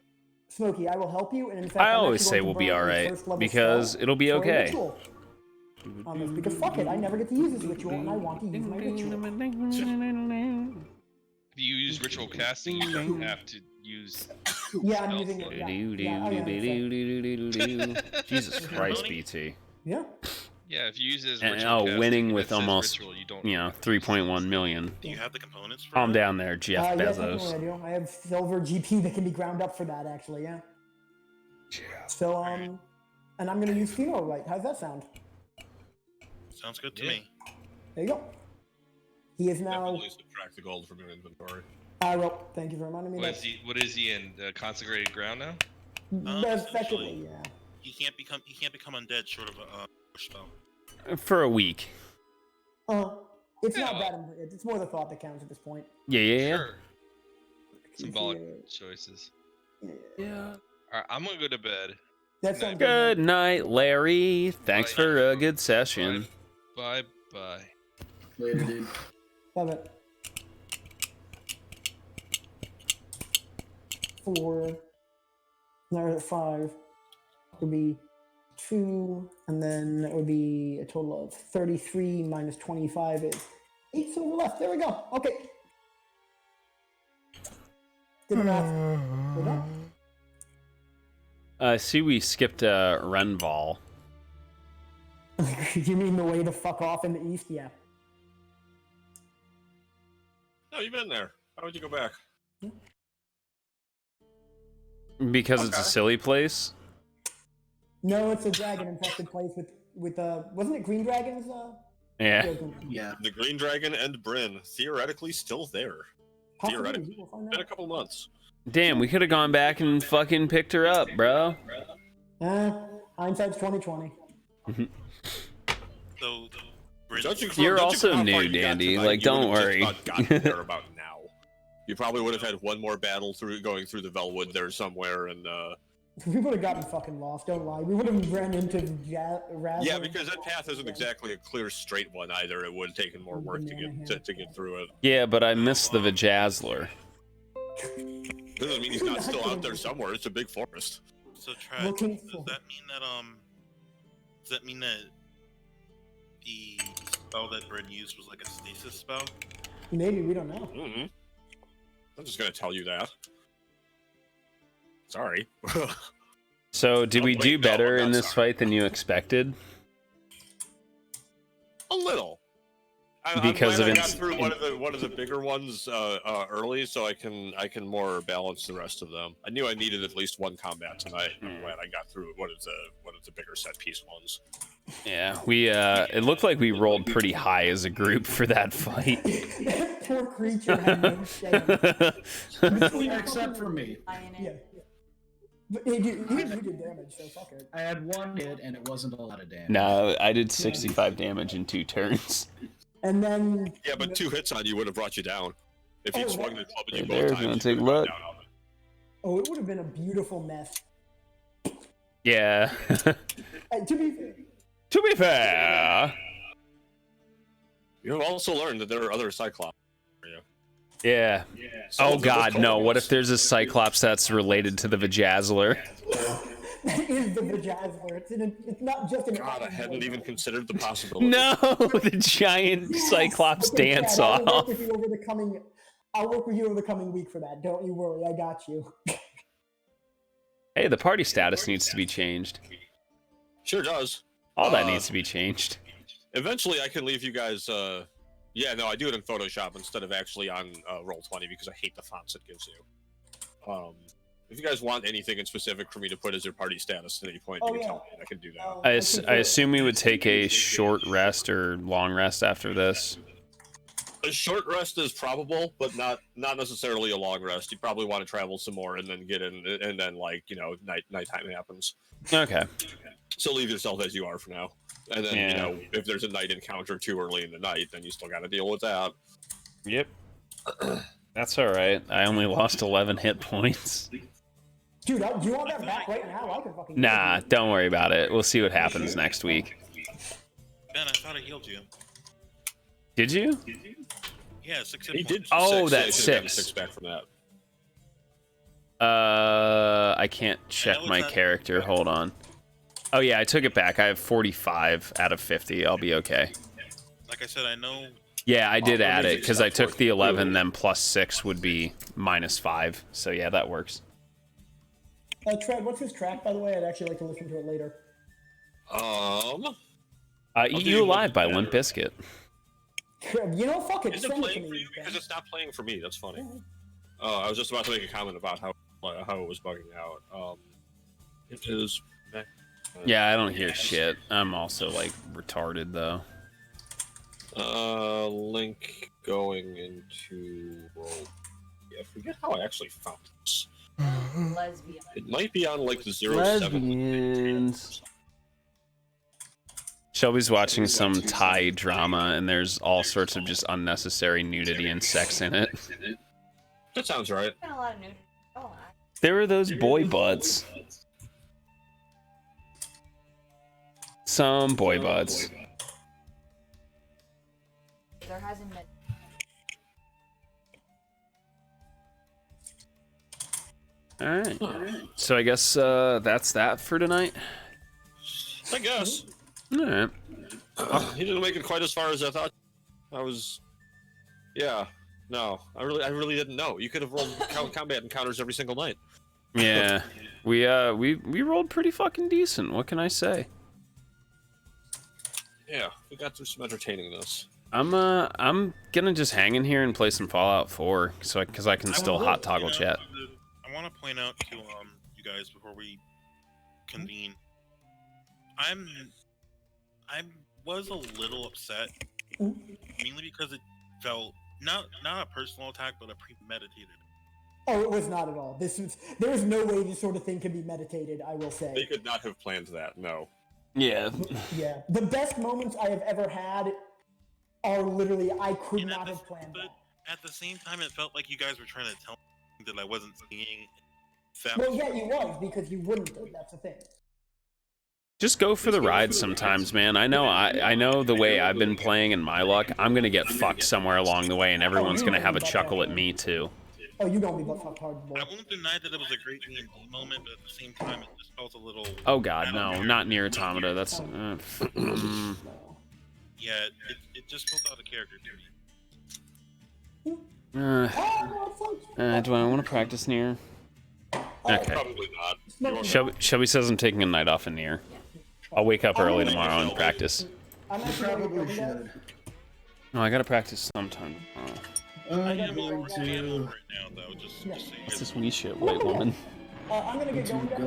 Smokey, I will help you, and in fact, I I'm always actually say going we'll to be burn all a right first level because spell it'll be for a okay. ritual. Because fuck it, I never get to use this ritual, and I want to use my ritual. If you use ritual casting, you don't have to use. Yeah, I'm spell using slot. it. Yeah, yeah, Jesus Christ, BT. Yeah. Yeah, if you use it as And ritual casting, winning it with says almost, ritual, you don't. 3.1 million. Do you have the components for Calm that? down there, Jeff Yes, Bezos. I do. I have silver GP that can be ground up for that, actually. Yeah. So and I'm gonna use Pheno, right? How's that sound? Sounds good to Yeah. me. There you go. He is now. Definitely subtract the gold from your inventory. Well, thank you for reminding me. What is he in? Consecrated ground now? Effectively, yeah. He can't become undead short of a push spell. For a week. It's not that. It's more the thought that counts at this point. Yeah. Sure. Symbolic choices. Yeah. Alright, I'm gonna go to bed. That sounds Good night, Larry. Thanks Bye. for a good session. Bye bye. Later, dude. Love it. 4. Now 5. Would be 2, and then it would be a total of 33 minus 25 is 8 silver left. There we go. Okay. Did the math. We're done. I see we skipped Renval. You mean the way to fuck off in the east? Yeah. No, you've been there. Why would you go back? Because it's a silly place. No, it's a dragon infested place with wasn't it green dragons? Yeah. Yeah. The Green Dragon and Bryn, theoretically still there. Theoretically, We'll find been a out. couple months. Damn, we could have gone back and fucking picked her up, bro. Hindsight's 2020. So, Judging from- You're judging also from how new, far you got Dandy. tonight, Like, you would've don't just worry. about gotten there about now. You probably would have had one more battle going through the Velwood there somewhere, and We would have gotten fucking lost, don't lie. We would have ran into Razzle. yeah, because that path isn't exactly a clear straight one either. It would have taken more work to get through it. Yeah, but I missed the Vajazzler. Doesn't mean he's not still out there somewhere. It's a big forest. So, Trad, Looking does for- that mean that does that mean that the spell that Bryn used was like a stasis spell? Maybe, we don't know. Mm-hmm. I'm just gonna tell you that. Sorry. So, did Oh, we wait, do no, better I'm in not this sorry. fight than you expected? A little. Because I'm glad of I got ins- through one of the bigger ones early, so I can more balance the rest of them. I knew I needed at least one combat tonight. I'm glad I got through one of the bigger set piece ones. Yeah, we it looked like we rolled pretty high as a group for that fight. That poor creature had no shame. Except for me. Yeah. But hey, dude, you did damage, so fuck it. I had one hit and it wasn't a lot of damage. No, I did 65 damage in 2 turns. And then... Yeah, but 2 hits on you would have brought you down. If you'd swung the club at you Right both there, times, gonna you take would've gone luck. down on it. Oh, it would have been a beautiful mess. Yeah. To be fair, To be fair. You have also learned that there are other Cyclops. Yeah. Some Oh of them are god, no. What Kobolds. if there's a Cyclops that's related to the Vajazzler? that is the Vajazzler. It's not just an... God, I hadn't even considered the possibility. No, the giant Cyclops Okay, dance Chad, off. I'll work with you over the coming week for that. Don't you worry, I got you. Hey, the party status needs to be changed. Sure does. All that needs to be changed. Eventually, I can leave you guys. Yeah, no, I do it in Photoshop instead of actually on Roll20 because I hate the fonts it gives you. If you guys want anything in specific for me to put as your party status at any point, you can tell me and I can do that. I assume we would take a short rest or long rest after this. A short rest is probable, but not necessarily a long rest. You probably want to travel some more and then get in, and then nighttime happens. Okay. So leave yourself as you are for now. And then if there's a night encounter too early in the night, then you still got to deal with that. Yep. That's all right. I only lost 11 hit points. Dude, do you want that back right now? I can fucking... Nah, don't worry about it. We'll see what happens next week. Ben, I thought I healed you. Did you? Yeah, 6 hit He points. did. Oh, six, that's yeah, you should've gotten 6. 6 back from that. I can't check it's my not- character. Hold on. Oh yeah, I took it back. I have 45 out of 50. I'll be okay. Like I said, I know. Yeah, I did that add means it it's because not I took 40. the 11, then plus 6 would be -5. So yeah, that works. Tread, what's his track, by the way? I'd actually like to listen to it later. Eat do You you Alive by one Limp Bizkit. You know, fuck it. Is it Send it to playing for me. you? Because it's not playing for me. That's funny. I was just about to make a comment about how it was bugging out. It is. Yeah, I don't hear shit. I'm also like retarded though. Link going into roll. Yeah, I forget how I actually found this. Lesbian. It might be on like the 07. Lesbians. Shelby's watching some Thai drama, and there's all sorts of just unnecessary nudity and sex in it. That sounds right. Been a lot of nudity. Oh, There were those boy butts. Some boy butts. there hasn't been. All right. So I guess that's that for tonight. I guess. All right. He didn't make it quite as far as I thought. Yeah. No, I really didn't know. You could have rolled combat encounters every single night. Yeah. We rolled pretty fucking decent. What can I say? Yeah, we got through some entertainingness. I'm gonna just hang in here and play some Fallout 4, because I can still hot toggle chat. I want to point out to you guys before we convene. I was a little upset, mainly because it felt not a personal attack, but a premeditated. Oh, it was not at all. There was no way this sort of thing could be meditated, I will say. They could not have planned that. No. Yeah. Yeah. The best moments I have ever had are literally I could And not at have planned that. At the same time, it felt like you guys were trying to tell me that I wasn't seeing. Well, yeah, you was, because you wouldn't have. That's the thing. Just go for the ride sometimes, man. I know the way I've been playing in my luck, I'm gonna get fucked somewhere along the way, and everyone's gonna have a chuckle at me too. Oh, you don't be butt fucked hard, boy. I won't deny that it was a great D&D moment, but at the same time, it just felt a little. Oh god, no, not near Automata. That's. Yeah, it just felt out of character to me. Do I want to practice Nier? Okay. Probably not. Shelby says I'm taking a night off in Nier. I'll wake up early tomorrow and practice. I'm actually Probably should. No, I gotta practice sometime. I'm going to. Right now, though, just so you What's this wee shit, white woman? I'm gonna get going, guys.